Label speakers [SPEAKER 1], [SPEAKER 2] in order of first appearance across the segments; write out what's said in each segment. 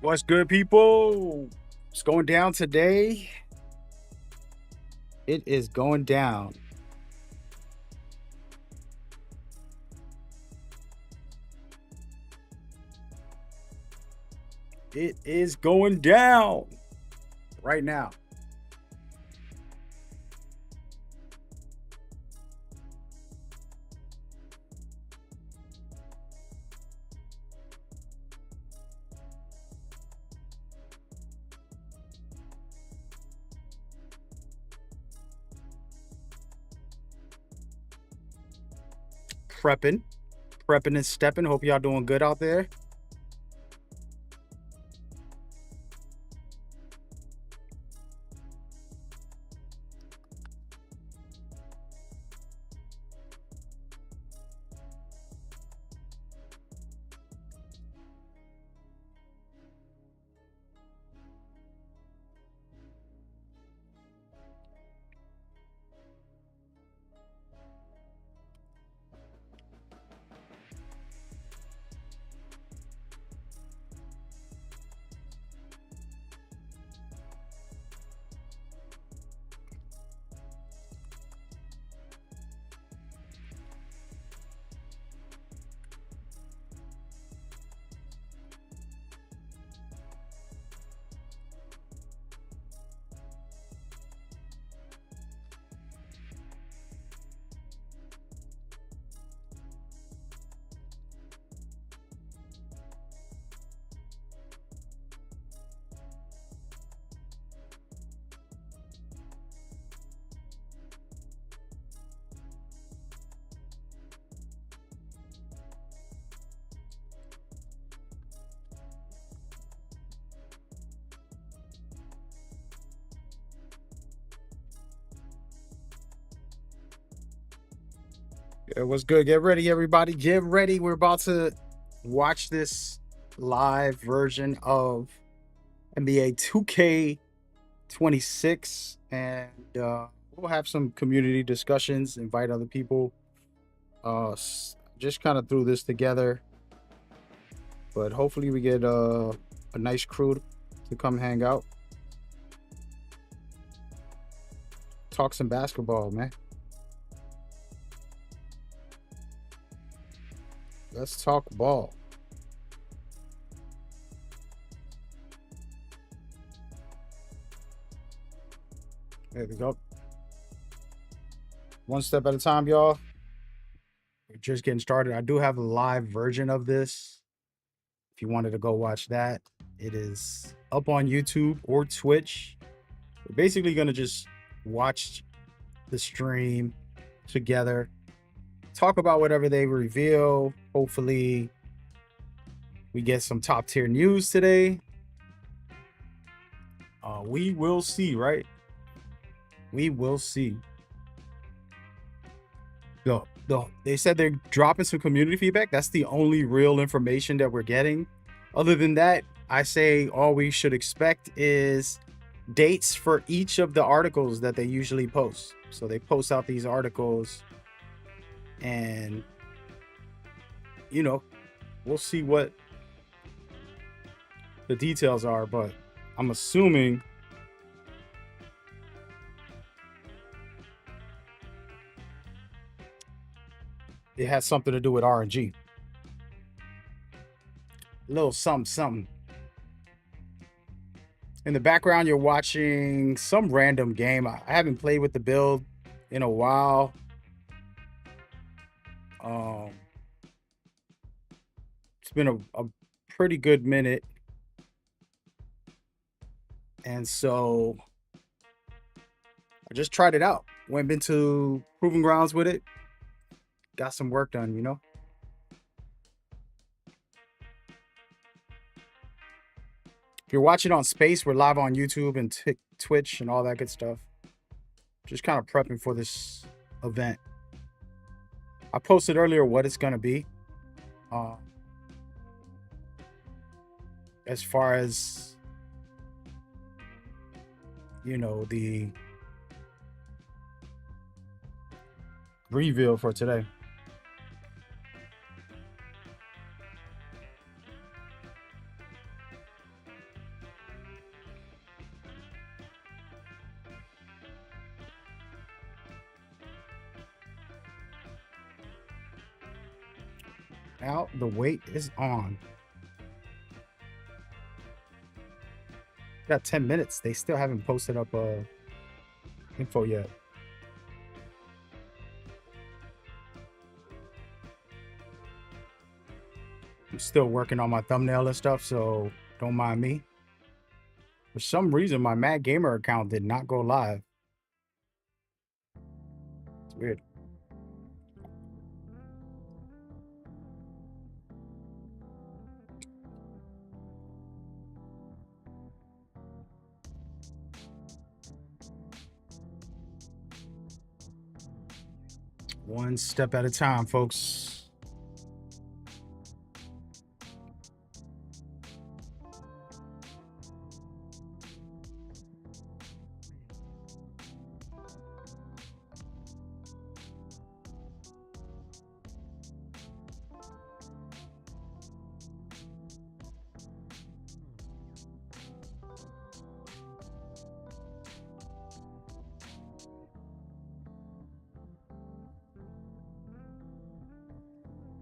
[SPEAKER 1] What's good, people? It's going down today. It is going down. It is going down right now. Prepping, prepping and stepping. Hope y'all doing good out there. Yeah, what's good? Get ready, everybody. Get ready. We're about to watch this live version of NBA 2K26, and we'll have some community discussions, invite other people. Just kind of threw this together, but hopefully we get a nice crew to come hang out, talk some basketball, man. Let's talk ball. There we go. One step at a time, y'all. We're just getting started. I do have a live version of this. If you wanted to go watch that, it is up on YouTube or Twitch. We're basically going to just watch the stream together, talk about whatever they reveal. Hopefully we get some top tier news today. We will see, right? We will see. They said they're dropping some community feedback. That's the only real information that we're getting. Other than that, I say all we should expect is dates for each of the articles that they usually post. So they post out these articles, and we'll see what the details are, but I'm assuming it has something to do with RNG. A little something. In the background, you're watching some random game. I haven't played with the build in a while. It's been a pretty good minute. And so I just tried it out. Went into Proving Grounds with it. Got some work done, If you're watching on Space, we're live on YouTube and Twitch and all that good stuff. Just kind of prepping for this event. I posted earlier what it's going to be. As far as, the reveal for today. Now the wait is on. Got 10 minutes. They still haven't posted up info yet. I'm still working on my thumbnail and stuff, so don't mind me. For some reason, my Mad Gamer account did not go live. It's weird. One step at a time, folks.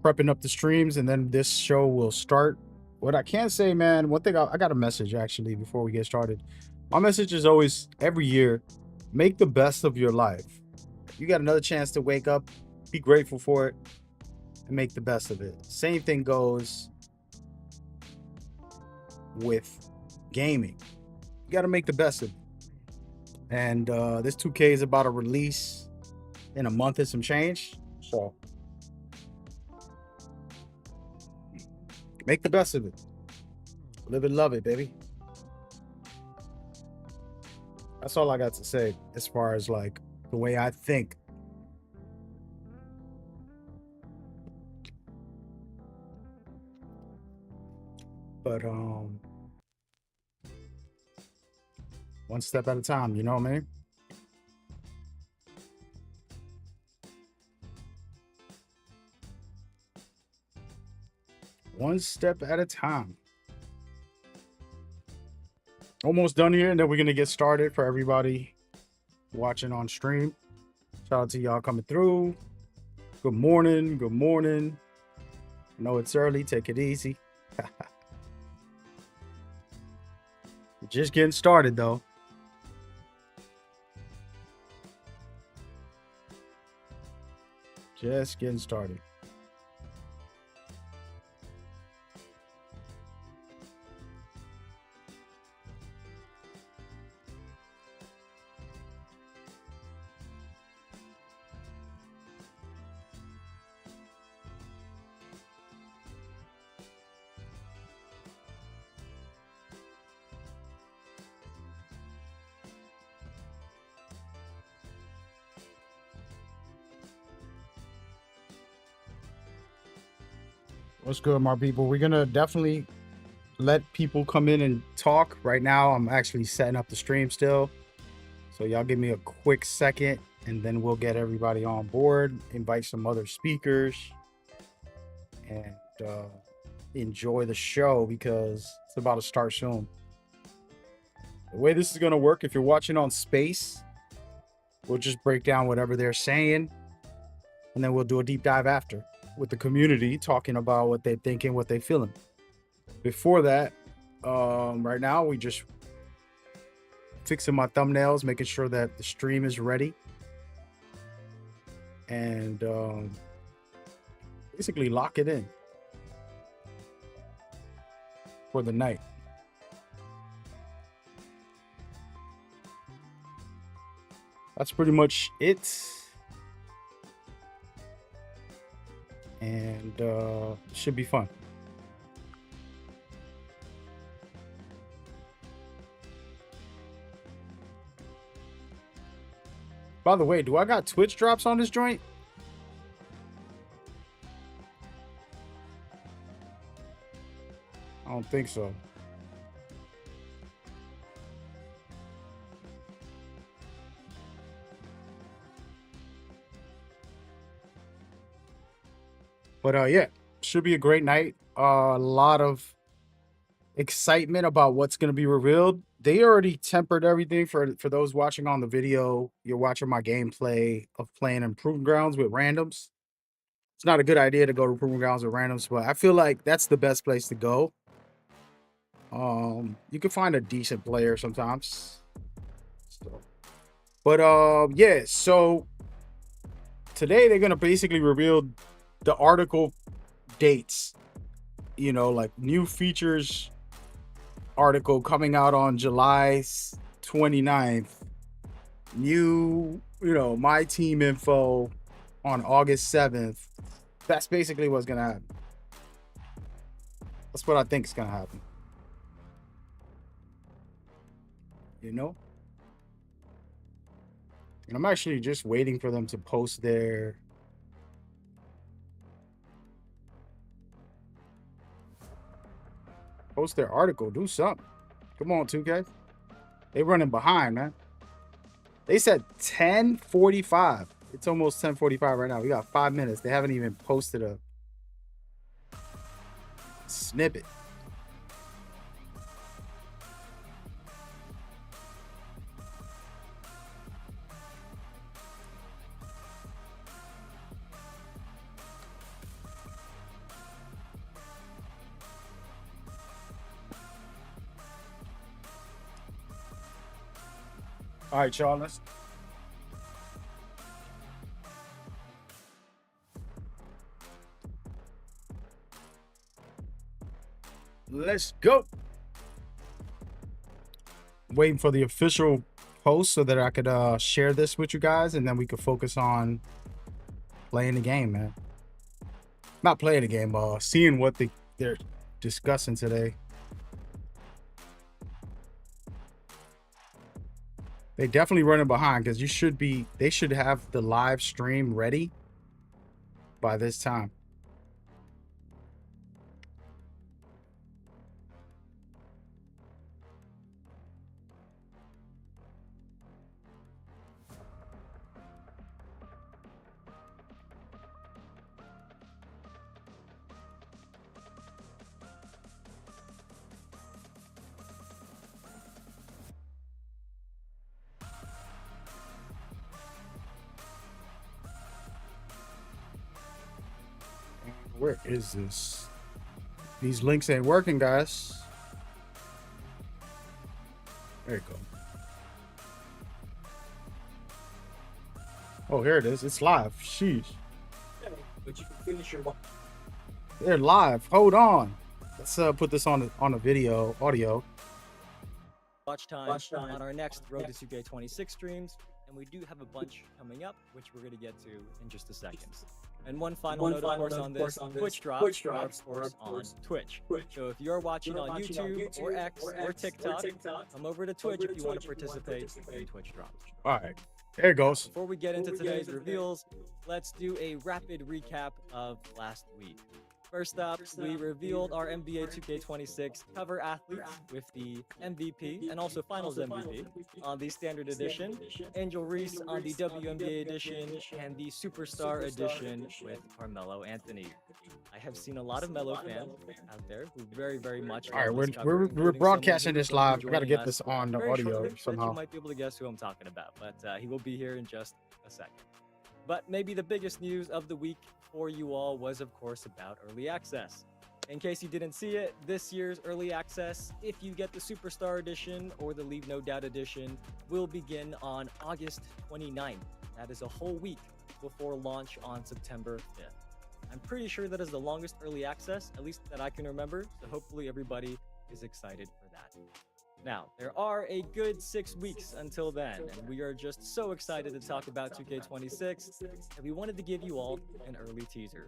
[SPEAKER 1] Prepping up the streams, and then this show will start. What I can say, man, one thing I got a message actually before we get started. My message is always every year, make the best of your life. You got another chance to wake up, be grateful for it, and make the best of it. Same thing goes with gaming. You got to make the best of it. And this 2K is about to release in a month and some change. So make the best of it. Live and love it, baby. That's all I got to say as far as like the way I think. But one step at a time, you know what I mean? One step at a time. Almost done here, and then we're gonna get started for everybody watching on stream. Shout out to y'all coming through. Good morning. Good morning. I know it's early. Take it easy. Just getting started though. Just getting started. What's good, my people? We're gonna definitely let people come in and talk. Right now, I'm actually setting up the stream still. So y'all give me a quick second and then we'll get everybody on board, invite some other speakers, and enjoy the show because it's about to start soon. The way this is gonna work, if you're watching on Space, we'll just break down whatever they're saying, and then we'll do a deep dive after with the community talking about what they're thinking, what they're feeling. Before that, right now we just fixing my thumbnails, making sure that the stream is ready, and basically lock it in for the night. That's pretty much it. And should be fun. By the way, do I got Twitch drops on this joint? I don't think so. But yeah, should be a great night. A lot of excitement about what's going to be revealed. They already tempered everything for those watching on the video. You're watching my gameplay of playing Improved Grounds with randoms. it's not a good idea to go to proving grounds with randoms, but I feel like that's the best place to go. You can find a decent player sometimes. But yeah, so today they're gonna basically reveal the article dates. You know, like new features article coming out on July 29th. New, my team info on August 7th. That's basically what's gonna happen. That's what I think is gonna happen. And I'm actually just waiting for them to post their article. Do something. Come on, 2K. They running behind, man. They said 10:45. It's almost 10:45 right now. We got 5 minutes. They haven't even posted a snippet. All right, y'all. Let's go. Waiting for the official post so that I could share this with you guys, and then we could focus on playing the game, man. Not playing the game, seeing what they're discussing today. They definitely running behind because they should have the live stream ready by this time. Where is this? These links ain't working, guys. There you go. Oh, here it is. It's live. Sheesh.
[SPEAKER 2] But you can finish your.
[SPEAKER 1] They're live. Hold on. Let's put this on a video, audio.
[SPEAKER 2] Watch time on our next Road to 2K26 streams, and we do have a bunch coming up, which we're going to get to in just a second. And one final note, of course, on this, Twitch drops are, of course, on Twitch. So if you're watching on YouTube or X or TikTok, come over to Twitch if you want to participate in Twitch drops.
[SPEAKER 1] All right, there it goes.
[SPEAKER 2] Before we get into today's reveals, let's do a rapid recap of last week. First up, we revealed our NBA 2K26 cover athletes with the MVP and also Finals MVP on the Standard Edition, Angel Reese on the WNBA Edition, and the Superstar Edition with Carmelo Anthony. I have seen a lot of Melo fans out there who very, very much.
[SPEAKER 1] All right, we're broadcasting this live. We got to get this on the audio somehow.
[SPEAKER 2] You might be able to guess who I'm talking about, but he will be here in just a second. But maybe the biggest news of the week for you all was, of course, about early access. In case you didn't see it, this year's early access, if you get the Superstar Edition or the Leave No Doubt Edition, will begin on August 29th. That is a whole week before launch on September 5th. I'm pretty sure that is the longest early access, at least that I can remember, so hopefully everybody is excited for that. Now, there are a good 6 weeks until then, and we are just so excited to talk about 2K26 that we wanted to give you all an early teaser.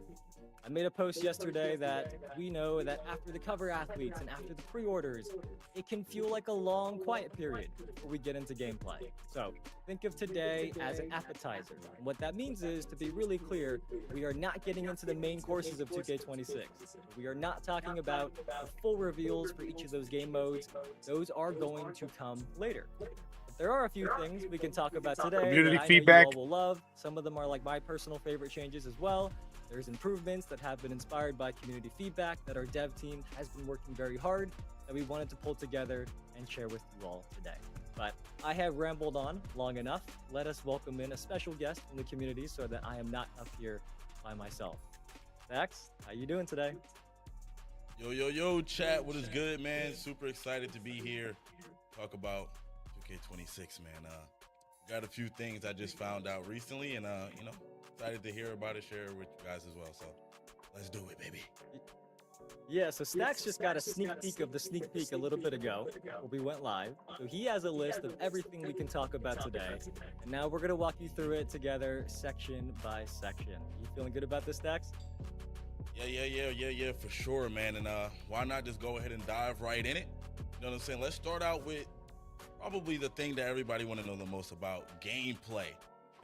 [SPEAKER 2] I made a post yesterday that we know that after the cover athletes and after the pre-orders, it can feel like a long quiet period before we get into gameplay. So think of today as an appetizer. And what that means is, to be really clear, we are not getting into the main courses of 2K26. We are not talking about the full reveals for each of those game modes. Those are going to come later. But there are a few things we can talk about today
[SPEAKER 1] community
[SPEAKER 2] that I
[SPEAKER 1] feedback.
[SPEAKER 2] know you all will love. Some of them are like my personal favorite changes as well. There's improvements that have been inspired by community feedback that our dev team has been working very hard that we wanted to pull together and share with you all today. But I have rambled on long enough. Let us welcome in a special guest from the community so that I am not up here by myself. Dax, how you doing today?
[SPEAKER 3] Yo, chat. What is good, man? Super excited to be here. Talk about 2K26, man. Got a few things I just found out recently, and excited to hear about it, share it with you guys as well. So let's do it, baby.
[SPEAKER 2] Yeah, so Stacks just got a sneak peek of the sneak peek a little bit ago when we went live. So he has a list of everything we can talk about today. And now we're going to walk you through it together, section by section. You feeling good about this, Stacks?
[SPEAKER 3] Yeah, for sure, man. And why not just go ahead and dive right in it? You know what I'm saying? Let's start out with probably the thing that everybody want to know the most about, gameplay.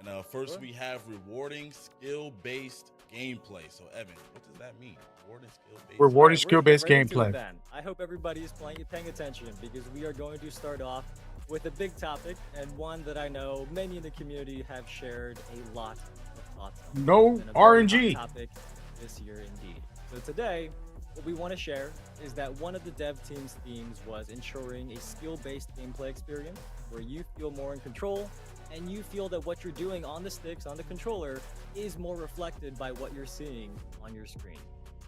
[SPEAKER 3] And first
[SPEAKER 2] Sure.
[SPEAKER 3] we have rewarding skill-based gameplay. So Evan, what does that mean? Rewarding skill-based.
[SPEAKER 1] Rewarding
[SPEAKER 2] Alright, we're gonna
[SPEAKER 1] skill-based
[SPEAKER 2] get right into it
[SPEAKER 1] gameplay.
[SPEAKER 2] then. I hope everybody is paying attention because we are going to start off with a big topic and one that I know many in the community have shared a lot of thoughts on.
[SPEAKER 1] No
[SPEAKER 2] It's been a very
[SPEAKER 1] RNG.
[SPEAKER 2] hot topic this year indeed. So today, what we want to share is that one of the dev team's themes was ensuring a skill-based gameplay experience where you feel more in control and you feel that what you're doing on the sticks, on the controller, is more reflected by what you're seeing on your screen.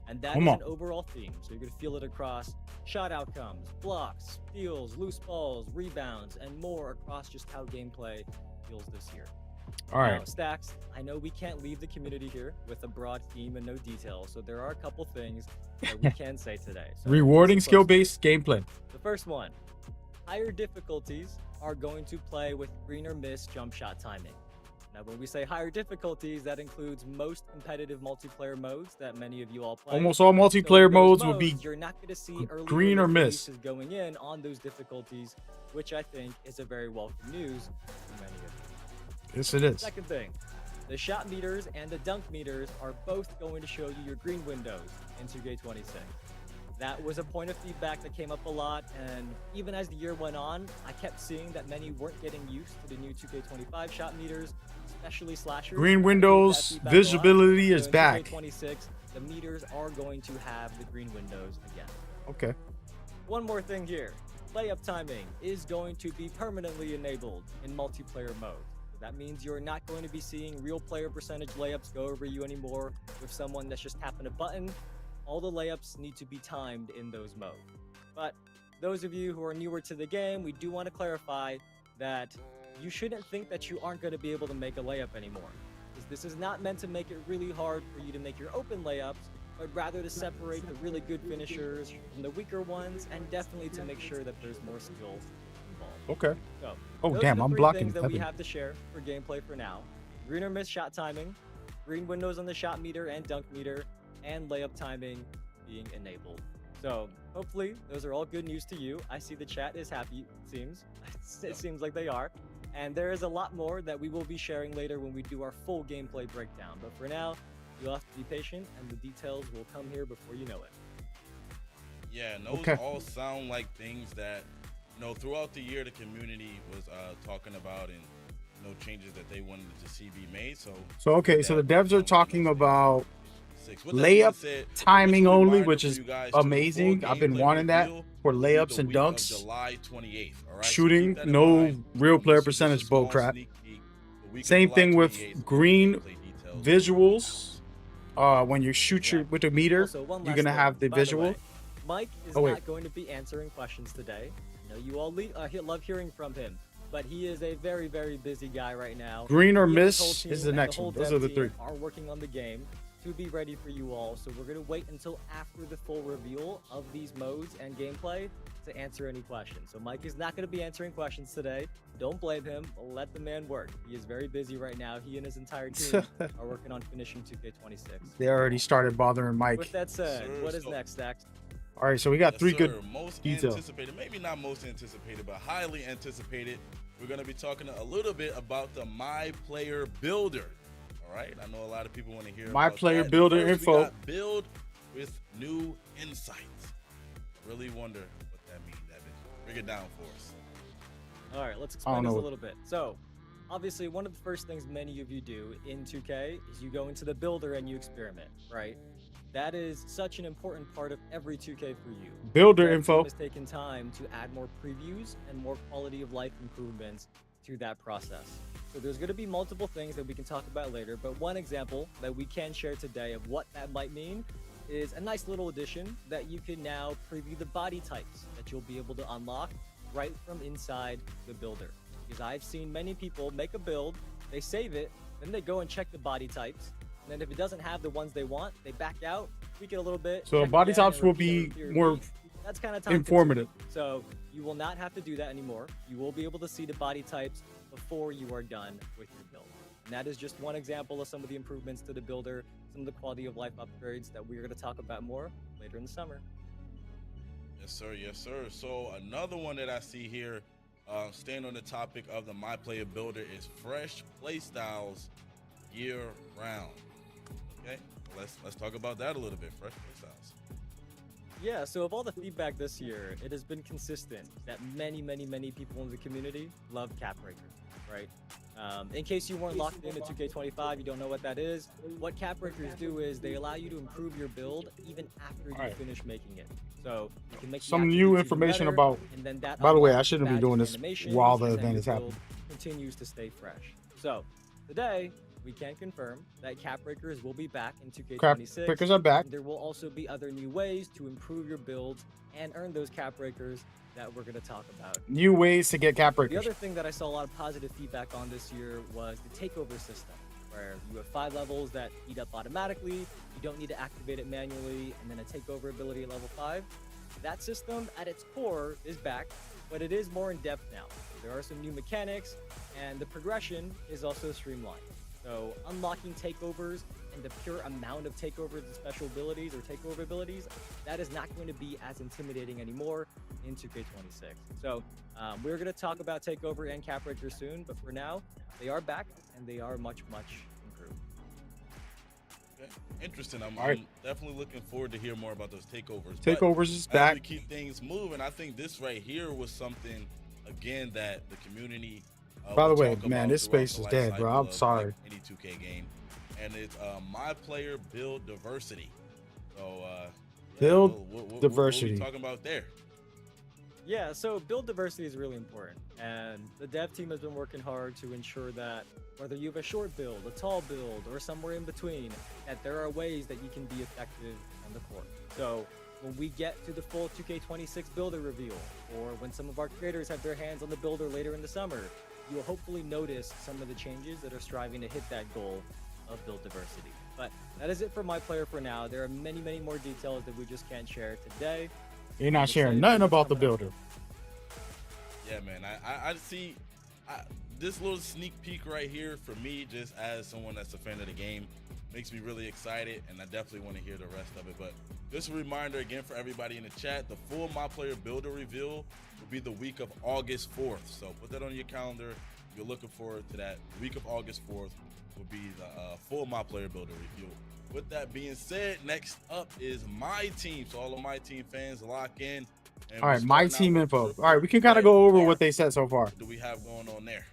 [SPEAKER 2] And that
[SPEAKER 1] Come
[SPEAKER 2] is
[SPEAKER 1] on.
[SPEAKER 2] an overall theme. So you're going to feel it across shot outcomes, blocks, steals, loose balls, rebounds, and more across just how gameplay feels this year.
[SPEAKER 1] All
[SPEAKER 2] Now,
[SPEAKER 1] right.
[SPEAKER 2] Stacks, I know we can't leave the community here with a broad theme and no details, so there are a couple things that we can say today. So
[SPEAKER 1] Rewarding
[SPEAKER 2] listen closely.
[SPEAKER 1] skill-based gameplay.
[SPEAKER 2] The first one, higher difficulties are going to play with green or miss jump shot timing. Now, when we say higher difficulties, that includes most competitive multiplayer modes that many of you all play.
[SPEAKER 1] Almost all
[SPEAKER 2] So
[SPEAKER 1] multiplayer
[SPEAKER 2] with those
[SPEAKER 1] modes will be
[SPEAKER 2] you're not going to see early
[SPEAKER 1] green or miss.
[SPEAKER 2] releases going in on those difficulties, which I think is a very welcome news for many of you.
[SPEAKER 1] Yes, it is.
[SPEAKER 2] Second thing, the shot meters and the dunk meters are both going to show you your green windows in 2K26. That was a point of feedback that came up a lot, and even as the year went on, I kept seeing that many weren't getting used to the new 2K25 shot meters, especially slashers.
[SPEAKER 1] Green
[SPEAKER 2] I heard that
[SPEAKER 1] windows,
[SPEAKER 2] feedback a lot.
[SPEAKER 1] visibility
[SPEAKER 2] So
[SPEAKER 1] is
[SPEAKER 2] in
[SPEAKER 1] back.
[SPEAKER 2] 2K26, the meters are going to have the green windows again.
[SPEAKER 1] Okay.
[SPEAKER 2] One more thing here. Layup timing is going to be permanently enabled in multiplayer mode. That means you're not going to be seeing real player percentage layups go over you anymore with someone that's just tapping a button. All the layups need to be timed in those modes. But those of you who are newer to the game, we do want to clarify that you shouldn't think that you aren't going to be able to make a layup anymore. Because this is not meant to make it really hard for you to make your open layups, but rather to separate the really good finishers from the weaker ones, and definitely to make sure that there's more skill involved.
[SPEAKER 1] Okay.
[SPEAKER 2] So,
[SPEAKER 1] Oh,
[SPEAKER 2] those are
[SPEAKER 1] damn,
[SPEAKER 2] the
[SPEAKER 1] I'm
[SPEAKER 2] three
[SPEAKER 1] blocking
[SPEAKER 2] things that we
[SPEAKER 1] Evan.
[SPEAKER 2] have to share for gameplay for now. Green or miss shot timing, green windows on the shot meter and dunk meter, and layup timing being enabled. So hopefully those are all good news to you. I see the chat is happy, it seems. It seems like they are. And there is a lot more that we will be sharing later when we do our full gameplay breakdown. But for now, you'll have to be patient and the details will come here before you know it.
[SPEAKER 3] Yeah, and those
[SPEAKER 1] Okay.
[SPEAKER 3] all sound like things that, throughout the year the community was talking about, and changes that they wanted to see be made. So
[SPEAKER 1] okay, so the devs are talking about
[SPEAKER 3] With that
[SPEAKER 1] layup
[SPEAKER 3] being said,
[SPEAKER 1] timing
[SPEAKER 3] just a
[SPEAKER 1] only,
[SPEAKER 3] reminder
[SPEAKER 1] which
[SPEAKER 3] for
[SPEAKER 1] is
[SPEAKER 3] you guys, the
[SPEAKER 1] amazing.
[SPEAKER 3] full
[SPEAKER 1] I've been
[SPEAKER 3] gameplay
[SPEAKER 1] wanting that
[SPEAKER 3] reveal
[SPEAKER 1] for
[SPEAKER 3] will be
[SPEAKER 1] layups
[SPEAKER 3] the
[SPEAKER 1] and
[SPEAKER 3] week of
[SPEAKER 1] dunks.
[SPEAKER 3] July 28th, all right? So
[SPEAKER 1] Shooting,
[SPEAKER 3] keep that in
[SPEAKER 1] no
[SPEAKER 3] mind.
[SPEAKER 1] real player
[SPEAKER 3] This is just a
[SPEAKER 1] percentage bull
[SPEAKER 3] small
[SPEAKER 1] crap.
[SPEAKER 3] sneak peek. The week of
[SPEAKER 1] Same
[SPEAKER 3] July
[SPEAKER 1] thing with
[SPEAKER 3] 28th, the
[SPEAKER 1] green
[SPEAKER 3] gameplay details.
[SPEAKER 1] visuals. When you shoot
[SPEAKER 2] Yeah.
[SPEAKER 1] with a meter,
[SPEAKER 2] Also, one
[SPEAKER 1] you're
[SPEAKER 2] last
[SPEAKER 1] gonna
[SPEAKER 2] thing.
[SPEAKER 1] have the
[SPEAKER 2] By way,
[SPEAKER 1] visual.
[SPEAKER 2] Mike is
[SPEAKER 1] Oh, wait.
[SPEAKER 2] not going to be answering questions today. I know you all love hearing from him, but he is a very, very busy guy right now.
[SPEAKER 1] Green or
[SPEAKER 2] He and his whole
[SPEAKER 1] miss
[SPEAKER 2] team
[SPEAKER 1] is the
[SPEAKER 2] and
[SPEAKER 1] next
[SPEAKER 2] whole
[SPEAKER 1] one. Those
[SPEAKER 2] dev
[SPEAKER 1] are the
[SPEAKER 2] team
[SPEAKER 1] three.
[SPEAKER 2] Are working on the game to be ready for you all. So we're gonna wait until after the full reveal of these modes and gameplay to answer any questions. So Mike is not going to be answering questions today. Don't blame him. Let the man work. He is very busy right now. He and his entire team are working on finishing 2K26.
[SPEAKER 1] They already started bothering Mike.
[SPEAKER 2] With that said,
[SPEAKER 3] Sir,
[SPEAKER 2] what is
[SPEAKER 3] so-
[SPEAKER 2] next, Dax?
[SPEAKER 1] All right, so we got
[SPEAKER 3] Yes,
[SPEAKER 1] three
[SPEAKER 3] sir.
[SPEAKER 1] good.
[SPEAKER 3] Most
[SPEAKER 1] detail.
[SPEAKER 3] anticipated, maybe not most anticipated, but highly anticipated. We're going to be talking a little bit about the My Player Builder. All right, I know a lot of people want to hear
[SPEAKER 1] My
[SPEAKER 3] about
[SPEAKER 1] Player
[SPEAKER 3] that.
[SPEAKER 1] Builder
[SPEAKER 3] First,
[SPEAKER 1] info.
[SPEAKER 3] We got build with new insights. Really wonder what that means, Evan. Break it down for us.
[SPEAKER 2] All right, let's
[SPEAKER 1] I
[SPEAKER 2] explain
[SPEAKER 1] don't
[SPEAKER 2] this a
[SPEAKER 1] know.
[SPEAKER 2] little bit. So, obviously, one of the first things many of you do in 2K is you go into the builder and you experiment, right? That is such an important part of every 2K for you.
[SPEAKER 1] Builder
[SPEAKER 2] Dev
[SPEAKER 1] info.
[SPEAKER 2] team has taken time to add more previews and more quality of life improvements to that process. So there's going to be multiple things that we can talk about later, but one example that we can share today of what that might mean is a nice little addition that you can now preview the body types that you'll be able to unlock right from inside the builder. Because I've seen many people make a build, they save it, then they go and check the body types, and then if it doesn't have the ones they want, they back out, tweak it a little bit.
[SPEAKER 1] So
[SPEAKER 2] check
[SPEAKER 1] body
[SPEAKER 2] again,
[SPEAKER 1] types
[SPEAKER 2] and
[SPEAKER 1] will
[SPEAKER 2] repeat it,
[SPEAKER 1] be
[SPEAKER 2] repeat,
[SPEAKER 1] more
[SPEAKER 2] repeat. That's kind of
[SPEAKER 1] informative.
[SPEAKER 2] So you will not have to do that anymore. You will be able to see the body types before you are done with your build. And that is just one example of some of the improvements to the builder, some of the quality of life upgrades that we're going to talk about more later in the summer.
[SPEAKER 3] Yes, sir. Yes, sir. So another one that I see here, staying on the topic of the My Player Builder, is fresh playstyles year round. Okay, let's talk about that a little bit. Fresh playstyles.
[SPEAKER 2] Yeah, so of all the feedback this year, it has been consistent that many people in the community love Capbreaker, right? In case you weren't locked into 2K25, you don't know what that is. What Capbreakers do is they allow you to improve your build even after you finish making it. So you can make
[SPEAKER 1] some new information
[SPEAKER 2] better,
[SPEAKER 1] about.
[SPEAKER 2] and then that
[SPEAKER 1] By the way, I
[SPEAKER 2] unlocks
[SPEAKER 1] shouldn't be
[SPEAKER 2] badges
[SPEAKER 1] doing
[SPEAKER 2] and
[SPEAKER 1] this
[SPEAKER 2] animations,
[SPEAKER 1] while the
[SPEAKER 2] and then
[SPEAKER 1] event
[SPEAKER 2] your
[SPEAKER 1] is happening.
[SPEAKER 2] build continues to stay fresh. So today we can confirm that Capbreakers will be back in 2K26.
[SPEAKER 1] Capbreakers are back.
[SPEAKER 2] There will also be other new ways to improve your builds and earn those Capbreakers that we're going to talk about.
[SPEAKER 1] New ways to get
[SPEAKER 2] The
[SPEAKER 1] Capbreakers.
[SPEAKER 2] other thing that I saw a lot of positive feedback on this year was the takeover system, where you have 5 levels that heat up automatically. You don't need to activate it manually, and then a takeover ability at level 5. That system at its core is back, but it is more in depth now. There are some new mechanics, and the progression is also streamlined. So unlocking takeovers and the pure amount of takeovers and special abilities or takeover abilities, that is not going to be as intimidating anymore in 2K26. So we're going to talk about takeover and Capbreaker soon, but for now, they are back and they are much improved.
[SPEAKER 3] Okay, interesting. I'm
[SPEAKER 1] Alright.
[SPEAKER 3] definitely looking forward to hear more about those takeovers.
[SPEAKER 1] Takeovers is
[SPEAKER 3] As we
[SPEAKER 1] back.
[SPEAKER 3] keep things moving, I think this right here was something again that the community.
[SPEAKER 1] By the
[SPEAKER 3] will
[SPEAKER 1] way,
[SPEAKER 3] talk
[SPEAKER 1] man,
[SPEAKER 3] about
[SPEAKER 1] this
[SPEAKER 3] throughout
[SPEAKER 1] space
[SPEAKER 3] the
[SPEAKER 1] is
[SPEAKER 3] life
[SPEAKER 1] dead, bro.
[SPEAKER 3] cycle
[SPEAKER 1] I'm
[SPEAKER 3] of,
[SPEAKER 1] sorry.
[SPEAKER 3] like, any 2K game, and it's My Player Build Diversity. So
[SPEAKER 1] Build
[SPEAKER 3] what are
[SPEAKER 1] diversity.
[SPEAKER 3] we talking about there?
[SPEAKER 2] Yeah, so build diversity is really important, and the dev team has been working hard to ensure that whether you have a short build, a tall build, or somewhere in between, that there are ways that you can be effective on the court. So when we get to the full 2K26 builder reveal, or when some of our creators have their hands on the builder later in the summer, you will hopefully notice some of the changes that are striving to hit that goal of build diversity. But that is it for My Player for now. There are many more details that we just can't share today.
[SPEAKER 1] You're not
[SPEAKER 2] We'll
[SPEAKER 1] sharing
[SPEAKER 2] save
[SPEAKER 1] nothing
[SPEAKER 2] those
[SPEAKER 1] about the
[SPEAKER 2] coming up.
[SPEAKER 1] builder.
[SPEAKER 3] Yeah, man. I see this little sneak peek right here for me, just as someone that's a fan of the game, makes me really excited, and I definitely want to hear the rest of it. But just a reminder again for everybody in the chat, the full My Player Builder reveal will be the week of August 4th. So put that on your calendar. If you're looking forward to that, week of August 4th will be the full My Player Builder reveal. With that being said, next up is My Team. So all of My Team fans, lock in. And
[SPEAKER 1] All
[SPEAKER 3] we're
[SPEAKER 1] right, My
[SPEAKER 3] starting out
[SPEAKER 1] Team
[SPEAKER 3] with
[SPEAKER 1] info.
[SPEAKER 3] Triple
[SPEAKER 1] All right, we can kind
[SPEAKER 3] Threat
[SPEAKER 1] of go over
[SPEAKER 3] Park.
[SPEAKER 1] what they said so far.
[SPEAKER 3] What do we have going on there?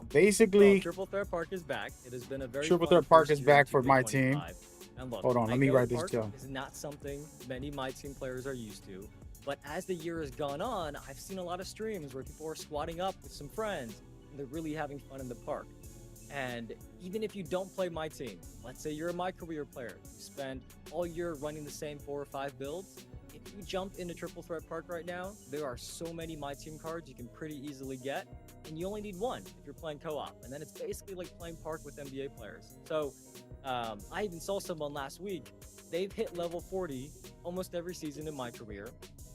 [SPEAKER 1] Basically,
[SPEAKER 2] Well, Triple Threat Park is back. It has been a very
[SPEAKER 1] Triple
[SPEAKER 2] fun
[SPEAKER 1] Threat Park
[SPEAKER 2] first
[SPEAKER 1] is
[SPEAKER 2] year in
[SPEAKER 1] back for My
[SPEAKER 2] 2K25.
[SPEAKER 1] Team.
[SPEAKER 2] And look,
[SPEAKER 1] Hold on,
[SPEAKER 2] I
[SPEAKER 1] let me
[SPEAKER 2] know
[SPEAKER 1] write this
[SPEAKER 2] Park
[SPEAKER 1] down.
[SPEAKER 2] is not something many My Team players are used to, but as the year has gone on, I've seen a lot of streams where people are squatting up with some friends and they're really having fun in the park. And even if you don't play My Team, let's say you're a My Career player, you spend all year running the same 4 or 5 builds. If you jump into Triple Threat Park right now, there are so many My Team cards you can pretty easily get, and you only need one if you're playing co-op, and then it's basically like playing Park with NBA players. So I even saw someone last week, they've hit level 40 almost every season in My Career,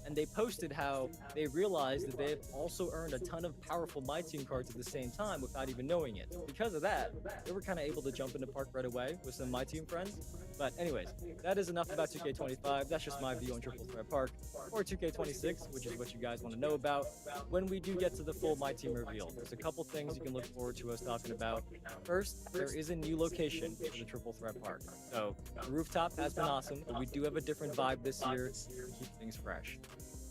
[SPEAKER 2] and they posted how they realized that they have also earned a ton of powerful My Team cards at the same time without even knowing it. Because of that, they were kind of able to jump into Park right away with some My Team friends. But anyways, that is enough about 2K25. That's just my view on Triple Threat Park, or 2K26, which is what you guys want to know about. When we do get to the full My Team reveal, there's a couple things you can look forward to us talking about. First, there is a new location for the Triple Threat Park. So the rooftop has been awesome, but we do have a different vibe this year to keep things fresh.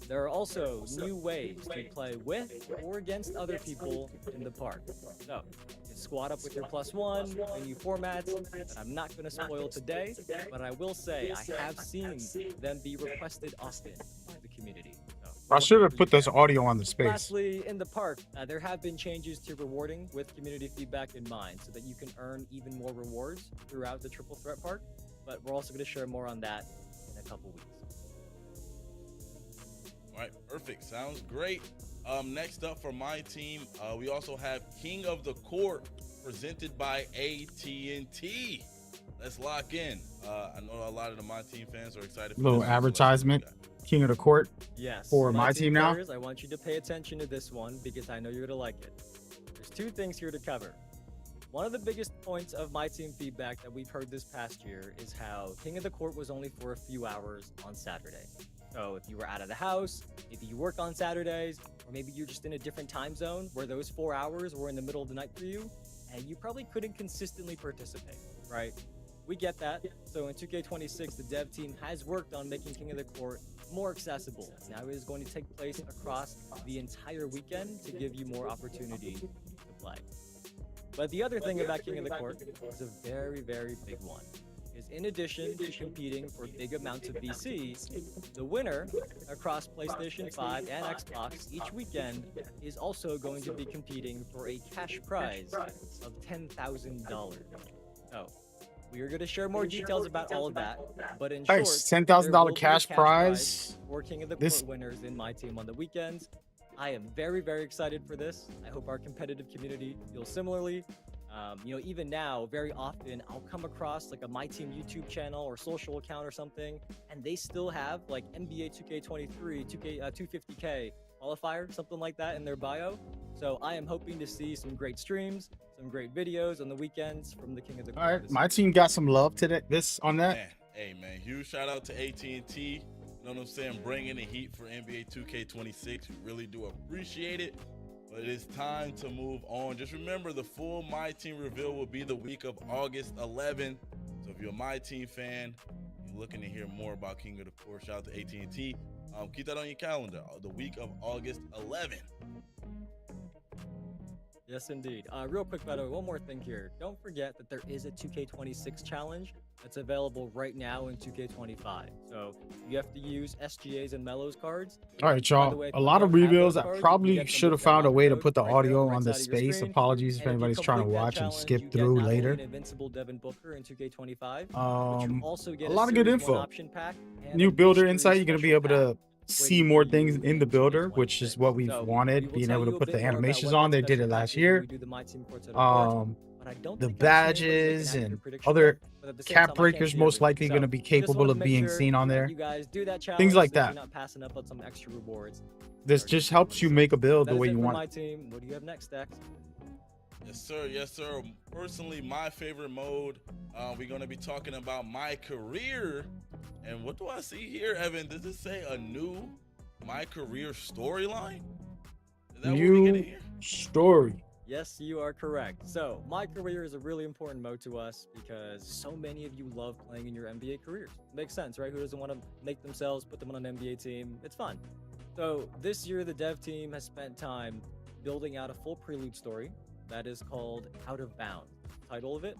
[SPEAKER 2] There are also new ways to play with or against other people in the park. So, you can squad up with your +1, and new formats that I'm not going to spoil today, but I will say I have seen them be requested often by the community. So,
[SPEAKER 1] I
[SPEAKER 2] more
[SPEAKER 1] should
[SPEAKER 2] fun
[SPEAKER 1] have
[SPEAKER 2] for
[SPEAKER 1] put
[SPEAKER 2] you
[SPEAKER 1] this
[SPEAKER 2] there.
[SPEAKER 1] audio on the space.
[SPEAKER 2] Lastly, in the park, there have been changes to rewarding with community feedback in mind so that you can earn even more rewards throughout the Triple Threat Park. But we're also going to share more on that in a couple weeks.
[SPEAKER 3] All right, perfect. Sounds great. Next up for my team, we also have King of the Court presented by AT&T. Let's lock in. I know a lot of the My Team fans are excited for
[SPEAKER 1] Little
[SPEAKER 3] this one, so let's see what we
[SPEAKER 1] advertisement.
[SPEAKER 3] got.
[SPEAKER 1] King of the Court.
[SPEAKER 2] Yes.
[SPEAKER 1] For
[SPEAKER 2] My
[SPEAKER 1] my team now?
[SPEAKER 2] players, I want you to pay attention to this one because I know you're going to like it. There's two things here to cover. One of the biggest points of My Team feedback that we've heard this past year is how King of the Court was only for a few hours on Saturday. So if you were out of the house, maybe you work on Saturdays, or maybe you're just in a different time zone where those 4 hours were in the middle of the night for you, and you probably couldn't consistently participate, right? We get that. So in 2K26, the dev team has worked on making King of the Court more accessible. Now it is going to take place across the entire weekend to give you more opportunity to play. But the other thing about King of the Court is a very, very big one. Is in addition to competing for big amounts of VC, the winner across PlayStation 5 and Xbox each weekend is also going to be competing for a cash prize of $10,000. So we are going to share more details about all of that, but in short,
[SPEAKER 1] Nice.
[SPEAKER 2] there
[SPEAKER 1] $10,000
[SPEAKER 2] will be a
[SPEAKER 1] cash prize.
[SPEAKER 2] for King of the
[SPEAKER 1] This-
[SPEAKER 2] Court winners in My Team on the weekends. I am very, very excited for this. I hope our competitive community feels similarly. Even now, very often I'll come across like a My Team YouTube channel or social account or something, and they still have like NBA 2K23, 250K qualifier, something like that in their bio. So I am hoping to see some great streams, some great videos on the weekends from the King of the Court.
[SPEAKER 1] All right,
[SPEAKER 2] this
[SPEAKER 1] my
[SPEAKER 2] year.
[SPEAKER 1] team got some love today. This on that.
[SPEAKER 3] Man, hey man, huge shout out to AT&T. You know what I'm saying? Bringing the heat for NBA 2K26. We really do appreciate it. But it is time to move on. Just remember, the full My Team reveal will be the week of August 11th. So if you're a My Team fan, you're looking to hear more about King of the Court, shout out to AT&T. Keep that on your calendar. The week of August 11th.
[SPEAKER 2] Yes, indeed. Real quick, by the way, one more thing here. Don't forget that there is a 2K26 challenge that's available right now in 2K25. So you have to use SGAs and Mellows cards.
[SPEAKER 1] All right,
[SPEAKER 2] By the
[SPEAKER 1] y'all.
[SPEAKER 2] way, if
[SPEAKER 1] A
[SPEAKER 2] you
[SPEAKER 1] lot of
[SPEAKER 2] don't have
[SPEAKER 1] reveals.
[SPEAKER 2] those
[SPEAKER 1] I
[SPEAKER 2] cards, you can
[SPEAKER 1] probably
[SPEAKER 2] get them
[SPEAKER 1] should have
[SPEAKER 2] with the
[SPEAKER 1] found a
[SPEAKER 2] mod
[SPEAKER 1] way to
[SPEAKER 2] code
[SPEAKER 1] put the
[SPEAKER 2] right there on
[SPEAKER 1] audio
[SPEAKER 2] the right
[SPEAKER 1] on the
[SPEAKER 2] side of your
[SPEAKER 1] space.
[SPEAKER 2] screen.
[SPEAKER 1] Apologies if
[SPEAKER 2] And if you
[SPEAKER 1] anybody's trying to
[SPEAKER 2] complete that
[SPEAKER 1] watch and
[SPEAKER 2] challenge,
[SPEAKER 1] skip
[SPEAKER 2] you
[SPEAKER 1] through
[SPEAKER 2] get not only
[SPEAKER 1] later.
[SPEAKER 2] an Invincible Devin Booker in 2K25, but you also get
[SPEAKER 1] A lot of good
[SPEAKER 2] Series 1
[SPEAKER 1] info.
[SPEAKER 2] option pack and
[SPEAKER 1] New
[SPEAKER 2] a
[SPEAKER 1] builder
[SPEAKER 2] mystery
[SPEAKER 1] insight. You're gonna be
[SPEAKER 2] special
[SPEAKER 1] able
[SPEAKER 2] pack
[SPEAKER 1] to see
[SPEAKER 2] waiting
[SPEAKER 1] more
[SPEAKER 2] for
[SPEAKER 1] things
[SPEAKER 2] you
[SPEAKER 1] in the
[SPEAKER 2] in
[SPEAKER 1] builder, which is
[SPEAKER 2] 2K26.
[SPEAKER 1] what we've
[SPEAKER 2] So we
[SPEAKER 1] wanted.
[SPEAKER 2] will
[SPEAKER 1] Being
[SPEAKER 2] tell
[SPEAKER 1] able to
[SPEAKER 2] you a
[SPEAKER 1] put the
[SPEAKER 2] bit more about
[SPEAKER 1] animations
[SPEAKER 2] what
[SPEAKER 1] on.
[SPEAKER 2] that
[SPEAKER 1] They did
[SPEAKER 2] special
[SPEAKER 1] it
[SPEAKER 2] pack
[SPEAKER 1] last
[SPEAKER 2] is when
[SPEAKER 1] year.
[SPEAKER 2] we do the My Team Quartet Awards, but I don't think I've seen
[SPEAKER 1] Badges
[SPEAKER 2] anybody make an
[SPEAKER 1] and
[SPEAKER 2] accurate prediction
[SPEAKER 1] other
[SPEAKER 2] yet, but at the same
[SPEAKER 1] cap
[SPEAKER 2] time, I can't
[SPEAKER 1] breakers
[SPEAKER 2] see
[SPEAKER 1] most
[SPEAKER 2] everything.
[SPEAKER 1] likely
[SPEAKER 2] So
[SPEAKER 1] going to be
[SPEAKER 2] just
[SPEAKER 1] capable
[SPEAKER 2] wanted
[SPEAKER 1] of
[SPEAKER 2] to make
[SPEAKER 1] being
[SPEAKER 2] sure
[SPEAKER 1] seen on
[SPEAKER 2] that
[SPEAKER 1] there.
[SPEAKER 2] you guys do that challenge
[SPEAKER 1] Things like
[SPEAKER 2] so that
[SPEAKER 1] that.
[SPEAKER 2] you're not passing up on some extra rewards.
[SPEAKER 1] This
[SPEAKER 2] starting
[SPEAKER 1] just helps you
[SPEAKER 2] 26.
[SPEAKER 1] make a build
[SPEAKER 2] That
[SPEAKER 1] the
[SPEAKER 2] is
[SPEAKER 1] way
[SPEAKER 2] it
[SPEAKER 1] you
[SPEAKER 2] for
[SPEAKER 1] want.
[SPEAKER 2] My Team. What do you have next, Dax?
[SPEAKER 3] Yes, sir. Yes, sir. Personally, my favorite mode, we're going to be talking about My Career. And what do I see here, Evan? Does it say a new My Career storyline? Is that what we're getting
[SPEAKER 1] New
[SPEAKER 3] here?
[SPEAKER 1] story.
[SPEAKER 2] Yes, you are correct. So, My Career is a really important mode to us because so many of you love playing in your NBA careers. Makes sense, right? Who doesn't want to make themselves, put them on an NBA team? It's fun. So, this year, the dev team has spent time building out a full prelude story that is called Out of Bounds. Title of it?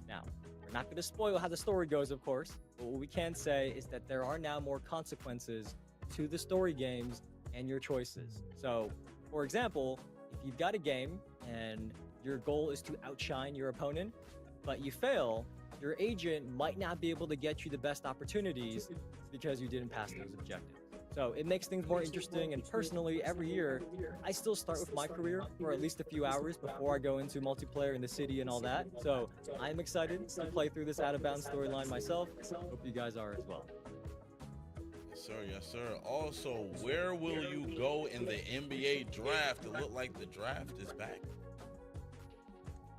[SPEAKER 2] Now, we're not going to spoil how the story goes, of course, but what we can say is that there are now more consequences to the story games and your choices. So, for example, if you've got a game and your goal is to outshine your opponent, but you fail, your agent might not be able to get you the best opportunities because you didn't pass those objectives. So it makes things more interesting, and personally, every year, I still start with My Career for at least a few hours before I go into multiplayer in the city and all that. So I'm excited to play through this Out of Bounds storyline myself. Hope you guys are as well.
[SPEAKER 3] Yes, sir. Yes, sir. Also, where will you go in the NBA draft? It looked like the draft is back.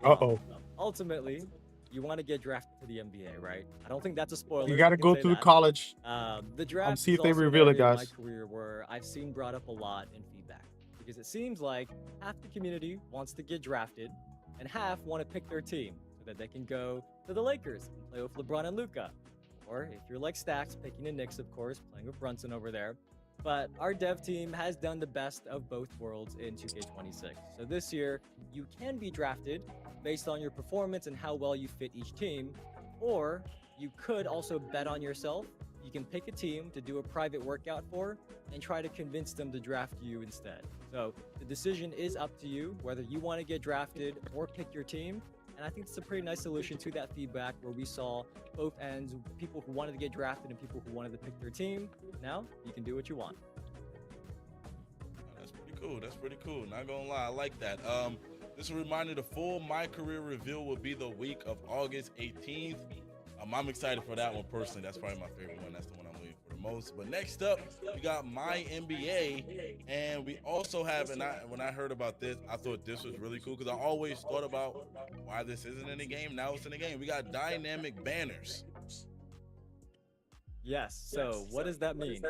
[SPEAKER 1] Uh-oh.
[SPEAKER 2] Ultimately, you want to get drafted to the NBA, right? I don't think that's a spoiler.
[SPEAKER 1] You got to
[SPEAKER 2] can
[SPEAKER 1] go
[SPEAKER 2] say
[SPEAKER 1] through
[SPEAKER 2] that.
[SPEAKER 1] college.
[SPEAKER 2] The draft
[SPEAKER 1] see
[SPEAKER 2] is
[SPEAKER 1] if they
[SPEAKER 2] also an
[SPEAKER 1] reveal it,
[SPEAKER 2] area in
[SPEAKER 1] guys.
[SPEAKER 2] my career where I've seen brought up a lot in feedback because it seems like half the community wants to get drafted and half want to pick their team so that they can go to the Lakers and play with LeBron and Luka. Or if you're like Stacks, picking the Knicks, of course, playing with Brunson over there. But our dev team has done the best of both worlds in 2K26. So this year, you can be drafted based on your performance and how well you fit each team, or you could also bet on yourself you can pick a team to do a private workout for and try to convince them to draft you instead. So the decision is up to you whether you want to get drafted or pick your team. And I think it's a pretty nice solution to that feedback where we saw both ends, people who wanted to get drafted and people who wanted to pick their team. Now you can do what you want.
[SPEAKER 3] That's pretty cool. That's pretty cool. Not gonna lie, I like that. Just a reminder: the full My Career reveal will be the week of August 18th. I'm excited for that one personally. That's probably my favorite one. That's the one I'm waiting for the most. But next up, we got My NBA, and we also have. And when I heard about this, I thought this was really cool because I always thought about why this isn't in the game. Now it's in the game. We got dynamic banners.
[SPEAKER 2] Yes. So what does that mean?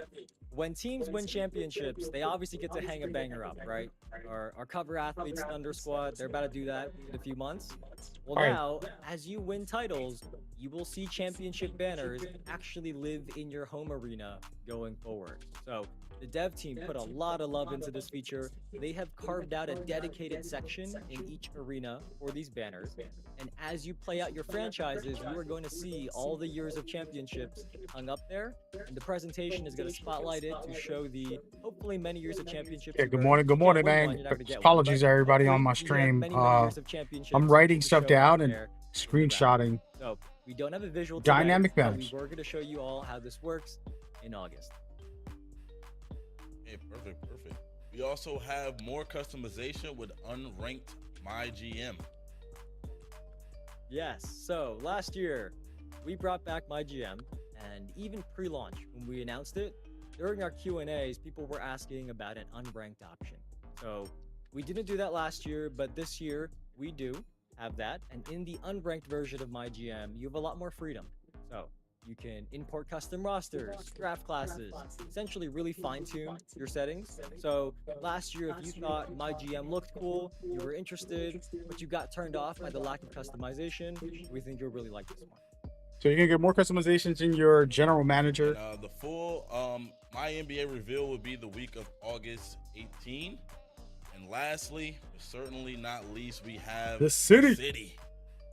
[SPEAKER 2] When teams win championships, they obviously get to hang a banger up, right? Our cover athletes, Thunder Squad, they're about to do that in a few months. Well,
[SPEAKER 1] All right.
[SPEAKER 2] now, as you win titles, you will see championship banners actually live in your home arena going forward. So the dev team put a lot of love into this feature. They have carved out a dedicated section in each arena for these banners. And as you play out your franchises, you are going to see all the years of championships hung up there. And the presentation is going to spotlight it to show the hopefully many years of championships.
[SPEAKER 1] Yeah,
[SPEAKER 2] you've
[SPEAKER 1] good
[SPEAKER 2] earned.
[SPEAKER 1] morning.
[SPEAKER 2] If
[SPEAKER 1] Good
[SPEAKER 2] you
[SPEAKER 1] morning,
[SPEAKER 2] can't win one,
[SPEAKER 1] man.
[SPEAKER 2] you're not gonna get one.
[SPEAKER 1] Apologies,
[SPEAKER 2] But
[SPEAKER 1] everybody, on my
[SPEAKER 2] hopefully you have
[SPEAKER 1] stream.
[SPEAKER 2] many years of championships
[SPEAKER 1] I'm writing
[SPEAKER 2] to
[SPEAKER 1] stuff
[SPEAKER 2] show out
[SPEAKER 1] down and
[SPEAKER 2] there.
[SPEAKER 1] screenshotting.
[SPEAKER 2] So we don't have a visual
[SPEAKER 1] Dynamic
[SPEAKER 2] today, but
[SPEAKER 1] banners.
[SPEAKER 2] we were going to show you all how this works in August.
[SPEAKER 3] Hey, perfect. We also have more customization with unranked MyGM.
[SPEAKER 2] Yes. So last year, we brought back MyGM, and even pre-launch, when we announced it, during our Q&As, people were asking about an unranked option. So we didn't do that last year, but this year we do have that. And in the unranked version of MyGM, you have a lot more freedom. So you can import custom rosters, draft classes, essentially really fine-tune your settings. So last year, if you thought MyGM looked cool, you were interested, but you got turned off by the lack of customization, we think you'll really like this one.
[SPEAKER 1] So you're gonna get more customizations in your general manager.
[SPEAKER 3] And, the full My NBA reveal will be the week of August 18. And lastly, but certainly not least, we have
[SPEAKER 1] The city.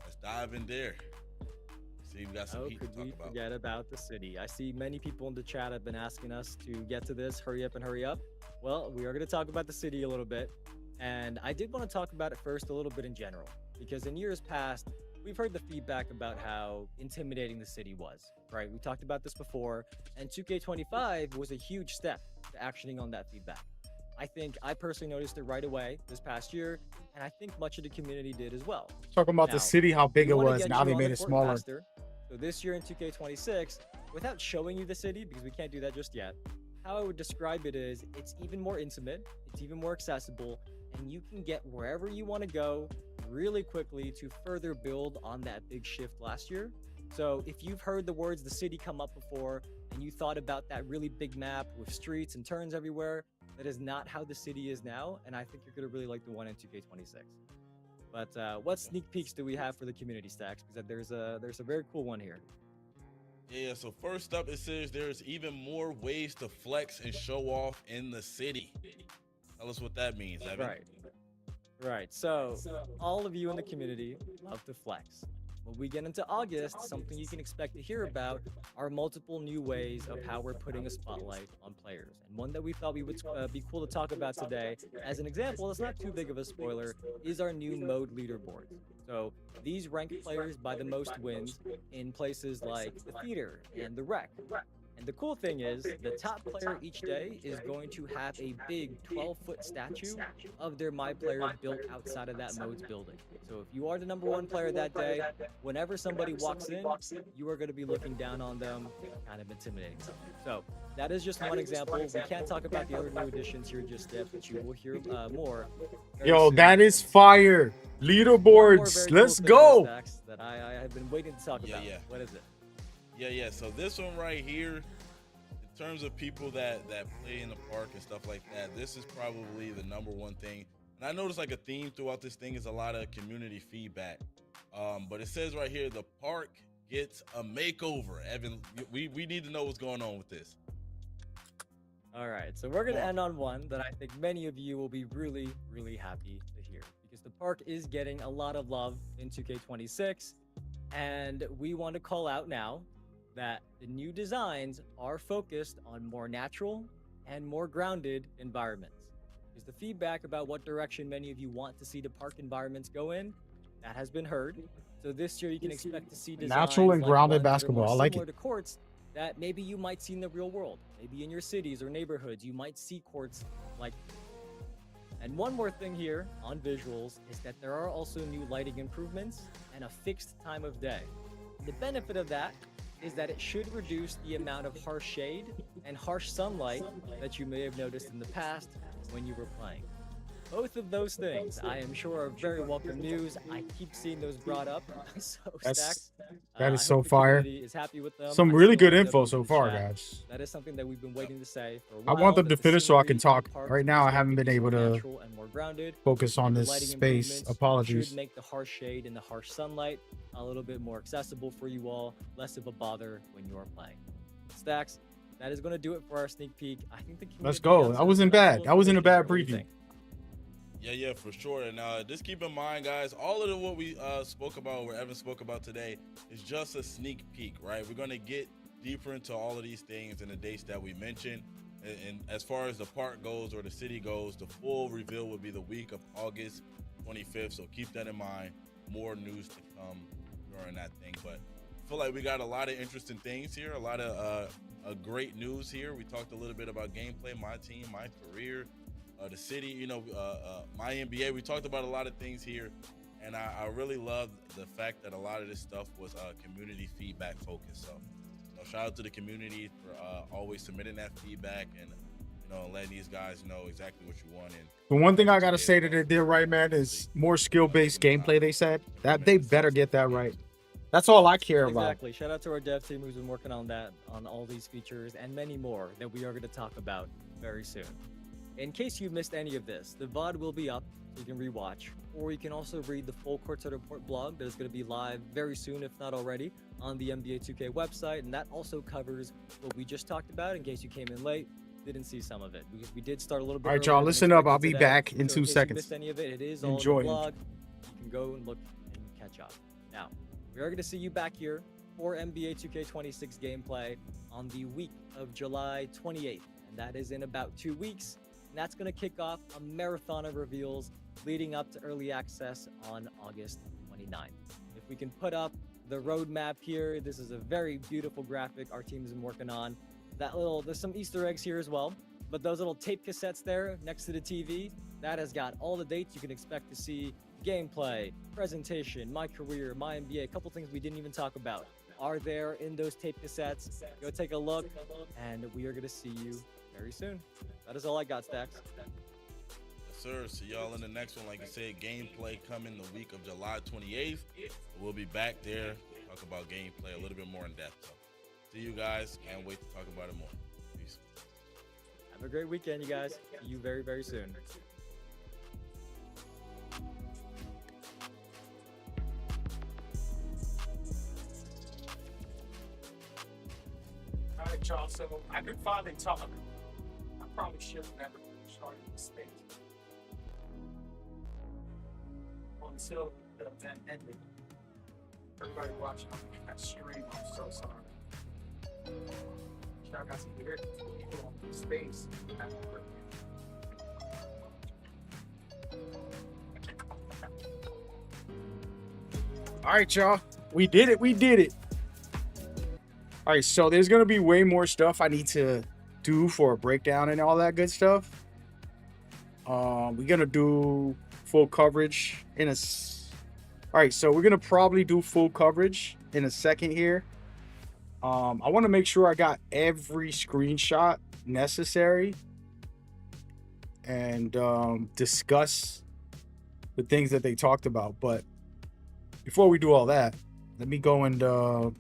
[SPEAKER 3] Let's dive in there. See, we got some
[SPEAKER 2] Oh,
[SPEAKER 3] heat to
[SPEAKER 2] could
[SPEAKER 3] talk
[SPEAKER 2] we
[SPEAKER 3] about.
[SPEAKER 2] forget about the city? I see many people in the chat have been asking us to get to this. Hurry up and hurry up. Well, we are going to talk about the city a little bit. And I did want to talk about it first a little bit in general, because in years past, we've heard the feedback about how intimidating the city was, right? We talked about this before, and 2K25 was a huge step to actioning on that feedback. I personally noticed it right away this past year, and I think much of the community did as well.
[SPEAKER 1] Talking about
[SPEAKER 2] Now,
[SPEAKER 1] the city, how big
[SPEAKER 2] we
[SPEAKER 1] it
[SPEAKER 2] wanna
[SPEAKER 1] was.
[SPEAKER 2] get
[SPEAKER 1] Now
[SPEAKER 2] you
[SPEAKER 1] they
[SPEAKER 2] on
[SPEAKER 1] made
[SPEAKER 2] the
[SPEAKER 1] it
[SPEAKER 2] court
[SPEAKER 1] smaller.
[SPEAKER 2] faster. So this year in 2K26, without showing you the city, because we can't do that just yet, how I would describe it is it's even more intimate, it's even more accessible, and you can get wherever you want to go really quickly to further build on that big shift last year. So if you've heard the words the city come up before and you thought about that really big map with streets and turns everywhere, that is not how the city is now, and I think you're going to really like the one in 2K26. But what sneak peeks do we have for the community stacks? Because there's a very cool one here.
[SPEAKER 3] Yeah, so first up, it says there's even more ways to flex and show off in the city. Tell us what that means, Evan.
[SPEAKER 2] Right. So all of you in the community love to flex. When we get into August, something you can expect to hear about are multiple new ways of how we're putting a spotlight on players. And one that we thought we would be cool to talk about today, as an example, it's not too big of a spoiler, is our new mode leaderboard. So these rank players by the most wins in places like the theater and the rec. And the cool thing is, the top player each day is going to have a big 12-foot statue of their My Player built outside of that mode's building. So if you are the #1 player that day, whenever somebody walks in, you are going to be looking down on them, kind of intimidating them. So that is just one example. We can't talk about the other new additions here just yet, but you will hear more. very
[SPEAKER 1] Yo,
[SPEAKER 2] soon.
[SPEAKER 1] that is fire.
[SPEAKER 2] One more
[SPEAKER 1] Leaderboards.
[SPEAKER 2] very cool
[SPEAKER 1] Let's
[SPEAKER 2] thing
[SPEAKER 1] go.
[SPEAKER 2] about Stacks that I have been waiting to talk about.
[SPEAKER 3] Yeah.
[SPEAKER 2] What is it?
[SPEAKER 3] Yeah. So this one right here, in terms of people that play in the park and stuff like that, this is probably the #1 thing. And I noticed like a theme throughout this thing is a lot of community feedback. But it says right here, the park gets a makeover. Evan, we need to know what's going on with this.
[SPEAKER 2] All right, so we're going to end on one that I think many of you will be really, really happy to hear, because the park is getting a lot of love in 2K26, and we want to call out now that the new designs are focused on more natural and more grounded environments. Because the feedback about what direction many of you want to see the park environments go in, that has been heard. So this year you can expect to see designs
[SPEAKER 1] Natural and
[SPEAKER 2] like
[SPEAKER 1] grounded
[SPEAKER 2] ones that are
[SPEAKER 1] basketball.
[SPEAKER 2] more
[SPEAKER 1] I like
[SPEAKER 2] similar
[SPEAKER 1] it.
[SPEAKER 2] to courts that maybe you might see in the real world. Maybe in your cities or neighborhoods, you might see courts like. And one more thing here on visuals is that there are also new lighting improvements and a fixed time of day. The benefit of that is that it should reduce the amount of harsh shade and harsh sunlight that you may have noticed in the past when you were playing. Both of those things, I am sure, are very welcome news. I keep seeing those brought up. So Stacks,
[SPEAKER 1] That is
[SPEAKER 2] I
[SPEAKER 1] so
[SPEAKER 2] hope the
[SPEAKER 1] fire.
[SPEAKER 2] community is happy with them.
[SPEAKER 1] Some
[SPEAKER 2] I
[SPEAKER 1] really
[SPEAKER 2] see
[SPEAKER 1] good
[SPEAKER 2] a lot of
[SPEAKER 1] info
[SPEAKER 2] W's
[SPEAKER 1] so
[SPEAKER 2] in the
[SPEAKER 1] far,
[SPEAKER 2] chat.
[SPEAKER 1] guys.
[SPEAKER 2] That is something that we've been waiting to say for a
[SPEAKER 1] I
[SPEAKER 2] while.
[SPEAKER 1] want them
[SPEAKER 2] that
[SPEAKER 1] to
[SPEAKER 2] the
[SPEAKER 1] finish so I can
[SPEAKER 2] scenery in
[SPEAKER 1] talk.
[SPEAKER 2] parks
[SPEAKER 1] Right
[SPEAKER 2] is
[SPEAKER 1] now, I
[SPEAKER 2] going
[SPEAKER 1] haven't
[SPEAKER 2] to
[SPEAKER 1] been
[SPEAKER 2] be
[SPEAKER 1] able
[SPEAKER 2] more
[SPEAKER 1] to
[SPEAKER 2] natural and more grounded.
[SPEAKER 1] focus on
[SPEAKER 2] The
[SPEAKER 1] this
[SPEAKER 2] lighting
[SPEAKER 1] space.
[SPEAKER 2] improvements
[SPEAKER 1] Apologies.
[SPEAKER 2] should make the harsh shade and the harsh sunlight a little bit more accessible for you all, less of a bother when you are playing. Stacks, that is going to do it for our sneak peek. I think the
[SPEAKER 1] Let's
[SPEAKER 2] community
[SPEAKER 1] go.
[SPEAKER 2] has
[SPEAKER 1] That
[SPEAKER 2] some
[SPEAKER 1] wasn't
[SPEAKER 2] valuable
[SPEAKER 1] bad. That wasn't a
[SPEAKER 2] information.
[SPEAKER 1] bad
[SPEAKER 2] What do you
[SPEAKER 1] preview.
[SPEAKER 2] think?
[SPEAKER 3] Yeah, for sure. And just keep in mind, guys, all of what we spoke about, or Evan spoke about today, is just a sneak peek, right? We're going to get deeper into all of these things and the dates that we mentioned. And as far as the park goes or the city goes, the full reveal will be the week of August 25th. So keep that in mind. More news to come during that thing. But I feel like we got a lot of interesting things here, a lot of great news here. We talked a little bit about gameplay, my team, my career, the city, my NBA. We talked about a lot of things here, and I really love the fact that a lot of this stuff was community feedback focused. So, shout out to the community for always submitting that feedback and letting these guys know exactly what you want. And
[SPEAKER 1] The one thing I gotta say that they did right, man, is more skill-based gameplay. They said that they better get that right. That's all I care about.
[SPEAKER 2] Exactly. Shout out to our dev team who's been working on that, on all these features and many more that we are going to talk about very soon. In case you missed any of this, the VOD will be up, so you can rewatch, or you can also read the full Courtside Report blog that is going to be live very soon, if not already, on the NBA 2K website, and that also covers what we just talked about in case you came in late, didn't see some of it, because we did start a little bit
[SPEAKER 1] All right,
[SPEAKER 2] earlier
[SPEAKER 1] y'all,
[SPEAKER 2] than
[SPEAKER 1] listen up.
[SPEAKER 2] expected
[SPEAKER 1] I'll be
[SPEAKER 2] today.
[SPEAKER 1] back in
[SPEAKER 2] So
[SPEAKER 1] 2
[SPEAKER 2] in case you
[SPEAKER 1] seconds.
[SPEAKER 2] missed any of it, it is all
[SPEAKER 1] Enjoy.
[SPEAKER 2] in the blog. You can go and look and catch up. Now, we are going to see you back here for NBA 2K26 gameplay on the week of July 28th, and that is in about 2 weeks. And that's going to kick off a marathon of reveals leading up to early access on August 29th. If we can put up the roadmap here, this is a very beautiful graphic our team has been working on. There's some Easter eggs here as well, but those little tape cassettes there next to the TV, that has got all the dates you can expect to see. Gameplay, presentation, my career, my NBA, a couple things we didn't even talk about are there in those tape cassettes. Go take a look, and we are going to see you very soon. That is all I got, Stacks.
[SPEAKER 3] Yes, sir. See y'all in the next one. Like I said, gameplay coming the week of July 28th. We'll be back there, talk about gameplay a little bit more in depth. So, see you guys. Can't wait to talk about it more. Peace.
[SPEAKER 2] Have a great weekend, you guys. See you very, very soon.
[SPEAKER 1] All right, y'all. So I could finally talk. I probably should have never started this space until the event ended. Everybody watching on that stream, I'm so sorry. I got some weird people on space. All right, y'all. We did it. We did it. All right, so there's gonna be way more stuff I need to do for a breakdown and all that good stuff. We're gonna do full coverage in a. All right, so we're gonna probably do full coverage in a second here. I want to make sure I got every screenshot necessary and discuss the things that they talked about. But before we do all that, let me go and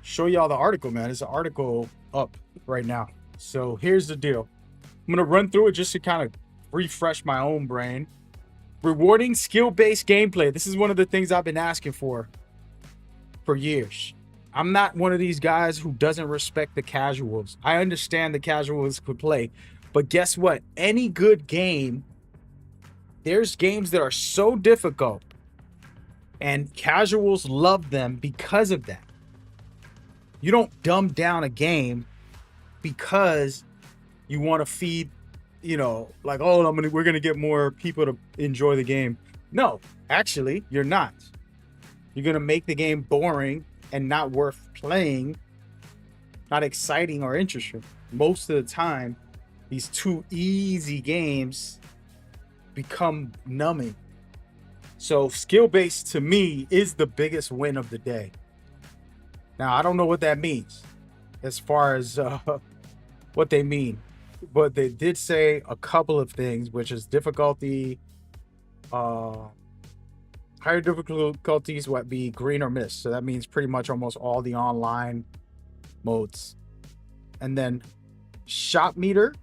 [SPEAKER 1] show y'all the article, man. There's an article up right now. So here's the deal. I'm going to run through it just to kind of refresh my own brain. Rewarding skill-based gameplay. This is one of the things I've been asking for years. I'm not one of these guys who doesn't respect the casuals. I understand the casuals could play, but guess what? Any good game, there's games that are so difficult, and casuals love them because of that. You don't dumb down a game because you want to feed, like, oh, we're gonna get more people to enjoy the game. No, actually, you're not. You're gonna make the game boring and not worth playing, not exciting or interesting. Most of the time, these too easy games become numbing. So skill-based to me is the biggest win of the day. Now, I don't know what that means as far as what they mean, but they did say a couple of things, which is difficulty, higher difficulties would be green or miss. So that means pretty much almost all the online modes. And then shot meter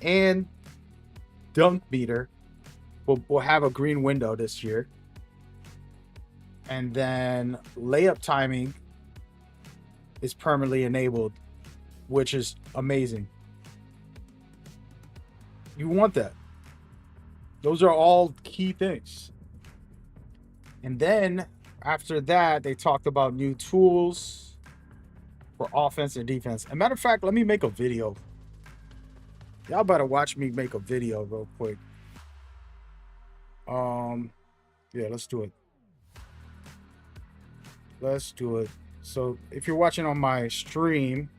[SPEAKER 1] and dunk meter will have a green window this year. And then layup timing is permanently enabled, which is amazing. You want that. Those are all key things. And then after that, they talked about new tools for offense and defense. As a matter of fact, let me make a video. Y'all better watch me make a video real quick. Yeah, let's do it. Let's do it. So if you're watching on my stream,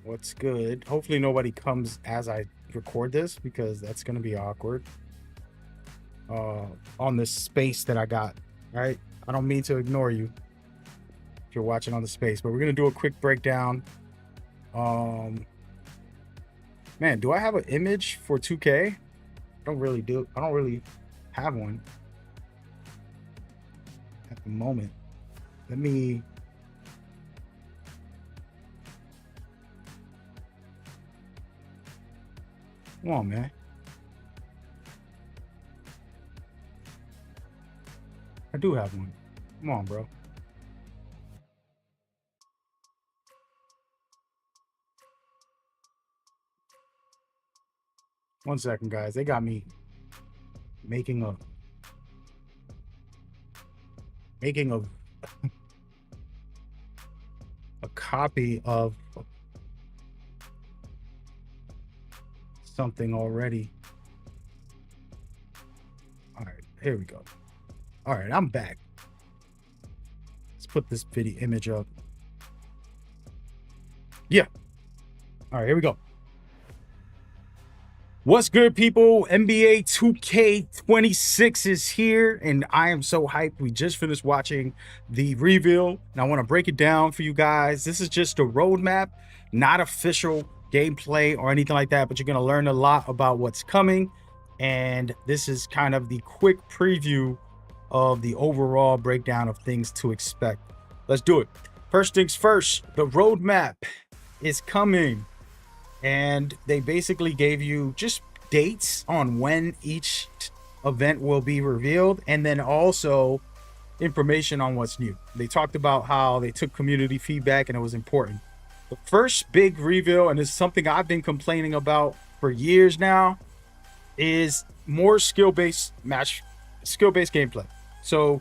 [SPEAKER 1] what's good? Hopefully nobody comes as I record this, because that's going to be awkward. On this space that I got, right? I don't mean to ignore you if you're watching on the space, but we're going to do a quick breakdown. Man, do I have an image for 2K? I don't really have one at the moment. Let me come on, man. I do have one. Come on, bro. One second, guys. They got me making a a copy of something already. All right, here we go. All right, I'm back. Let's put this video image up. Yeah. All right, here we go. What's good, people? NBA 2K26 is here, and I am so hyped. We just finished watching the reveal, and I want to break it down for you guys. This is just a roadmap, not official gameplay or anything like that, but you're going to learn a lot about what's coming, and this is kind of the quick preview of the overall breakdown of things to expect. Let's do it. First things first, the roadmap is coming. And they basically gave you just dates on when each event will be revealed, and then also information on what's new. They talked about how they took community feedback and it was important. The first big reveal, and it's something I've been complaining about for years now, is more skill-based gameplay. So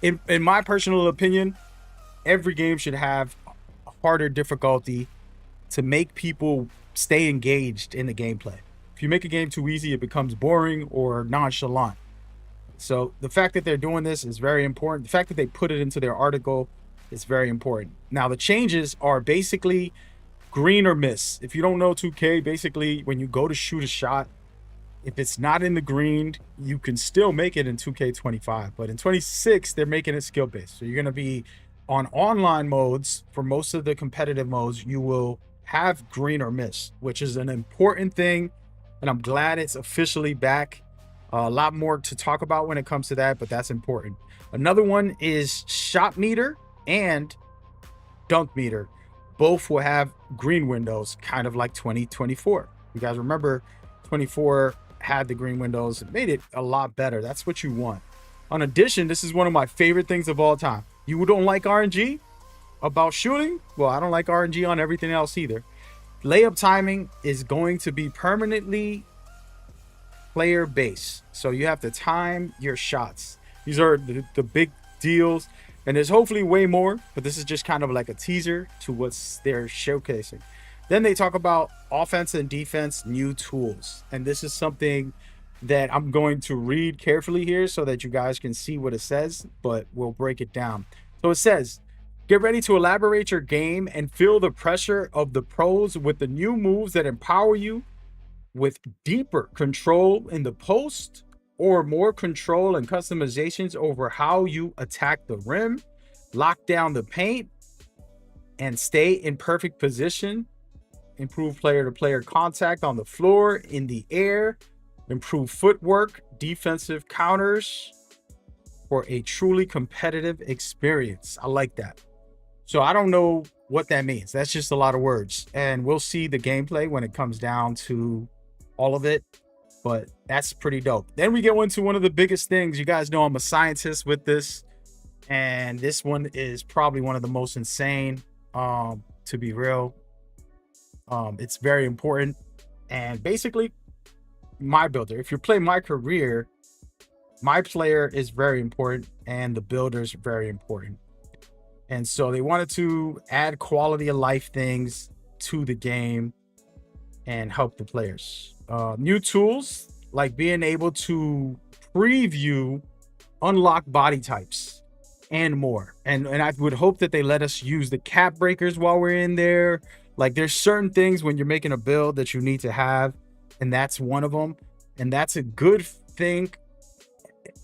[SPEAKER 1] in my personal opinion, every game should have harder difficulty to make people stay engaged in the gameplay. If you make a game too easy, it becomes boring or nonchalant. So the fact that they're doing this is very important. The fact that they put it into their article is very important. Now, the changes are basically green or miss. If you don't know 2K, basically when you go to shoot a shot, if it's not in the green, you can still make it in 2K25. But in 26, they're making it skill-based. So you're going to be on online modes. For most of the competitive modes, you will have green or miss, which is an important thing. And I'm glad it's officially back. A lot more to talk about when it comes to that, but that's important. Another one is shot meter and dunk meter. Both will have green windows, kind of like 2024. You guys remember 24 had the green windows. It made it a lot better. That's what you want. On addition, this is one of my favorite things of all time. You don't like RNG about shooting? Well, I don't like RNG on everything else either. Layup timing is going to be permanently player based. So you have to time your shots. These are the big deals. And there's hopefully way more, but this is just kind of like a teaser to what's they're showcasing. Then they talk about offense and defense new tools. And this is something that I'm going to read carefully here so that you guys can see what it says, but we'll break it down. So it says, get ready to elaborate your game and feel the pressure of the pros with the new moves that empower you with deeper control in the post, or more control and customizations over how you attack the rim, lock down the paint, and stay in perfect position. Improve player-to-player contact on the floor, in the air, improve footwork, defensive counters for a truly competitive experience. I like that. So I don't know what that means. That's just a lot of words. And we'll see the gameplay when it comes down to all of it. But that's pretty dope. Then we get into one of the biggest things. You guys know I'm a scientist with this. And this one is probably one of the most insane, to be real. It's very important. And basically, my builder, if you play my career, my player is very important and the builder is very important. And so they wanted to add quality of life things to the game and help the players. New tools like being able to preview unlock body types and more. And I would hope that they let us use the cap breakers while we're in there. Like there's certain things when you're making a build that you need to have, and that's one of them. And that's a good thing.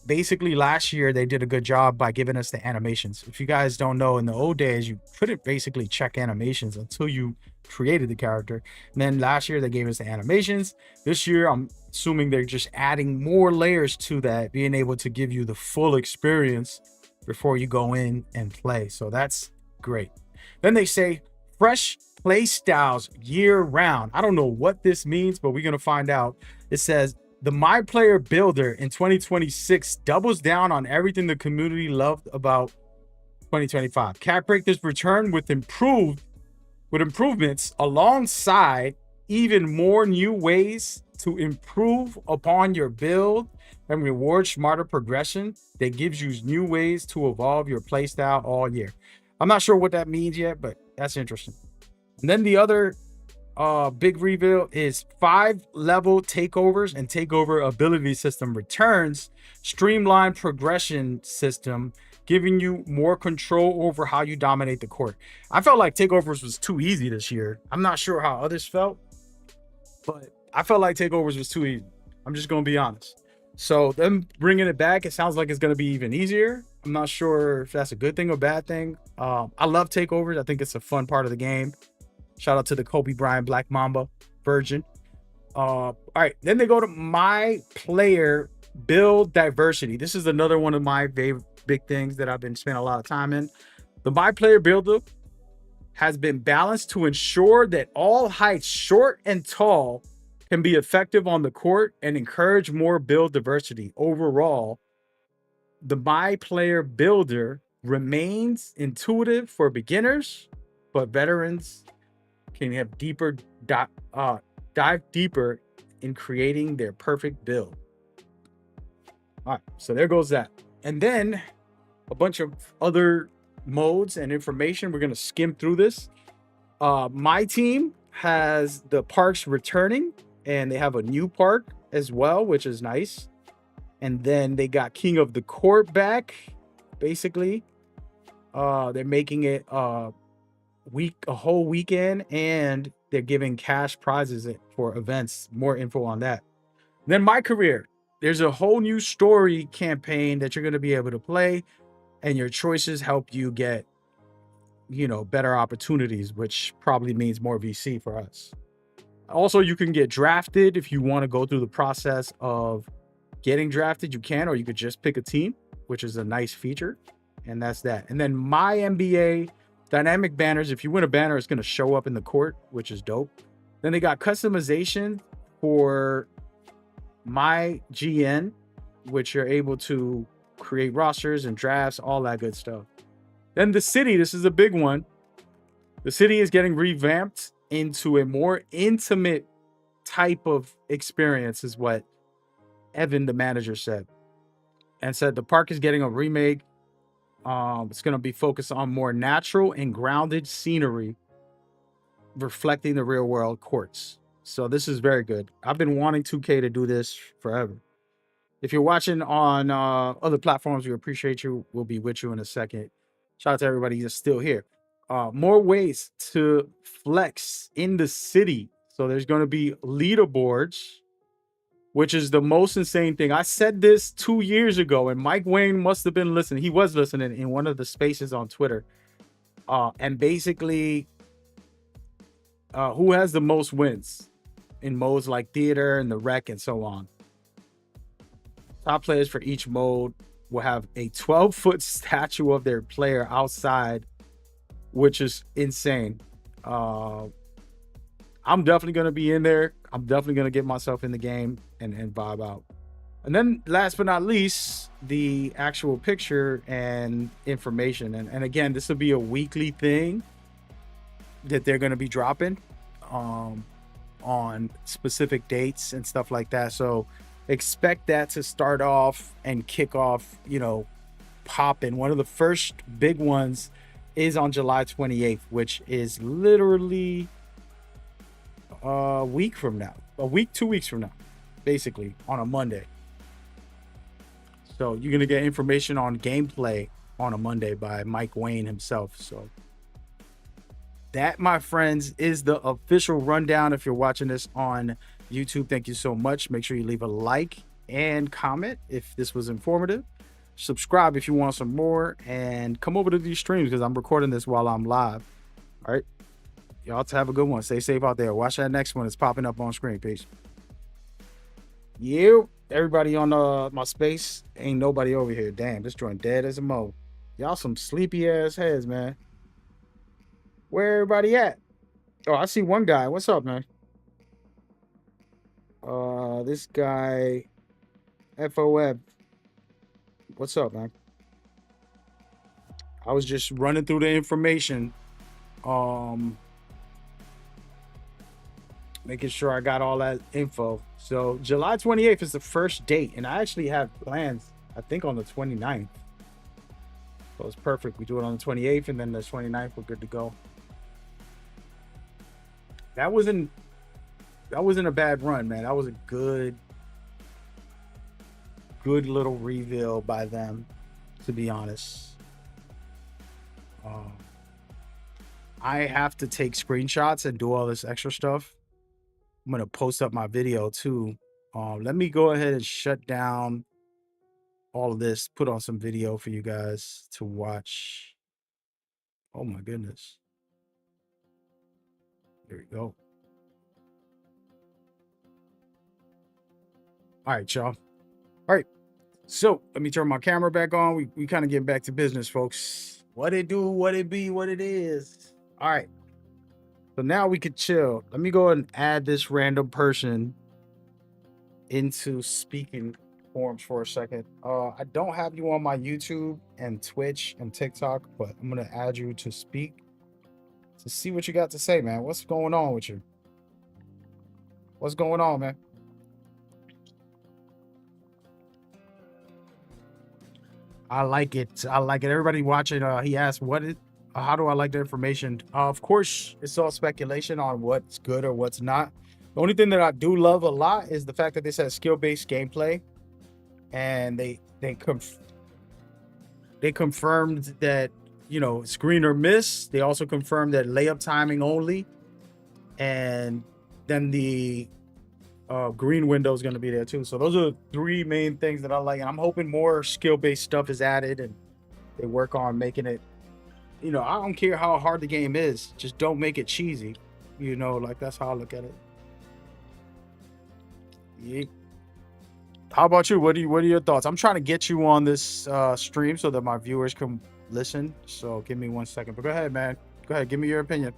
[SPEAKER 1] Basically, last year they did a good job by giving us the animations. If you guys don't know, in the old days, you couldn't basically check animations until you created the character. And then last year they gave us the animations. This year, I'm assuming they're just adding more layers to that, being able to give you the full experience before you go in and play. So that's great. Then they say fresh play styles year round. I don't know what this means, but we're going to find out. It says the My Player Builder in 2026 doubles down on everything the community loved about 2025. Cap Breakers return with improvements alongside even more new ways to improve upon your build and reward smarter progression that gives you new ways to evolve your playstyle all year. I'm not sure what that means yet, but that's interesting. And then the other big reveal is 5-level takeovers and takeover ability system returns, streamlined progression system, giving you more control over how you dominate the court. I felt like takeovers was too easy this year. I'm not sure how others felt, but I felt like takeovers was too easy. I'm just going to be honest. So them bringing it back, it sounds like it's going to be even easier. I'm not sure if that's a good thing or bad thing. I love takeovers. I think it's a fun part of the game. Shout out to the Kobe Bryant Black Mamba version. All right, then they go to My Player Build Diversity. This is another one of my favorite big things that I've been spending a lot of time in. The My Player Builder has been balanced to ensure that all heights, short and tall, can be effective on the court and encourage more build diversity. Overall, the My Player Builder remains intuitive for beginners, but veterans can have dive deeper in creating their perfect build. All right, so there goes that. And then a bunch of other modes and information. We're going to skim through this. My team has the parks returning, and they have a new park as well, which is nice. And then they got King of the Court back, basically. They're making it a whole weekend, and they're giving cash prizes for events. More info on that. Then My Career. There's a whole new story campaign that you're going to be able to play, and your choices help you get, better opportunities, which probably means more VC for us. Also, you can get drafted if you want to go through the process of getting drafted. You can, or you could just pick a team, which is a nice feature. And that's that. And then My NBA dynamic banners. If you win a banner, it's going to show up in the court, which is dope. Then they got customization for My GN, which you're able to create rosters and drafts, all that good stuff. Then the city, this is a big one. The city is getting revamped into a more intimate type of experience, is what Evan, the manager, said. And said the park is getting a remake It's going to be focused on more natural and grounded scenery reflecting the real world courts. So this is very good. I've been wanting 2K to do this forever. If you're watching on other platforms, we appreciate you. We'll be with you in a second. Shout out to everybody that's still here. More ways to flex in the city. So there's going to be leaderboards, which is the most insane thing. I said this 2 years ago, and Mike Wayne must have been listening. He was listening in one of the spaces on Twitter. And basically, who has the most wins in modes like theater and the rec and so on. Top players for each mode will have a 12-foot statue of their player outside, which is insane. I'm definitely going to be in there. I'm definitely going to get myself in the game and vibe out. And then last but not least, the actual picture and information. And again, this will be a weekly thing that they're going to be dropping on specific dates and stuff like that. So expect that to start off and kick off, popping. One of the first big ones is on July 28th, which is literally a week from now, 2 weeks from now, basically on a Monday. So you're going to get information on gameplay on a Monday by Mike Wayne himself. So that, my friends, is the official rundown. If you're watching this on YouTube, thank you so much. Make sure you leave a like and comment if this was informative. Subscribe if you want some more, and come over to these streams because I'm recording this while I'm live. All right. Y'all have a good one. Stay safe out there. Watch that next one. It's popping up on screen. Peace. You, everybody on my space, ain't nobody over here. Damn, this joint dead as a mo. Y'all some sleepy ass heads, man. Where everybody at? Oh, I see one guy. What's up, man? This guy, FOF. What's up, man? I was just running through the information, making sure I got all that info. So July 28th is the first date, and I actually have plans, I think, on the 29th. So it's perfect. We do it on the 28th, and then the 29th, we're good to go. That wasn't a bad run, man. That was a good little reveal by them, to be honest. I have to take screenshots and do all this extra stuff. I'm gonna post up my video too. Let me go ahead and shut down all of this, put on some video for you guys to watch. Oh my goodness. There we go. All right, y'all. All right. So let me turn my camera back on. We kind of get back to business, folks. What it do, what it be, what it is. All right. So now we could chill. Let me go ahead and add this random person into speaking forms for a second. I don't have you on my YouTube and Twitch and TikTok, but I'm going to add you to speak to see what you got to say, man. What's going on with you? What's going on, man? I like it. I like it. Everybody watching, he asked, how do I like the information? Of course, it's all speculation on what's good or what's not. The only thing that I do love a lot is the fact that this has skill-based gameplay, and they confirmed that, screen or miss. They also confirmed that layup timing only, and then the green window is going to be there too. So those are the three main things that I like, and I'm hoping more skill-based stuff is added and they work on making it. I don't care how hard the game is, just don't make it cheesy. Like that's how I look at it. Yeah. How about you? What are your thoughts? I'm trying to get you on this stream so that my viewers can listen. So give me 1 second. But go ahead, man. Go ahead, give me your opinion.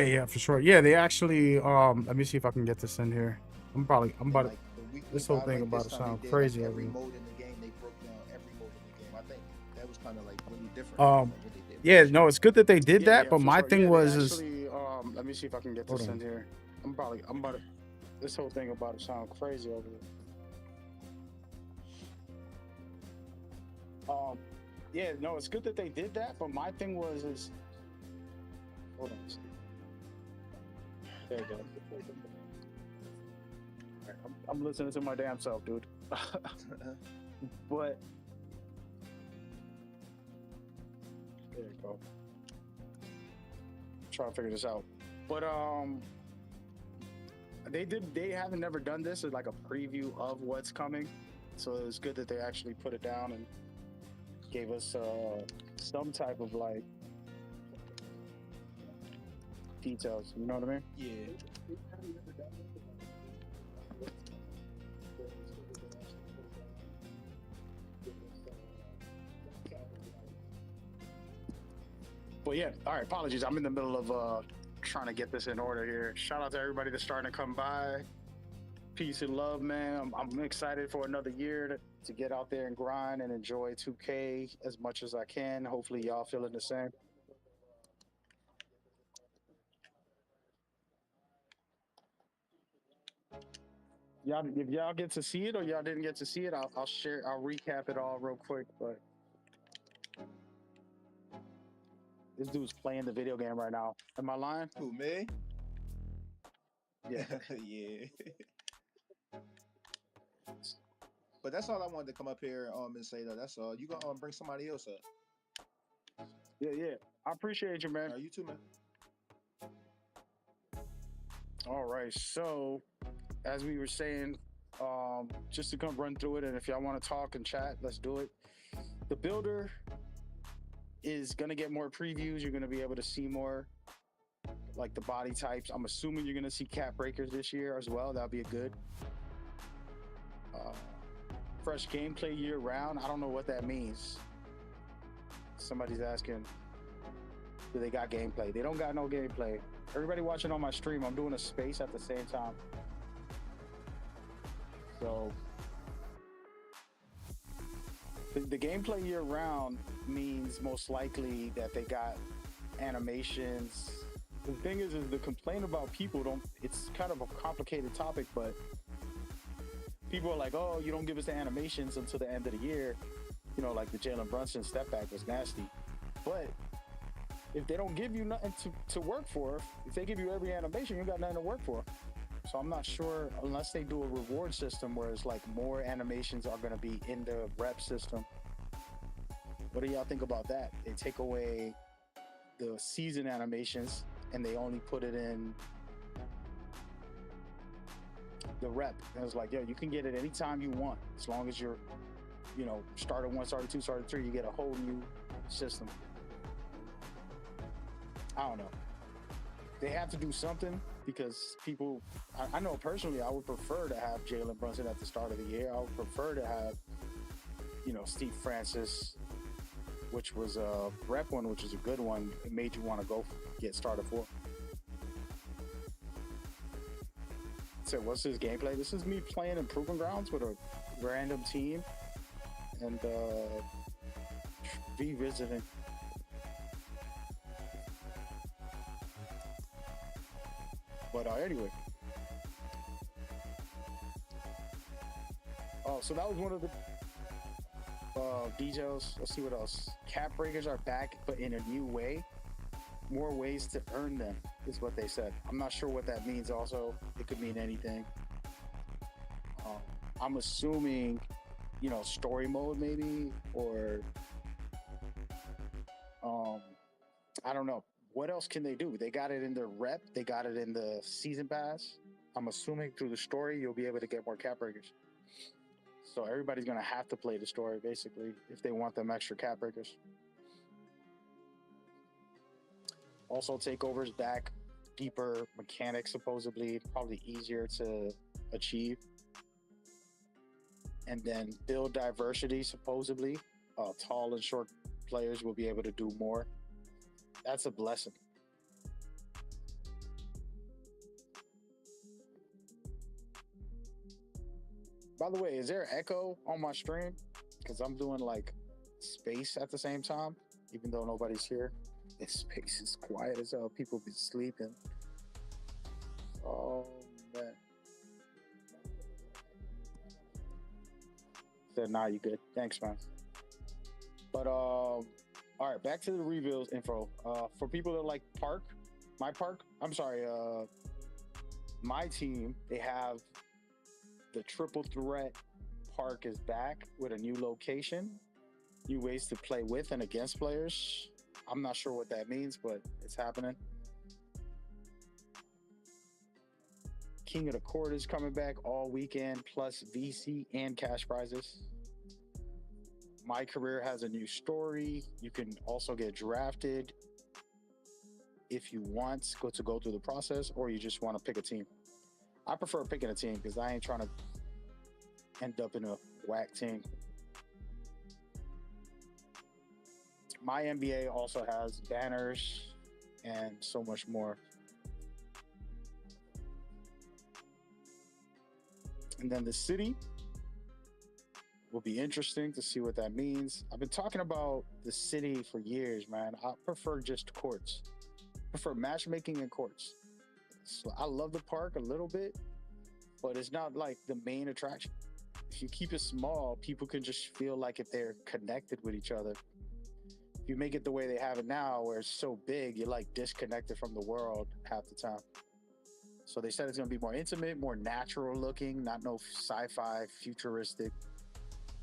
[SPEAKER 1] Yeah, for sure. Yeah, they actually let me see if I can get this in here. I'm about
[SPEAKER 4] And
[SPEAKER 1] to,
[SPEAKER 4] like the weekly
[SPEAKER 1] this whole
[SPEAKER 4] vibe,
[SPEAKER 1] thing
[SPEAKER 4] like
[SPEAKER 1] about
[SPEAKER 4] this
[SPEAKER 1] to
[SPEAKER 4] time
[SPEAKER 1] sound
[SPEAKER 4] they did like
[SPEAKER 1] crazy over
[SPEAKER 4] every
[SPEAKER 1] here.
[SPEAKER 4] mode in the game. They broke down every mode in the game. I think that was kind of like really different
[SPEAKER 1] Um
[SPEAKER 4] from what they did
[SPEAKER 1] yeah,
[SPEAKER 4] last year.
[SPEAKER 1] no, it's good that they did that, but
[SPEAKER 5] for
[SPEAKER 1] my
[SPEAKER 5] sure.
[SPEAKER 1] thing
[SPEAKER 5] Yeah, they
[SPEAKER 1] was is
[SPEAKER 5] actually let me see if I can get
[SPEAKER 1] hold
[SPEAKER 5] this in
[SPEAKER 1] on.
[SPEAKER 5] here. I'm about to this whole thing about to sound crazy over here. Yeah, no, it's good that they did that, but my thing was is hold on. There you go. Alright, I'm listening to my damn self, dude. But there you go. Trying to figure this out. But they haven't never done this as like a preview of what's coming. So it was good that they actually put it down and gave us some type of like details. You know what I mean?
[SPEAKER 4] Yeah.
[SPEAKER 5] But yeah, all right, apologies. I'm in the middle of trying to get this in order here. Shout out to everybody that's starting to come by. Peace and love, man. I'm excited for another year to get out there and grind and enjoy 2K as much as I can. Hopefully y'all feeling the same. Y'all, if y'all get to see it or y'all didn't get to see it, I'll share. I'll recap it all real quick. But this dude's playing the video game right now. Am I lying?
[SPEAKER 4] Who, me?
[SPEAKER 5] Yeah.
[SPEAKER 4] Yeah. But that's all I wanted to come up here and say though. That's all. You gonna bring somebody else up?
[SPEAKER 5] Yeah. I appreciate you, man.
[SPEAKER 4] You too, man.
[SPEAKER 5] All right. So, as we were saying, just to come run through it, and if y'all want to talk and chat, let's do it. The builder is gonna get more previews. You're gonna be able to see more, like the body types. I'm assuming you're gonna see cap breakers this year as well. That'll be a good. Fresh gameplay year round. I don't know what that means. Somebody's asking, do they got gameplay? They don't got no gameplay. Everybody watching on my stream, I'm doing a space at the same time. So the gameplay year round means most likely that they got animations. The thing is the complaint about people don't, it's kind of a complicated topic, but people are like, oh, you don't give us the animations until the end of the year. You know, like the Jalen Brunson step back was nasty. But if they don't give you nothing to work for, if they give you every animation, you got nothing to work for. So I'm not sure, unless they do a reward system where it's like more animations are going to be in the rep system. What do y'all think about that? They take away the season animations and they only put it in the rep. And it's like, yo, you can get it anytime you want, as long as you're, you know, starter 1, starter 2, starter 3, you get a whole new system. I don't know. They have to do something because people, I know personally, I would prefer to have Jalen Brunson at the start of the year. I would prefer to have, you know, Steve Francis, which was a rep one, which is a good one. It made you want to go get started for. So what's his gameplay? This is me playing in Proving Grounds with a random team and revisiting. But anyway. Oh, so that was one of the details. Let's see what else. Cap breakers are back, but in a new way. More ways to earn them is what they said. I'm not sure what that means. Also, it could mean anything. I'm assuming, you know, story mode maybe, or I don't know. What else can they do? They got it in their rep. They got it in the season pass. I'm assuming through the story, you'll be able to get more cap breakers. So everybody's going to have to play the story, basically, if they want them extra cap breakers. Also, takeovers back, deeper mechanics, supposedly, probably easier to achieve. And then build diversity, supposedly. Tall and short players will be able to do more. That's a blessing. By the way, is there echo on my stream? Because I'm doing like space at the same time, even though nobody's here. This space is quiet as hell. People be sleeping. Oh man. Said, nah, you good. Thanks, man. But all right, back to the reveals info. For people that like my team, they have the triple threat park is back with a new location, new ways to play with and against players. I'm not sure what that means, but it's happening. King of the Court is coming back all weekend, plus VC and cash prizes. My Career has a new story. You can also get drafted if you want go through the process, or you just want to pick a team. I prefer picking a team because I ain't trying to end up in a whack team. My NBA also has banners and so much more. And then the city will be interesting to see what that means. I've been talking about the city for years, man. I prefer just courts. I prefer matchmaking in courts. So I love the park a little bit, but it's not like the main attraction. If you keep it small, people can just feel like if they're connected with each other. If you make it the way they have it now, where it's so big, you're like disconnected from the world half the time. So they said it's going to be more intimate, more natural looking, not no sci-fi, futuristic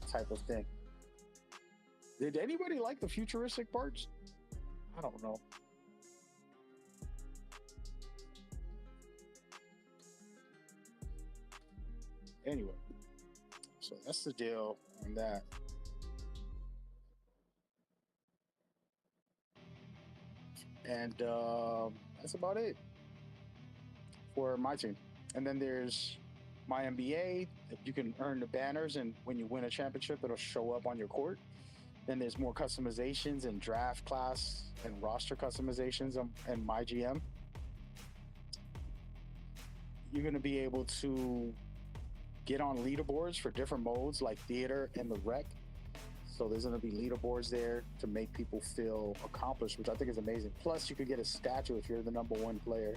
[SPEAKER 5] type of thing. Did anybody like the futuristic parts? I don't know. Anyway, so that's the deal on that. And that's about it for my team. And then there's my NBA. You can earn the banners, and when you win a championship, it'll show up on your court. Then there's more customizations and draft class and roster customizations and my GM. You're going to be able to get on leaderboards for different modes like theater and the rec. So there's going to be leaderboards there to make people feel accomplished, which I think is amazing. Plus, you could get a statue if you're the #1 player.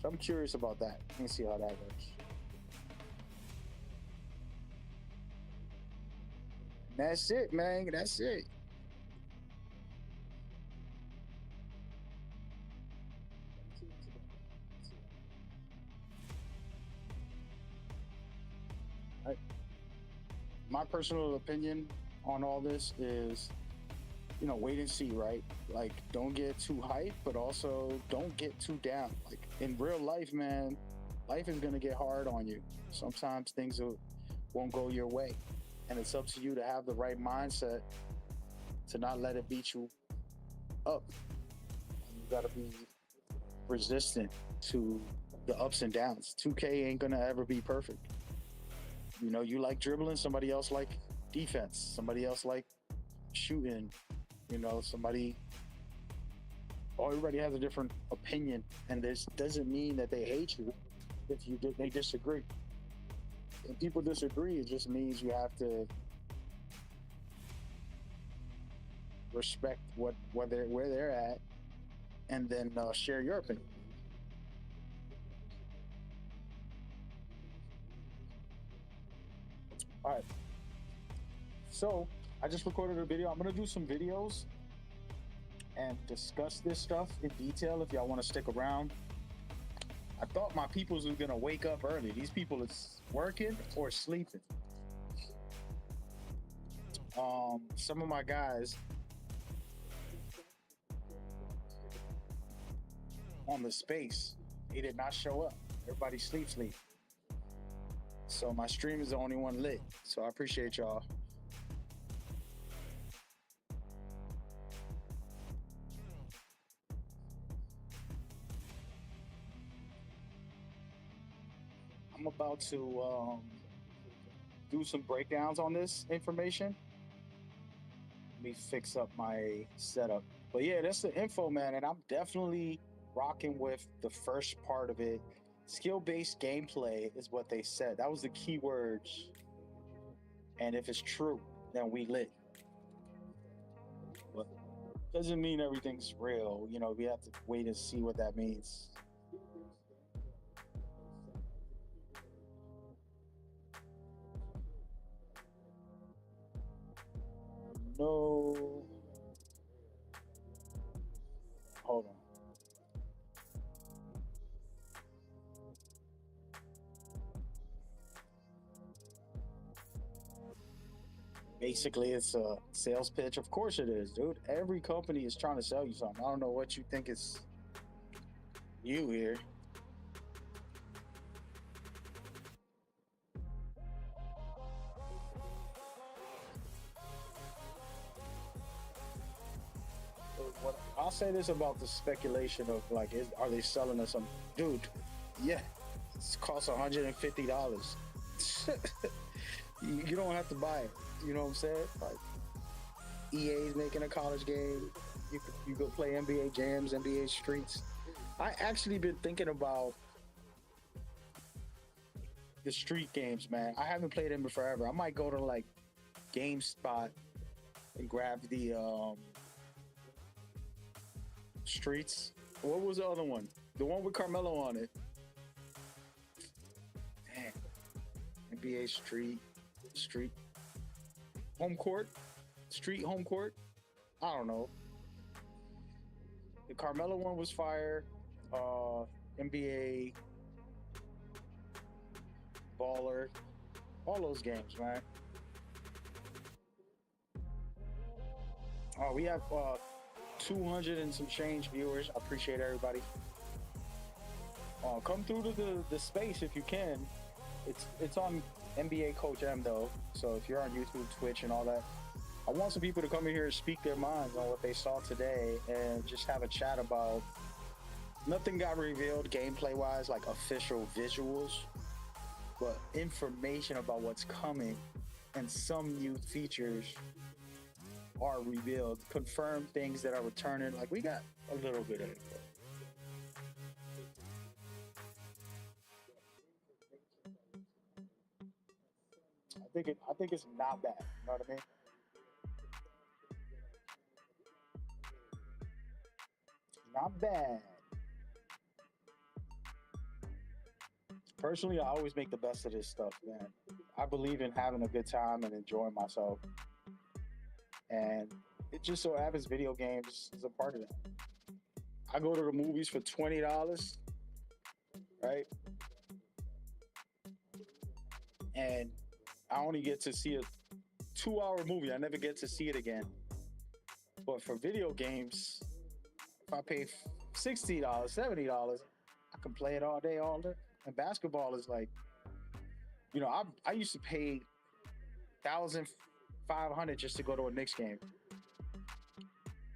[SPEAKER 5] So I'm curious about that. Let me see how that works. That's it, man. That's it. My personal opinion on all this is, wait and see, right? Like, don't get too hyped, but also don't get too down. Like, in real life, man, life is going to get hard on you. Sometimes things won't go your way. And it's up to you to have the right mindset to not let it beat you up. You got to be resistant to the ups and downs. 2K ain't going to ever be perfect. You like dribbling, somebody else like defense, somebody else like shooting, everybody has a different opinion, and this doesn't mean that they hate you if they disagree. If people disagree, it just means you have to respect where they're at, and then share your opinion. All right. So I just recorded a video. I'm gonna do some videos and discuss this stuff in detail if y'all want to stick around. I thought my peoples were gonna wake up early. These people is working or sleeping. Some of my guys on the space, they did not show up. Everybody sleep. So my stream is the only one lit. So I appreciate y'all. I'm about to do some breakdowns on this information. Let me fix up my setup. But yeah, that's the info, man. And I'm definitely rocking with the first part of it Skill-based gameplay is what they said. That was the key words. And if it's true, then we lit. But doesn't mean everything's real. You know, we have to wait and see what that means. No. Hold on. Basically, it's a sales pitch. Of course it is, dude. Every company is trying to sell you something. I don't know what you think is you here. I'll say this about the speculation of like, are they selling us some? Dude, yeah, it costs $150. You don't have to buy it. You know what I'm saying? Like, EA's making a college game. You go play NBA Jams, NBA Streets. I actually been thinking about the street games, man. I haven't played them in forever. I might go to like GameSpot and grab the Streets. What was the other one? The one with Carmelo on it. Man. NBA Street. Home court? Street home court? I don't know. The Carmelo one was fire. NBA Baller. All those games, man. Oh, we have 200 and some change viewers. I appreciate everybody. Come through to the space if you can. It's on NBA Coach M though. So if you're on YouTube, Twitch, and all that, I want some people to come in here and speak their minds on what they saw today and just have a chat about. Nothing got revealed gameplay wise, like official visuals, but information about what's coming and some new features are revealed, confirmed things that are returning. Like, we got a little bit of info. I think it's not bad. You know what I mean? Not bad. Personally, I always make the best of this stuff, man. I believe in having a good time and enjoying myself. And it just so happens video games is a part of that. I go to the movies for $20, right? And I only get to see a 2-hour movie. I never get to see it again. But for video games, if I pay $60, $70, I can play it all day, all day. And basketball is like, you know, I used to pay $1,500 just to go to a Knicks game,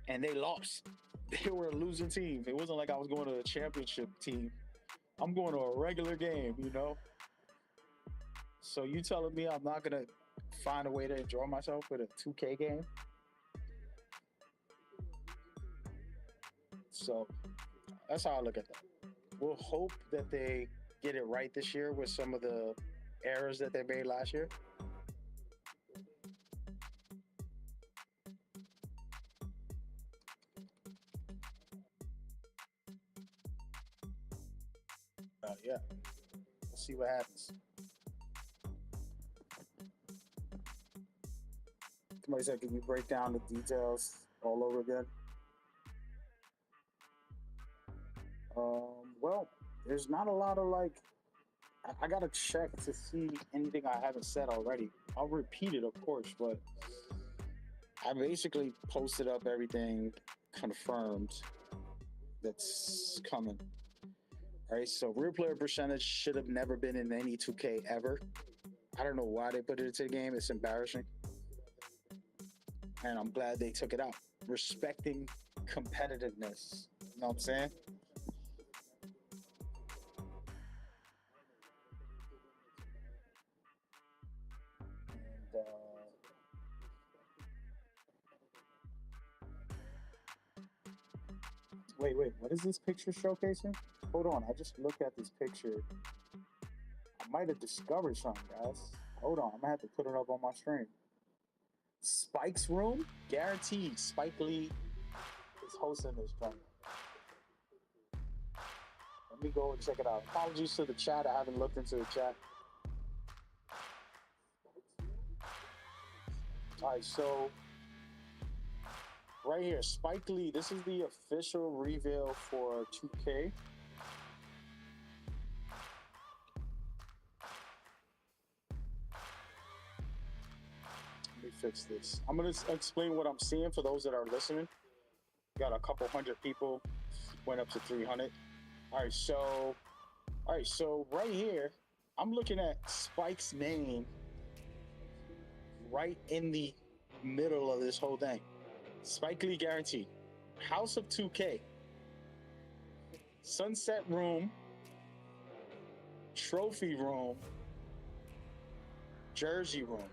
[SPEAKER 5] and they lost. They were a losing team. It wasn't like I was going to a championship team. I'm going to a regular game, you know. So you telling me I'm not gonna find a way to enjoy myself with a 2K game? So that's how I look at that. We'll hope that they get it right this year with some of the errors that they made last year. Yeah, we'll see what happens. Somebody said, can you break down the details all over again? Well, there's not a lot of like, I gotta check to see anything I haven't said already. I'll repeat it, of course, but I basically posted up everything confirmed that's coming. All right, so real player percentage should have never been in any 2K ever. I don't know why they put it into the game. It's embarrassing. And I'm glad they took it out. Respecting competitiveness. You know what I'm saying? And, wait, what is this picture showcasing? Hold on, I just looked at this picture. I might have discovered something, guys. Hold on, I'm gonna have to put it up on my stream. Spike's room, guaranteed. Spike Lee is hosting this joint. Let me go and check it out. Apologies to the chat. I haven't looked into the chat. All right, so right here, Spike Lee. This is the official reveal for 2K. Let me fix this. I'm gonna explain what I'm seeing for those that are listening. Got a couple hundred people, went up to 300. All right, so right here, I'm looking at Spike's name right in the middle of this whole thing. Spike Lee guaranteed. House of 2K. Sunset Room. Trophy Room. Jersey Room.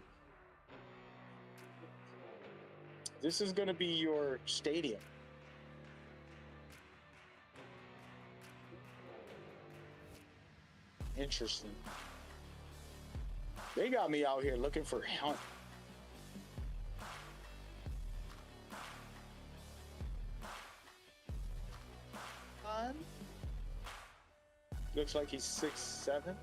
[SPEAKER 5] This is going to be your stadium. Interesting. They got me out here looking for Hunt. Looks like he's 6'7".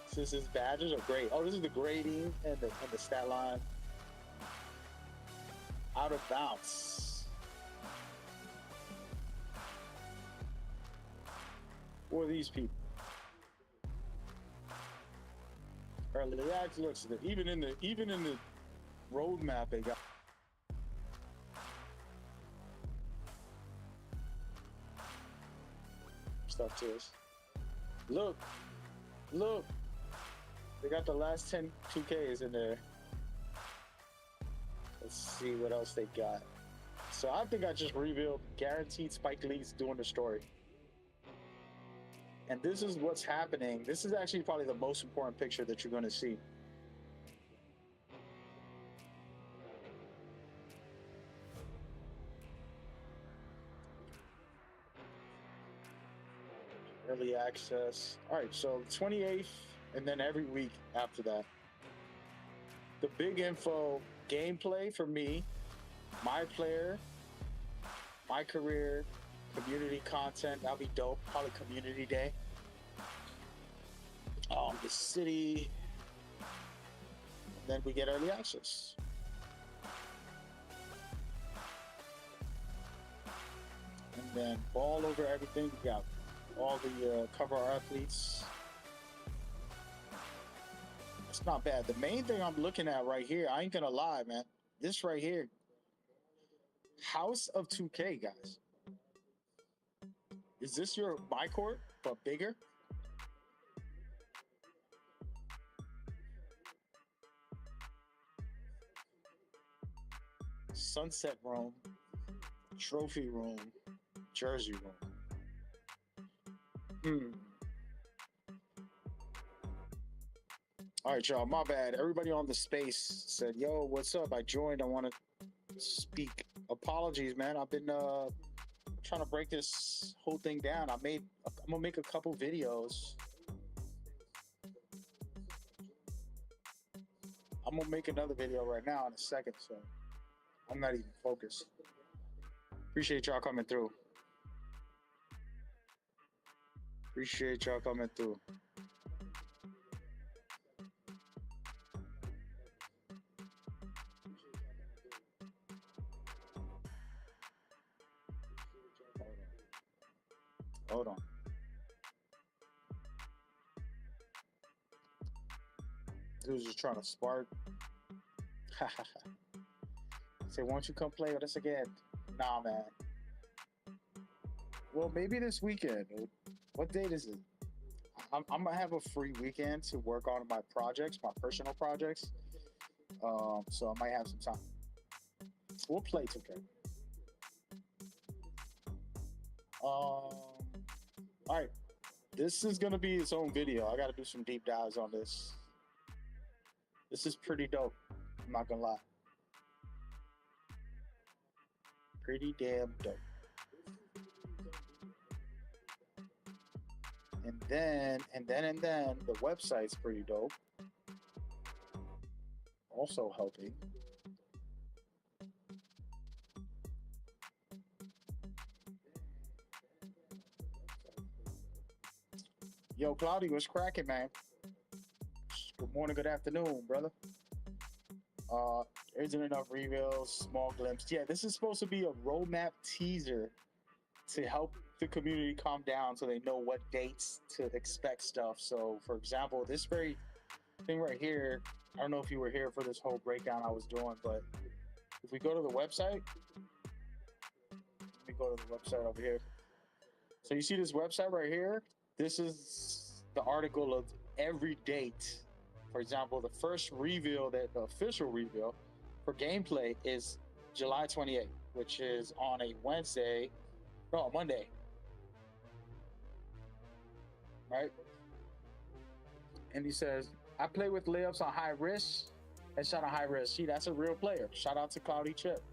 [SPEAKER 5] Since his badges are great. Oh, this is the grading and the stat line. Out of bounds. Who are these people? Early access looks good. Even in the roadmap they got. Stuff to us. Look. They got the last 10 2Ks in there. Let's see what else they got. So I think I just revealed guaranteed Spike Lee's doing the story. And this is what's happening. This is actually probably the most important picture that you're going to see. Early access. All right, so 28th, and then every week after that. The big info gameplay for me, my player, my career, community content. That'll be dope. Probably community day. The city. And then we get early access. And then ball over everything. We got all the cover art athletes. It's not bad. The main thing I'm looking at right here, I ain't gonna lie, man. This right here, House of 2K, guys. Is this your my court but bigger? Sunset Room, Trophy Room, Jersey Room. All right, y'all, my bad. Everybody on the space said, yo, what's up? I joined. I want to speak. Apologies, man. I've been trying to break this whole thing down. I'm gonna make a couple videos. I'm gonna make another video right now in a second, so I'm not even focused. Appreciate y'all coming through. Appreciate y'all coming through. Hold on. Dude's just trying to spark. Say, why don't you come play with us again? Nah, man. Well, maybe this weekend. What date is it? I'm gonna have a free weekend to work on my projects, my personal projects. So I might have some time. We'll play 2K. All right. This is gonna be its own video. I gotta do some deep dives on this. This is pretty dope. I'm not gonna lie. Pretty damn dope. And then the website's pretty dope. Also helping. Yo, Cloudy, what's cracking, man? Good morning, good afternoon, brother. Isn't enough reveals, small glimpse. Yeah, this is supposed to be a roadmap teaser to help the community calm down so they know what dates to expect stuff. So, for example, this very thing right here, I don't know if you were here for this whole breakdown I was doing, but if we go to the website, let me go to the website over here. So you see this website right here? This is the article of every date. For example, the first reveal, the official reveal for gameplay is July 28th, which is on a Monday. Right? And he says, I play with layups on high risk and shot on high risk. See, that's a real player. Shout out to Cloudy Chip.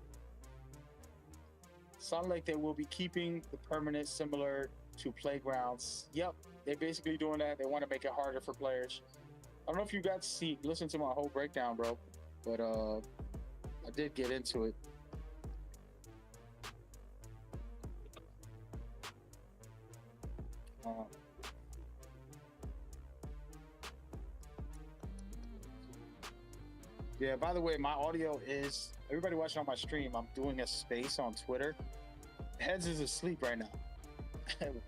[SPEAKER 5] Sound like they will be keeping the permanent similar to playgrounds. Yep, they're basically doing that. They want to make it harder for players. I don't know if you got to listen to my whole breakdown, bro, but I did get into it. Yeah, by the way, my audio is, everybody watching on my stream, I'm doing a space on Twitter. Heads is asleep right now.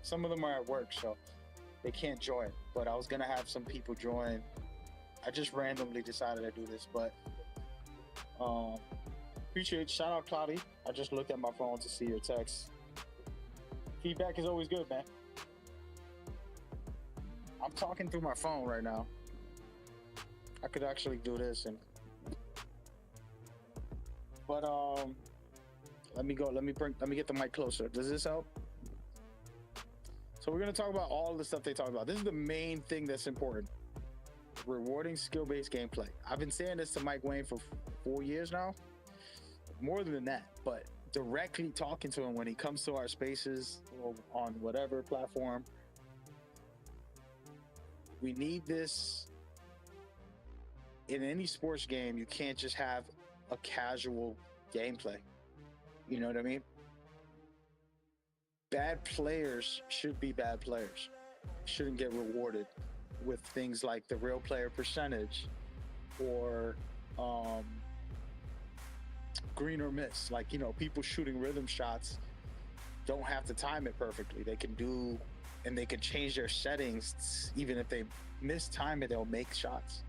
[SPEAKER 5] Some of them are at work, so they can't join, but I was gonna have some people join. I just randomly decided to do this, but appreciate, shout out Cloudy. I just looked at my phone to see your text. Feedback is always good, man. I'm talking through my phone right now. I could actually do this and, but let me get the mic closer. Does this help? So we're gonna talk about all the stuff they talk about. This is the main thing that's important. Rewarding skill-based gameplay. I've been saying this to Mike Wayne for 4 years now. More than that, but directly talking to him when he comes to our spaces or on whatever platform. We need this in any sports game. You can't just have a casual gameplay. You know what I mean? Bad players should be bad players. Shouldn't get rewarded with things like the real player percentage or green or miss. Like, you know, people shooting rhythm shots don't have to time it perfectly. They can do, and they can change their settings. Even if they mistime it, they'll make shots.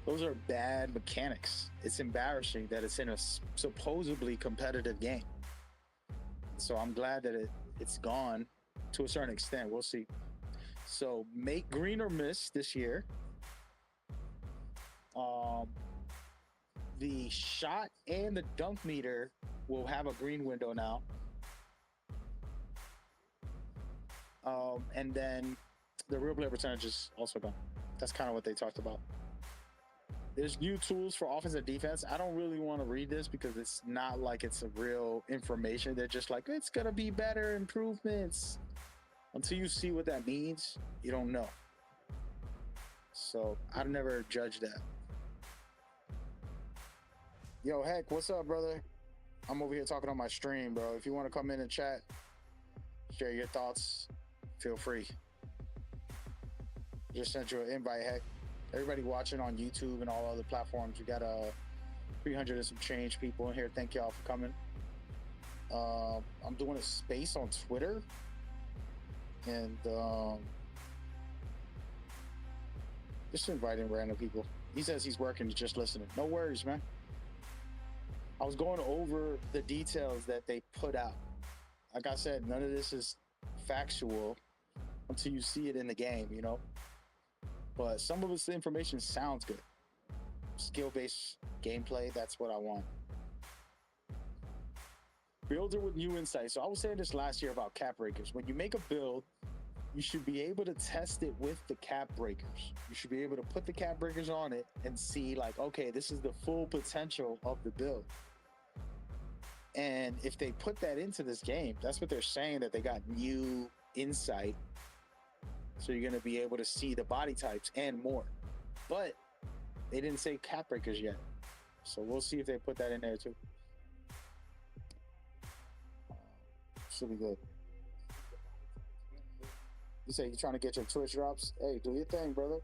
[SPEAKER 5] Those are bad mechanics. It's embarrassing that it's in a supposedly competitive game. So I'm glad that it's gone to a certain extent. We'll see. So make green or miss this year. The shot and the dunk meter will have a green window now. And then the real player percentage is also gone. That's kind of what they talked about. There's new tools for offense and defense. I don't really want to read this because it's not like it's a real information. They're just like, it's going to be better improvements. Until you see what that means, you don't know. So I've never judged that. Yo, Heck, what's up, brother? I'm over here talking on my stream, bro. If you want to come in and chat, share your thoughts, feel free. Just sent you an invite, Heck. Everybody watching on YouTube and all other platforms, we got 300 and some change people in here. Thank y'all for coming. I'm doing a space on Twitter, and just inviting random people. He says he's working, just listening. No worries, man. I was going over the details that they put out. Like I said, none of this is factual until you see it in the game, you know? But some of this information sounds good. Skill-based gameplay, that's what I want. Builder with new insights. So I was saying this last year about cap breakers. When you make a build, you should be able to test it with the cap breakers. You should be able to put the cap breakers on it and see like, okay, this is the full potential of the build. And if they put that into this game, that's what they're saying, that they got new insight So you're going to be able to see the body types and more. But they didn't say cap breakers yet. So we'll see if they put that in there too. Should be good. You say you're trying to get your Twitch drops? Hey, do your thing, brother.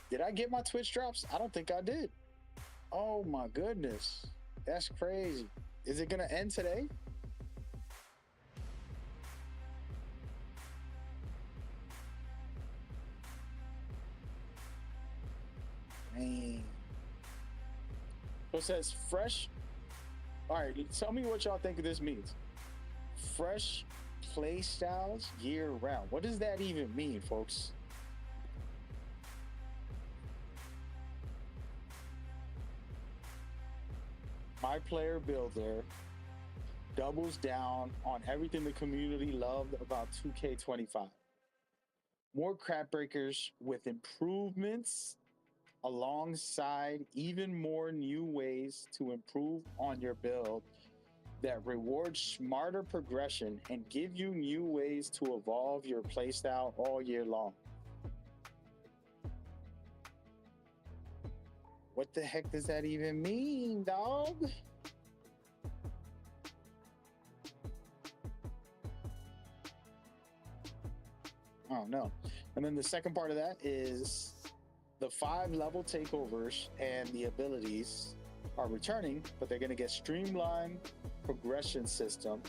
[SPEAKER 5] Did I get my Twitch drops? I don't think I did. Oh my goodness. That's crazy. Is it going to end today? Man. So it says fresh. All right, tell me what y'all think this means. Fresh play styles year round. What does that even mean, folks? My Player Builder doubles down on everything the community loved about 2K25. More crap breakers with improvements alongside even more new ways to improve on your build that reward smarter progression and give you new ways to evolve your playstyle all year long. What the heck does that even mean, dog? Oh no. And then the second part of that is the 5-level takeovers and the abilities are returning, but they're going to get streamlined progression system,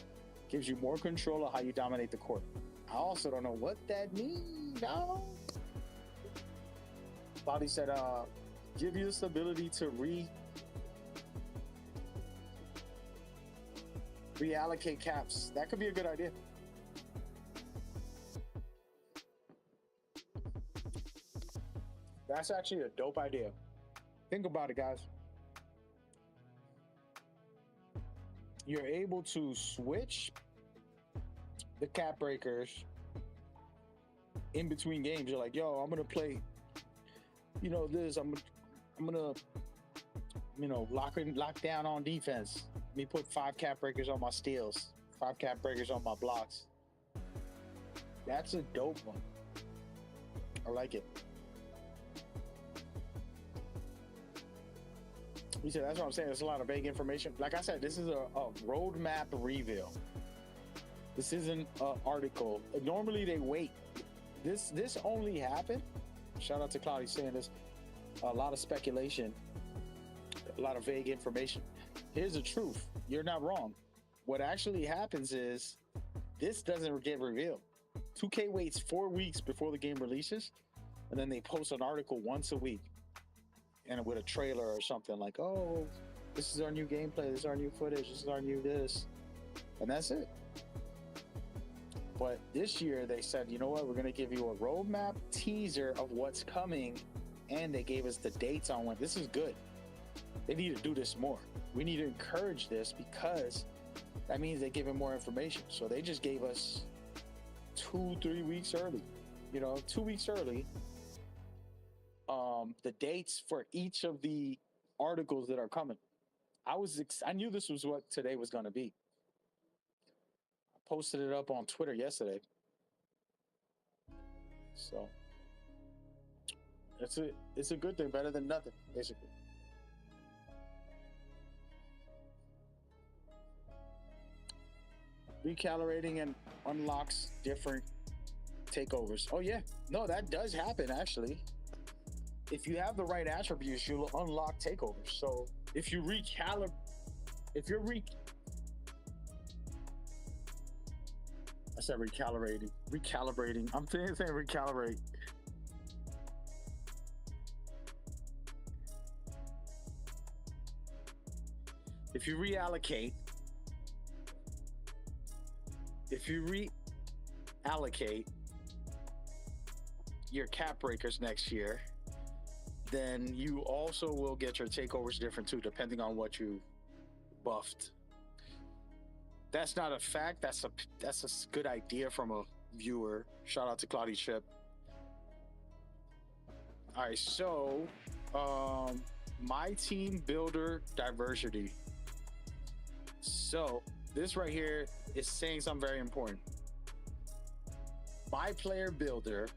[SPEAKER 5] gives you more control of how you dominate the court. I also don't know what that means, dog. Bobby said, give you this ability to reallocate caps. That could be a good idea. That's actually a dope idea. Think about it, guys. You're able to switch the cap breakers in between games. You're like, yo, I'm gonna play, this. I'm gonna, lock down on defense. Let me put 5 cap breakers on my steals, 5 cap breakers on my blocks. That's a dope one. I like it. You said that's what I'm saying. There's a lot of vague information. Like I said, this is a roadmap reveal. This isn't an article. Normally they wait. This only happened. Shout out to Cloudy saying this. A lot of speculation, a lot of vague information. Here's the truth. You're not wrong. What actually happens is this doesn't get revealed. 2K waits 4 weeks before the game releases, and then they post an article once a week. And with a trailer or something like, oh, this is our new gameplay, this is our new footage, this is our new this, and that's it. But this year they said, you know what, we're gonna give you a roadmap teaser of what's coming, and they gave us the dates on when. This is good. They need to do this more. We need to encourage this because that means they're giving more information. So they just gave us 2-3 weeks early, 2 weeks early. The dates for each of the articles that are coming. I knew this was what today was going to be. I posted it up on Twitter yesterday. So it's a good thing, better than nothing, basically. Recalibrating and unlocks different takeovers. Oh yeah, no, that does happen actually. If you have the right attributes, you'll unlock takeovers. So if you recalibrate, I said recalibrating. I'm saying recalibrate. If you reallocate your cap breakers next year, then you also will get your takeovers different too, depending on what you buffed. That's not a fact. That's a good idea from a viewer. Shout out to Cloudy Chip. All right, so my team builder diversity. So this right here is saying something very important. My player builder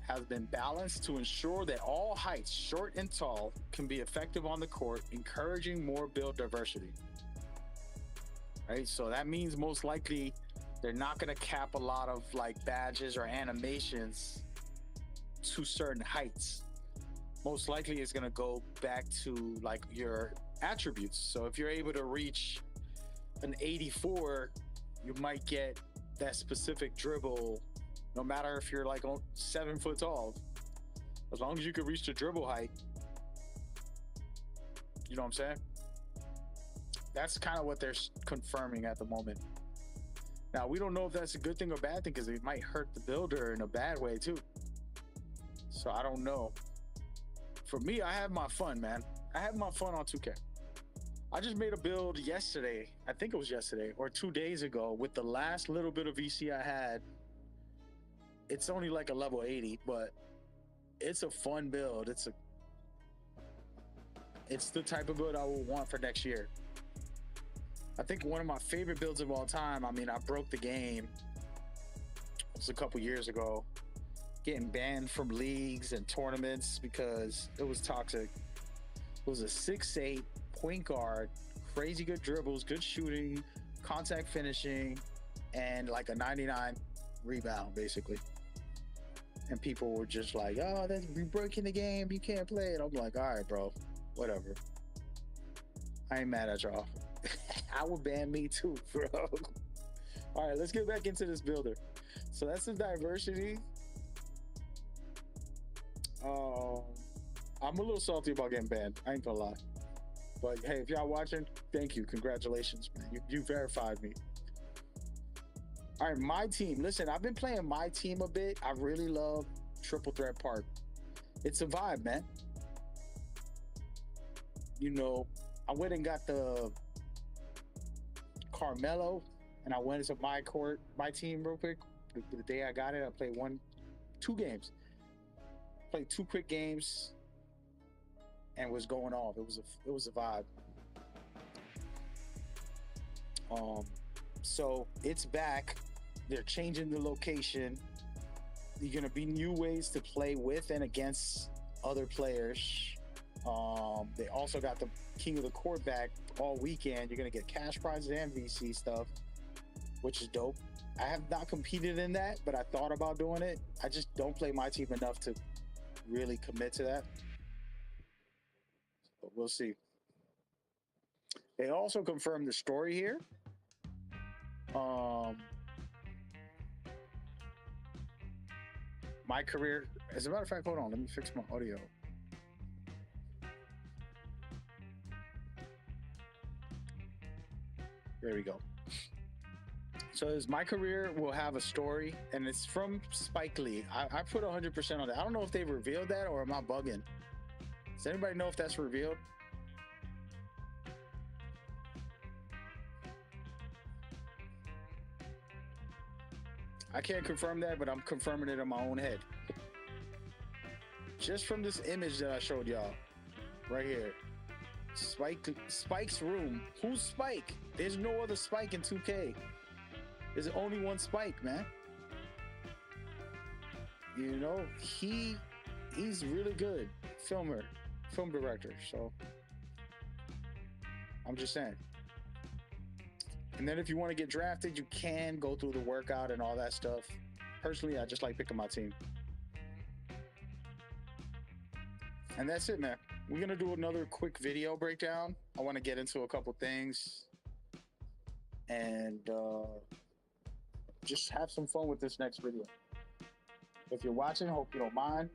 [SPEAKER 5] has been balanced to ensure that all heights, short and tall, can be effective on the court, encouraging more build diversity. Right? So that means most likely they're not going to cap a lot of like badges or animations to certain heights. Most likely it's going to go back to like your attributes. So if you're able to reach an 84, you might get that specific dribble, no matter if you're like 7 foot tall. As long as you can reach the dribble height, you know what I'm saying? That's kind of what they're confirming at the moment. Now, we don't know if that's a good thing or bad thing, because it might hurt the builder in a bad way too. So I don't know. For me, I have my fun, man. I have my fun on 2K. I just made a build yesterday. I think it was yesterday or 2 days ago with the last little bit of VC I had. It's only like a level 80, but it's a fun build. It's the type of build I will want for next year. I think one of my favorite builds of all time, I mean, I broke the game. It was a couple years ago. Getting banned from leagues and tournaments because it was toxic. It was a 6'8" point guard, crazy good dribbles, good shooting, contact finishing, and like a 99 rebound, basically. And people were just like, oh, that's breaking the game, you can't play it. I'm like, all right, bro, whatever. I ain't mad at y'all. I would ban me too, bro. All right, let's get back into this builder. So that's the diversity. I'm a little salty about getting banned. I ain't gonna lie. But hey, if y'all watching, thank you. Congratulations, man. You verified me. All right, my team. Listen, I've been playing my team a bit. I really love Triple Threat Park. It's a vibe, man. You know, I went and got the Carmelo, and I went into my team real quick. The day I got it, I played 2 games. Played 2 quick games and was going off. It was a vibe. So it's back. They're changing the location. You're gonna be new ways to play with and against other players. They also got the King of the Court back all weekend. You're gonna get cash prizes and VC stuff, which is dope. I have not competed in that, but I thought about doing it. I just don't play my team enough to really commit to that. But we'll see. They also confirmed the story here. My career, as a matter of fact, hold on, let me fix my audio. There we go. So my career will have a story, and it's from Spike Lee. I put 100% on that. I don't know if they've revealed that or am I bugging? Does anybody know if that's revealed? I can't confirm that, but I'm confirming it in my own head. Just from this image that I showed y'all, right here. Spike's room. Who's Spike? There's no other Spike in 2K. There's only one Spike, man. You know, he's really good. Film director. So I'm just saying. And then if you want to get drafted, you can go through the workout and all that stuff. Personally, I just like picking my team. And that's it, man. We're going to do another quick video breakdown. I want to get into a couple things and just have some fun with this next video. If you're watching, hope you don't mind.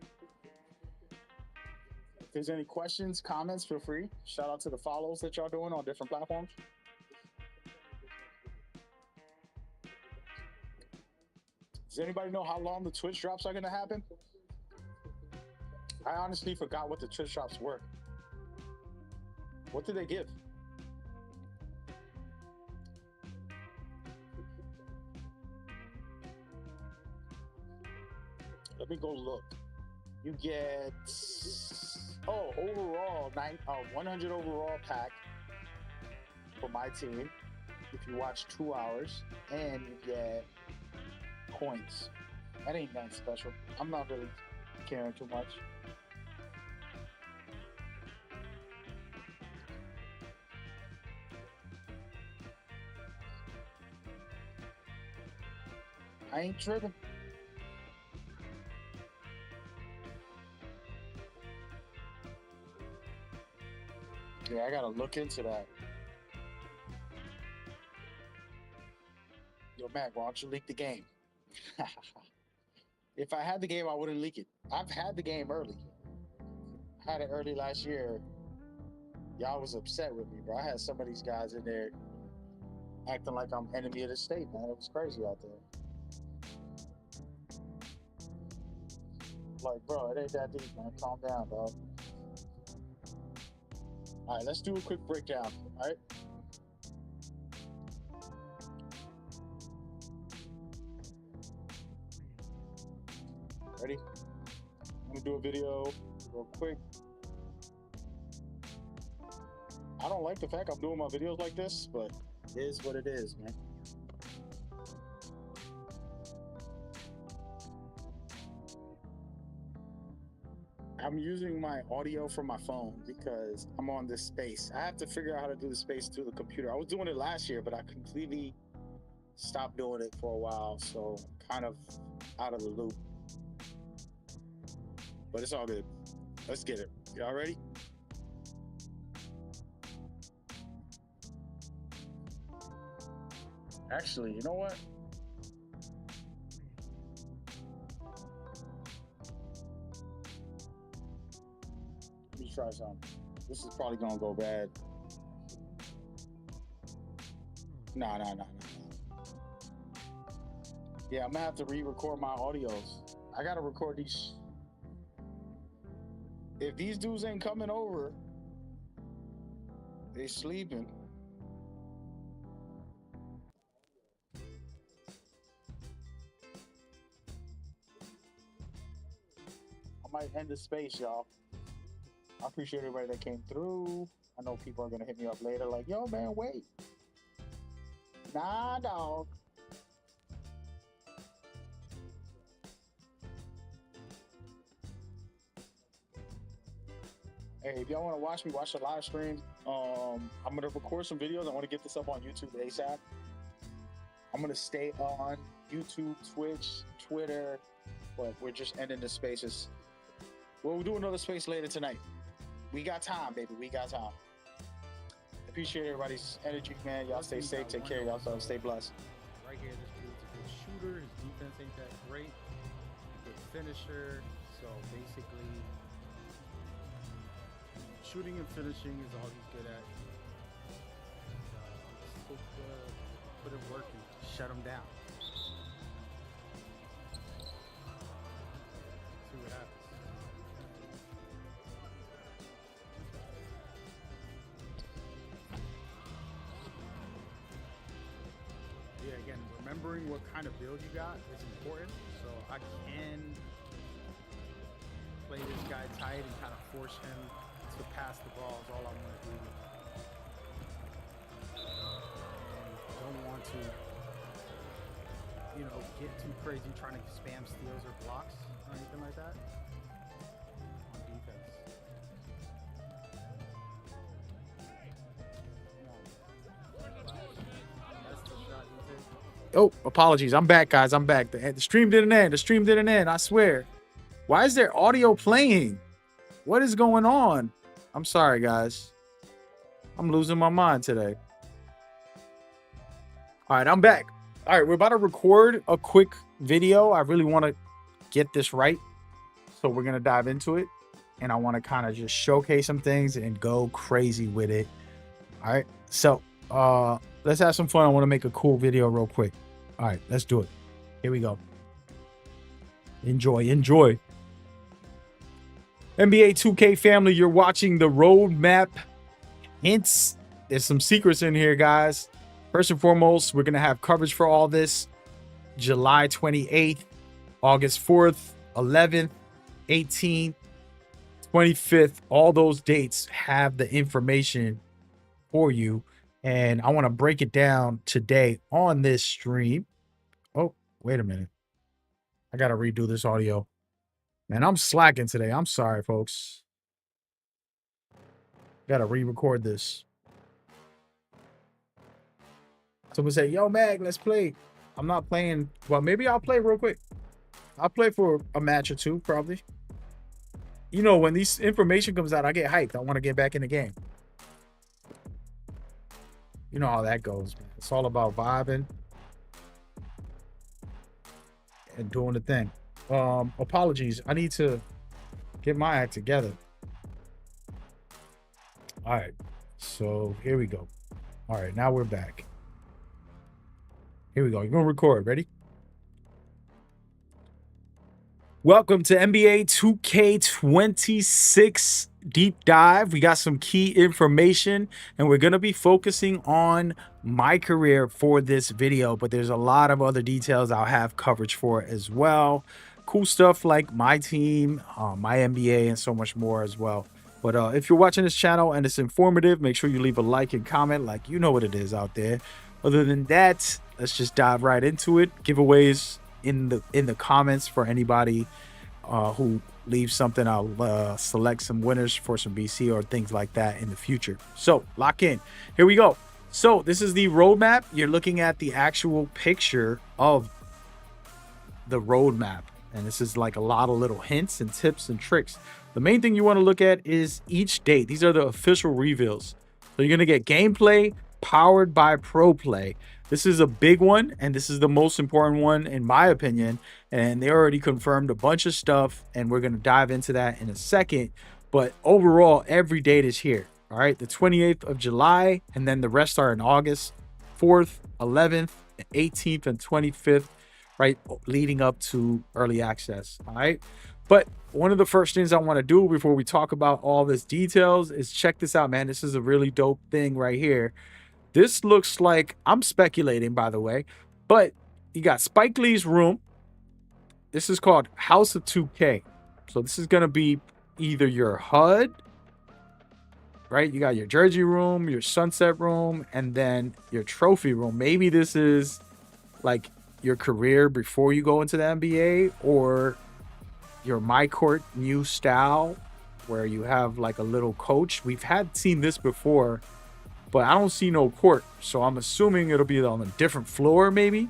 [SPEAKER 5] If there's any questions, comments, feel free. Shout out to the follows that y'all doing on different platforms. Does anybody know how long the Twitch drops are going to happen? I honestly forgot what the Twitch drops were. What did they give? Let me go look. You get, overall, 100 overall pack for my team if you watch 2 hours, and you get coins. That ain't nothing special. I'm not really caring too much. I ain't tripping. Yeah, I gotta look into that. Yo, Mac, why don't you leak the game? If I had the game, I wouldn't leak it. I've had the game early. I had it early last year. Y'all was upset with me, bro. I had some of these guys in there acting like I'm enemy of the state, man. It was crazy out there. Like, bro, it ain't that deep, man. Calm down, dog. All right, let's do a quick breakdown. All right. Ready? I'm gonna do a video real quick. I don't like the fact I'm doing my videos like this, but it is what it is, man. I'm using my audio from my phone because I'm on this space. I have to figure out how to do the space through the computer. I was doing it last year, but I completely stopped doing it for a while, so I'm kind of out of the loop. But it's all good. Let's get it. Y'all ready? Actually, you know what? Let me try something. This is probably gonna go bad. No. Yeah, I'm gonna have to re-record my audios. I gotta record these. If these dudes ain't coming over, they sleeping. I might end the space, y'all. I appreciate everybody that came through. I know people are gonna hit me up later like, yo, man, wait. Nah, dog. Hey, if y'all want to watch me, watch the live stream. I'm gonna record some videos. I want to get this up on YouTube ASAP. I'm gonna stay on YouTube, Twitch, Twitter, but we're just ending the spaces. We'll do another space later tonight. We got time, baby. We got time. Appreciate everybody's energy, man. Y'all stay safe. Take care of yourselves. Stay blessed.
[SPEAKER 1] Right here, this dude's a good shooter. His defense ain't that great. Good finisher. So basically, shooting and finishing is all he's good at. And, put it working. Shut him down. See what happens. Yeah, again, remembering what kind of build you got is important. So I can play this guy tight and kind of force him to pass the ball is all I want to do. And don't want to, get too crazy trying to spam steals or blocks or anything like that on defense. Oh, apologies. I'm back, guys. I'm back. The stream didn't end. The stream didn't end. I swear. Why is there audio playing? What is going on? I'm sorry, guys. I'm losing my mind today. All right, I'm back. All right, we're about to record a quick video. I really want to get this right. So we're going to dive into it. And I want to kind of just showcase some things and go crazy with it. All right. So let's have some fun. I want to make a cool video real quick. All right, let's do it. Here we go. Enjoy. NBA 2K family, you're watching the roadmap hints. There's some secrets in here, guys. First and foremost, we're going to have coverage for all this. July 28th, August 4th, 11th, 18th, 25th. All those dates have the information for you. And I want to break it down today on this stream. Oh, wait a minute. I gotta redo this audio. Man, I'm slacking today. I'm sorry, folks. Gotta re-record this. Someone say, yo, Mag, let's play. I'm not playing. Well, maybe I'll play real quick. I'll play for a match or two, probably. You know, when this information comes out, I get hyped. I want to get back in the game. You know how that goes, man. It's all about vibing and doing the thing. Apologies. I need to get my act together. All right. So here we go. All right. Now we're back. Here we go. You're going to record. Ready? Welcome to NBA 2K26 Deep Dive. We got some key information, and we're going to be focusing on my career for this video, but there's a lot of other details I'll have coverage for as well. Cool stuff like my team, my NBA, and so much more as well. But if you're watching this channel and it's informative, make sure you leave a like and comment, like you know what it is out there. Other than that, let's just dive right into it. Giveaways in the comments for anybody who leaves something. I'll select some winners for some BC or things like that in the future. So lock in. Here we go. So this is the roadmap. You're looking at the actual picture of the roadmap, and this is like a lot of little hints and tips and tricks. The main thing you want to look at is each date. These are the official reveals. So you're going to get gameplay powered by ProPlay. This is a big one, and this is the most important one in my opinion, and they already confirmed a bunch of stuff, and we're going to dive into that in a second. But overall, every date is here. All right, the 28th of July, and then the rest are in August 4th, 11th, 18th, and 25th, right, leading up to early access. All right, but one of the first things I want to do before we talk about all this details is check this out, man. This is a really dope thing right here. This looks like, I'm speculating, by the way, but you got Spike Lee's room. This is called House of 2K. So this is going to be either your HUD, right? You got your jersey room, your sunset room, and then your trophy room. Maybe this is like your career before you go into the NBA, or your My Court new style where you have like a little coach. We've seen this before, but I don't see no court, so I'm assuming it'll be on a different floor maybe.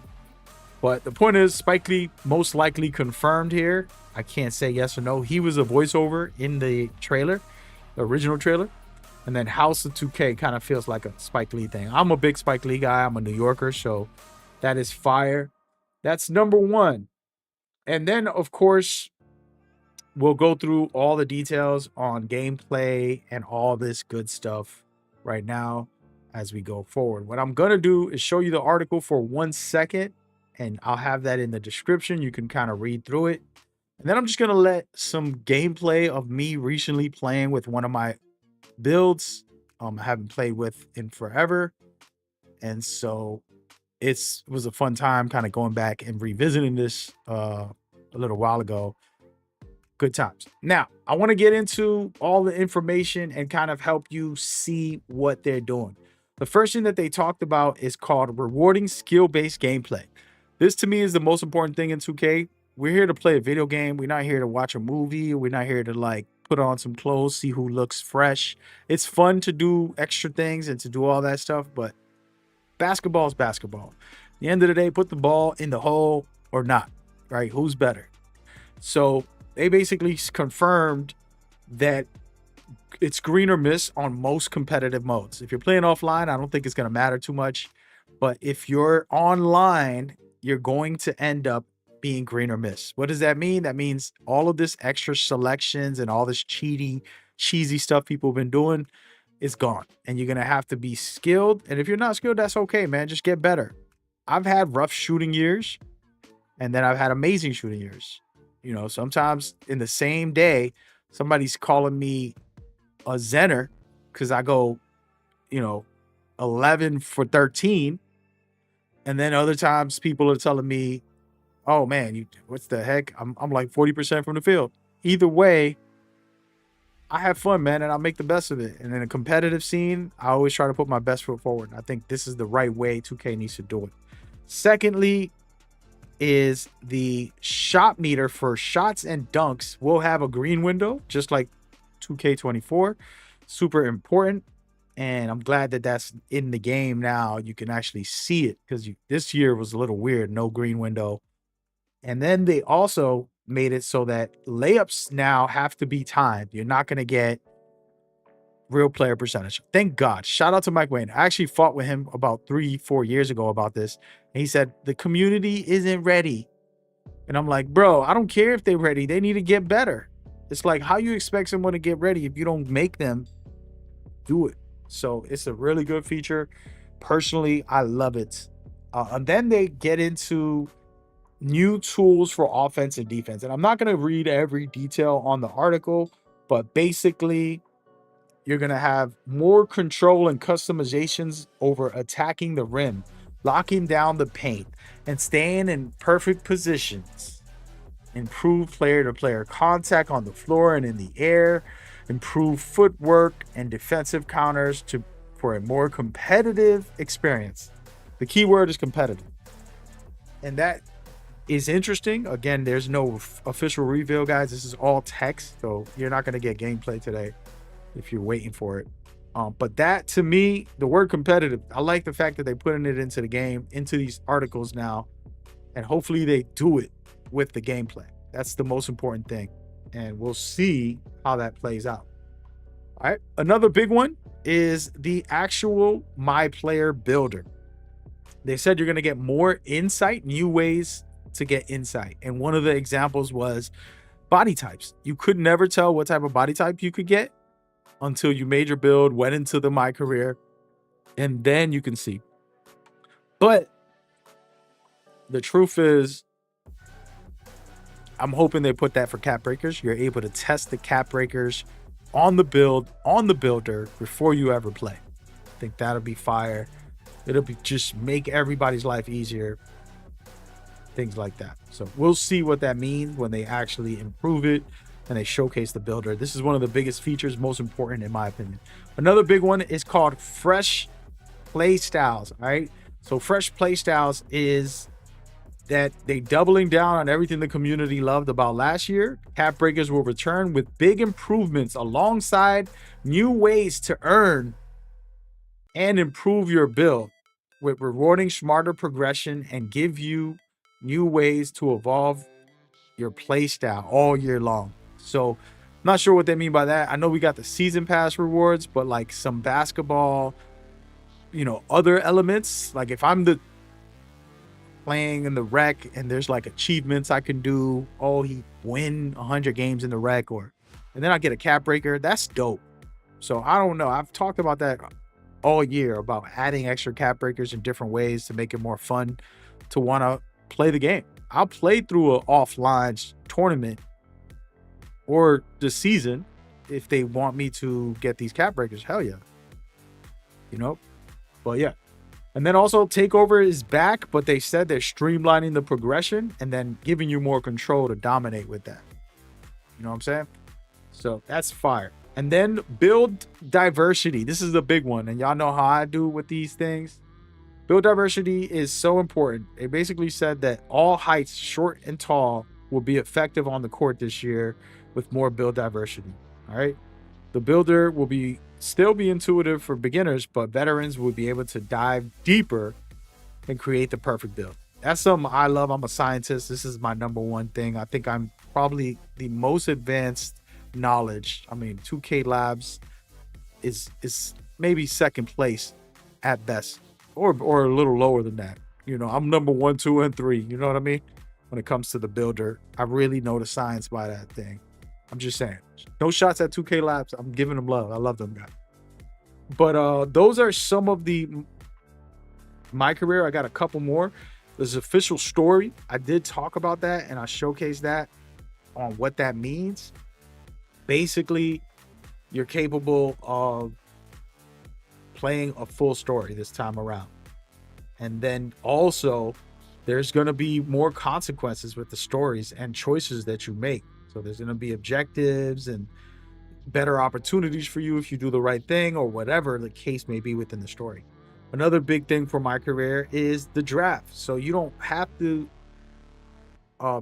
[SPEAKER 1] But the point is, Spike Lee most likely confirmed here. I can't say yes or no. He was a voiceover in the trailer, the original trailer. And then House of 2K kind of feels like a Spike Lee thing. I'm a big Spike Lee guy. I'm a New Yorker, so that is fire. That's number one. And then, of course, we'll go through all the details on gameplay and all this good stuff right now as we go forward. What I'm going to do is show you the article for 1 second, and I'll have that in the description. You can kind of read through it. And then I'm just going to let some gameplay of me recently playing with one of my builds I haven't played with in forever. And so it was a fun time kind of going back and revisiting this a little while ago. Good times. Now, I want to get into all the information and kind of help you see what they're doing. The first thing that they talked about is called rewarding skill-based gameplay. This to me is the most important thing in 2K. We're here to play a video game. We're not here to watch a movie. We're not here to like put on some clothes, see who looks fresh. It's fun to do extra things and to do all that stuff, but basketball is basketball. At the end of the day, put the ball in the hole or not, right? Who's better? So they basically confirmed that it's green or miss on most competitive modes. If you're playing offline, I don't think it's going to matter too much. But if you're online, you're going to end up being green or miss. What does that mean? That means all of this extra selections and all this cheesy stuff people have been doing is gone. And you're going to have to be skilled. And if you're not skilled, that's okay, man. Just get better. I've had rough shooting years, and then I've had amazing shooting years. You know, sometimes in the same day, somebody's calling me a Zenner because I go, 11 for 13. And then other times people are telling me, oh man, what's the heck? I'm like 40% from the field. Either way, I have fun, man, and I'll make the best of it. And in a competitive scene, I always try to put my best foot forward. I think this is the right way 2K needs to do it. Secondly, is the shot meter for shots and dunks will have a green window, just like 2K24. Super important. And I'm glad that that's in the game now. You can actually see it because this year was a little weird, no green window. And then they also made it so that layups now have to be timed. You're not going to get real player percentage. Thank God. Shout out to Mike Wayne. I actually fought with him about 3-4 years ago about this. And he said, the community isn't ready. And I'm like, bro, I don't care if they're ready. They need to get better. It's like, how you expect someone to get ready if you don't make them do it? So it's a really good feature. Personally, I love it. And then they get into new tools for offense and defense. And I'm not going to read every detail on the article, but basically, you're going to have more control and customizations over attacking the rim, locking down the paint, and staying in perfect positions. Improve player-to-player contact on the floor and in the air. Improve footwork and defensive counters for a more competitive experience. The key word is competitive. And that is interesting. Again, there's no official reveal, guys. This is all text, so you're not going to get gameplay today if you're waiting for it. But that, to me, the word competitive, I like the fact that they're putting it into the game, into these articles now, and hopefully they do it with the gameplay. That's the most important thing. And we'll see how that plays out. All right. Another big one is the actual My Player Builder. They said you're going to get more insight, new ways to get insight. And one of the examples was body types. You could never tell what type of body type you could get until you made your build, went into the My Career, and then you can see. But the truth is, I'm hoping they put that for cap breakers. You're able to test the cap breakers on the build, on the builder before you ever play. I think that'll be fire. It'll be just make everybody's life easier. Things like that. So we'll see what that means when they actually improve it and they showcase the builder. This is one of the biggest features, most important in my opinion. Another big one is called Fresh Play Styles. All right. So Fresh Play Styles is that they doubling down on everything the community loved about last year. Cap breakers will return with big improvements alongside new ways to earn and improve your build with rewarding smarter progression and give you new ways to evolve your play style all year long. So I'm not sure what they mean by that. I know we got the season pass rewards, but like some basketball, other elements, like if I'm playing in the rec and there's like achievements I can do, he win 100 games in the rec, and then I get a cap breaker. That's dope. So I don't know. I've talked about that all year about adding extra cap breakers in different ways to make it more fun to want to play the game. I'll play through an offline tournament or the season if they want me to get these cap breakers. Hell yeah. But yeah. And then also Takeover is back, but they said they're streamlining the progression and then giving you more control to dominate with that. You know what I'm saying? So that's fire. And then build diversity. This is the big one. And y'all know how I do with these things. Build diversity is so important. They basically said that all heights, short and tall, will be effective on the court this year with more build diversity. All right. The builder will still be intuitive for beginners, but veterans will be able to dive deeper and create the perfect build. That's something I love. I'm a scientist. This is my number one thing. I think I'm probably the most advanced knowledge. I mean, 2K Labs is maybe second place at best, or a little lower than that. I'm number 1, 2, and 3. You know what I mean? When it comes to the builder, I really know the science by that thing. I'm just saying, no shots at 2K Labs. I'm giving them love. I love them guys. But those are some of My Career. I got a couple more. There's official story. I did talk about that and I showcased that on what that means. Basically, you're capable of playing a full story this time around. And then also there's going to be more consequences with the stories and choices that you make. So there's going to be objectives and better opportunities for you if you do the right thing or whatever the case may be within the story. Another big thing for My Career is the draft. So you don't have to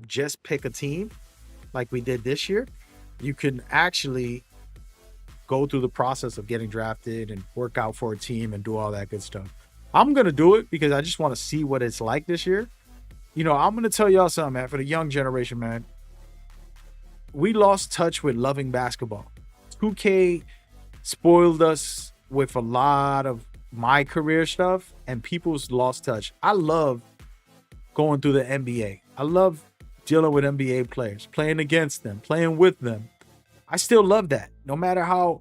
[SPEAKER 1] just pick a team like we did this year. You can actually go through the process of getting drafted and work out for a team and do all that good stuff. I'm going to do it because I just want to see what it's like this year. You know, I'm going to tell y'all something, man, for the young generation, man. We lost touch with loving basketball. 2K spoiled us with a lot of my career stuff, and people's lost touch. I love going through the NBA. I love dealing with NBA players, playing against them, playing with them. I still love that, no matter how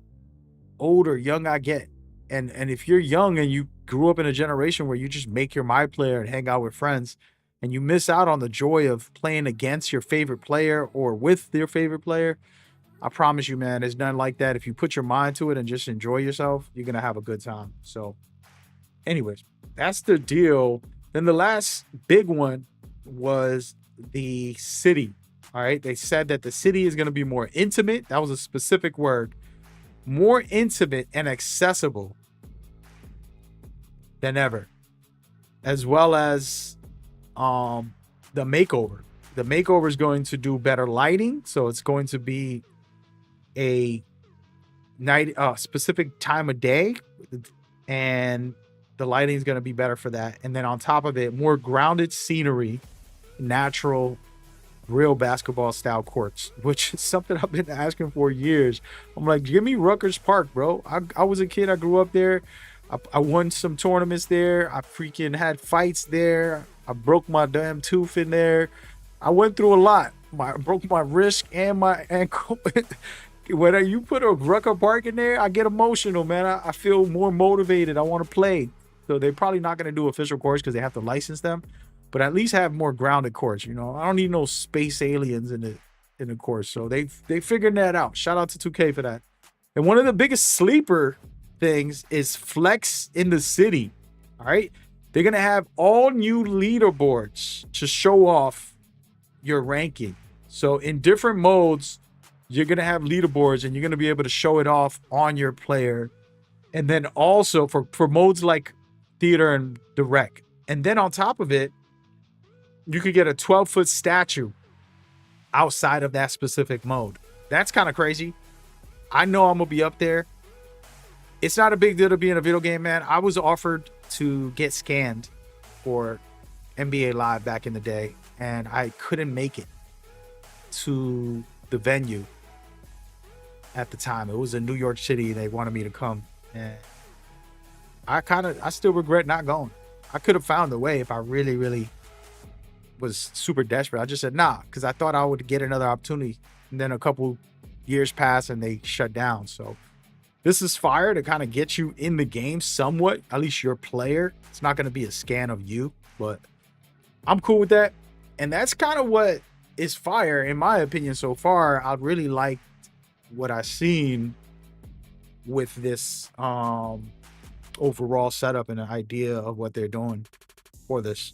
[SPEAKER 1] old or young I get. And if you're young and you grew up in a generation where you just make your my player and hang out with friends, and you miss out on the joy of playing against your favorite player or with your favorite player, I promise you, man, there's nothing like that. If you put your mind to it and just enjoy yourself, you're going to have a good time. So anyways, that's the deal. Then the last big one was the city. All right. They said that the city is going to be more intimate. That was a specific word. More intimate and accessible than ever. As well as the makeover. The makeover is going to do better lighting. So it's going to be a night specific time of day, and the lighting is going to be better for that. And then on top of it, more grounded scenery, natural, real basketball style courts, which is something I've been asking for years. I'm like, give me Rutgers Park, bro. I was a kid. I grew up there. I won some tournaments there. I freaking had fights there. I broke my damn tooth in there. I went through a lot. I broke my wrist and my ankle. When you put a Rucker Park in there, I get emotional, man. I feel more motivated. I want to play. So they're probably not going to do official courts because they have to license them, but at least have more grounded courts. You know, I don't need no space aliens in the course. So they figured that out. Shout out to 2K for that. And one of the biggest sleeper things is flex in the city. All right. They're going to have all new leaderboards to show off your ranking. So in different modes, you're going to have leaderboards and you're going to be able to show it off on your player. And then also for modes like theater and direct. And then on top of it, you could get a 12-foot statue outside of that specific mode. That's kind of crazy. I know I'm going to be up there. It's not a big deal to be in a video game, man. I was offered to get scanned for NBA Live back in the day, and I couldn't make it to the venue at the time. It was in New York City. They wanted me to come, and I still regret not going. I could have found a way if I really, really was super desperate. I just said nah, because I thought I would get another opportunity, and then a couple years passed and they shut down. So this is fire to kind of get you in the game somewhat, at least your player. It's not going to be a scan of you, but I'm cool with that. And that's kind of what is fire, in my opinion, so far. I really like what I've seen with this overall setup and the idea of what they're doing for this.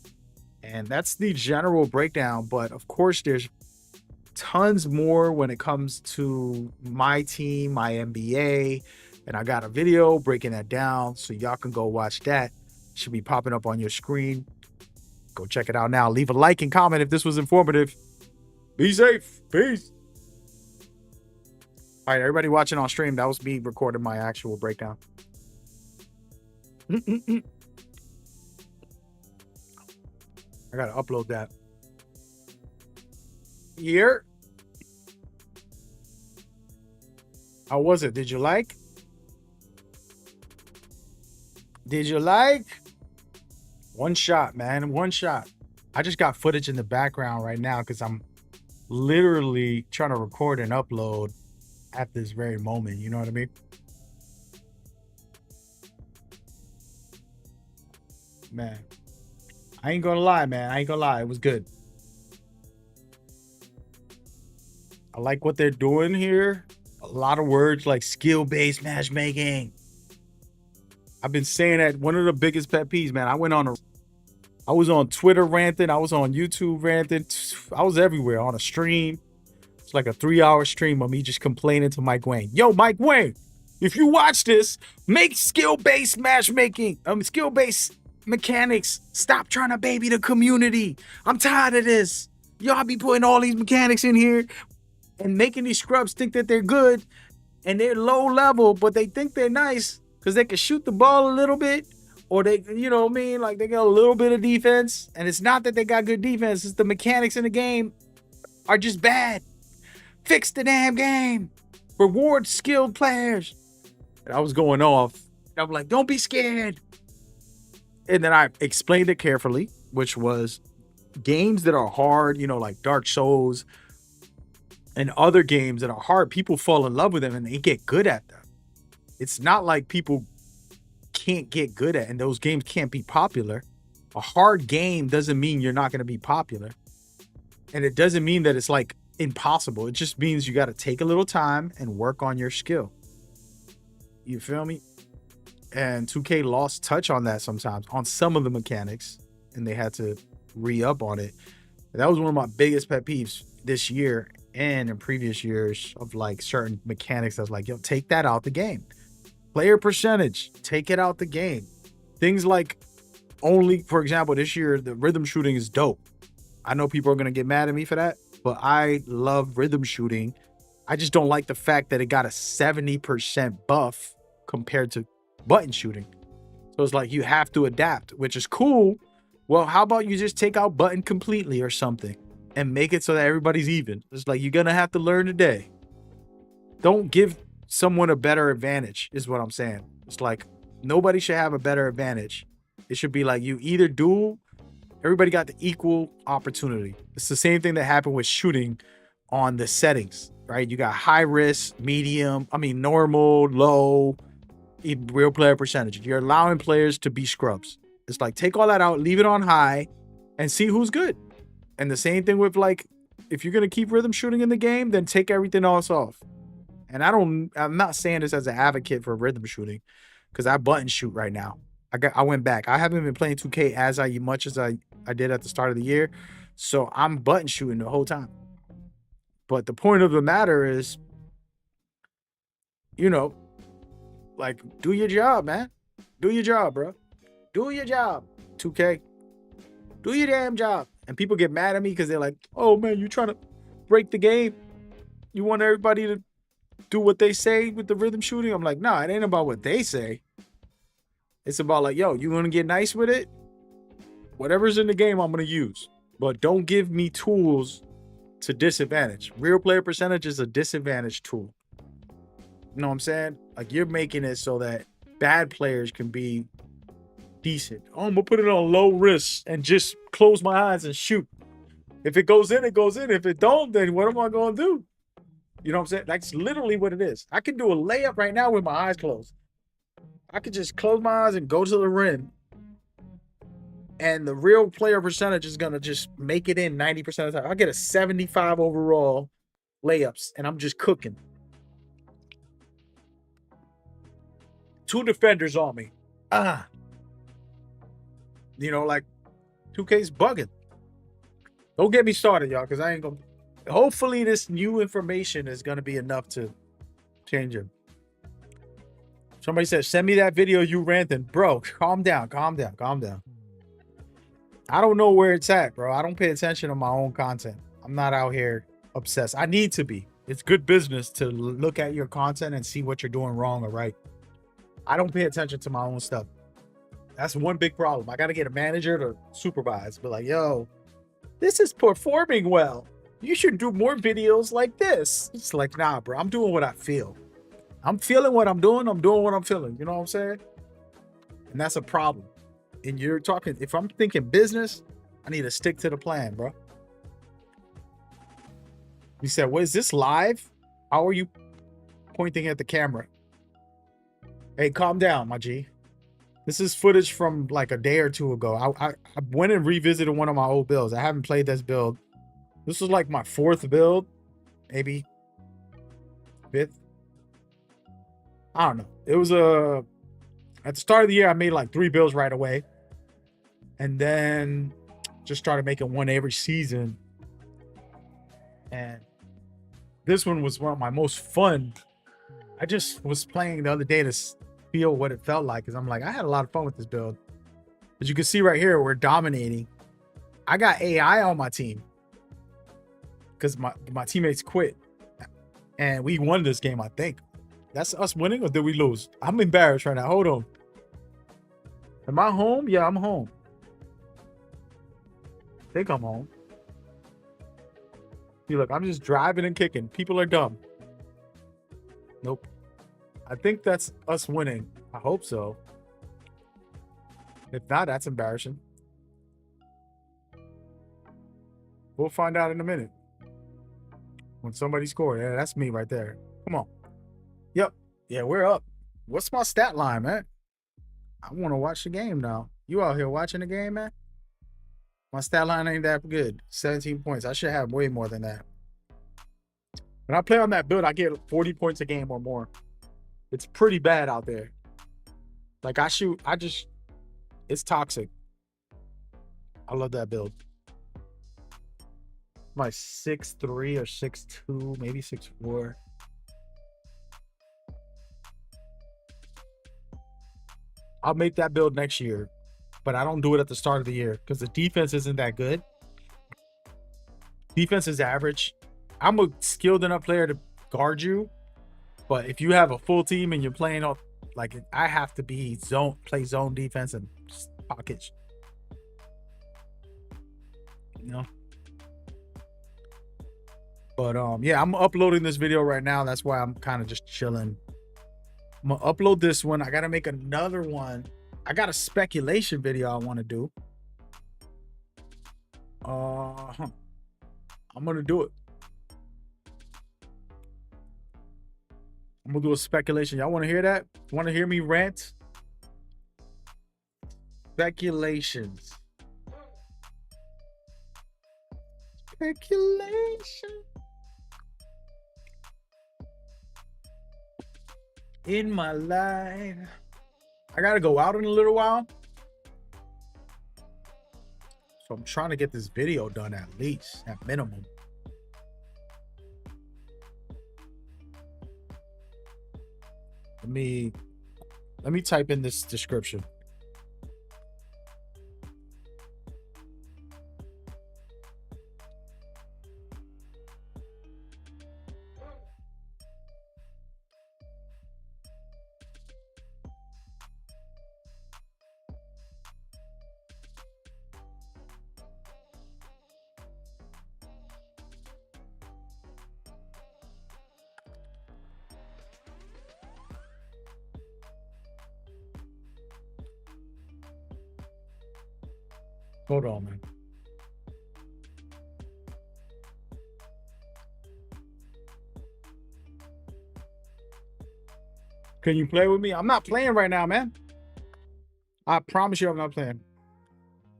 [SPEAKER 1] And that's the general breakdown. But of course, there's tons more when it comes to my team, my NBA, and I got a video breaking that down, so y'all can go watch that. Should be popping up on your screen. Go check it out now. Leave a like and comment if this was informative. Be safe. Peace. All right, everybody watching on stream, that was me recording my actual breakdown. I gotta upload that. Here. How was it? Did you like? Did you like? One shot, man. One shot. I just got footage in the background right now because I'm literally trying to record and upload at this very moment. You know what I mean? Man. I ain't gonna lie, man. I ain't gonna lie. It was good. I like what they're doing here. A lot of words like skill-based matchmaking. I've been saying that. One of the biggest pet peeves, man. I was on Twitter ranting. I was on YouTube ranting. I was everywhere on a stream. It's like a 3-hour stream of me just complaining to Mike Wang. Yo, Mike Wang, if you watch this, make skill-based matchmaking. Skill-based mechanics. Stop trying to baby the community. I'm tired of this. Y'all be putting all these mechanics in here and making these scrubs think that they're good and they're low level, but they think they're nice because they can shoot the ball a little bit, or they, you know what I mean? Like they got a little bit of defense. And it's not that they got good defense, it's the mechanics in the game are just bad. Fix the damn game. Reward skilled players. And I was going off. I'm like, don't be scared. And then I explained it carefully, which was games that are hard, you know, like Dark Souls and other games that are hard, people fall in love with them and they get good at them. It's not like people can't get good at, and those games can't be popular. A hard game doesn't mean you're not going to be popular. And it doesn't mean that it's like impossible. It just means you got to take a little time and work on your skill. You feel me? And 2K lost touch on that sometimes on some of the mechanics, and they had to re-up on it. That was one of my biggest pet peeves this year and in previous years, of like certain mechanics that's like, yo, take that out the game. Player percentage, take it out the game. Things like only, for example, this year, the rhythm shooting is dope. I know people are going to get mad at me for that, but I love rhythm shooting. I just don't like the fact that it got a 70% buff compared to button shooting. So it's like you have to adapt, which is cool. Well, how about you just take out button completely or something and make it so that everybody's even? It's like you're going to have to learn today. Don't give someone a better advantage is what I'm saying. It's like nobody should have a better advantage. It should be like you either duel. Everybody got the equal opportunity. It's the same thing that happened with shooting on the settings, right? You got high risk, normal, low, real player percentage. You're allowing players to be scrubs. It's like, take all that out, leave it on high, and see who's good. And the same thing with, like, if you're going to keep rhythm shooting in the game, then take everything else off. And I'm not saying this as an advocate for rhythm shooting, because I button shoot right now. I went back. I haven't been playing 2K as much as I did at the start of the year. So I'm button shooting the whole time. But the point of the matter is, you know, like, do your job, man. Do your job, bro. Do your job, 2K. Do your damn job. And people get mad at me because they're like, oh, man, you trying to break the game. You want everybody to do what they say with the rhythm shooting? I'm like, nah, it ain't about what they say. It's about like, yo, you want to get nice with it? Whatever's in the game, I'm going to use. But don't give me tools to disadvantage. Real player percentage is a disadvantage tool. You know what I'm saying? Like, you're making it so that bad players can be decent. Oh, I'm going to put it on low risk and just close my eyes and shoot. If it goes in, it goes in. If it don't, then what am I going to do? You know what I'm saying? That's literally what it is. I can do a layup right now with my eyes closed. I could just close my eyes and go to the rim. And the real player percentage is going to just make it in 90% of the time. I get a 75 overall layups, and I'm just cooking. 2 defenders on me. You know, like, 2K's bugging. Don't get me started, y'all, because I ain't going to. Hopefully this new information is going to be enough to change it. Somebody said, send me that video you ranting. Bro, calm down. I don't know where it's at, bro. I don't pay attention to my own content. I'm not out here obsessed. I need to be. It's good business to look at your content and see what you're doing wrong or right. I don't pay attention to my own stuff. That's one big problem. I got to get a manager to supervise. Be like, yo, this is performing well. You should do more videos like this. It's like, nah, bro. I'm doing what I feel. I'm feeling what I'm doing. I'm doing what I'm feeling. You know what I'm saying? And that's a problem. And you're talking, if I'm thinking business, I need to stick to the plan, bro. You said, what is this live? How are you pointing at the camera? Hey, calm down, my G. This is footage from like a day or two ago. I went and revisited one of my old builds. I haven't played this build. This was like my 4th build, maybe 5th. I don't know. It was at the start of the year, I made like 3 builds right away. And then just started making one every season. And this one was one of my most fun. I just was playing the other day to feel what it felt like. Because I'm like, I had a lot of fun with this build. As you can see right here, we're dominating. I got AI on my team. because my teammates quit, and we won this game. I think that's us winning, or did we lose? I'm embarrassed right now. Hold on. Am I home? Yeah, I'm home. I think I'm home. See, look, I'm just driving and kicking. People are dumb. Nope. I think that's us winning. I hope so. If not, that's embarrassing. We'll find out in a minute. When somebody scored. Yeah, that's me right there. Come on. Yep. Yeah, we're up. What's my stat line, man? I want to watch the game now. You out here watching the game, man? My stat line ain't that good. 17 points. I should have way more than that. When I play on that build, I get 40 points a game or more. It's pretty bad out there. Like it's toxic. I love that build. My 6'3" or 6'2", maybe 6'4". I'll make that build next year, but I don't do it at the start of the year because the defense isn't that good. Defense is average. I'm a skilled enough player to guard you, but if you have a full team and you're playing off, like I have to be play zone defense and pockets. You know. But yeah, I'm uploading this video right now. That's why I'm kind of just chilling. I'm gonna upload this one. I gotta make another one. I got a speculation video I want to do. I'm gonna do it. I'm gonna do a speculation. Y'all want to hear that? Want to hear me rant? Speculations. Speculation. In my life. I gotta go out in a little while. So I'm trying to get this video done at least, at minimum. Let me type in this description. Hold on, man. Can you play with me? I'm not playing right now, man. I promise you I'm not playing.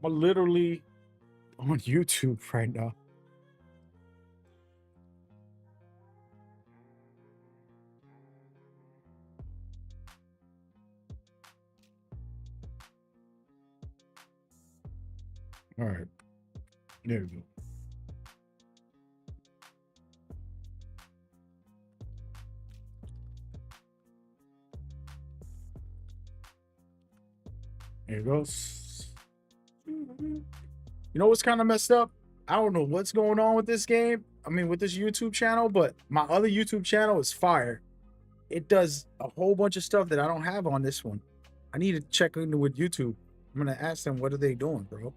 [SPEAKER 1] I'm literally on YouTube right now. All right. There we go. There it goes. You know what's kind of messed up? I don't know what's going on with this game. I mean, with this YouTube channel, but my other YouTube channel is fire. It does a whole bunch of stuff that I don't have on this one. I need to check into with YouTube. I'm going to ask them, what are they doing, bro?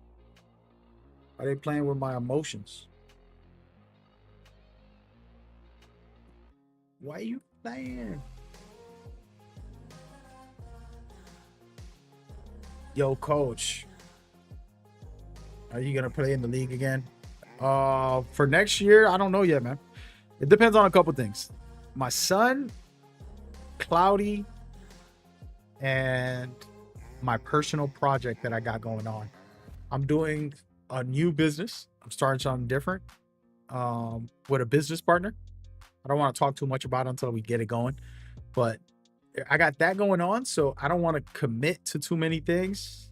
[SPEAKER 1] Are they playing with my emotions? Why are you playing? Yo, coach. Are you gonna play in the league again? For next year, I don't know yet, man. It depends on a couple things. My son, Cloudy, and my personal project that I got going on. I'm doing a new business. I'm starting something different with a business partner. I don't want to talk too much about it until we get it going, but I got that going on, so I don't want to commit to too many things.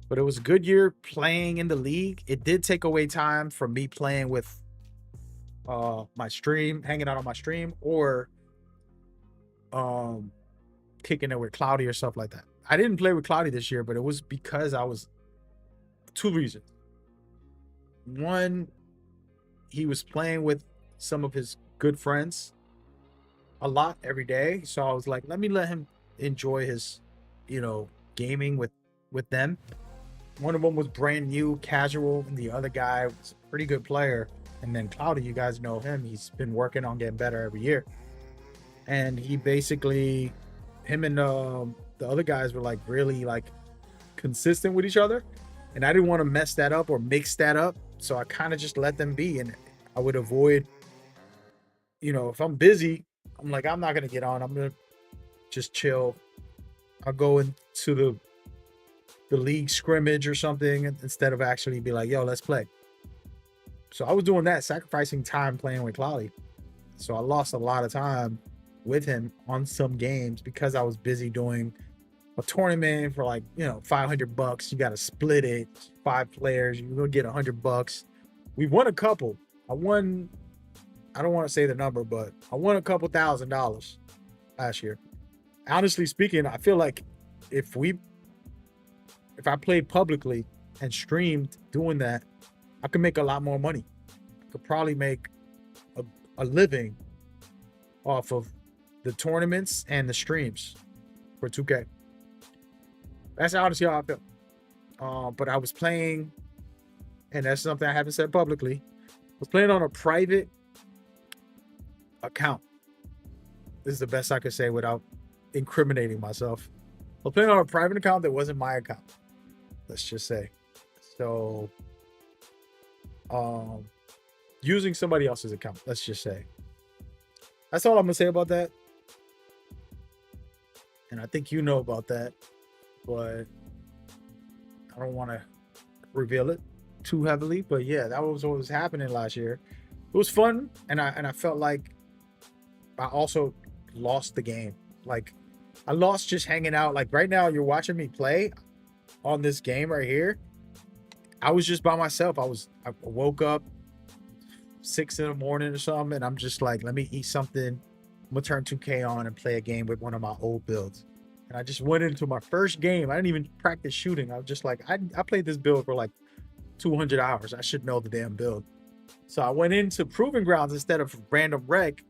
[SPEAKER 1] But it was a good year playing in the league. It did take away time from me playing with my stream, hanging out on my stream, or kicking it with Cloudy or stuff like that. I didn't play with Cloudy this year, but it was because I was two reasons. One, he was playing with some of his good friends a lot every day. So I was like, let him enjoy his, gaming with them. One of them was brand new, casual, and the other guy was a pretty good player. And then Cloudy, you guys know him. He's been working on getting better every year. And he basically, him and the other guys were like really like consistent with each other. And I didn't want to mess that up or mix that up. So I kind of just let them be. And I would avoid, if I'm busy, I'm like, I'm not going to get on. I'm going to just chill. I'll go into the league scrimmage or something instead of actually be like, yo, let's play. So I was doing that, sacrificing time playing with Cloudy. So I lost a lot of time with him on some games because I was busy doing a tournament for like, $500. You got to split it, 5 players. You're going to get $100. We won a couple. I don't want to say the number, but I won a couple $1,000s last year. Honestly speaking, I feel like if I played publicly and streamed doing that, I could make a lot more money. I could probably make a living off of the tournaments and the streams for 2K. That's honestly how I feel. But I was playing, and that's something I haven't said publicly. I was playing on a private account. This is the best I could say without incriminating myself. I was playing on a private account that wasn't my account. Let's just say. So, using somebody else's account, let's just say. That's all I'm gonna say about that. And I think you know about that, but I don't want to reveal it too heavily. But yeah, that was what was happening last year. It was fun, and I felt like I also lost the game. Like, I lost just hanging out. Like right now, you're watching me play on this game right here. I was just by myself. I woke up 6 a.m. or something, and I'm just like, let me eat something. I'm gonna turn 2K on and play a game with one of my old builds. And I just went into my first game. I didn't even practice shooting. I was just like, I played this build for like 200 hours. I should know the damn build. So I went into Proving Grounds instead of random rec,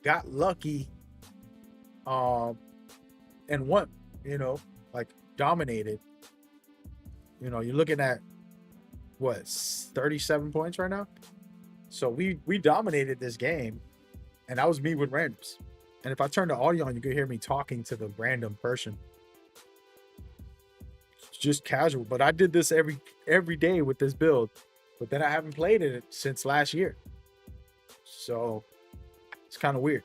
[SPEAKER 1] got lucky, and won, like dominated. You're looking at what, 37 points right now? So we dominated this game, and that was me with randoms. And if I turn the audio on, you can hear me talking to the random person. It's just casual, but I did this every day with this build, but then I haven't played it since last year. So it's kind of weird,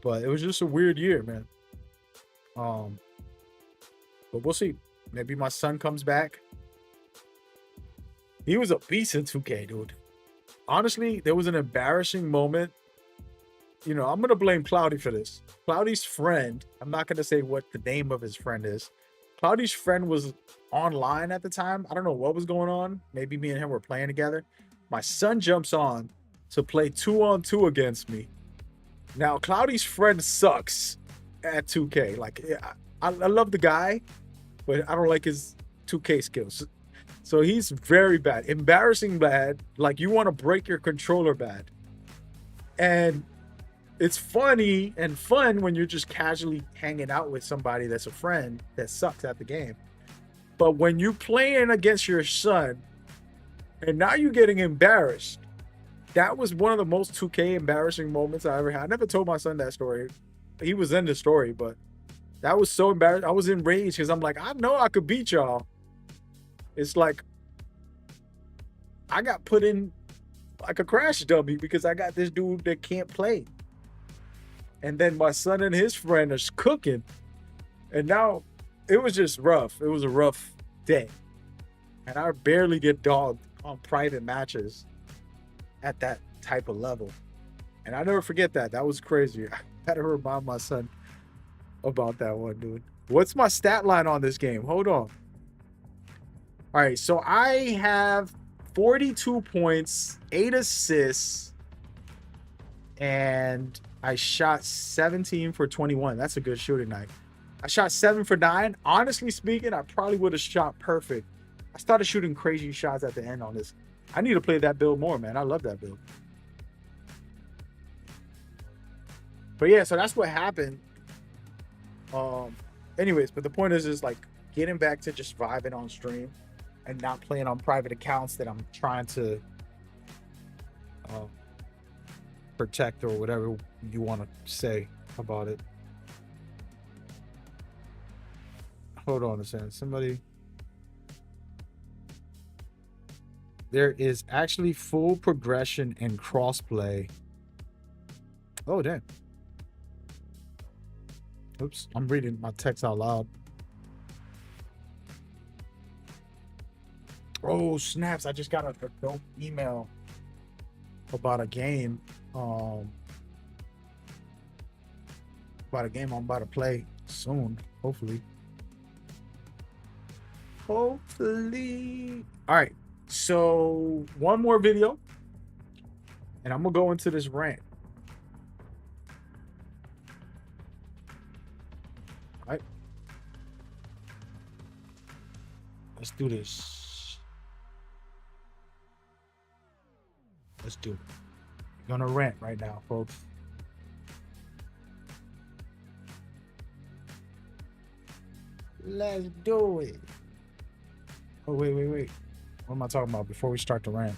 [SPEAKER 1] but it was just a weird year, man. But we'll see. Maybe my son comes back. He was a beast in 2K, dude. Honestly, there was an embarrassing moment. I'm going to blame Cloudy for this. Cloudy's friend, I'm not going to say what the name of his friend is. Cloudy's friend was online at the time. I don't know what was going on. Maybe me and him were playing together. My son jumps on to play 2-on-2 against me. Now, Cloudy's friend sucks at 2K. Like, I love the guy, but I don't like his 2K skills. So he's very bad, embarrassing bad. Like, you want to break your controller bad. And it's funny and fun when you're just casually hanging out with somebody that's a friend that sucks at the game. But when you playing against your son and now you're getting embarrassed, that was one of the most 2K embarrassing moments I ever had. I never told my son that story. He was in the story, but that was so embarrassing. I was enraged because I'm like, I know I could beat y'all. It's like I got put in like a crash dummy because I got this dude that can't play. And then my son and his friend are cooking. And now it was just rough. It was a rough day. And I barely get dogged on private matches at that type of level. And I never forget that. That was crazy. I had to remind my son about that one, dude. What's my stat line on this game? Hold on. All right, so I have 42 points, 8 assists, and I shot 17 for 21. That's a good shooting night. I shot 7 for 9. Honestly speaking, I probably would have shot perfect. I started shooting crazy shots at the end on this I need to play that build more, man. I love that build. But yeah, so that's what happened. Anyways, but the point is like getting back to just vibing on stream and not playing on private accounts that I'm trying to protect or whatever you want to say about it. Hold on a second. Somebody. There is actually full progression and crossplay. Oh, damn. Oops, I'm reading my text out loud. Oh, snaps. I just got a dope email about a game. About a game I'm about to play soon, hopefully. Hopefully. All right. So one more video and I'm gonna go into this rant. All right. Let's do this. Let's do it. I'm gonna rant right now, folks. Let's do it. Oh, wait. What am I talking about before we start the rant?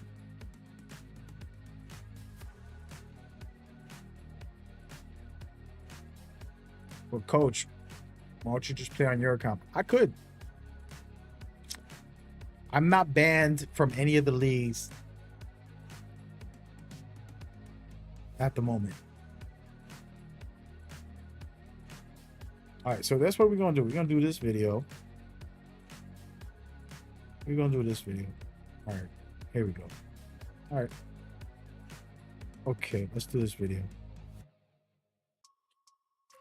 [SPEAKER 1] Well, coach, why don't you just play on your account? I could. I'm not banned from any of the leagues at the moment. All right, so that's what we're gonna do. We're gonna do this video. We're gonna do this video. All right, here we go. All right. Okay, let's do this video.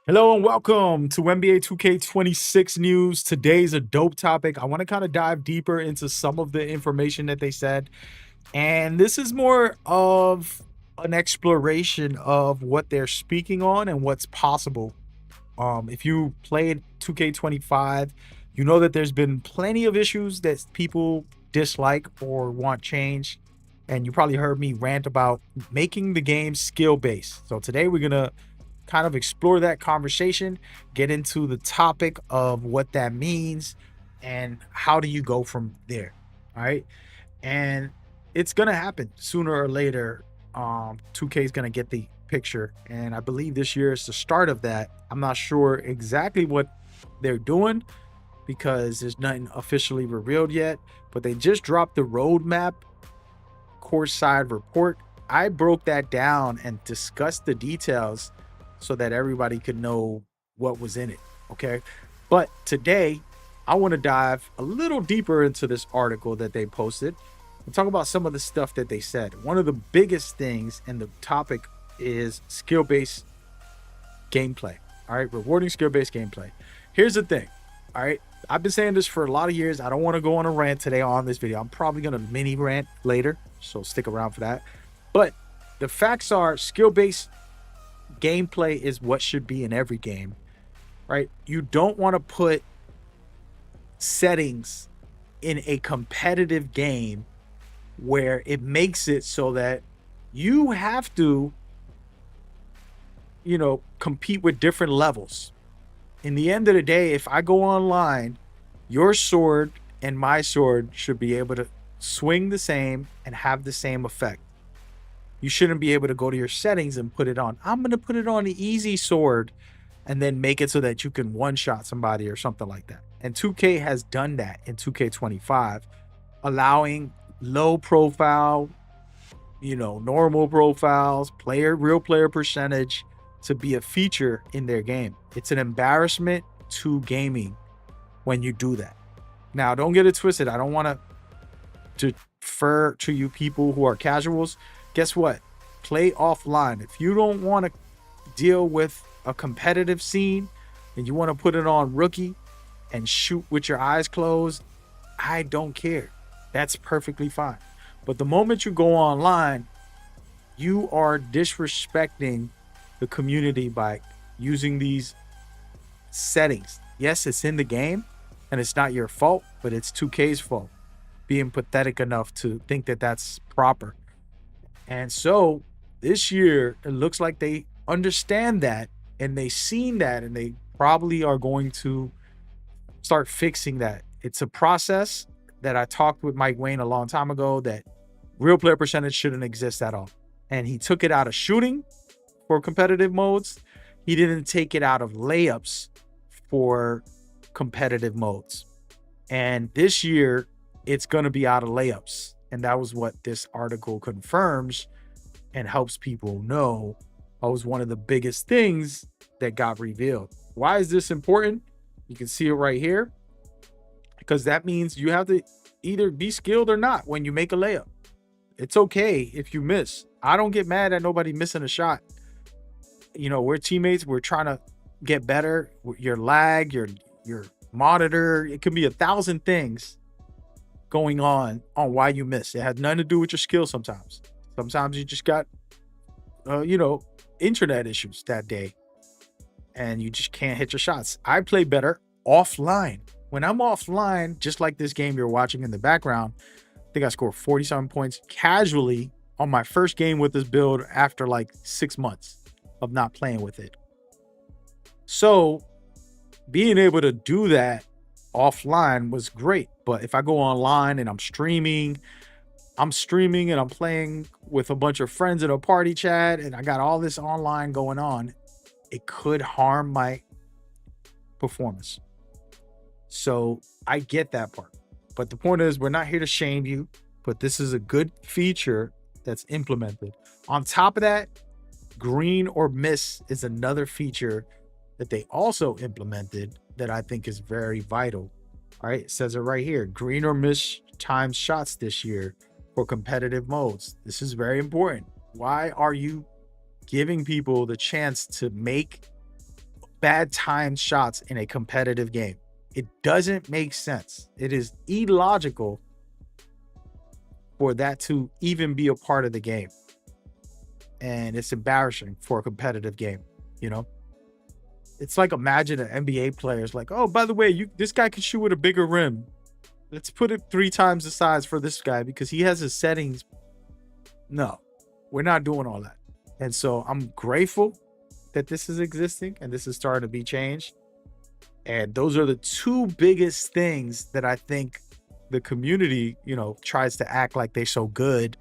[SPEAKER 1] Hello and welcome to NBA 2K26 news. Today's a dope topic. I want to kind of dive deeper into some of the information that they said. And this is more of an exploration of what they're speaking on and what's possible. If you played 2K25, you know that there's been plenty of issues that people dislike or want change. And you probably heard me rant about making the game skill-based. So today we're going to kind of explore that conversation, get into the topic of what that means and how do you go from there. All right. And it's going to happen sooner or later. 2K is going to get the picture. And I believe this year is the start of that. I'm not sure exactly what they're doing because there's nothing officially revealed yet, but they just dropped the roadmap course side report. I broke that down and discussed the details so that everybody could know what was in it. Okay. But today I want to dive a little deeper into this article that they posted and talk about some of the stuff that they said. One of the biggest things and the topic is skill-based gameplay. All right. Rewarding skill-based gameplay. Here's the thing. All right. I've been saying this for a lot of years. I don't want to go on a rant today on this video. I'm probably going to mini rant later, so stick around for that. But the facts are skill-based gameplay is what should be in every game, right? You don't want to put settings in a competitive game where it makes it so that you have to, compete with different levels. In the end of the day, if I go online, your sword and my sword should be able to swing the same and have the same effect. You shouldn't be able to go to your settings and put it on. I'm going to put it on the easy sword and then make it so that you can one-shot somebody or something like that. And 2K has done that in 2K25, allowing low profile, normal profiles, real player percentage to be a feature in their game. It's an embarrassment to gaming when you do that. Now, don't get it twisted. I don't want to defer to you people who are casuals. Guess what? Play offline. If you don't want to deal with a competitive scene and you want to put it on rookie and shoot with your eyes closed, I don't care. That's perfectly fine. But the moment you go online, you are disrespecting the community by using these settings. Yes, it's in the game and it's not your fault, but it's 2K's fault being pathetic enough to think that that's proper. And so this year, it looks like they understand that and they seen that, and they probably are going to start fixing that. It's a process that I talked with Mike Wayne a long time ago, that real player percentage shouldn't exist at all. And he took it out of shooting for competitive modes. He didn't take it out of layups for competitive modes. And this year, it's going to be out of layups. And that was what this article confirms and helps people know. That was one of the biggest things that got revealed. Why is this important? You can see it right here. Because that means you have to either be skilled or not when you make a layup. It's okay if you miss. I don't get mad at nobody missing a shot. You know, we're teammates. We're trying to get better. Your lag, your monitor, it could be 1,000 things going on why you miss. It has nothing to do with your skill sometimes. Sometimes you just got, internet issues that day and you just can't hit your shots. I play better offline. When I'm offline, just like this game you're watching in the background, I think I scored 47 points casually on my first game with this build after like 6 months of not playing with it. So being able to do that offline was great. But if I go online and I'm streaming and I'm playing with a bunch of friends in a party chat and I got all this online going on, it could harm my performance. So I get that part. But the point is, we're not here to shame you, but this is a good feature that's implemented. On top of that, green or miss is another feature that they also implemented that I think is very vital. All right, it says it right here. Green or miss times shots this year for competitive modes. This is very important. Why are you giving people the chance to make bad timed shots in a competitive game? It doesn't make sense. It is illogical for that to even be a part of the game. And it's embarrassing for a competitive game, you know? It's like, imagine an NBA player is like, oh, by the way, this guy can shoot with a bigger rim. Let's put it 3 times the size for this guy because he has his settings. No, we're not doing all that. And so I'm grateful that this is existing and this is starting to be changed. And those are the 2 biggest things that I think the community, tries to act like they're so good.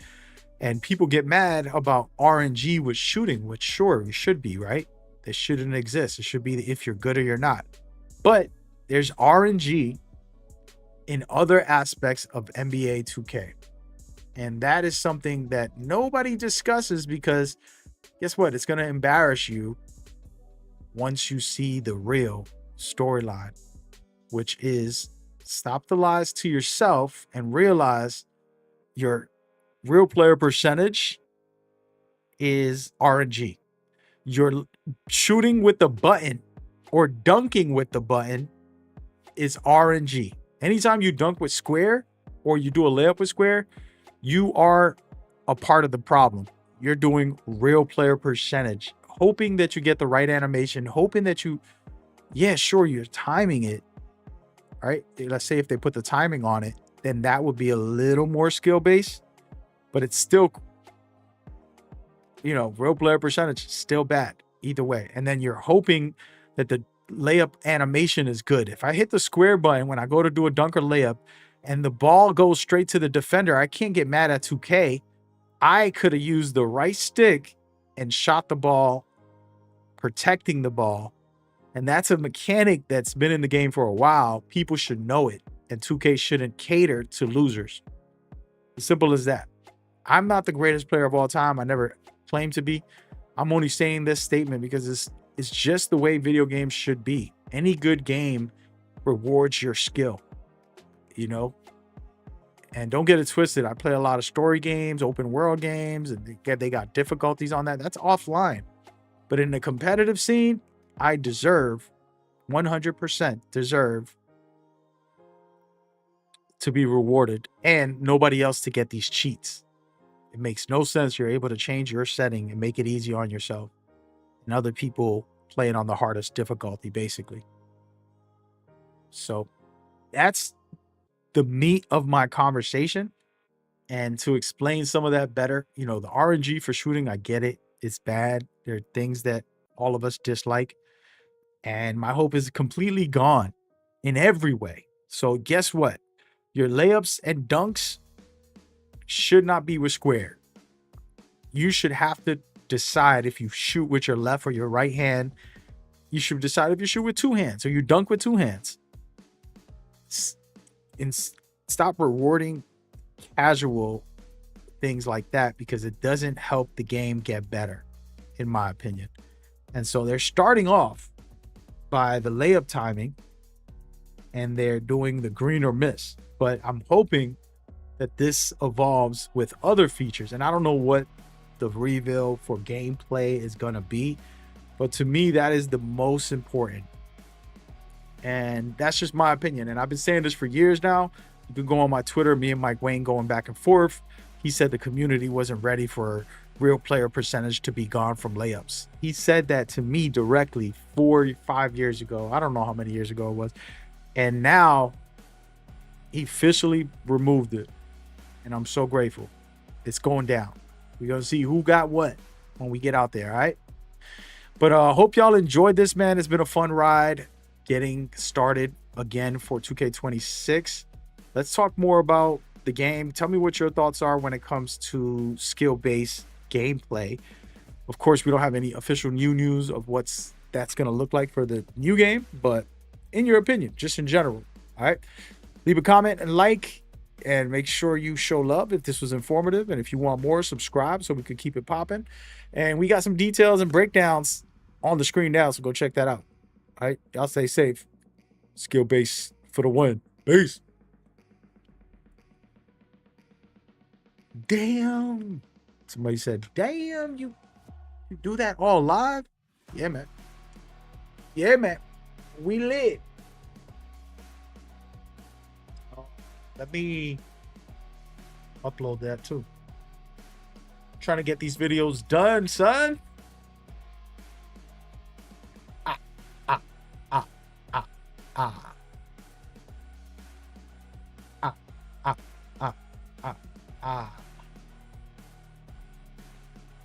[SPEAKER 1] And people get mad about RNG with shooting, which sure, it should be, right? It shouldn't exist. It should be if you're good or you're not. But there's RNG in other aspects of NBA 2K. And that is something that nobody discusses because guess what? It's going to embarrass you once you see the real storyline, which is stop the lies to yourself and realize your real player percentage is RNG. Your shooting with the button or dunking with the button is RNG. Anytime you dunk with square or you do a layup with square, you are a part of the problem. You're doing real player percentage, hoping that you get the right animation, hoping that you're timing it, right? Let's say if they put the timing on it, then that would be a little more skill based, but it's still, real player percentage is still bad either way. And then you're hoping that the layup animation is good. If I hit the square button when I go to do a dunk or layup and the ball goes straight to the defender, I can't get mad at 2K. I could have used the right stick and shot the ball, protecting the ball. And that's a mechanic that's been in the game for a while. People should know it. And 2K shouldn't cater to losers. As simple as that. I'm not the greatest player of all time. I never claimed to be. I'm only saying this statement because it's just the way video games should be. Any good game rewards your skill, And don't get it twisted. I play a lot of story games, open world games, and they got difficulties on that. That's offline. But in the competitive scene, I 100% deserve to be rewarded and nobody else to get these cheats. It makes no sense. You're able to change your setting and make it easy on yourself, and other people playing on the hardest difficulty, basically. So that's the meat of my conversation. And to explain some of that better, the RNG for shooting, I get it. It's bad. There are things that all of us dislike. And my hope is completely gone in every way. So guess what? Your layups and dunks should not be with square. You should have to decide if you shoot with your left or your right hand. You should decide if you shoot with two hands or you dunk with two hands. And stop rewarding casual things like that, because it doesn't help the game get better, in my opinion. And so they're starting off by the layup timing and they're doing the green or miss. But I'm hoping that this evolves with other features. And I don't know what the reveal for gameplay is going to be, but to me, that is the most important. And that's just my opinion. And I've been saying this for years now. You can go on my Twitter, me and Mike Wayne going back and forth. He said the community wasn't ready for real player percentage to be gone from layups. He said that to me directly 4 or 5 years ago. I don't know how many years ago it was. And now he officially removed it. And I'm so grateful. It's going down. We're going to see who got what when we get out there, all right? But hope y'all enjoyed this, man. It's been a fun ride getting started again for 2K26. Let's talk more about the game. Tell me what your thoughts are when it comes to skill-based gameplay. Of course, we don't have any official new news of that's going to look like for the new game, but in your opinion, just in general, all right? Leave a comment and like, and make sure you show love if this was informative. And if you want more, subscribe so we can keep it popping. And we got some details and breakdowns on the screen now, so go check that out. All right, y'all stay safe. Skill-based for the win. Peace. Damn. Somebody said, damn, you do that all live? Yeah, man. Yeah, man. We lit. Let me upload that too. Trying to get these videos done, son.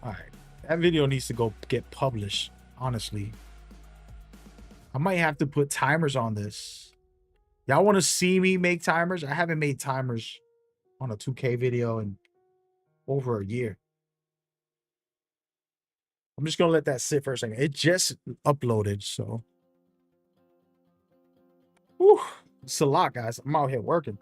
[SPEAKER 1] All right, that video needs to go get published. Honestly, I might have to put timers on this. Y'all want to see me make timers? I haven't made timers on a 2K video in over a year. I'm just gonna let that sit for a second. It just uploaded, so. Whew, it's a lot, guys. I'm out here working.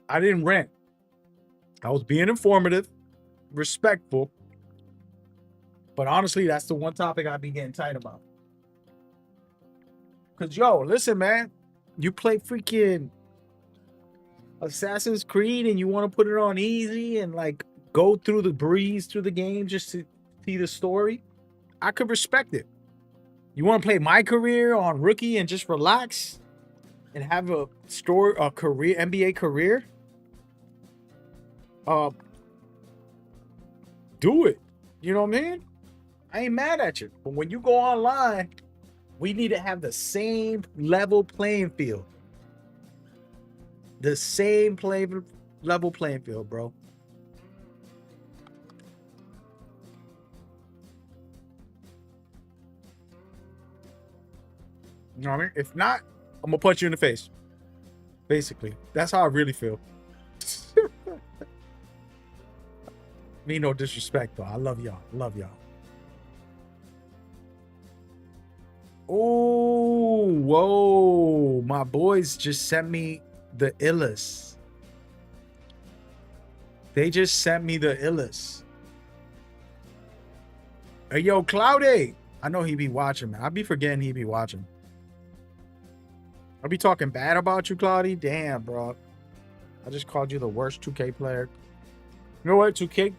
[SPEAKER 1] I didn't rant. I was being informative, respectful. But honestly, that's the one topic I'd be getting tight about. Because, yo, listen, man. You play freaking Assassin's Creed and you want to put it on easy and, like, go through the breeze through the game just to see the story. I could respect it. You want to play my career on rookie and just relax and have a career, NBA career? Do it. You know what I mean? I ain't mad at you. But when you go online, we need to have the same level playing field. The same level playing field, bro. You know what I mean? If not, I'm gonna punch you in the face. Basically, that's how I really feel. Me no disrespect though. I love y'all. Love y'all. Oh, whoa. My boys just sent me the illest. They just sent me the illest. Hey, yo, Cloudy. I know he be watching, man. I be forgetting he be watching. I be talking bad about you, Cloudy. Damn, bro. I just called you the worst 2K player. You know what? 2K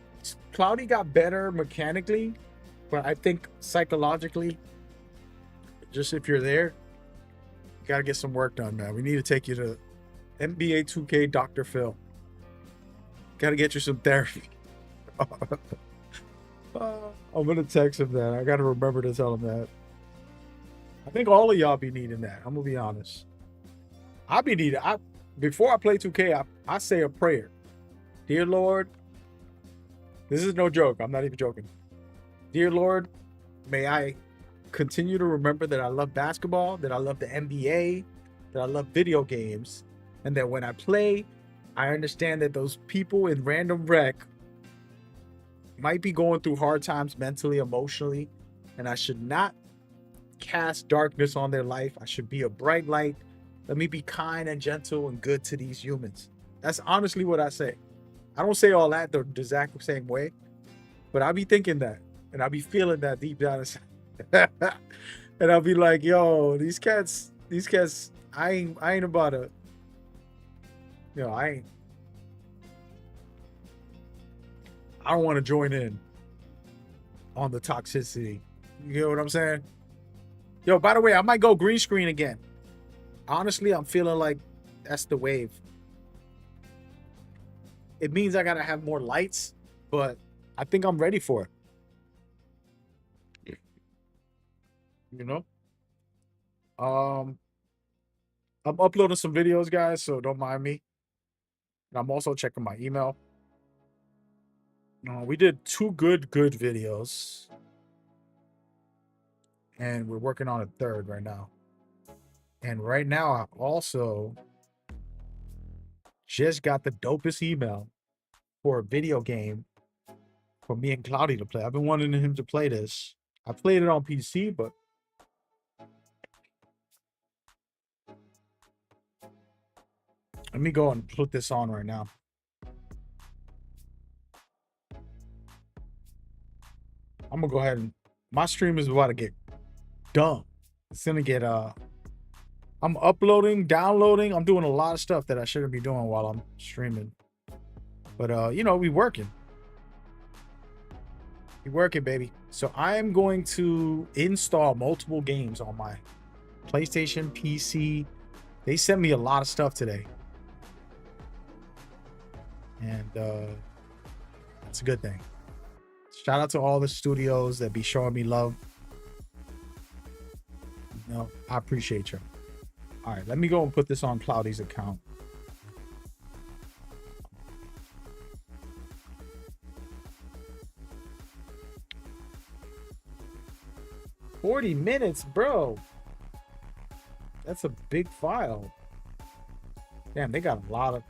[SPEAKER 1] Cloudy got better mechanically, but I think psychologically, just if you're there, you gotta get some work done, man. We need to take you to NBA 2K Dr. Phil. Gotta get you some therapy. I'm gonna text him that. I gotta remember to tell him that. I think all of y'all be needing that. I'm gonna be honest. I be needing. Before I play 2K, I say a prayer. Dear Lord, this is no joke. I'm not even joking. Dear Lord, may I continue to remember that I love basketball, that I love the NBA, that I love video games, and that when I play, I understand that those people in Random Rec might be going through hard times mentally, emotionally, and I should not cast darkness on their life. I should be a bright light. Let me be kind and gentle and good to these humans. That's honestly what I say. I don't say all that the exact same way, but I be thinking that, and I be feeling that deep down inside. And I'll be like, yo, these cats, I ain't about to, I don't want to join in on the toxicity. You know what I'm saying? Yo, by the way, I might go green screen again. Honestly, I'm feeling like that's the wave. It means I gotta have more lights, but I think I'm ready for it. You know? I'm uploading some videos, guys, so don't mind me. And I'm also checking my email. We did 2 good videos. And we're working on a 3rd right now. And right now, I also just got the dopest email for a video game for me and Cloudy to play. I've been wanting him to play this. I played it on PC, but let me go and put this on right now. I'm gonna go ahead and my stream is about to get done. It's gonna get I'm uploading, downloading. I'm doing a lot of stuff that I shouldn't be doing while I'm streaming. But we working. We working, baby. So I am going to install multiple games on my PlayStation, PC. They sent me a lot of stuff today. And that's a good thing. Shout out to all the studios that be showing me love. I appreciate you. All right, let me go and put this on Cloudy's account. $40 minutes, bro. That's a big file. Damn, they got a lot of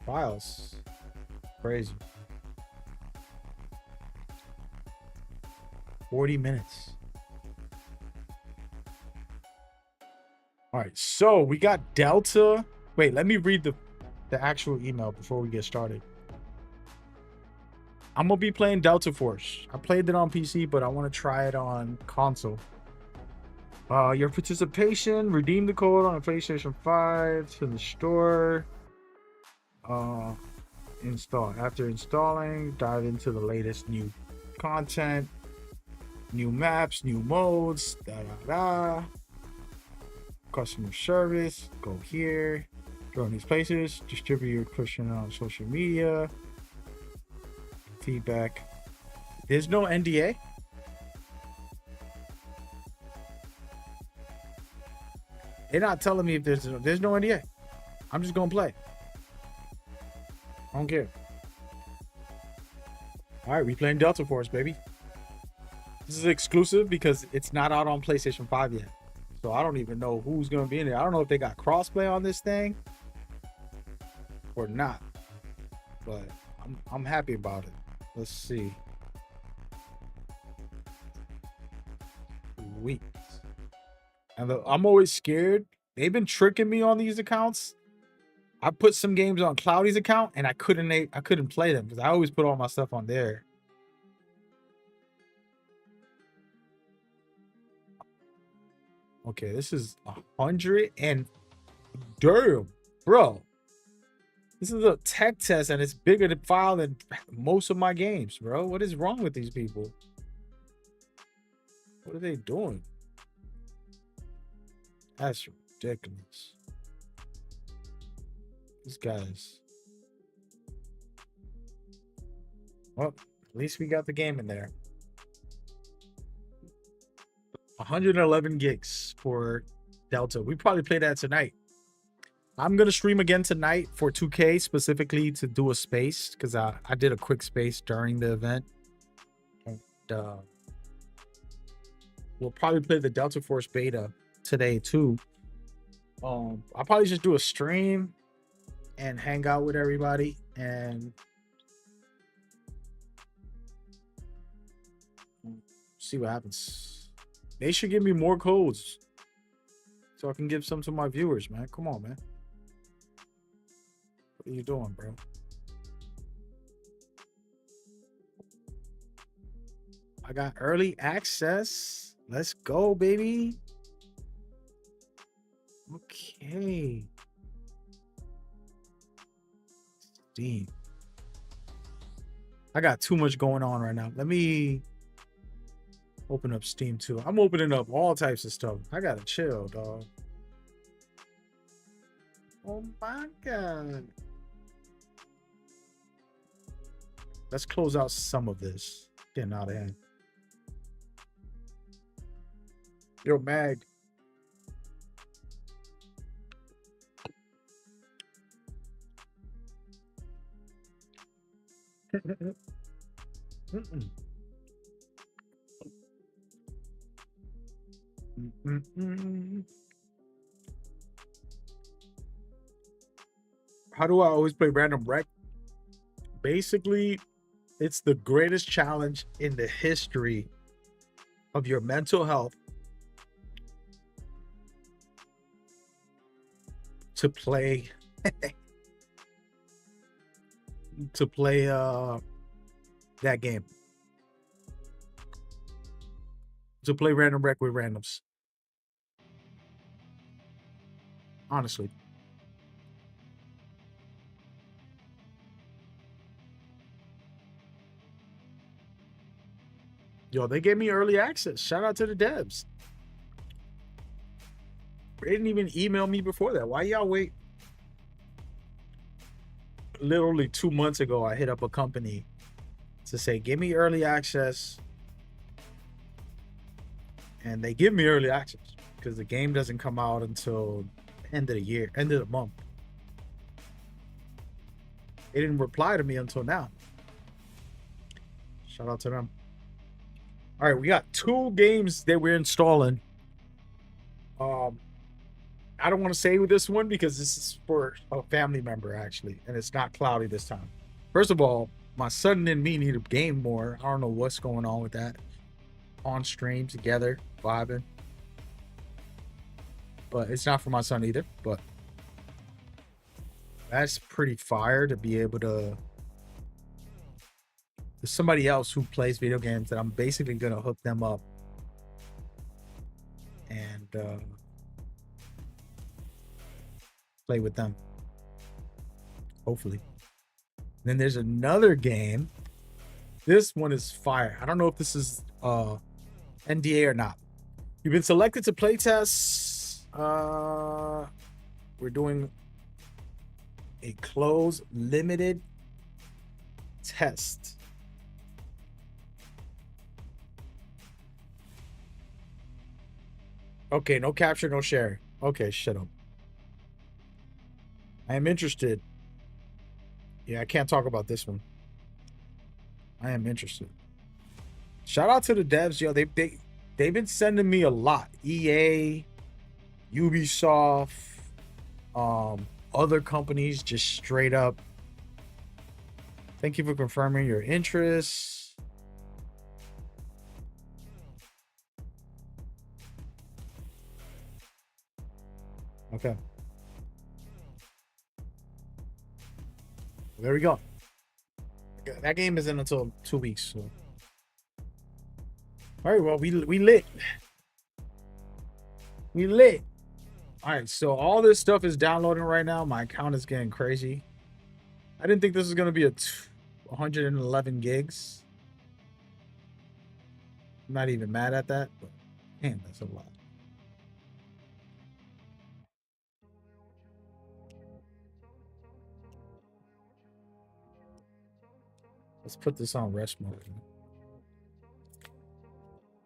[SPEAKER 1] files. Crazy. 40 minutes. All right, so we got Delta. Wait, let me read the actual email before we get started. I'm gonna be playing Delta Force. I played it on PC, but I want to try it on console. Your participation, redeem the code on a PlayStation 5 to the store. Install. After installing, dive into the latest new content, new maps, new modes, customer service, go here, join these places, distribute your pushing on social media, feedback. There's no NDA. They're not telling me if there's no NDA. I'm just gonna play. I don't care. All right, we playing Delta Force, baby. This is exclusive because it's not out on PlayStation 5 yet. So I don't even know who's gonna be in there. I don't know if they got crossplay on this thing or not. But I'm happy about it. Let's see. Sweet. And I'm always scared. They've been tricking me on these accounts. I put some games on Cloudy's account and I couldn't play them because I always put all my stuff on there. Okay, this is 100 and damn, bro. This is a tech test and it's bigger to file than most of my games, bro. What is wrong with these people? What are they doing? That's ridiculous. These guys. Well, at least we got the game in there. 111 gigs for Delta. We probably play that tonight. I'm gonna stream again tonight for 2K specifically to do a space because I did a quick space during the event. And we'll probably play the Delta Force beta today too. I'll probably just do a stream and hang out with everybody and see what happens. They should give me more codes so I can give some to my viewers, man. Come on, man. What are you doing, bro? I got early access. Let's go, baby. Okay. Steam. I got too much going on right now. Let me open up Steam too. I'm opening up all types of stuff. I gotta chill, dog. Oh my god. Let's close out some of this. Getting out of hand. Yo, Mag. How do I always play random rec? Basically, it's the greatest challenge in the history of your mental health to play that game. To play random rec with randoms. Honestly. Yo, they gave me early access. Shout out to the devs. They didn't even email me before that. Why y'all wait? Literally 2 months ago, I hit up a company to say, give me early access. And they give me early access because the game doesn't come out until end of the year, end of the month. They didn't reply to me until now. Shout out to them. All right, we got 2 games that we're installing. I don't want to say with this one because this is for a family member actually, and it's not cloudy this time. First of all, my son and me need to game more. I don't know what's going on with that. On stream together, vibing. But it's not for my son either. But that's pretty fire to be able to. There's somebody else who plays video games that I'm basically gonna hook them up and play with them. Hopefully. Then there's another game. This one is fire. I don't know if this is NDA or not. You've been selected to playtest. We're doing a closed limited test. Okay, no capture, no share. Okay, shut up. I am interested. Yeah, I can't talk about this one. I am interested. Shout out to the devs, yo. They've been sending me a lot. EA, Ubisoft, other companies just straight up. Thank you for confirming your interest. Okay. There we go. That game isn't until 2 weeks. So. All right, well, we lit. We lit. All right, so all this stuff is downloading right now. My account is getting crazy. I didn't think this was going to be a 111 gigs. I'm not even mad at that, but man, that's a lot. Let's put this on rest mode.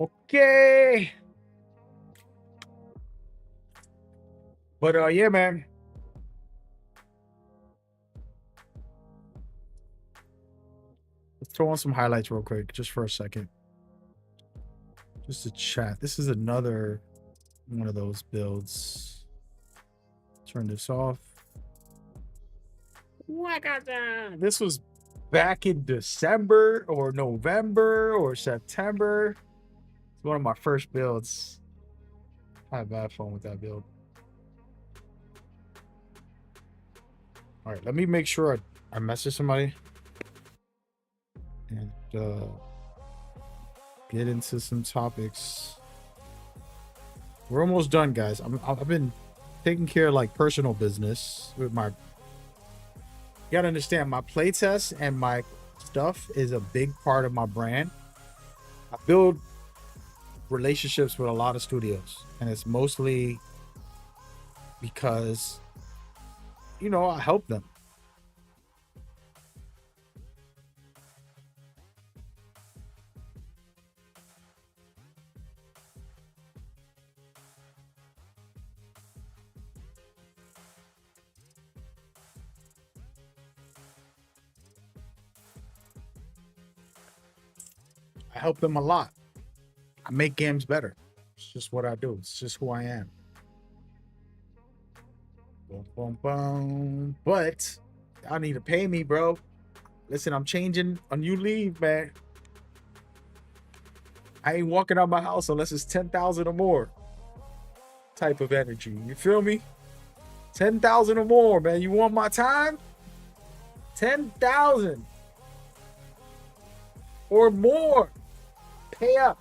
[SPEAKER 1] Okay. But yeah, man. Let's throw on some highlights real quick, just for a second. Just to chat. This is another one of those builds. Turn this off. This was back in December or November or September. It's one of my first builds. I had bad fun with that build. All right, let me make sure I message somebody and get into some topics. We're almost done, guys. I've been taking care of like personal business with my. You gotta understand, my playtest and my stuff is a big part of my brand. I build relationships with a lot of studios, and it's mostly because, you know, I help them. I help them a lot. I make games better. It's just what I do. It's just who I am. Boom, boom, boom. But y'all need to pay me, bro. Listen, I'm changing a new leave, man. I ain't walking out my house unless it's 10,000 or more type of energy. You feel me? 10,000 or more, man. You want my time? 10,000 or more. Pay up.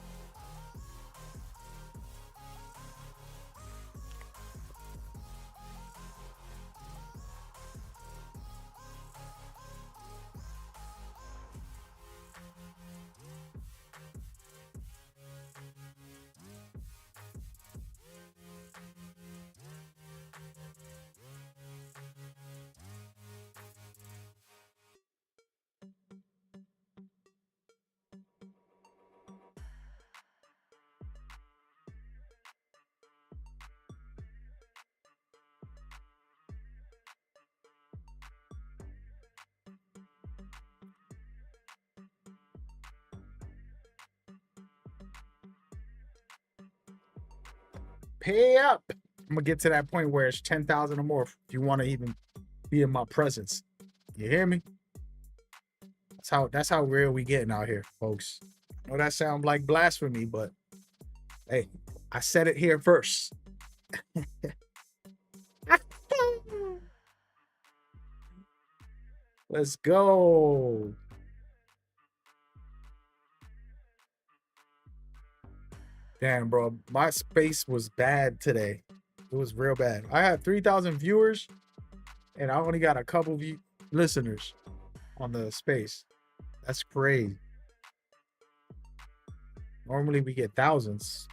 [SPEAKER 1] Pay up. I'm gonna get to that point where it's 10,000 or more if you want to even be in my presence. You hear me? That's how real we getting out here, folks. I know that sounds like blasphemy, but hey, I said it here first. Let's go. Damn, bro. My space was bad today. It was real bad. I had 3,000 viewers and I only got a couple listeners on the space. That's crazy. Normally we get thousands.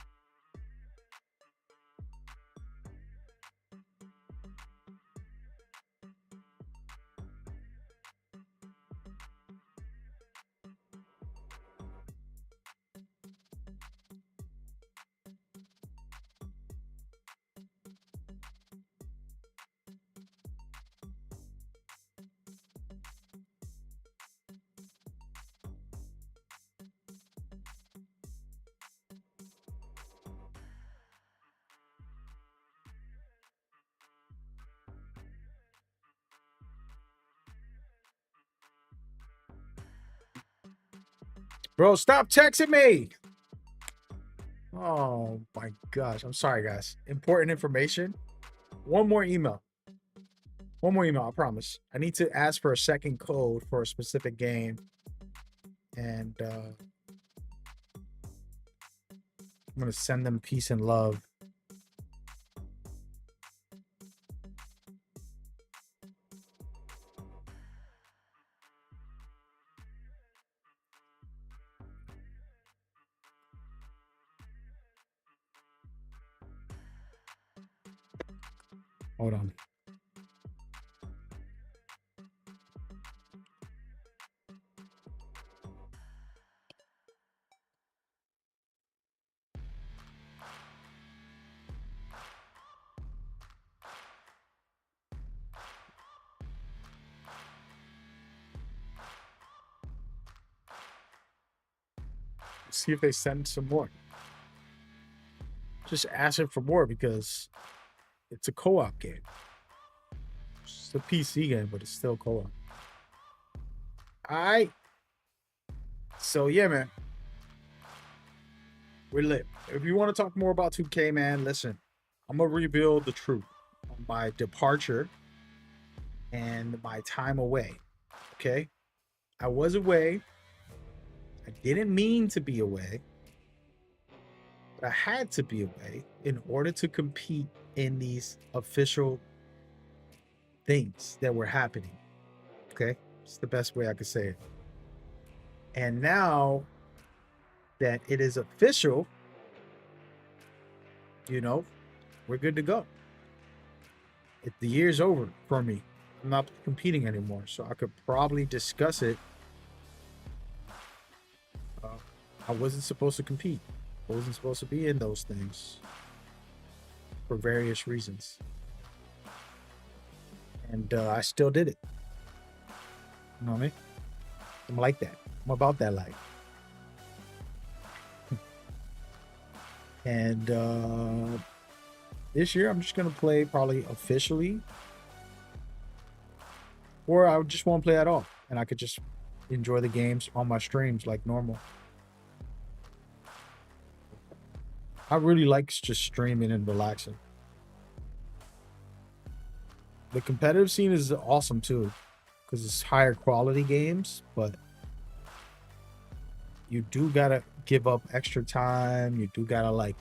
[SPEAKER 1] Bro, stop texting me. Oh my gosh. I'm sorry, guys. Important information. One more email, I promise. I need to ask for a second code for a specific game. And I'm going to send them peace and love. Hold on. See if they send some more. Just asking for more because it's a co-op game. It's a PC game, but it's still co-op. Alright. So yeah, man. We're lit. If you want to talk more about 2K, man, listen. I'm gonna reveal the truth on my departure and my time away. Okay? I was away. I didn't mean to be away. But I had to be away in order to compete in these official things that were happening. Okay? It's the best way I could say it. And now that it is official, you know, we're good to go. The year's over for me. I'm not competing anymore, so I could probably discuss it. I wasn't supposed to compete. I wasn't supposed to be in those things for various reasons. And I still did it. You know what I mean? I'm like that. I'm about that life. And this year, I'm just going to play probably officially. Or I just won't play at all. And I could just enjoy the games on my streams like normal. I really like just streaming and relaxing. The competitive scene is awesome too, because it's higher quality games, but you do gotta give up extra time. You do gotta like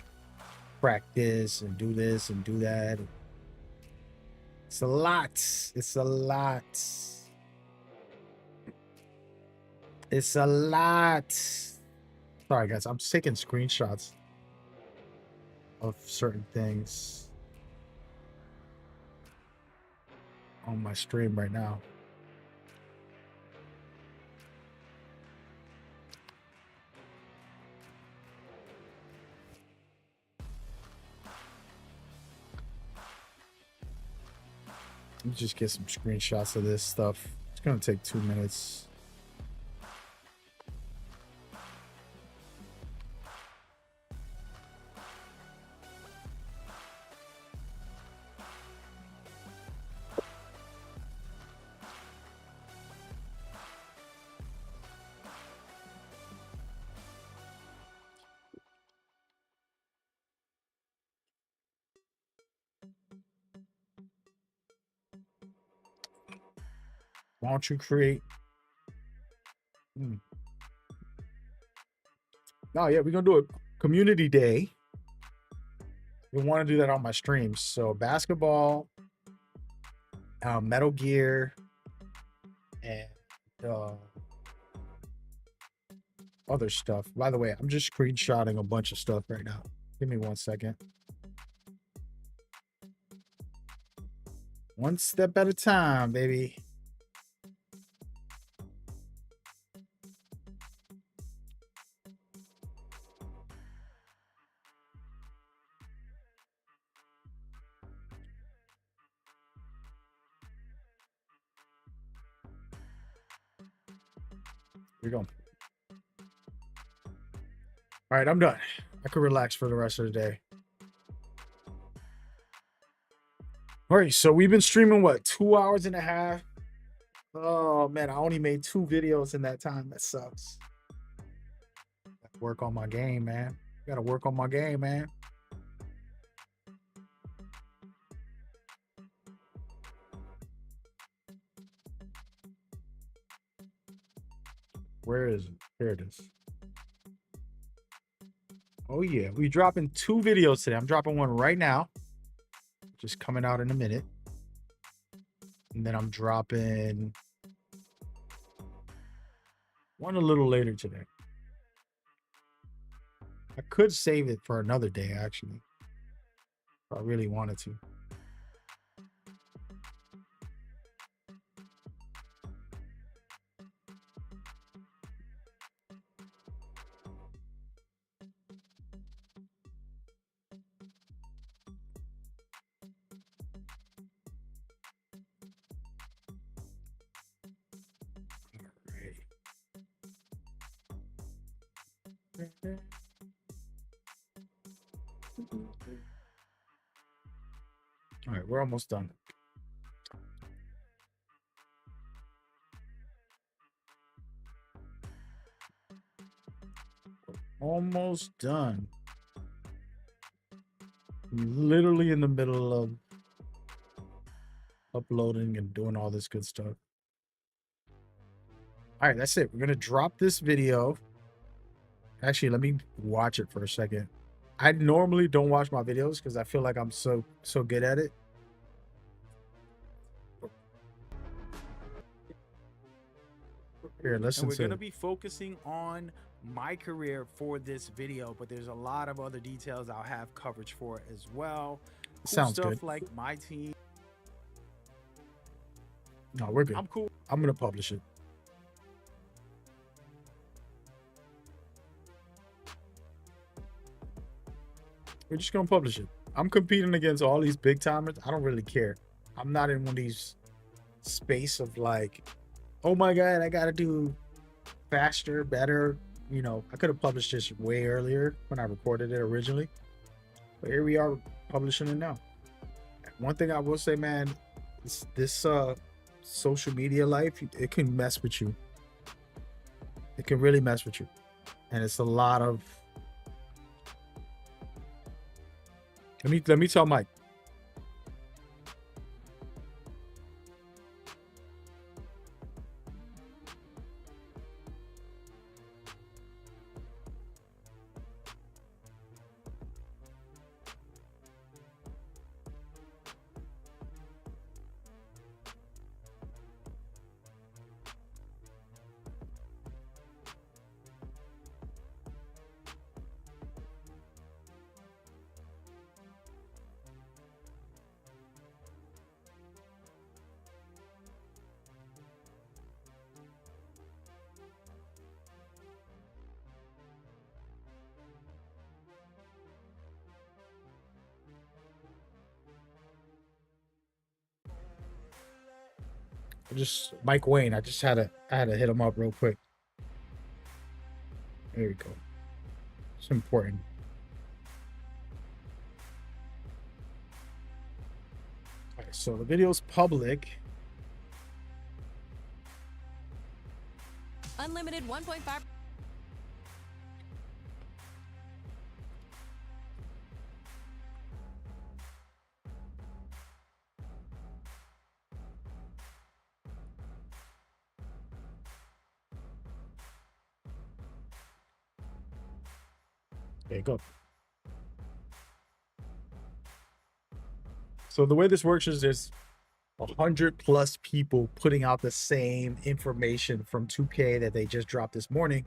[SPEAKER 1] practice and do this and do that. It's a lot. It's a lot. It's a lot. Sorry guys, I'm just taking screenshots of certain things on my stream right now. Let me just get some screenshots of this stuff. It's gonna take 2 minutes. Why don't you create? Oh yeah, we're gonna do a community day. We want to do that on my streams. So basketball, Metal Gear, and other stuff. By the way, I'm just screenshotting a bunch of stuff right now. Give me 1 second. One step at a time, baby. Here we go. All right, I'm done. I could relax for the rest of the day. All right, so we've been streaming, what, 2 hours and a half? Oh, man, I only made 2 videos in that time. That sucks. Gotta work on my game, man. Gotta work on my game, man. Where is it? There it is. Oh, yeah. We're dropping 2 videos today. I'm dropping one right now. Just coming out in a minute. And then I'm dropping one a little later today. I could save it for another day, actually, if I really wanted to. All right, we're almost done. Almost done. I'm literally in the middle of uploading and doing all this good stuff. All right, that's it. We're gonna drop this video. Actually, let me watch it for a second. I normally don't watch my videos because I feel like I'm so good at it. Here, listen
[SPEAKER 6] And we're
[SPEAKER 1] to
[SPEAKER 6] going to
[SPEAKER 1] it.
[SPEAKER 6] be focusing on my career for this video, but there's a lot of other details I'll have coverage for as well. Cool
[SPEAKER 1] Sounds
[SPEAKER 6] stuff
[SPEAKER 1] good.
[SPEAKER 6] like my team.
[SPEAKER 1] No, we're good.
[SPEAKER 6] I'm cool.
[SPEAKER 1] I'm gonna publish it. We're just gonna publish it. I'm competing against all these big timers. I don't really care. I'm not in one of these space of like, oh my god, I gotta do faster, better. You know, I could have published this way earlier when I recorded it originally, but here we are publishing it now. One thing I will say, man, this social media life, it can mess with you. It can really mess with you, and it's a lot of. Let me tell Mike. Just Mike Wayne. I had to hit him up real quick. There we go. It's important. All right, so the video's public.
[SPEAKER 7] Unlimited 1.5.
[SPEAKER 1] There you go. So the way this works is there's 100+ people putting out the same information from 2K that they just dropped this morning,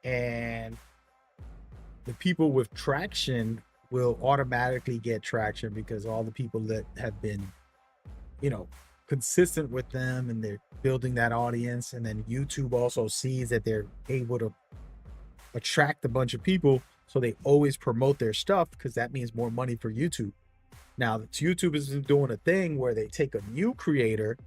[SPEAKER 1] and the people with traction will automatically get traction because all the people that have been, you know, consistent with them, and they're building that audience, and then YouTube also sees that they're able to attract a bunch of people, so they always promote their stuff because that means more money for YouTube. Now, YouTube is doing a thing where they take a new creator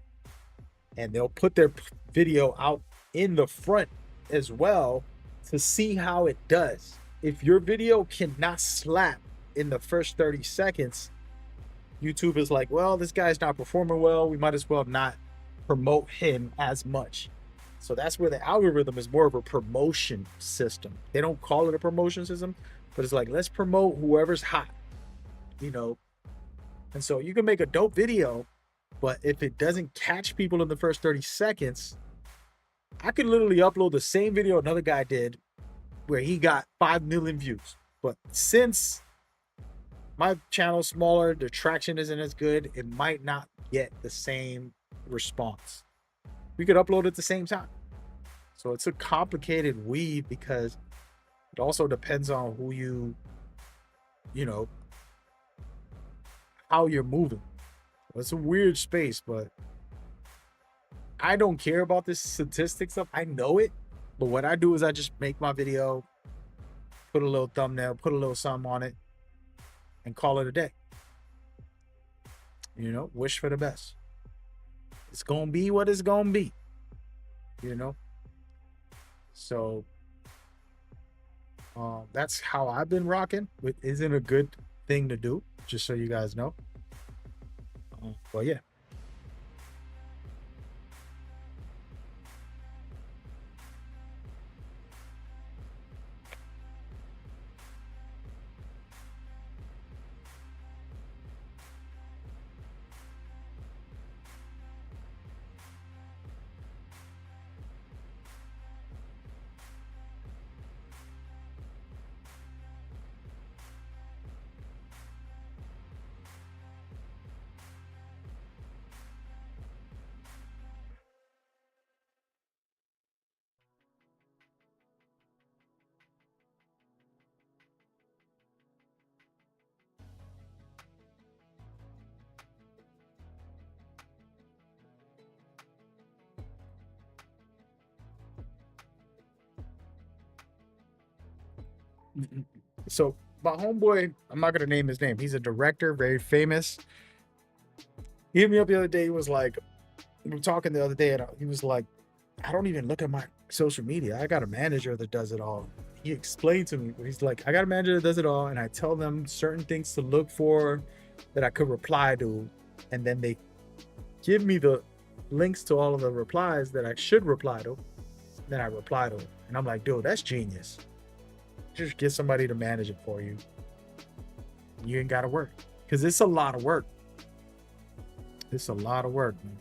[SPEAKER 1] and they'll put their video out in the front as well to see how it does. If your video cannot slap in the first 30 seconds, YouTube is like, well, this guy's not performing well. We might as well not promote him as much. So that's where the algorithm is more of a promotion system. They don't call it a promotion system, but it's like, let's promote whoever's hot, you know? And so you can make a dope video, but if it doesn't catch people in the first 30 seconds, I could literally upload the same video another guy did where he got 5 million views. But since my channel's smaller, the traction isn't as good, it might not get the same response. We could upload at the same time. So it's a complicated weave because it also depends on who you know, how you're moving. It's a weird space, but I don't care about this statistics stuff. I know it, but what I do is I just make my video, put a little thumbnail, put a little something on it, and call it a day. You know, wish for the best. It's gonna be what it's gonna be, you know. So That's how I've been rocking. It isn't a good thing to do, just so you guys know. But yeah. So my homeboy, I'm not gonna name his name. He's a director, very famous. He hit me up the other day. He was like, we were talking the other day, and he was like, I don't even look at my social media. I got a manager that does it all. He explained to me, he's like, I got a manager that does it all, and I tell them certain things to look for that I could reply to, and then they give me the links to all of the replies that I should reply to. Then I reply to it, and I'm like, dude, that's genius. Just get somebody to manage it for you. You ain't gotta work, because it's a lot of work. It's a lot of work, man.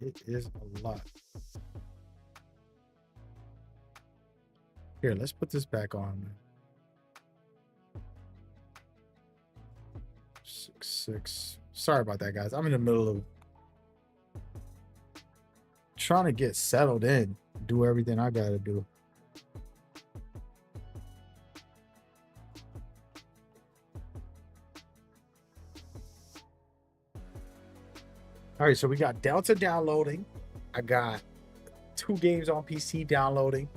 [SPEAKER 1] It is a lot. Here, let's put this back on, man. 6-6. Sorry about that, guys. I'm in the middle of trying to get settled in, do everything I gotta do. All right, so we got Delta downloading. I got 2 games on PC downloading.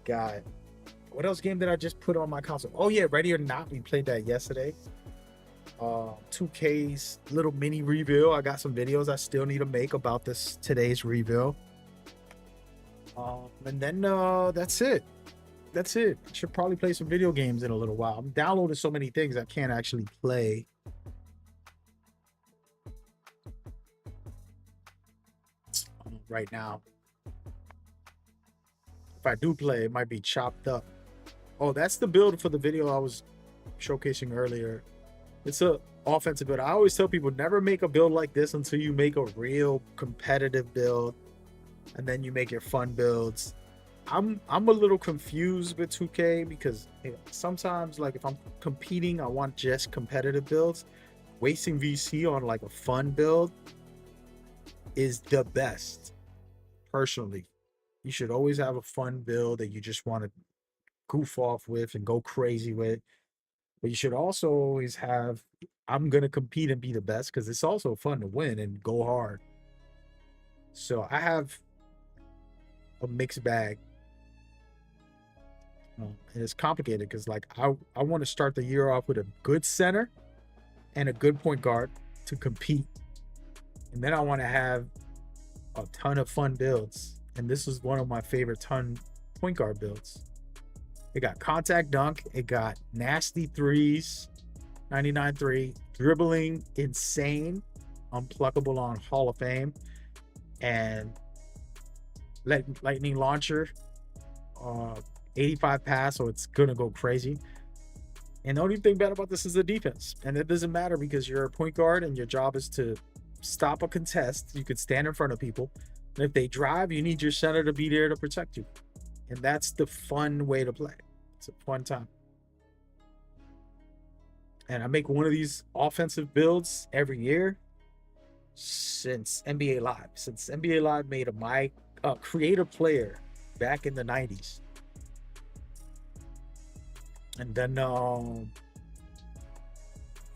[SPEAKER 1] Got, what else game did I just put on my console? Oh yeah, Ready or Not. We played that yesterday. 2K's little mini reveal. I got some videos I still need to make about today's reveal. And then that's it. That's it. I should probably play some video games in a little while. I'm downloading so many things I can't actually play. Right now. If I do play, it might be chopped up. Oh, that's the build for the video I was showcasing earlier. It's a offensive build. I always tell people, never make a build like this until you make a real competitive build, and then you make your fun builds. I'm a little confused with 2K because sometimes, like, if I'm competing, I want just competitive builds. Wasting VC on like a fun build is the best. Personally, you should always have a fun build that you just want to goof off with and go crazy with. But you should also always have, I'm going to compete and be the best, because it's also fun to win and go hard. So I have a mixed bag. And it's complicated because, like, I want to start the year off with a good center and a good point guard to compete. And then I want to have a ton of fun builds. And this is one of my favorite point guard builds. It got contact dunk. It got nasty threes, 99-3, dribbling insane, unpluckable on Hall of Fame, and lightning launcher, 85 pass, so it's gonna go crazy. And the only thing bad about this is the defense, and it doesn't matter because you're a point guard and your job is to stop a contest. You could stand in front of people, and if they drive, you need your center to be there to protect you. And that's the fun way to play. It's a fun time. And I make one of these offensive builds every year since NBA Live. Since NBA Live made a creative player back in the 90s. And then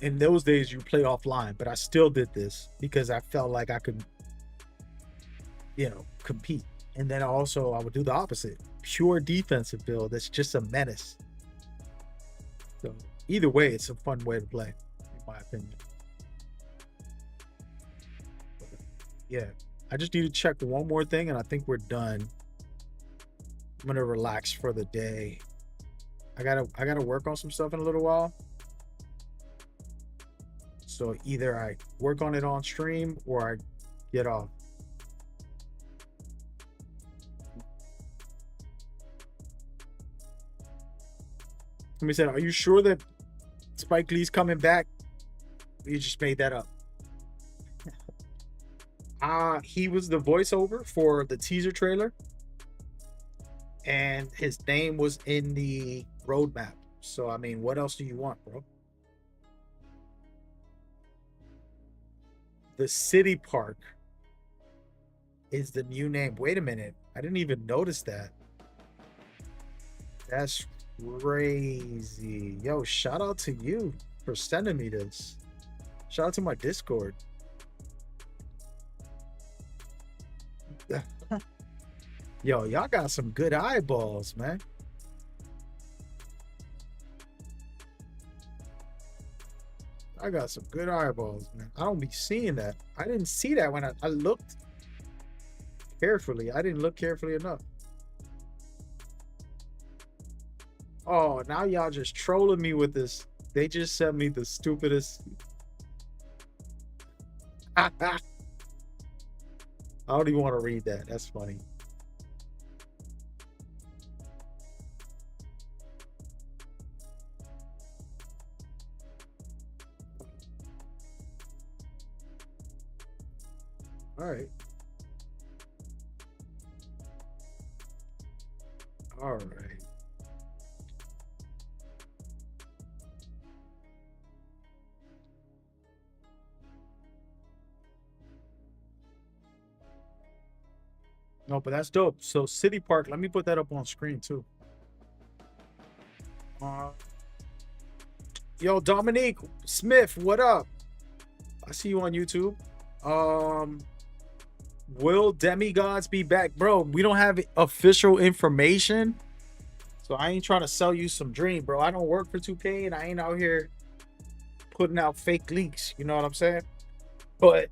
[SPEAKER 1] in those days you play offline, but I still did this because I felt like I could, compete. And then also I would do the opposite. Pure defensive build that's just a menace. So either way, it's a fun way to play, in my opinion. But yeah, I just need to check one more thing and I think we're done. I'm gonna relax for the day. I gotta work on some stuff in a little while. So either I work on it on stream or I get off. Somebody said, "Are you sure that Spike Lee's coming back?" You just made that up. He was the voiceover for the teaser trailer, and his name was in the roadmap. So I mean, what else do you want, bro? The City Park is the new name. Wait a minute, I didn't even notice that. That's crazy. Yo, shout out to you for sending me this. Shout out to my Discord. Yo, y'all got some good eyeballs, man. I got some good eyeballs, man. I don't be seeing that. I didn't see that when I looked carefully. I didn't look carefully enough. Oh, now y'all just trolling me with this. They just sent me the stupidest. I don't even want to read that. That's funny. All right. All right. No, but that's dope. So City Park, let me put that up on screen too. Yo, Dominique Smith, what up? I see you on YouTube. Will Demigods be back? Bro, we don't have official information. So I ain't trying to sell you some dream, bro. I don't work for 2K and I ain't out here putting out fake leaks. You know what I'm saying? But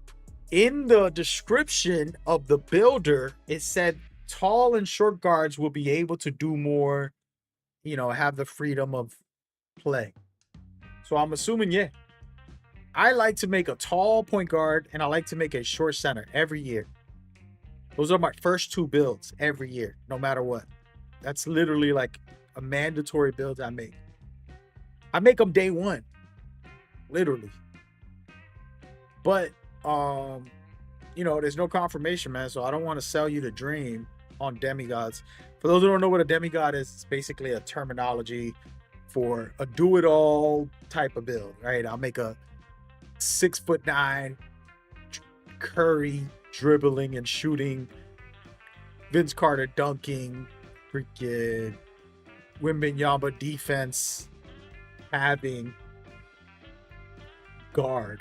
[SPEAKER 1] in the description of the builder, it said tall and short guards will be able to do more, you know, have the freedom of play. So I'm assuming, yeah. I like to make a tall point guard and I like to make a short center every year. Those are my first two builds every year, no matter what. That's literally like a mandatory build I make. I make them day one, literally. But you know, there's no confirmation, man. So I don't want to sell you the dream on demigods. For those who don't know what a demigod is, it's basically a terminology for a do-it-all type of build, right? I'll make a 6'9" Curry dribbling and shooting, Vince Carter dunking, freaking Wembanyama defense having guard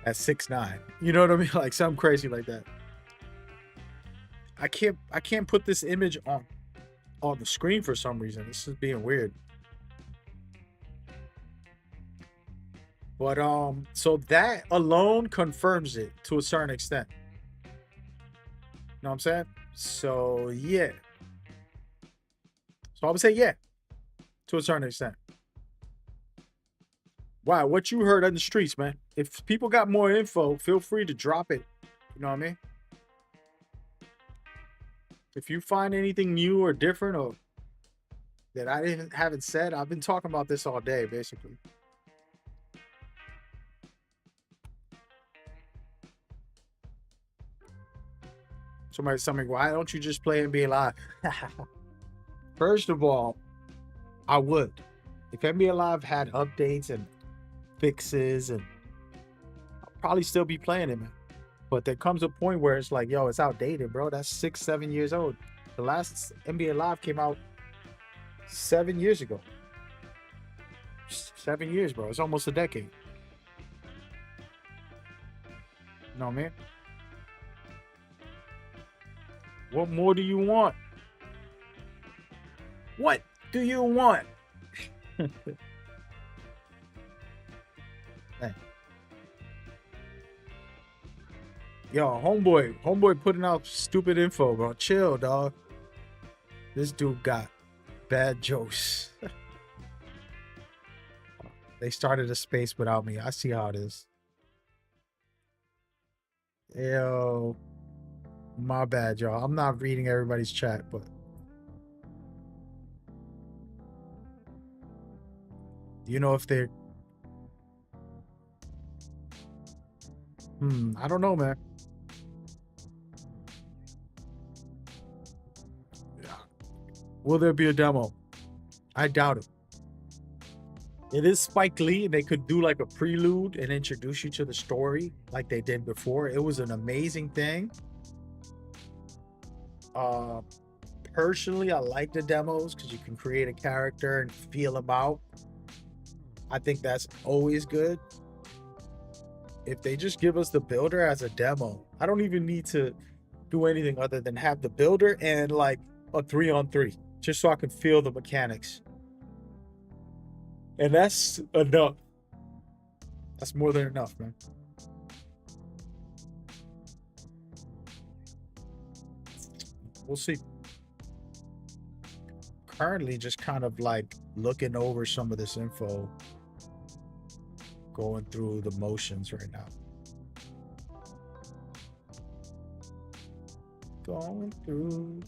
[SPEAKER 1] at 6'9". You know what I mean? Like something crazy like that. I can't put this image on the screen for some reason. This is being weird. But so that alone confirms it to a certain extent. You know what I'm saying? So yeah. So I would say yeah, to a certain extent. Wow, what you heard on the streets, man. If people got more info, feel free to drop it. You know what I mean? If you find anything new or different or that I haven't said, I've been talking about this all day, basically. Somebody's telling me, why don't you just play NBA Live? First of all, I would. If NBA Live had updates and fixes, and I'll probably still be playing it, man. But there comes a point where it's like, yo, it's outdated, bro. That's 6-7 years old. The last NBA Live came out 7 years ago. 7 years, bro. It's almost a decade. You know what I mean? What more do you want? What do you want? Hey. Yo, homeboy putting out stupid info, bro. Chill, dog. This dude got bad jokes. They started a space without me. I see how it is. Yo, my bad, y'all. I'm not reading everybody's chat, but you know if they're I don't know, man. Will there be a demo? I doubt it. It is Spike Lee, and they could do like a prelude and introduce you to the story like they did before. It was an amazing thing. Personally, I like the demos because you can create a character and feel them out. I think that's always good. If they just give us the builder as a demo, I don't even need to do anything other than have the builder and like a 3-on-3, just so I can feel the mechanics. And that's enough. That's more than enough, man. We'll see. Currently just kind of like looking over some of this info, going through the motions right now. Going through.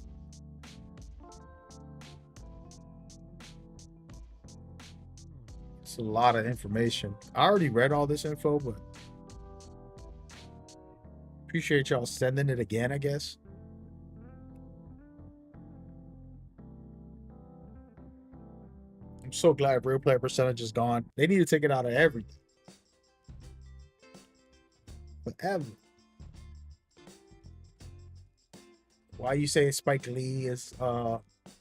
[SPEAKER 1] It's a lot of information. I already read all this info, but appreciate y'all sending it again, I guess. I'm so glad real player percentage is gone. They need to take it out of everything. Forever. Why you say Spike Lee is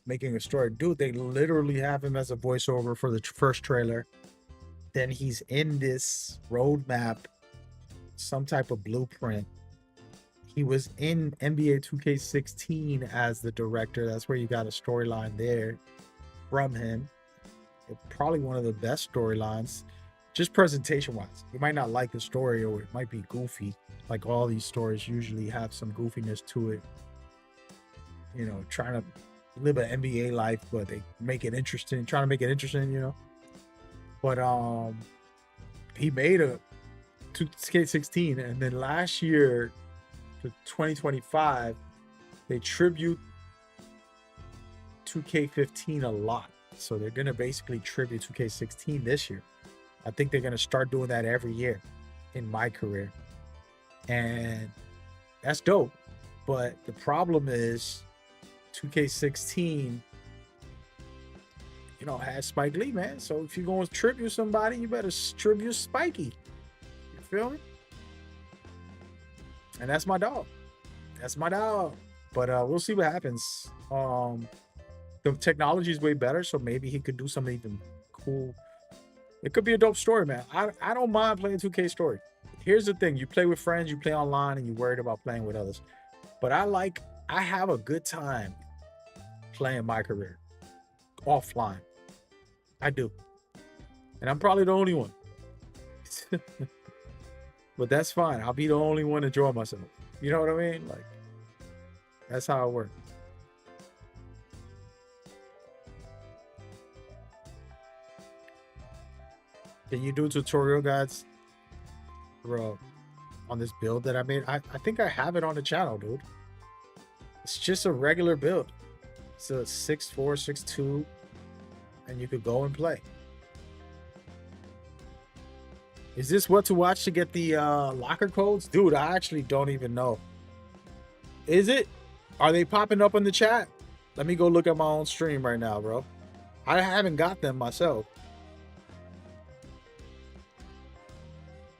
[SPEAKER 1] making a story? Dude, they literally have him as a voiceover for the first trailer. Then he's in this roadmap, some type of blueprint. He was in NBA 2K16 as the director. That's where you got a storyline there from him. Probably one of the best storylines, just presentation wise. You might not like the story, or it might be goofy. Like all these stories usually have some goofiness to it. You know, trying to live an NBA life, but they make it interesting, trying to make it interesting, you know. But he made a 2K16, and then last year to 2025, they tribute 2K15 a lot. So they're gonna basically tribute 2K16 this year. I think they're gonna start doing that every year in my career, and that's dope. But the problem is 2K16, you know, has Spike Lee, man. So if you're going to tribute somebody, you better tribute Spikey. You feel me? And that's my dog. That's my dog. But we'll see what happens. The technology is way better, so maybe he could do something even cool. It could be a dope story, man. I don't mind playing 2K story. Here's the thing: you play with friends, you play online, and you're worried about playing with others. But I have a good time playing my career offline. I do, and I'm probably the only one. But that's fine. I'll be the only one enjoying myself. You know what I mean? Like, that's how it works. Can you do tutorial guides, bro, on this build that I made? I think I have it on the channel, dude. It's just a regular build. It's a 6'4", 6'2", and you could go and play. Is this what to watch to get the locker codes? Dude, I actually don't even know. Is it? Are they popping up in the chat? Let me go look at my own stream right now, bro. I haven't got them myself.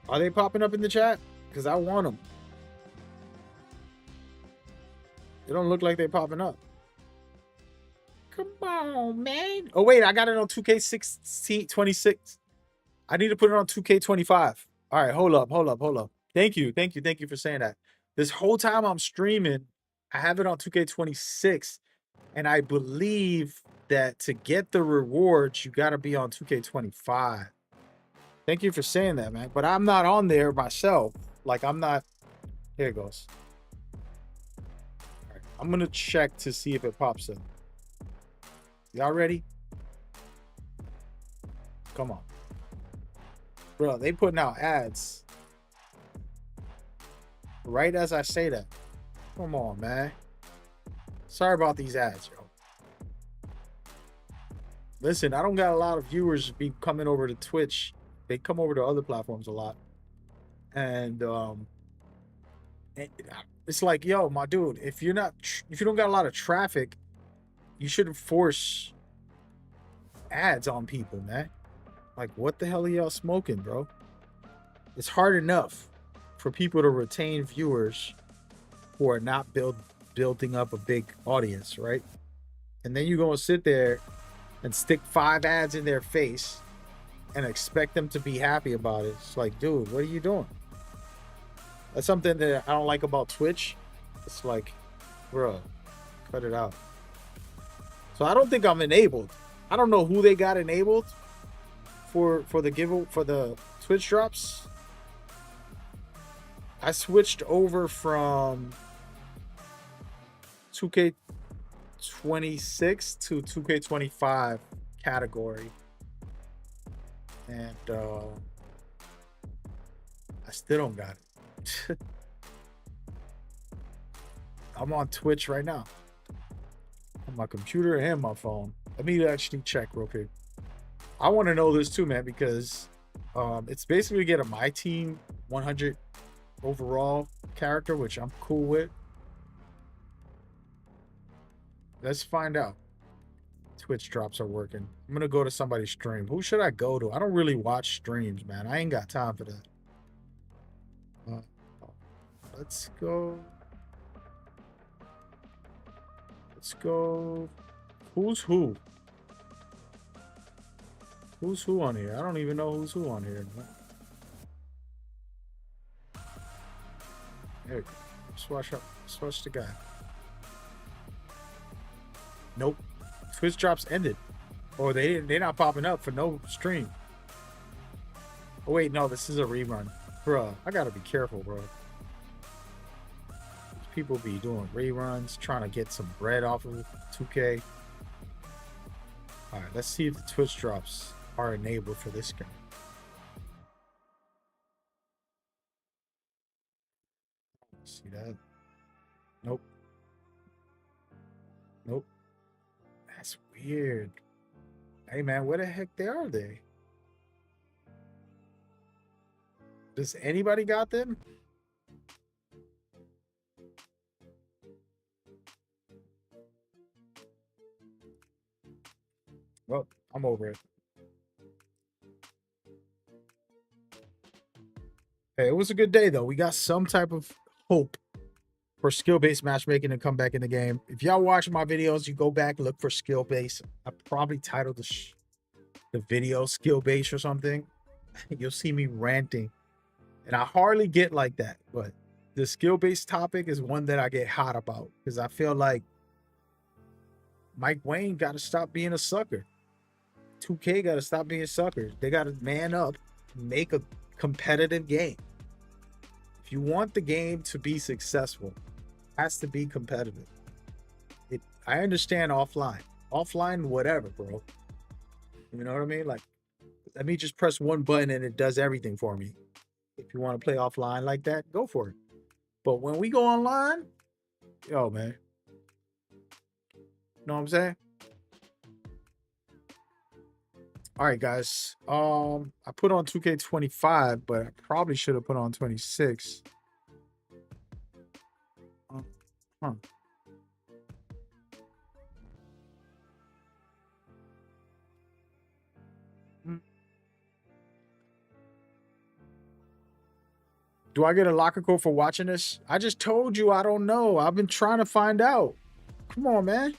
[SPEAKER 1] Are they popping up in the chat? Because I want them. They don't look like they're popping up. Come on, man. Oh, wait. I got it on 2K26. I need to put it on 2K25. All right. Hold up. Thank you for saying that. This whole time I'm streaming, I have it on 2K26. And I believe that to get the rewards, you got to be on 2K25. Thank you for saying that, man. But I'm not on there myself. Like, I'm not. Here it goes. All right. I'm going to check to see if it pops up. Y'all ready? Come on. Bro, they putting out ads right as I say that. Come on, man. Sorry about these ads, yo. Listen, I don't got a lot of viewers be coming over to Twitch. They come over to other platforms a lot. And it's like, yo, my dude, if you don't got a lot of traffic, you shouldn't force ads on people, man. Like, what the hell are y'all smoking, bro? It's hard enough for people to retain viewers who are not building up a big audience, right? And then you're gonna sit there and stick 5 ads in their face and expect them to be happy about it. It's like, dude, what are you doing? That's something that I don't like about Twitch. It's like, bro, cut it out. So I don't think I'm enabled. I don't know who they got enabled for the Twitch drops. I switched over from 2K26 to 2K25 category, and I still don't got it. I'm on Twitch right now on my computer and my phone. Let me actually check real quick. I want to know this too, man, because it's basically get a My Team 100 overall character, which I'm cool with. Let's find out. Twitch drops are working. I'm gonna go to somebody's stream. Who should I go to? I don't really watch streams, man. I ain't got time for that. Let's go. Let's go. Who's who? Who's who on here? I don't even know who's who on here. There we go. Swatch up. Swatch the guy. Nope. Twitch drops ended. Or they're not popping up for no stream. Oh wait, no, this is a rerun. Bruh, I gotta be careful, bro. People be doing reruns, trying to get some bread off of 2K. All right, let's see if the Twitch drops are enabled for this game. See that? Nope. Nope. That's weird. Hey man, where the heck are they? Does anybody got them? Well, I'm over it. Hey, it was a good day though. We got some type of hope for skill-based matchmaking to come back in the game. If y'all watch my videos, you go back, look for skill-based. I probably titled the video skill-based or something. You'll see me ranting. And I hardly get like that, but the skill-based topic is one that I get hot about because I feel like Mike Wayne got to stop being a sucker. 2K got to stop being suckers. They got to man up, make a competitive game. If you want the game to be successful, it has to be competitive. I understand offline, whatever, bro. You know what I mean? Like, let me just press one button and it does everything for me. If you want to play offline like that, go for it. But when we go online, yo, man, know what I'm saying? All right, guys. I put on 2K25, but I probably should have put on 26. Huh. Do I get a locker code for watching this? I just told you I don't know. I've been trying to find out. Come on, man.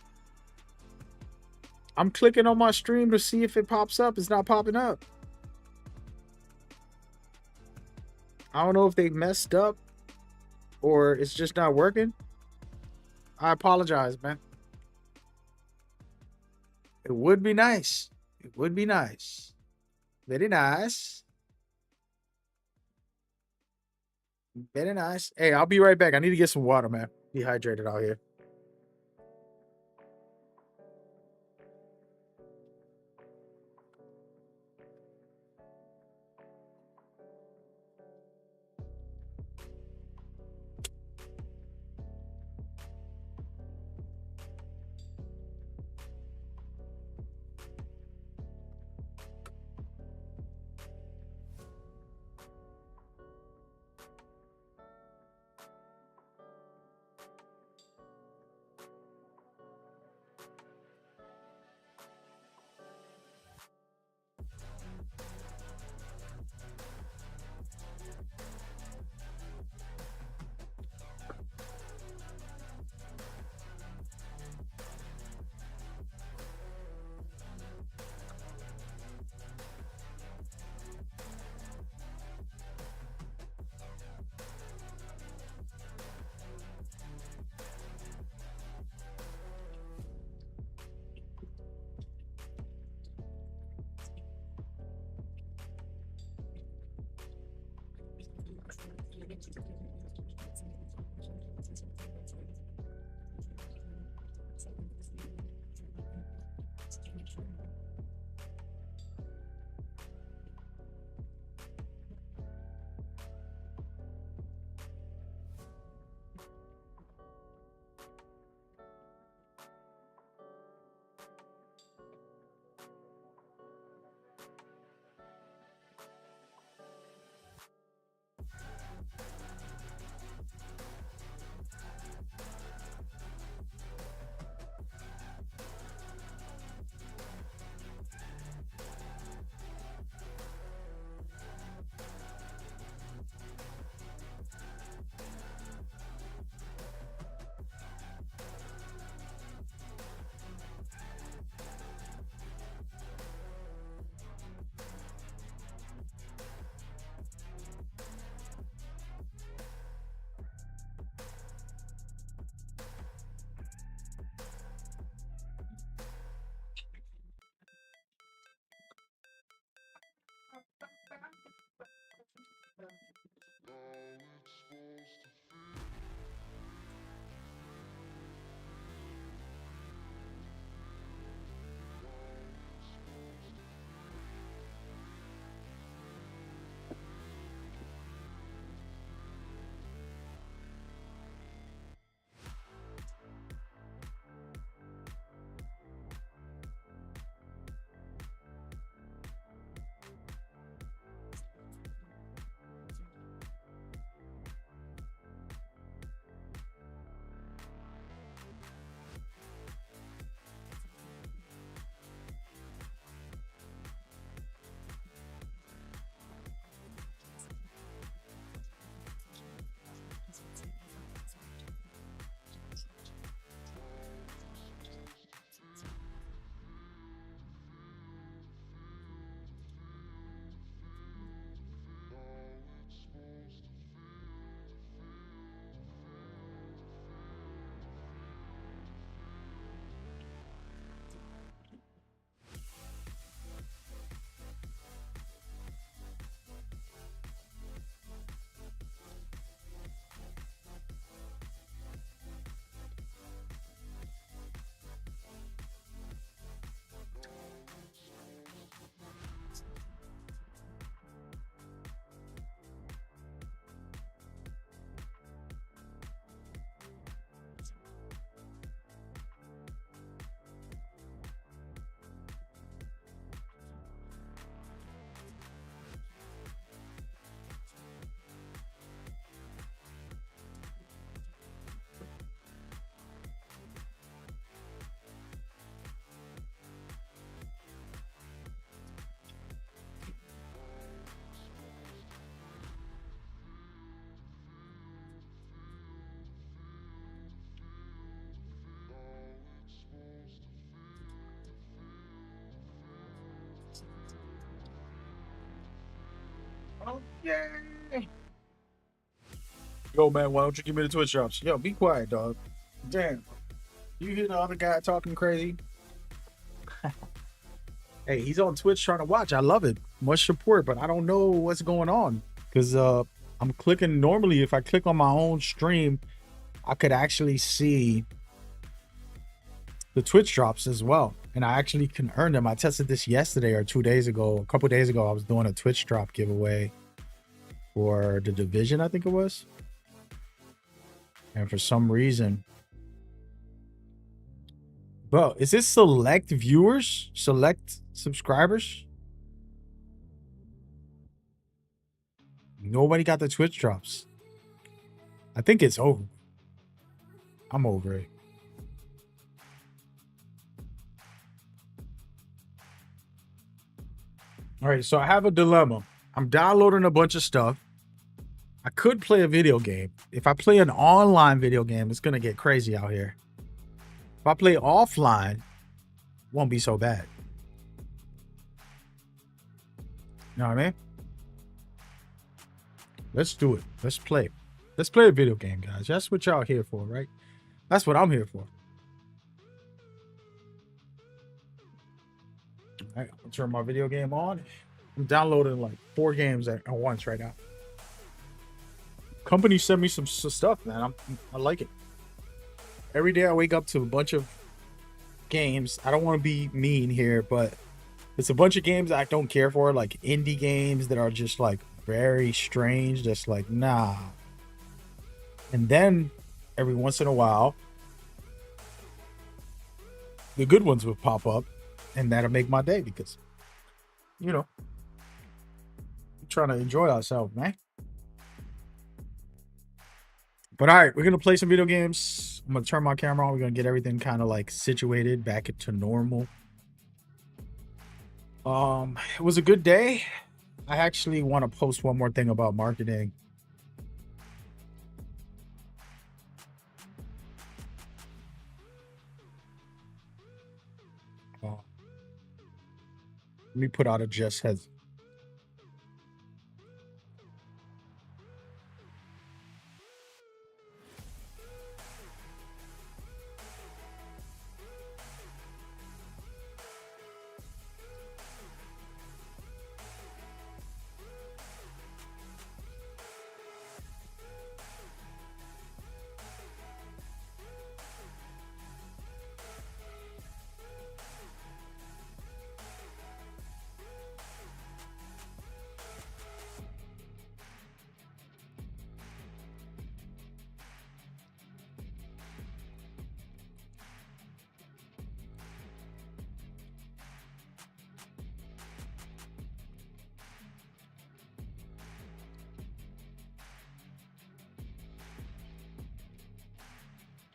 [SPEAKER 1] I'm clicking on my stream to see if it pops up. It's not popping up. I don't know if they messed up or it's just not working. I apologize, man. It would be nice. It would be nice. Very nice. Very nice. Hey, I'll be right back. I need to get some water, man. Dehydrated out here. Oh, yay! Yo, man, why don't you give me the Twitch drops? Yo, be quiet, dog. Damn. You hear the other guy talking crazy? Hey, he's on Twitch trying to watch. I love it. Much support, but I don't know what's going on. Because I'm clicking. Normally, if I click on my own stream, I could actually see the Twitch drops as well. And I actually can earn them. I tested this yesterday or 2 days ago. A couple days ago, I was doing a Twitch drop giveaway for the Division, I think it was. And for some reason, bro, is this select viewers, select subscribers? Nobody got the Twitch drops. I think it's over. I'm over it. All right, so I have a dilemma. I'm downloading a bunch of stuff. I could play a video game. If I play an online video game, it's going to get crazy out here. If I play offline, it won't be so bad. You know what I mean? Let's do it. Let's play. Let's play a video game, guys. That's what y'all here for, right? That's what I'm here for. All right, I'll turn my video game on. I'm downloading like 4 games at once right now. company sent me some stuff, man. I like it. Every day I wake up to a bunch of games. I don't want to be mean here, but it's a bunch of games I don't care for, like indie games that are just like very strange. Just like, nah. And then every once in a while, the good ones would pop up, and that'll make my day because, you know, we're trying to enjoy ourselves, man. But all right, we're gonna play some video games. I'm gonna turn my camera on. We're gonna get everything kind of like situated back into normal. It was a good day. I actually want to post one more thing about marketing. Let me put out a just heads.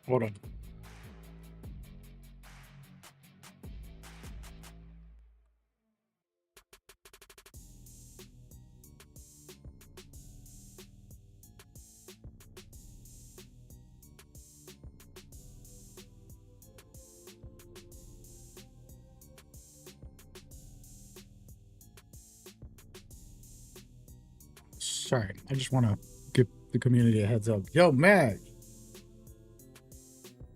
[SPEAKER 1] Hold on. Sorry, I just want to give the community a heads up. Yo, man.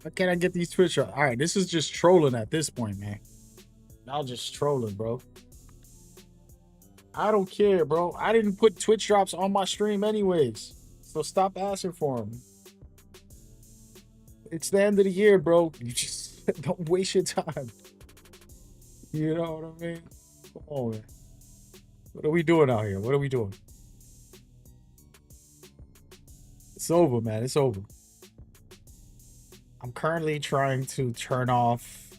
[SPEAKER 1] How can I get these Twitch? All right, this is just trolling at this point, man. Y'all just trolling, bro. I don't care, bro. I didn't put Twitch drops on my stream anyways. So stop asking for them. It's the end of the year, bro. You just don't waste your time. You know what I mean? Come on, man. What are we doing out here? What are we doing? It's over, man. It's over. I'm currently trying to turn off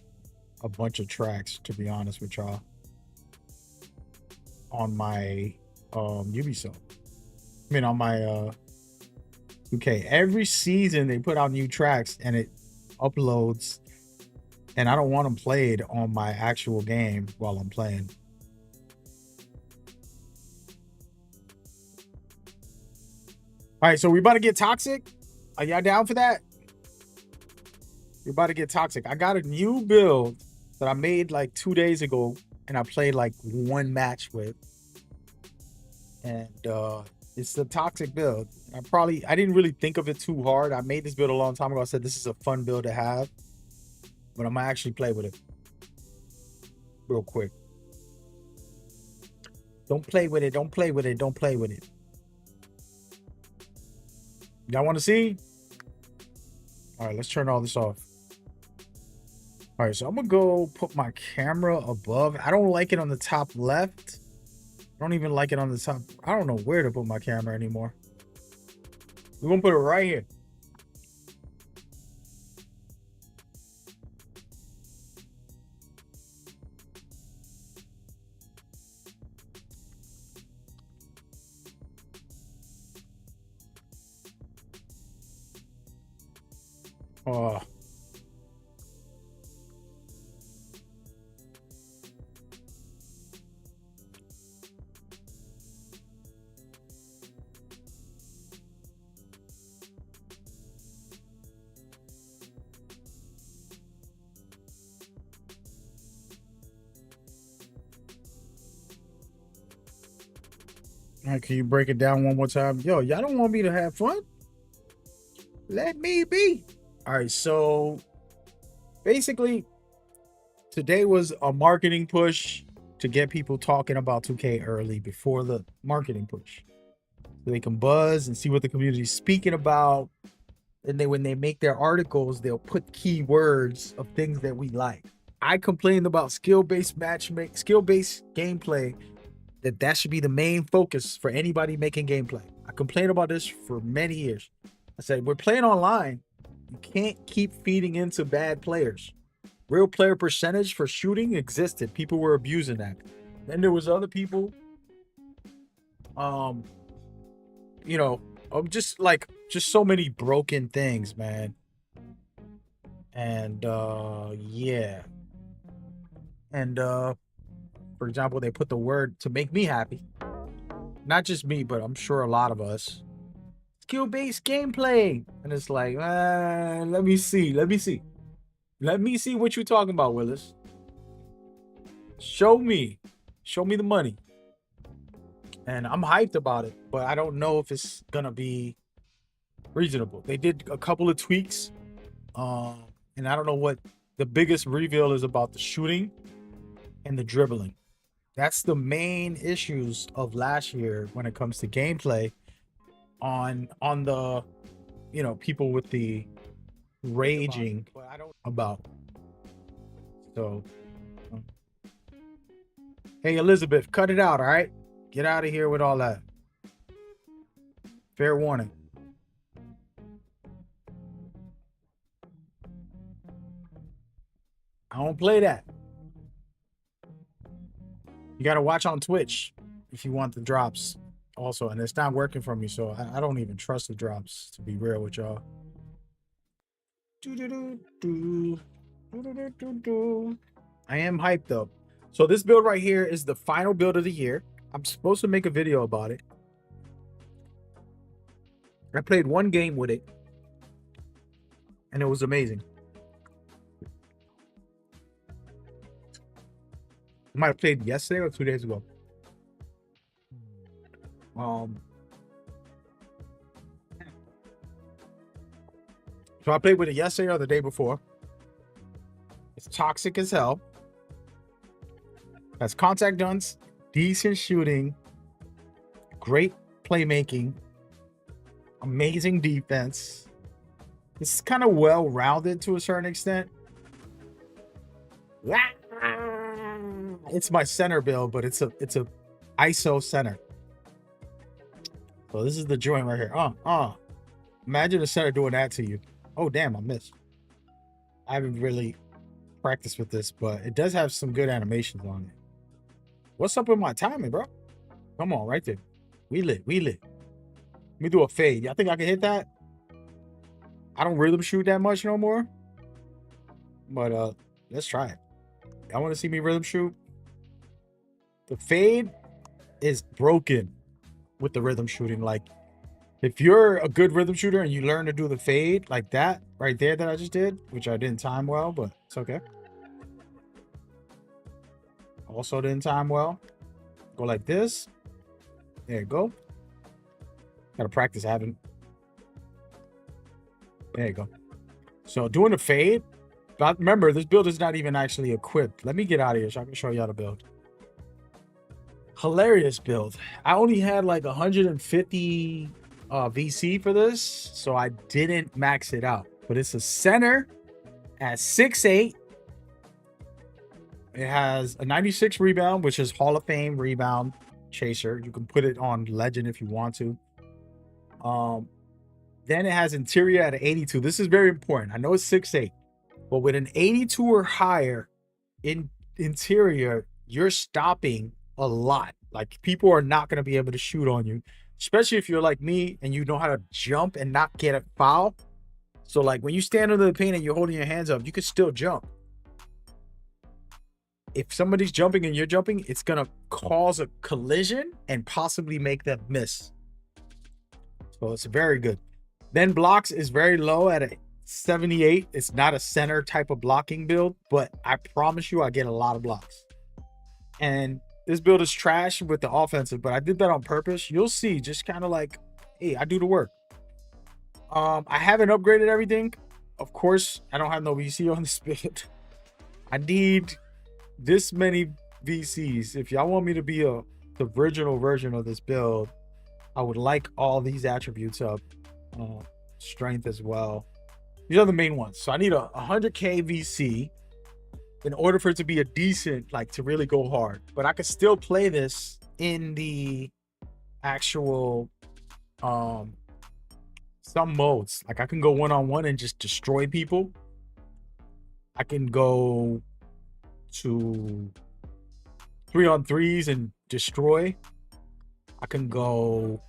[SPEAKER 1] a bunch of tracks, to be honest with y'all, on my Ubisoft. I mean, on my 2K. Every season they put out new tracks and it uploads, and I don't want them played on my actual game while I'm playing. All right, so we about to get toxic. Are y'all down for that? We're about to get toxic. I got a new build that I made like 2 days ago, and I played like one match with. And it's the toxic build. I didn't really think of it too hard. I made this build a long time ago. I said this is a fun build to have, but I'm gonna actually play with it real quick. Don't play with it. Don't play with it. Don't play with it. Y'all want to see? All right, let's turn all this off. All right, so I'm gonna go put my camera above. I don't like it on the top left. I don't even like it on the top. I don't know where to put my camera anymore. We're gonna put it right here. Oh. All right, can you break it down one more time? Yo, y'all don't want me to have fun? Let me be. All right, so basically, today was a marketing push to get people talking about 2K early before the marketing push. so they can buzz and see what the community's speaking about. And when they make their articles, they'll put keywords of things that we like. I complained about skill-based matchmaking, skill-based gameplay, that should be the main focus for anybody making gameplay. I complained about this for many years. I said, we're playing online. You can't keep feeding into bad players. Real player percentage for shooting existed. People were abusing that. Then there was other people, you know, just so many broken things, man. And yeah. And for example, they put the word to make me happy. Not just me, but I'm sure a lot of us. Skill-based gameplay. And it's like, let me see what you're talking about, Willis. Show me the money. And I'm hyped about it, but I don't know if it's gonna be reasonable. They did a couple of tweaks, and I don't know what the biggest reveal is about the shooting and the dribbling. That's the main issues of last year when it comes to gameplay on the, you know, people with the raging about. So, hey, Elizabeth, cut it out, all right? Get out of here with all that. Fair warning. I don't play that. You got to watch on Twitch if you want the drops also. And it's not working for me, so I don't even trust the drops, to be real with y'all. I am hyped, though. So this build right here is the final build of the year. I'm supposed to make a video about it. I played one game with it, and it was amazing. I might have played yesterday or 2 days ago. So I played with it yesterday or the day before. It's toxic as hell. Has contact guns, decent shooting, great playmaking, amazing defense. It's kind of well-rounded to a certain extent. It's my center build, but it's a ISO center. So this is the joint right here. Imagine a center doing that to you. Oh damn, I missed. I haven't really practiced with this, but it does have some good animations on it. What's up with my timing, bro? Come on, right there. We lit. Let me do a fade. Y'all think I can hit that? I don't rhythm shoot that much no more. But let's try it. Y'all want to see me rhythm shoot? The fade is broken with the rhythm shooting. Like, if you're a good rhythm shooter and you learn to do the fade like that right there that I just did, which I didn't time well, but it's okay. Also didn't time well. Go like this. There you go. Gotta practice having. There you go. So doing the fade. But remember, this build is not even actually equipped. Let me get out of here so I can show y'all the build. Hilarious build. I only had like 150 VC for this, so I didn't max it out. But it's a center at 6'8". It has a 96 rebound, which is Hall of Fame rebound chaser. You can put it on legend if you want to. Then it has interior at an 82. This is very important. I know it's 6'8", but with an 82 or higher in interior, you're stopping a lot. Like, people are not going to be able to shoot on you, especially if you're like me and you know how to jump and not get a foul. So like when you stand under the paint and you're holding your hands up, you can still jump. If somebody's jumping and you're jumping, it's going to cause a collision and possibly make them miss. So it's very good. Then blocks is very low at a 78. It's not a center type of blocking build, but I promise you I get a lot of blocks. And this build is trash with the offensive, but I did that on purpose. You'll see, just kind of like, hey, I do the work. I haven't upgraded everything. Of course, I don't have no VC on this build. I need this many VCs. If y'all want me to be the original version of this build, I would like all these attributes up. Strength as well. These are the main ones. So I need a 100k VC in order for it to be a decent, like to really go hard. But I could still play this in the actual some modes. Like I can go one-on-one and just destroy people. I can go to 3-on-3s and destroy. I can go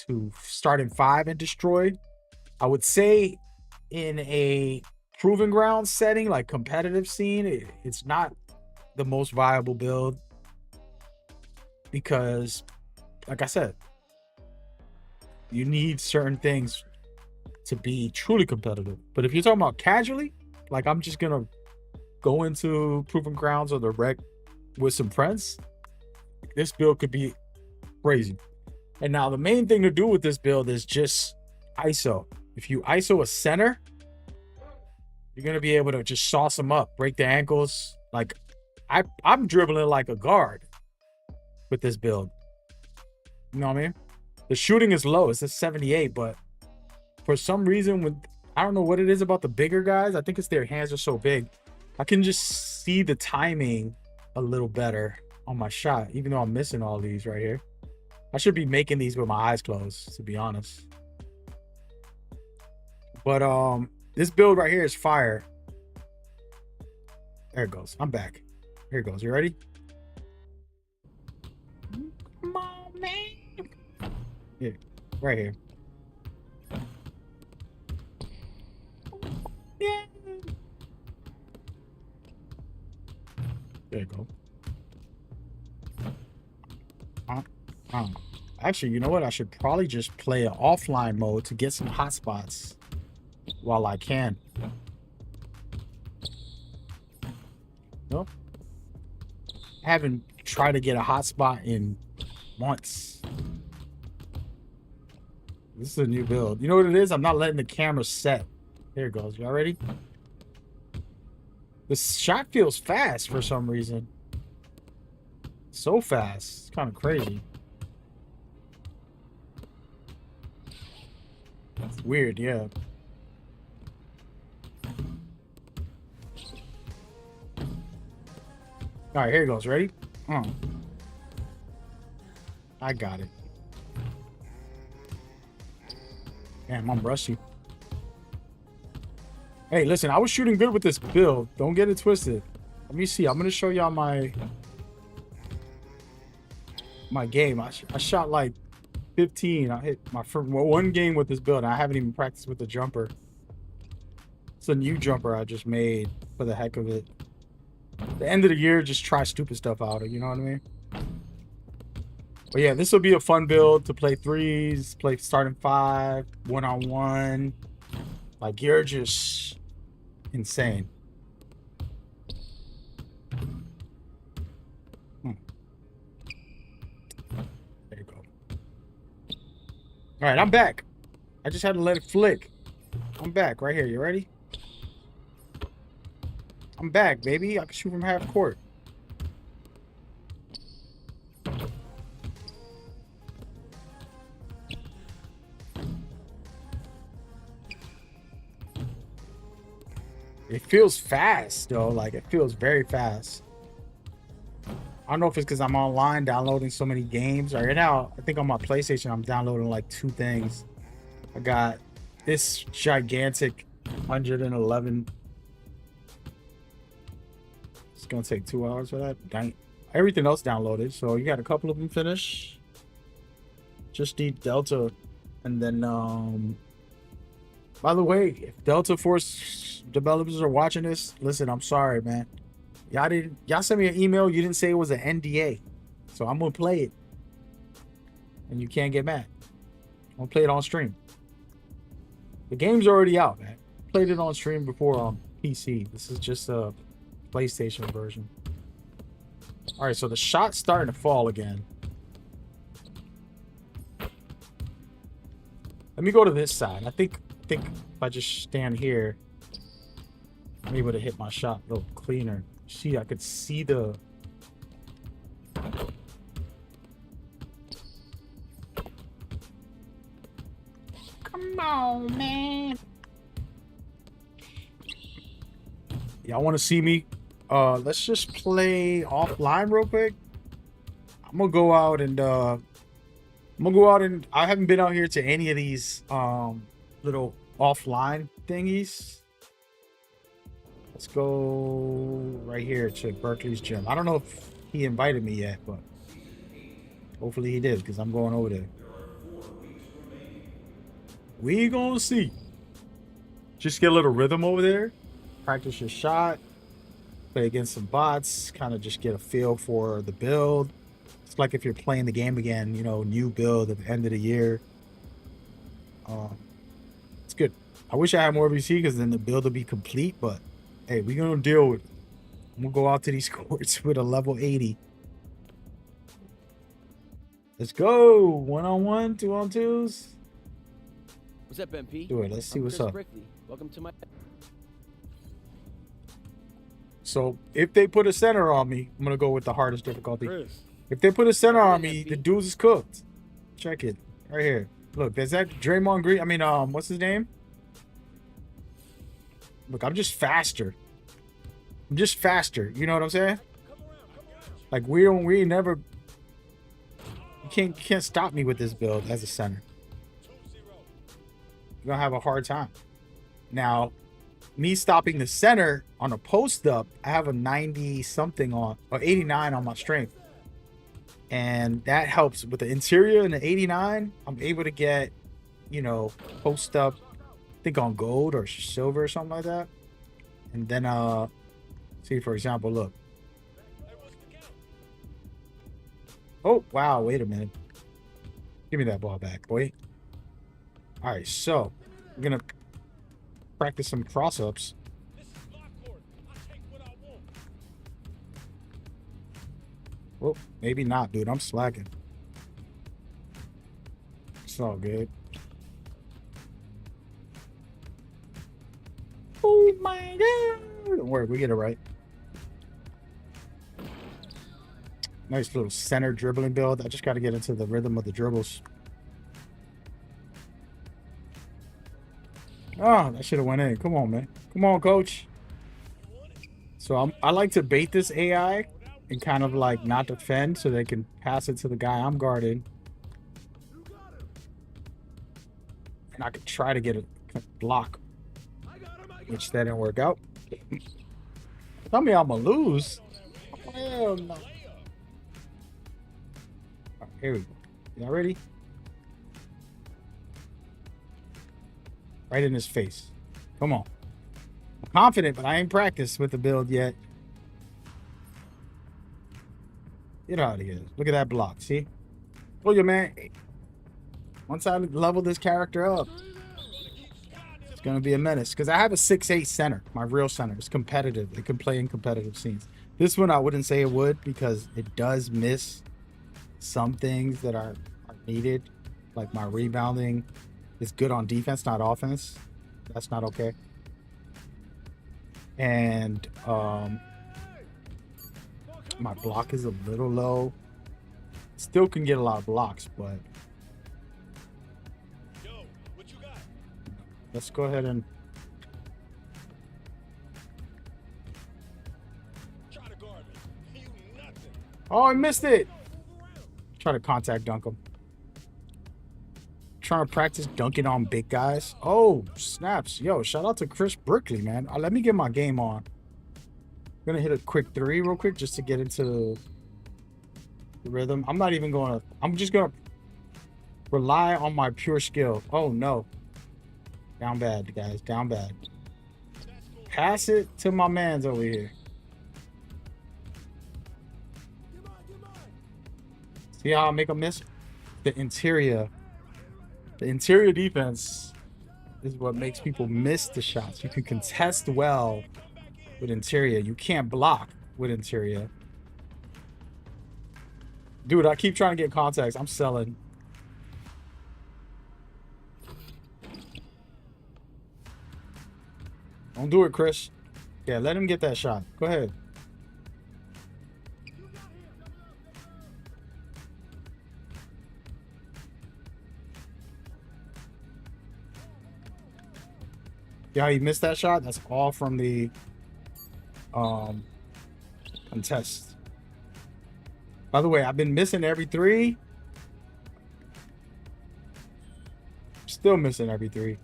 [SPEAKER 1] to start in 5 and destroy. I would say in a proving ground setting, like competitive scene, it's not the most viable build because, like I said, you need certain things to be truly competitive. But if you're talking about casually, like I'm just gonna go into proving grounds or the rec with some friends, this build could be crazy. And now the main thing to do with this build is just ISO. If you ISO a center, you're gonna be able to just sauce them up, break their ankles. Like I'm dribbling like a guard with this build. You know what I mean? The shooting is low, it's a 78, but for some reason, I don't know what it is about the bigger guys. I think it's their hands are so big. I can just see the timing a little better on my shot, even though I'm missing all these right here. I should be making these with my eyes closed, to be honest. But this build right here is fire. There it goes. I'm back. Here it goes. You ready? Come on, man. Yeah, right here. Yeah. There you go. Actually, you know what? I should probably just play an offline mode to get some hotspots while I can. Nope. I haven't tried to get a hotspot in months. This is a new build. You know what it is? I'm not letting the camera set. There it goes. Y'all ready? The shot feels fast for some reason. So fast. It's kind of crazy. That's weird, yeah. All right, here it goes. Ready? I got it. Damn, I'm rusty. Hey, listen, I was shooting good with this build. Don't get it twisted. Let me see. I'm going to show y'all my game. I shot like 15. I hit my first one game with this build. I haven't even practiced with the jumper. It's a new jumper I just made for the heck of it. The end of the year, just try stupid stuff out. You know what I mean? But yeah, this will be a fun build to play 3s, play starting 5, 1-on-1. Like, you're just insane. There you go. All right, I'm back. I just had to let it flick. I'm back right here. You ready? I'm back, baby. I can shoot from half court. It feels fast, though. Like, it feels very fast. I don't know if it's because I'm online downloading so many games. Right now, I think on my PlayStation, I'm downloading like 2 things. I got this gigantic 111. It's going to take 2 hours for that. Dang. Everything else downloaded. So you got a couple of them finished. Just need Delta. And then, by the way, if Delta Force developers are watching this, listen, I'm sorry, man. Y'all sent me an email. You didn't say it was an NDA. So I'm going to play it. And you can't get mad. I'm going to play it on stream. The game's already out, man. Played it on stream before on PC. This is just a PlayStation version. All right, so the shot's starting to fall again. Let me go to this side. I think if I just stand here, I'm able to hit my shot a little cleaner. See, I could see the...
[SPEAKER 6] Come on, man. Y'all want to see me? Let's just play offline real quick. I'm gonna go out and I haven't been out here to any of these little offline thingies. Let's go right here to Berkeley's gym. I don't know if he invited me yet, but hopefully he did, because I'm going over there. We gonna see. Just get a little rhythm over there. Practice your shot. Play against some bots. Kind of just get a feel for the build. It's like if you're playing the game again, you know, new build at the end of the year. It's good. I wish I had more VC, because then the build will be complete, but hey, we're gonna deal with it. I'm gonna go out to these courts with a level 80. Let's go. 1-on-1, 2-on-2s.
[SPEAKER 7] What's up, MP?
[SPEAKER 6] Do it. Let's see
[SPEAKER 7] I'm
[SPEAKER 6] what's
[SPEAKER 7] Chris
[SPEAKER 6] up.
[SPEAKER 7] Brickley. Welcome to my.
[SPEAKER 6] So if they put a center on me, I'm gonna go with the hardest difficulty.
[SPEAKER 7] Chris.
[SPEAKER 6] If they put a center on
[SPEAKER 7] Hey,
[SPEAKER 6] me,
[SPEAKER 7] FB.
[SPEAKER 6] the dudes is cooked. Check it right here. Look, there's that Draymond Green. I mean, what's his name? Look, I'm just faster. I'm just faster. You know what I'm saying? Like we never. You can't stop me with this build as a center. You're gonna have a hard time. Now, me stopping the center on a post up, I have a 90 something on, or 89 on my strength. And that helps with the interior and the 89. I'm able to get, you know, post up, I think on gold or silver or something like that. And then, see, for example, look. Oh, wow. Wait a minute. Give me that ball back, boy. All right, so we're going to practice some cross-ups. Well, maybe not, dude. I'm slacking. It's all good. Oh my god! Don't worry, we get it right. Nice little center dribbling build. I just got to get into the rhythm of the dribbles. Oh, that should have went in. Come on, man. Come on, coach. So I like to bait this AI and kind of like not defend so they can pass it to the guy I'm guarding. And I could try to get a block, which that didn't work out. Tell me I'm gonna lose. Hell no. Right, here we go. Y'all ready? Right in his face. Come on. I'm confident, but I ain't practiced with the build yet. Get out of here. Look at that block. See? Oh, your man. Once I level this character up, it's going to be a menace. Because I have a 6'8 center. My real center. It's competitive. It can play in competitive scenes. This one, I wouldn't say it would, because it does miss some things that are needed. Like my rebounding is good on defense, not offense. That's not okay. And my block is a little low. Still can get a lot of blocks, but let's go ahead and oh, I missed it. Try to contact dunk him. Trying to practice dunking on big guys. Oh, snaps. Yo, shout out to Chris Brickley, man. Let me get my game on. I'm gonna hit a quick 3 real quick just to get into the rhythm. I'm not even gonna, I'm just gonna rely on my pure skill. Oh no. Down bad, guys. Down bad. Pass it to my mans over here. See how I make a miss? The interior defense is what makes people miss the shots. You can contest well with interior. You can't block with interior. Dude, I keep trying to get contacts. I'm selling. Don't do it, Chris. Yeah, let him get that shot. Go ahead. Yeah, he missed that shot. That's all from the contest. By the way, I've been missing every three. Still missing every three.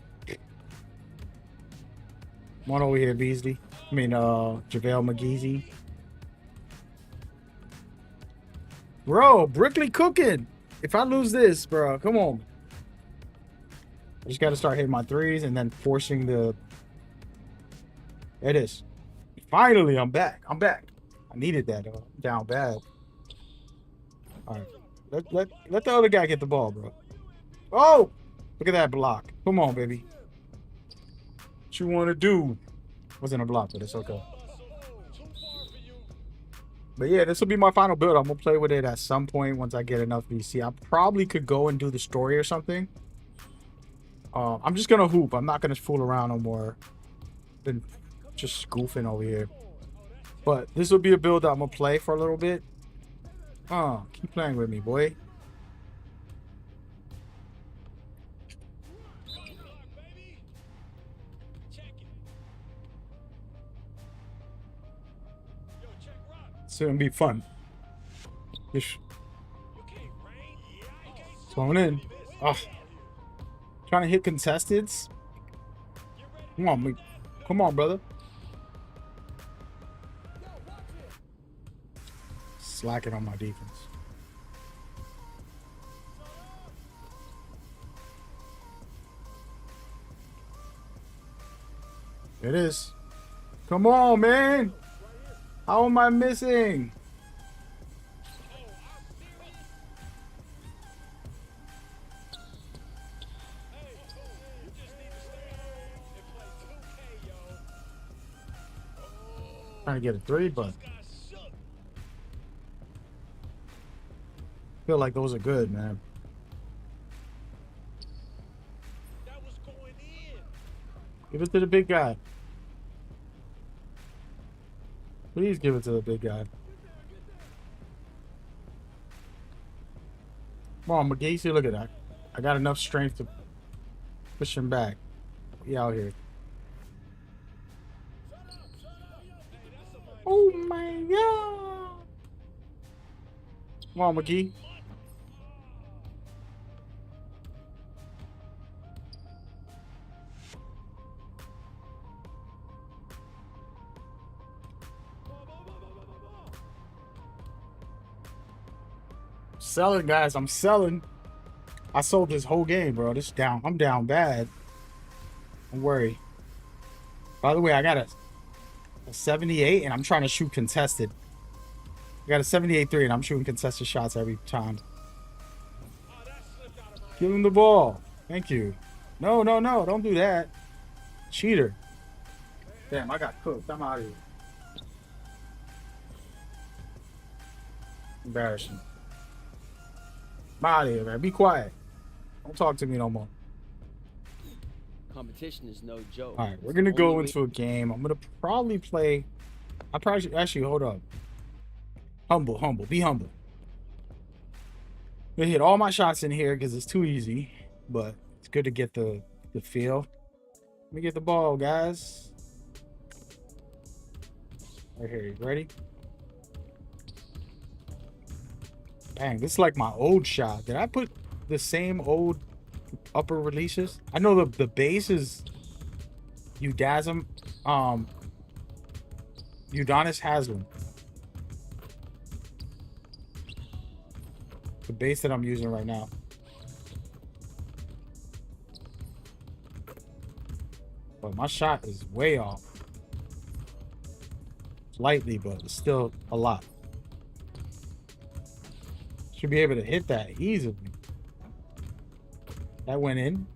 [SPEAKER 6] Come on over here, Beasley. I mean, JaVale McGeezy. Bro, Brickley cooking. If I lose this, bro, come on. I just got to start hitting my threes and then forcing the... There it is. Finally, I'm back. I'm back. I needed that down bad. All right. Let the other guy get the ball, bro. Oh! Look at that block. Come on, baby. What you want to do? Wasn't a block, but it's okay. But yeah, this will be my final build. I'm going to play with it at some point once I get enough VC. I probably could go and do the story or something. I'm just going to hoop. I'm not going to fool around no more. Been just goofing over here. But this will be a build that I'm going to play for a little bit. Oh, keep playing with me, boy. It's going to be fun. Just going in. Oh. Trying to hit contesteds. Come on, come on, brother. Slacking on my defense. It is. Come on, man. How am I missing? Trying to get a three, but feel like those are good, man. Give it to the big guy. Please give it to the big guy. Come on, McGeezy, look at that. I got enough strength to push him back. We out here. Oh my god. Come on, McGee. Selling, guys. I'm selling. I sold this whole game, bro. This down. I'm down bad. Don't worry. By the way, I got a 78 and I'm trying to shoot contested. I got a 78-3 and I'm shooting contested shots every time. Give him the ball. Thank you. No, no, no. Don't do that. Cheater. Damn, I got cooked. I'm out of here. Embarrassing. I'm out of here, man. Be quiet. Don't talk to me no more.
[SPEAKER 7] Competition is no joke.
[SPEAKER 6] All right, we're gonna go into a game. I'm gonna probably play. I probably actually hold up. Humble. Be humble. I'm gonna hit all my shots in here because it's too easy, but it's good to get the feel. Let me get the ball, guys. Right here, you ready? Dang, this is like my old shot. Did I put the same old upper releases? I know the base is Udonis Haslem. The base that I'm using right now. But my shot is way off. Slightly, but it's still a lot. Should be able to hit that easily. That went in.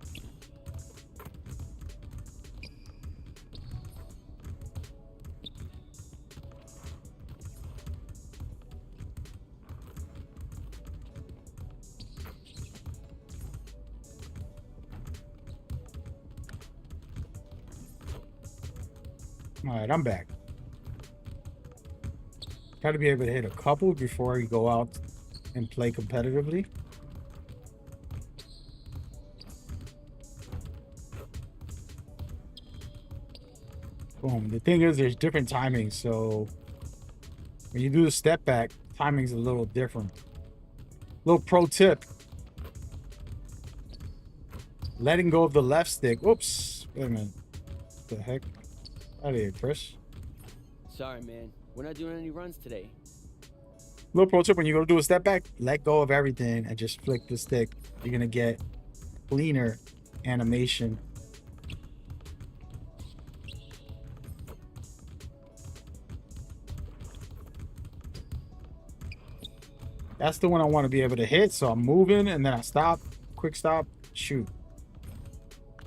[SPEAKER 6] All right, I'm back. Got to be able to hit a couple before you go out and play competitively. Boom. The thing is, there's different timings. So when you do the step back, timing's a little different. Little pro tip. Letting go of the left stick. Oops. Wait a minute. What the heck? Out of here, Chris.
[SPEAKER 7] Sorry, man. We're not doing any runs today.
[SPEAKER 6] Little pro tip, when you go to do a step back, let go of everything and just flick the stick. You're going to get cleaner animation. That's the one I want to be able to hit. So I'm moving and then I stop, quick stop, shoot.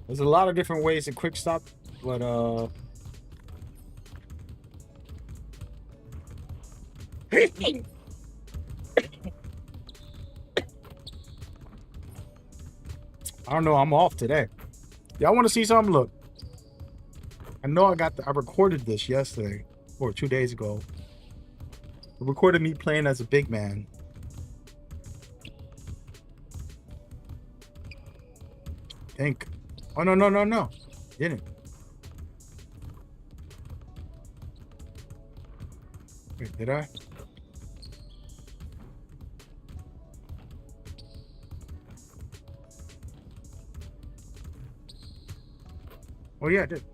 [SPEAKER 6] There's a lot of different ways to quick stop, but I don't know. I'm off today. Y'all want to see something? Look, I know I recorded this yesterday or 2 days ago. I recorded me playing as a big man. Think. Oh no. Didn't. Wait, did I? Oh yeah, I did.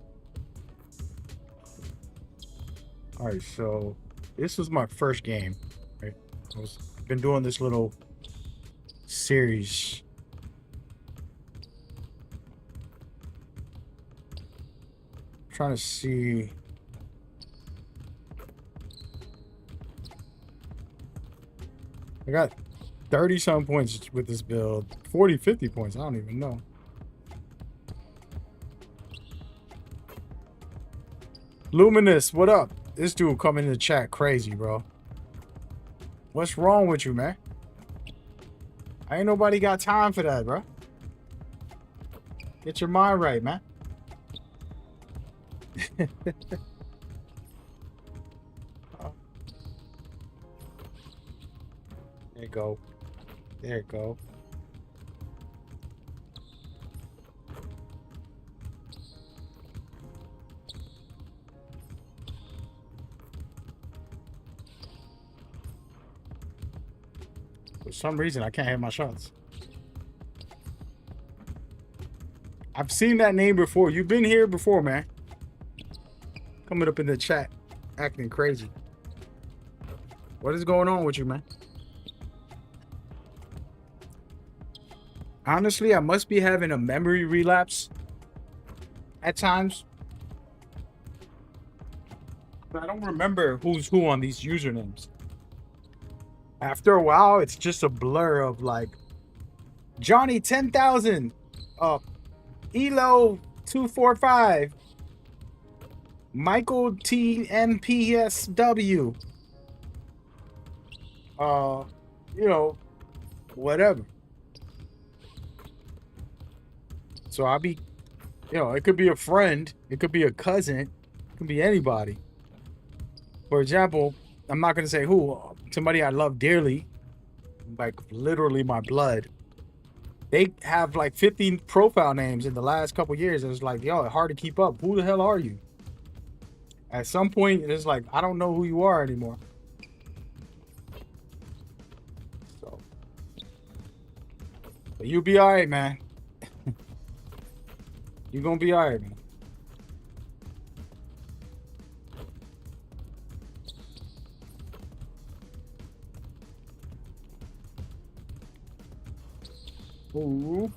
[SPEAKER 6] All right, so this was my first game. Right, I've been doing this little series. Trying to see. I got 30-some points with this build. 40, 50 points. I don't even know. Luminous, what up? This dude coming in the chat crazy, bro. What's wrong with you, man? Ain't nobody got time for that, bro. Get your mind right, man. There you go. There you go. For some reason, I can't hit my shots. I've seen that name before. You've been here before, man. Coming up in the chat, acting crazy. What is going on with you, man? Honestly, I must be having a memory relapse at times. But I don't remember who's who on these usernames. After a while, it's just a blur of like Johnny 10,000, Elo 245, Michael T MPSW, you know, whatever. So I'll be, you know, it could be a friend, it could be a cousin, it could be anybody. For example, I'm not gonna say who. Somebody I love dearly, like literally my blood. They have like 15 profile names in the last couple years, and it's like, yo, hard to keep up. Who the hell are you? At some point, it's like, I don't know who you are anymore. So, but you'll be all right, man. You're gonna be all right, man. Ooh.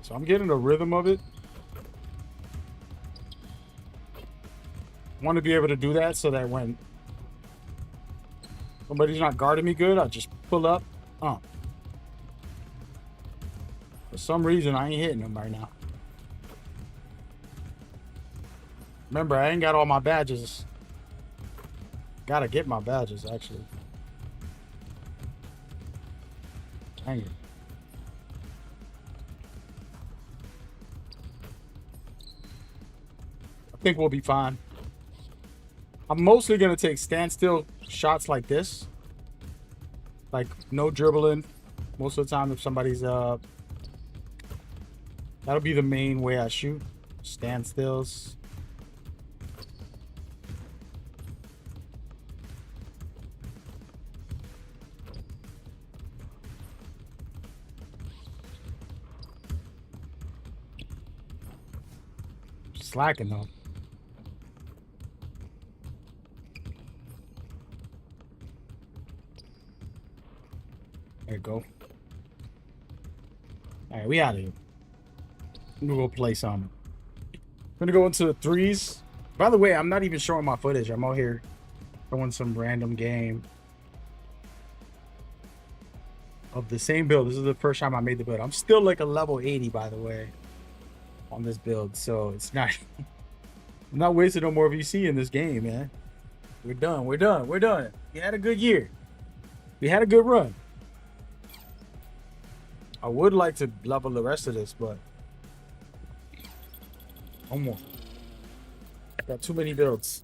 [SPEAKER 6] So I'm getting the rhythm of it. I want to be able to do that so that when somebody's not guarding me good, I just pull up. For some reason, I ain't hitting them right now. Remember, I ain't got all my badges. Gotta get my badges, actually. Dang it. I think we'll be fine. I'm mostly going to take standstill shots like this. Like, no dribbling. Most of the time, if somebody's That'll be the main way I shoot. Standstills. Slacking though. There you go. All right, we out of here. I'm gonna go play some. I'm gonna go into the threes. By the way, I'm not even showing my footage. I'm out here throwing some random game of the same build. This is the first time I made the build. I'm still like a level 80, by the way, on this build. So it's not I'm not wasting no more VC in this game, man. We're done. We're done. We're done. We had a good year. We had a good run. I would like to level the rest of this, but no more. Got too many builds.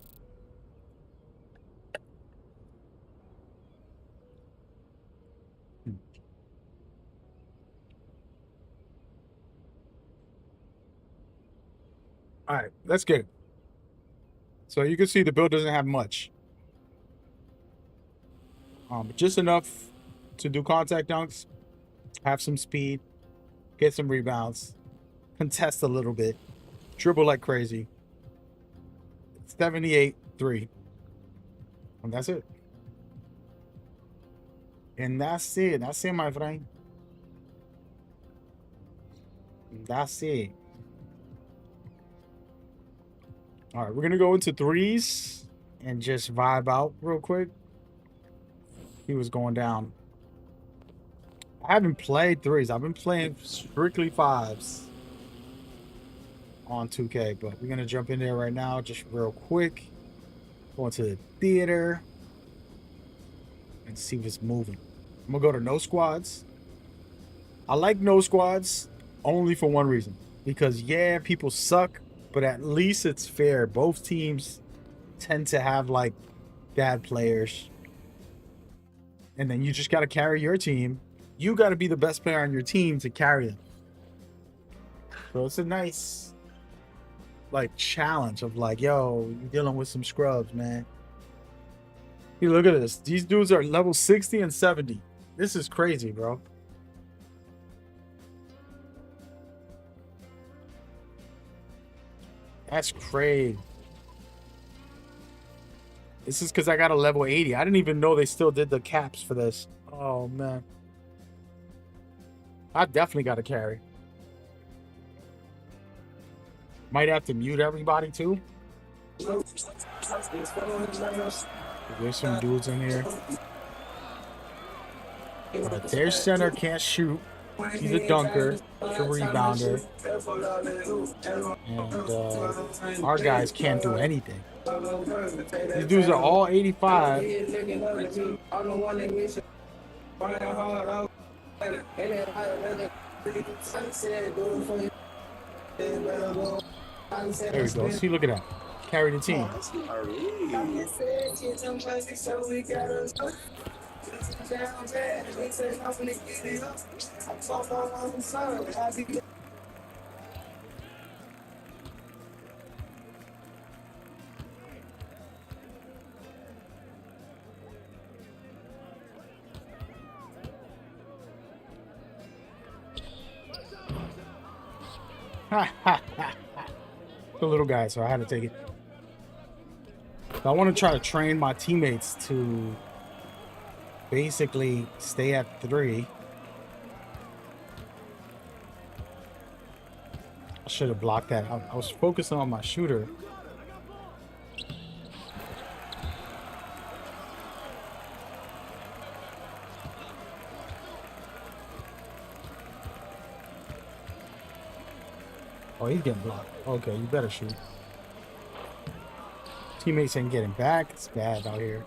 [SPEAKER 6] All right, that's good. So you can see the build doesn't have much. But just enough to do contact dunks, have some speed, get some rebounds, contest a little bit, dribble like crazy. 78-3. And that's it. And that's it. That's it, my friend. That's it. All right, we're going to go into threes and just vibe out real quick. He was going down. I haven't played threes. I've been playing strictly fives on 2K, but we're going to jump in there right now just real quick. Going to the theater and see what's moving. I'm going to go to no squads. I like no squads only for one reason. Because, yeah, people suck, but at least it's fair. Both teams tend to have, like, bad players. And then you just got to carry your team. You got to be the best player on your team to carry them. So it's a nice, like, challenge of, like, yo, you're dealing with some scrubs, man. Hey, look at this. These dudes are level 60 and 70. This is crazy, bro. That's crazy. This is because I got a level 80. I didn't even know they still did the caps for this. Oh, man. I definitely got to carry. Might have to mute everybody, too. There's some dudes in here. But their center can't shoot. He's a dunker. He's a rebounder. And our guys can't do anything. These dudes are all 85. There we go. See, look at that. Carry the team. The little guy, so I had to take it. So I want to try to train my teammates to basically stay at 3. I should have blocked that. I was focusing on my shooter. Oh, he's getting blocked. Okay, you better shoot. Teammates ain't getting back. It's bad out here.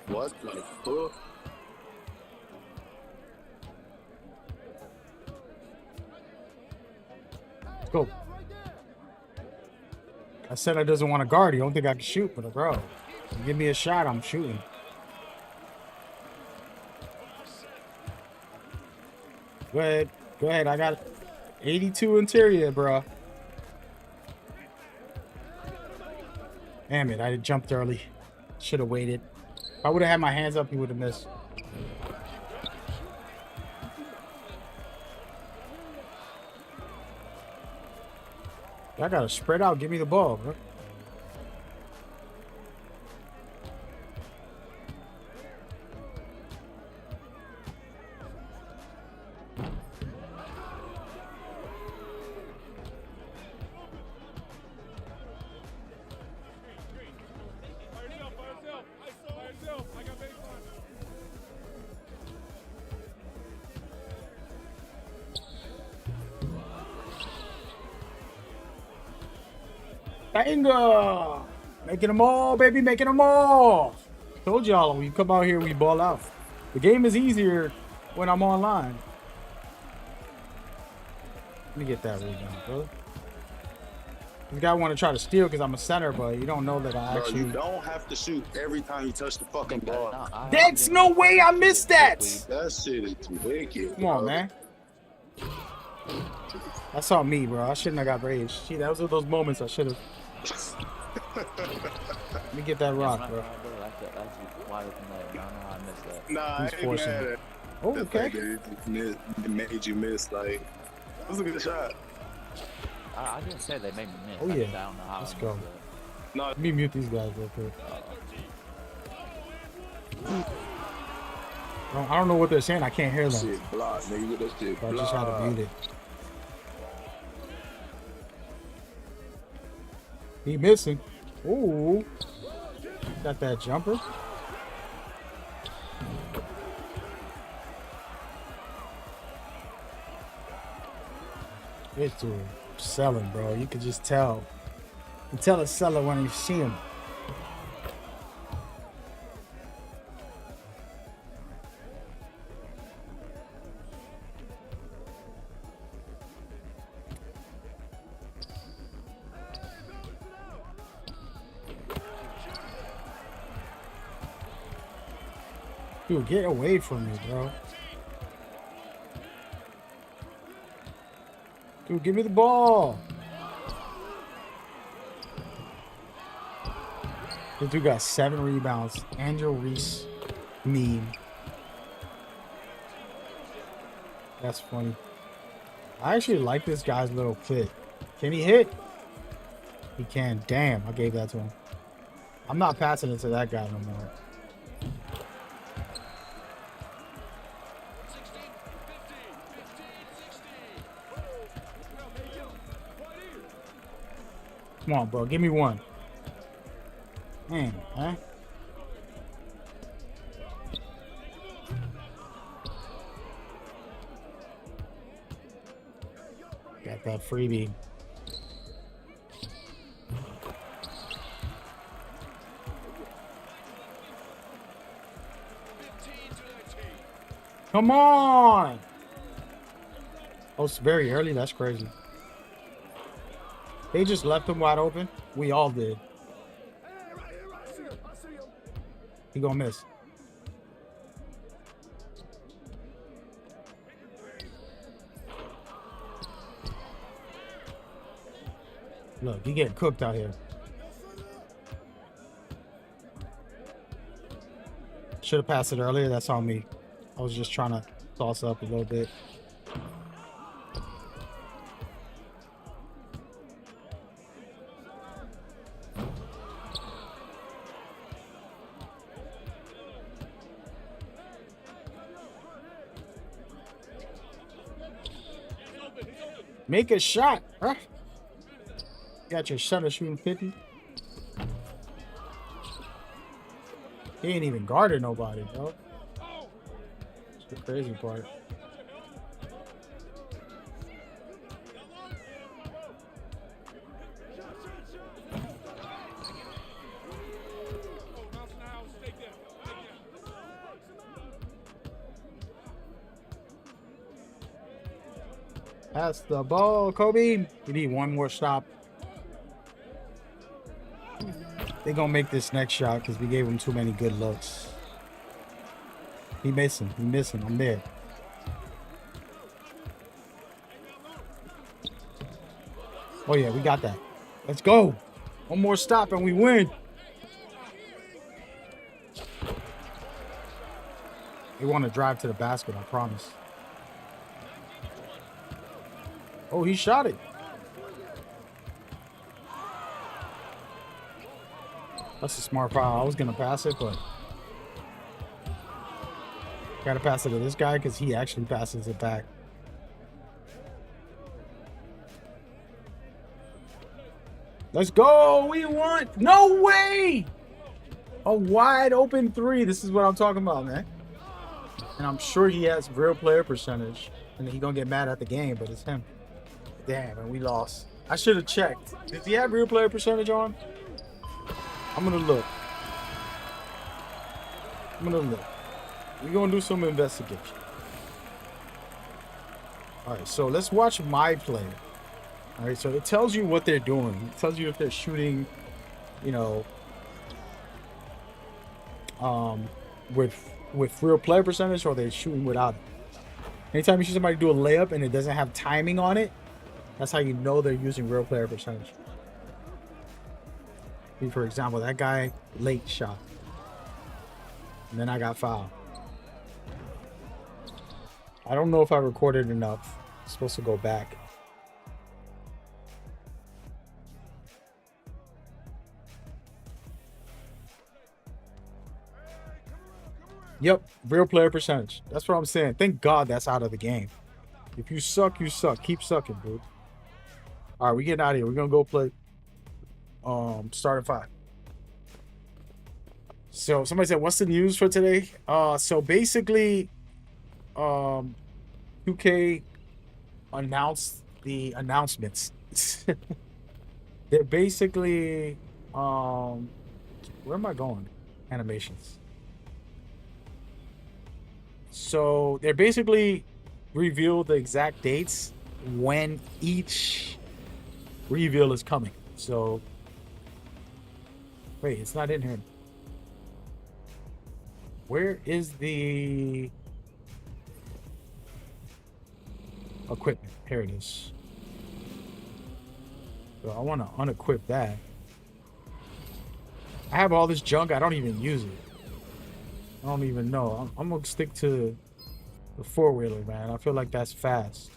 [SPEAKER 5] What the fuck?
[SPEAKER 6] Let's go. I said I doesn't want to guard. You don't think I can shoot, but bro, you give me a shot, I'm shooting. Go ahead. Go ahead. I got 82 interior, bro. Damn it. I jumped early. Should have waited. If I would have had my hands up, he would have missed. I got to spread out. Give me the ball, bro. Banger! Making them all, baby, making them all. Told y'all, when you come out here, we ball out. The game is easier when I'm online. Let me get that rebound, brother. This guy want to try to steal because I'm a center, but you don't know that I
[SPEAKER 8] Bro,
[SPEAKER 6] actually...
[SPEAKER 8] you don't have to shoot every time you touch the fucking ball.
[SPEAKER 6] That's no way I missed that!
[SPEAKER 8] That shit is wicked.
[SPEAKER 6] Come on, man. That's all me, bro. I shouldn't have got rage. See, that was one of those moments I should have... Let me get that rock, bro.
[SPEAKER 8] Nah, I
[SPEAKER 6] He's
[SPEAKER 8] ain't
[SPEAKER 6] forcing
[SPEAKER 8] mad
[SPEAKER 6] it.
[SPEAKER 8] at
[SPEAKER 6] Oh,
[SPEAKER 8] the
[SPEAKER 6] okay.
[SPEAKER 8] fact that it made you miss. Like, it was a good shot.
[SPEAKER 9] I didn't say they made me miss.
[SPEAKER 6] Oh,
[SPEAKER 9] I
[SPEAKER 6] yeah.
[SPEAKER 9] just, I don't know how
[SPEAKER 6] Let's
[SPEAKER 9] I
[SPEAKER 6] go.
[SPEAKER 9] missed it.
[SPEAKER 8] No,
[SPEAKER 6] Let me mute these guys real quick. I don't know what they're saying. I can't hear them.
[SPEAKER 8] shit block, nigga. That shit
[SPEAKER 6] So I just had to
[SPEAKER 8] block.
[SPEAKER 6] mute it. He missing. Ooh. Got that jumper. This dude selling, bro. You can just tell. You can tell a seller when you see him. Dude, get away from me, bro. Dude, give me the ball. This dude got 7 rebounds. Angel Reese meme. That's funny. I actually like this guy's little fit. Can he hit? He can. Damn, I gave that to him. I'm not passing it to that guy no more. Come on, bro. Give me one. Man, huh? Got that freebie. Come on! Oh, it's very early. That's crazy. They just left him wide open. We all did. He gonna miss. Look, he getting cooked out here. Should have passed it earlier. That's on me. I was just trying to sauce up a little bit. Make a shot, huh? Got your shutter shooting 50. He ain't even guarded nobody, bro. That's the crazy part. Pass the ball, Kobe. You need one more stop. They gonna make this next shot because we gave him too many good looks. He missing. He missing. I'm there. Oh yeah, we got that. Let's go. One more stop and we win. They want to drive to the basket, I promise. Oh, he shot it. That's a smart foul. I was going to pass it, but got to pass it to this guy because he actually passes it back. Let's go. We won. No way. A wide open three. This is what I'm talking about, man. And I'm sure he has real player percentage. And he going to get mad at the game, but it's him. Damn, and we lost. I should have checked. Does he have real player percentage on? I'm going to look. We're going to do some investigation. All right, so let's watch my play. All right, so it tells you what they're doing. It tells you if they're shooting, you know, with real player percentage or they're shooting without it. Anytime you see somebody do a layup and it doesn't have timing on it, that's how you know they're using real player percentage. For example, that guy late shot. And then I got fouled. I don't know if I recorded enough. I'm supposed to go back. Yep, real player percentage. That's what I'm saying. Thank God that's out of the game. If you suck, you suck. Keep sucking, dude. All right, we getting out of here. We're gonna go play starting five. So somebody said, what's the news for today? So basically, 2K announced the announcements. They're basically where am I going? Animations. So they're basically revealed the exact dates when each reveal is coming. So wait, it's not in here. Where is the equipment? Here it is. So I want to unequip that. I have all this junk. I don't even use it. I don't even know. I'm going to stick to the four-wheeler, man. I feel like that's fast.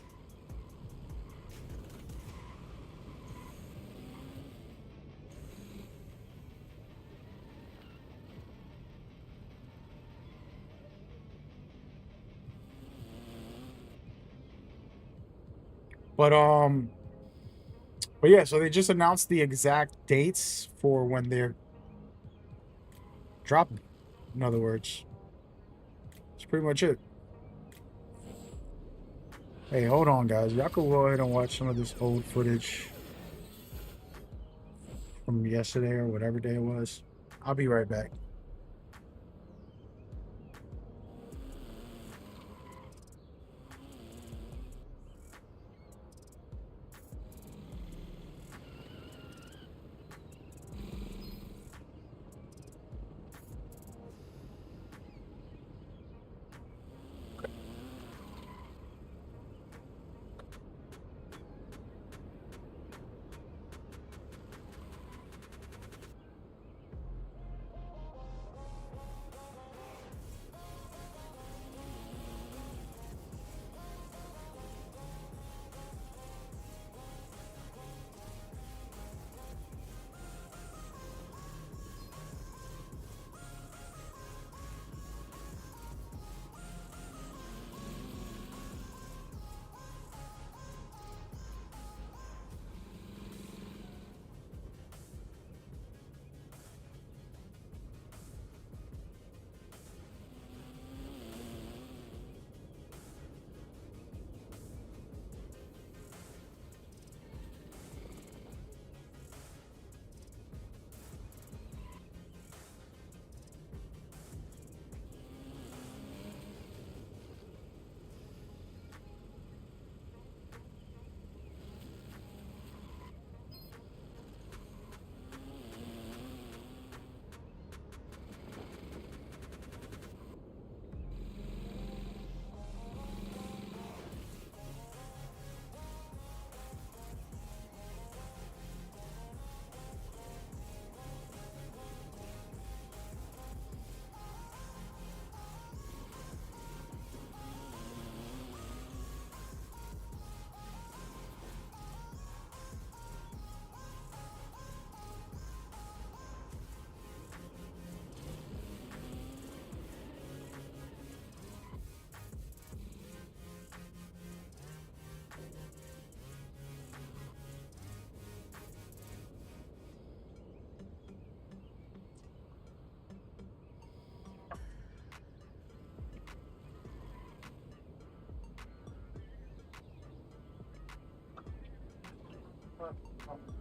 [SPEAKER 6] But yeah, so they just announced the exact dates for when they're dropping. In other words, that's pretty much it. Hey, hold on, guys. Y'all can go ahead and watch some of this old footage from yesterday or whatever day it was. I'll be right back.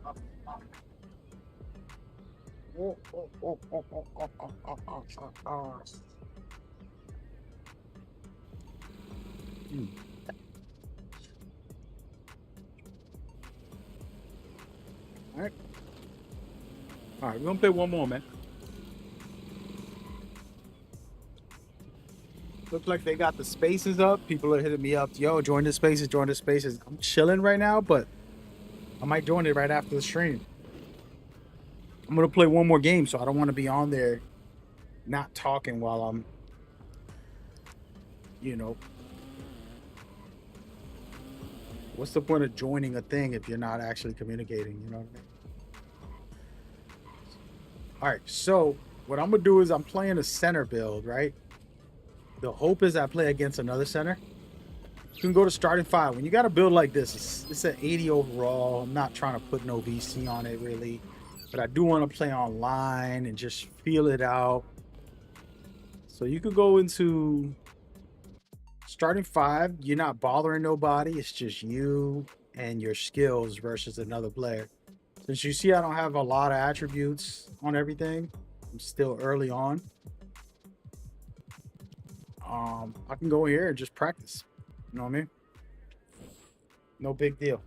[SPEAKER 6] All right, we're gonna play one more, man. Looks like they got the spaces up. People are hitting me up. Yo, join the spaces, join the spaces. I'm chilling right now, but I might join it right after the stream. I'm gonna play one more game, so I don't want to be on there not talking while I'm, you know. What's the point of joining a thing if you're not actually communicating? You know what I mean? All right, so what I'm gonna do is I'm playing a center build, right? The hope is I play against another center. You can go to starting 5. When you got a build like this, it's an 80 overall. I'm not trying to put no VC on it really, but I do want to play online and just feel it out. So you could go into starting 5. You're not bothering nobody. It's just you and your skills versus another player. Since you see I don't have a lot of attributes on everything, I'm still early on. I can go here and just practice. You know what I mean? No big deal.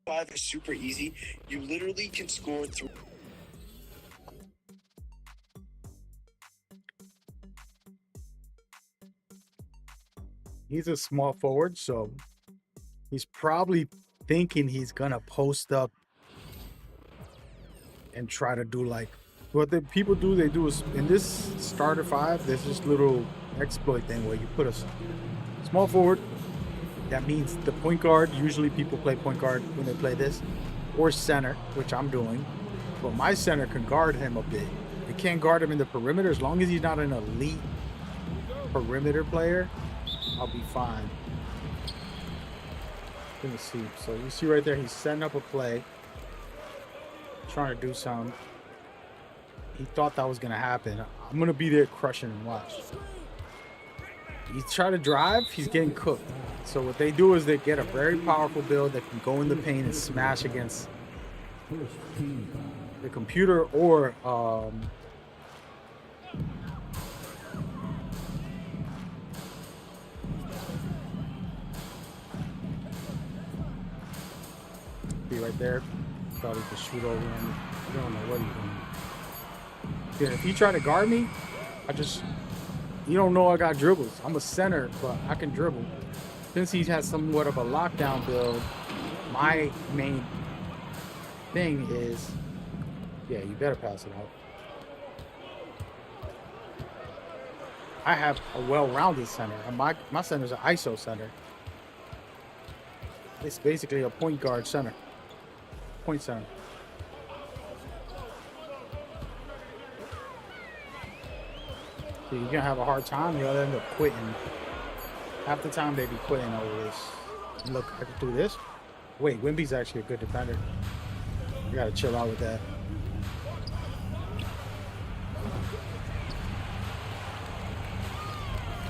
[SPEAKER 10] Five is super easy. You literally can score through.
[SPEAKER 6] He's a small forward, so he's probably thinking he's gonna post up and try to do like what the people do. They do is in this starter 5, there's this little exploit thing where you put a small forward. That means the point guard. Usually people play point guard when they play this, or center, which I'm doing. But my center can guard him a bit. It can't guard him in the perimeter as long as he's not an elite perimeter player. I'll be fine. Let me see. So you see right there, he's setting up a play, trying to do something. He thought that was gonna happen. I'm gonna be there crushing him. Watch. He's trying to drive. He's getting cooked. So what they do is they get a very powerful build that can go in the paint and smash against the computer or be right there. Thought he could shoot over him. I don't know what he's doing. Yeah, if he try to guard me, you don't know I got dribbles. I'm a center, but I can dribble. Since he has somewhat of a lockdown build, my main thing is, yeah, you better pass it out. I have a well-rounded center. And my center's an ISO center. It's basically a point guard center. Point center. So you're gonna have a hard time. You'll end up quitting. Half the time they be quitting over this. Look, I can do this. Wait, Wimby's actually a good defender. You gotta chill out with that.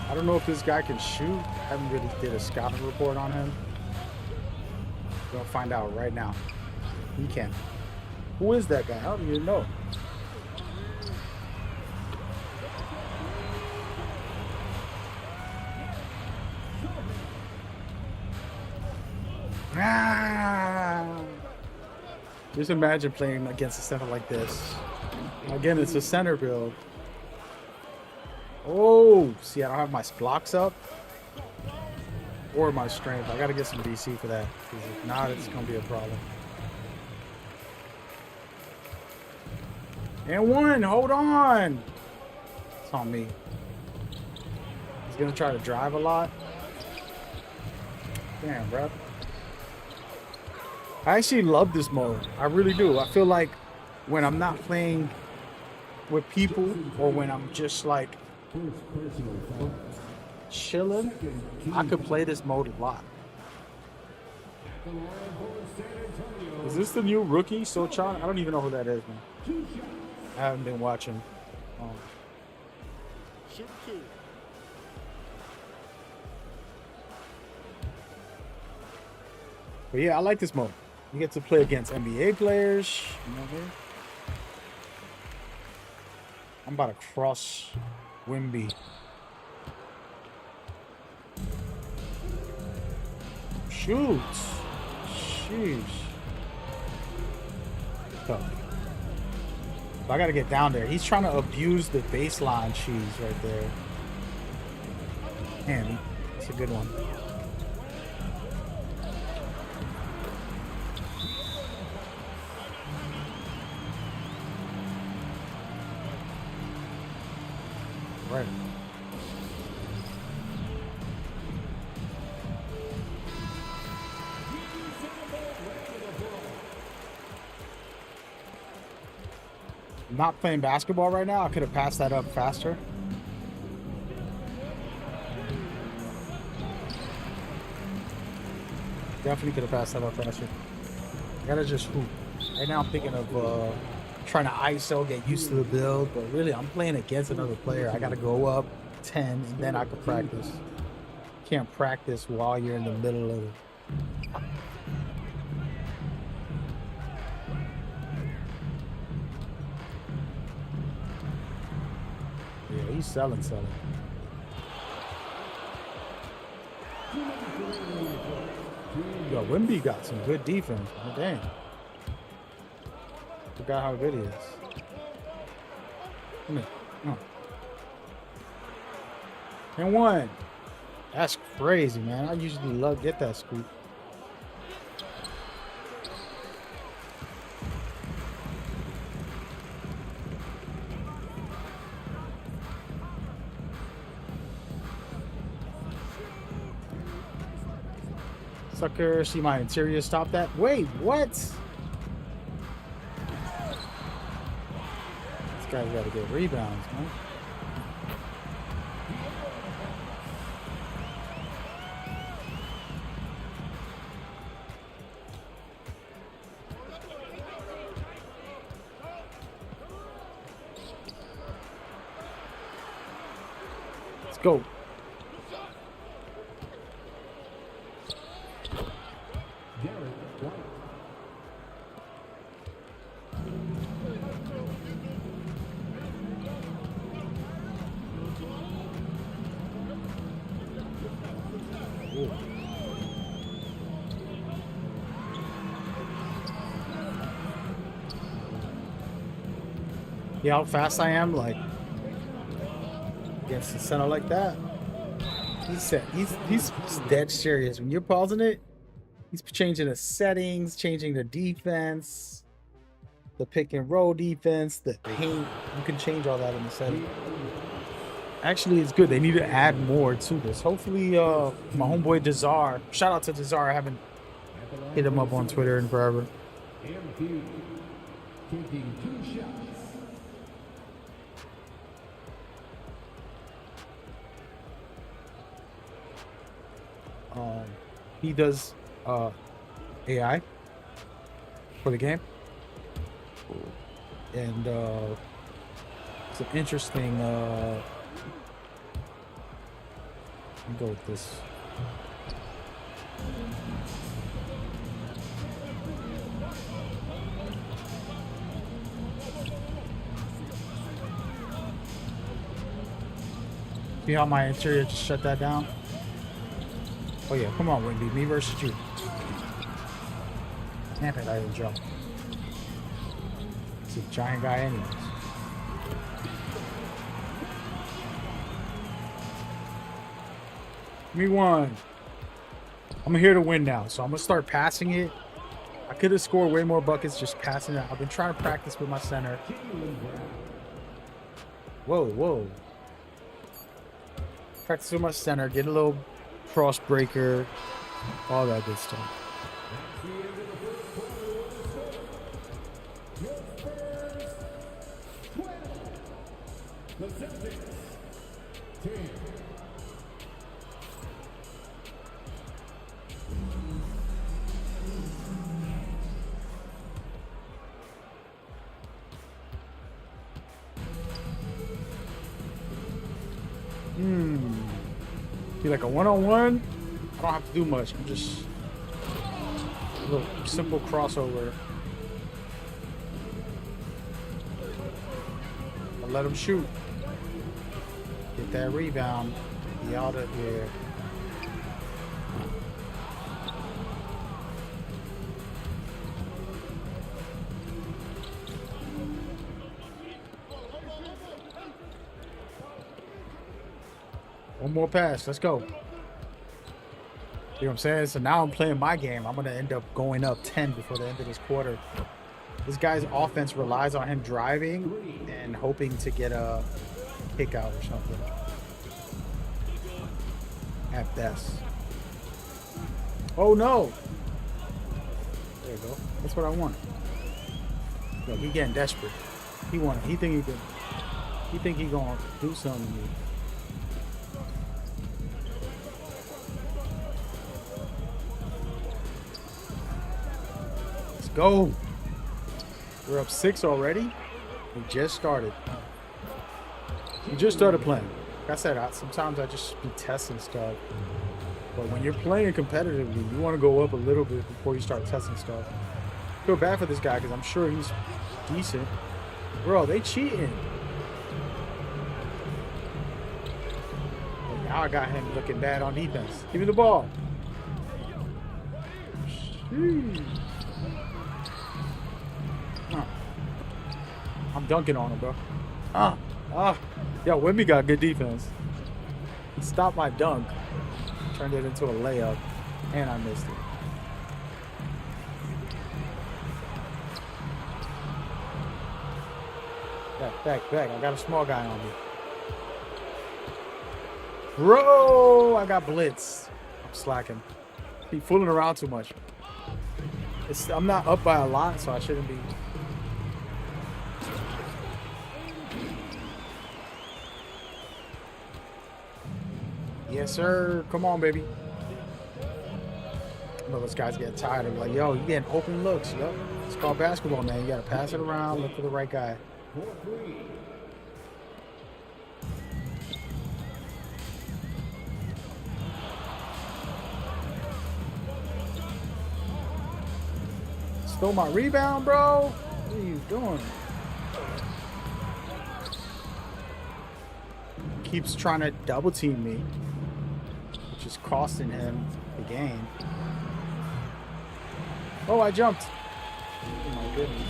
[SPEAKER 6] I don't know if this guy can shoot. I haven't really did a scouting report on him. We're gonna find out right now. He can. Who is that guy? I don't even know. Just imagine playing against a center like this. Again, it's a center build. Oh, see, I don't have my blocks up or my strength. I gotta get some DC for that, because if not, it's gonna be a problem. And one, hold on. It's on me. He's gonna try to drive a lot. Damn, bro. I actually love this mode. I really do. I feel like when I'm not playing with people or when I'm just like chilling, I could play this mode a lot. Is this the new rookie, Sochan? I don't even know who that is, man. I haven't been watching. But yeah, I like this mode. You get to play against NBA players. You know what I mean? I'm about to cross Wimby. Shoot. Sheesh. Tough. I gotta get down there. He's trying to abuse the baseline cheese right there. Man, it's a good one. Right. I'm not playing basketball right now. I could have passed that up faster. Definitely could have passed that up faster. I gotta just hoop. Right now I'm thinking of trying to ISO, get used to the build, but really I'm playing against another player. I gotta go up 10 and then I can practice. Can't practice while you're in the middle of it. Yeah, he's selling. Yo, Wimby got some good defense. Oh, damn. Forgot how good he is. Come here. Come on. And one. That's crazy, man. I usually get that scoop. Sucker, see my interior, stop that. Wait, what? This guy's got to get rebounds, man. Let's go. Yeah, how fast I am, like against the center like that. He's dead serious. When you're pausing it, he's changing the settings, changing the defense, the pick and roll defense, the paint. You can change all that in the setting. Actually, it's good. They need to add more to this. Hopefully, my homeboy Dazar. Shout out to Dazar. I haven't hit him up on Twitter in forever. He does AI for the game, and it's an interesting. Let me go with this. See how my interior just shut that down? Oh yeah, come on, Wimby. Me versus you. Damn it, I didn't jump. It's a giant guy anyways. Give me one. I'm here to win now, so I'm going to start passing it. I could have scored way more buckets just passing it. I've been trying to practice with my center. Whoa. Practice with my center, get a little cross breaker, all that good stuff. Be like a one-on-one. I don't have to do much. I'm just a little simple crossover. I'll let him shoot. Get that rebound. Be out of here. One more pass. Let's go. You know what I'm saying? So now I'm playing my game. I'm going to end up going up 10 before the end of this quarter. This guy's offense relies on him driving and hoping to get a kick out or something. At best. Oh no! There you go. That's what I want. Look, he getting desperate. He want it. He think he gonna do something to me. Let's go. We're up 6 already. We just started. We just started playing. Like I said, sometimes I just be testing stuff. But when you're playing competitively, you want to go up a little bit before you start testing stuff. I feel bad for this guy because I'm sure he's decent. Bro, they cheating. And now I got him looking bad on defense. Give me the ball. Sheesh. I'm dunking on him, bro. Yo, Wemby got good defense. He stopped my dunk. Turned it into a layup. And I missed it. Back. I got a small guy on me. Bro, I got blitz. I'm slacking. He fooling around too much. I'm not up by a lot, so I shouldn't be. Yes, sir. Come on, baby. I know those guys get tired of like, yo, you getting open looks. Yo, it's called basketball, man. You got to pass it around, look for the right guy. Stole my rebound, bro. What are you doing? Keeps trying to double team me, which is costing him the game. Oh, I jumped. Oh my goodness.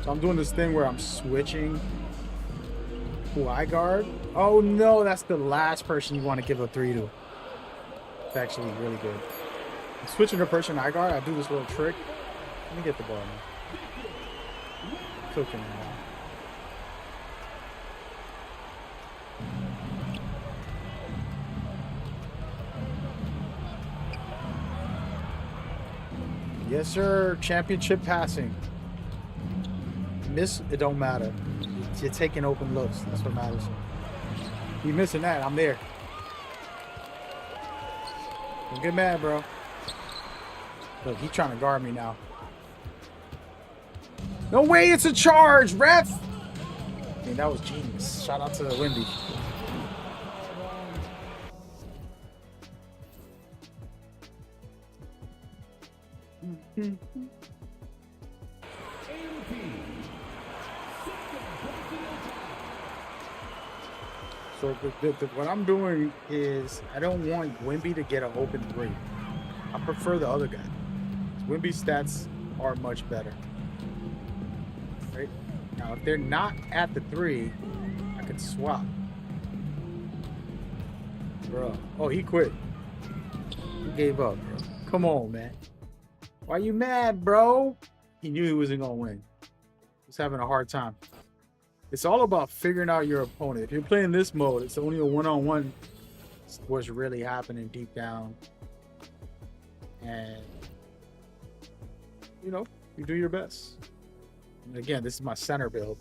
[SPEAKER 6] So I'm doing this thing where I'm switching who I guard. Oh no, that's the last person you want to give a 3 to. It's actually really good. I'm switching the person I guard. I do this little trick. Let me get the ball now. Cooking now. Yes, sir. Championship passing. Miss, it don't matter. You're taking open looks. That's what matters. You missing that, I'm there. Don't get mad, bro. Look, he's trying to guard me now. No way, it's a charge, ref! I mean, that was genius. Shout out to the Wemby. So what I'm doing is I don't want Wemby to get an open 3. I prefer the other guy. Wemby's stats are much better. Right? Now, if they're not at the 3, I can swap. Bro. Oh, he quit. He gave up, bro. Come on, man. Why you mad, bro? He knew he wasn't going to win. He's having a hard time. It's all about figuring out your opponent. If you're playing this mode, it's only a one-on-one. What's really happening deep down. And, you know, you do your best. And again, this is my center build.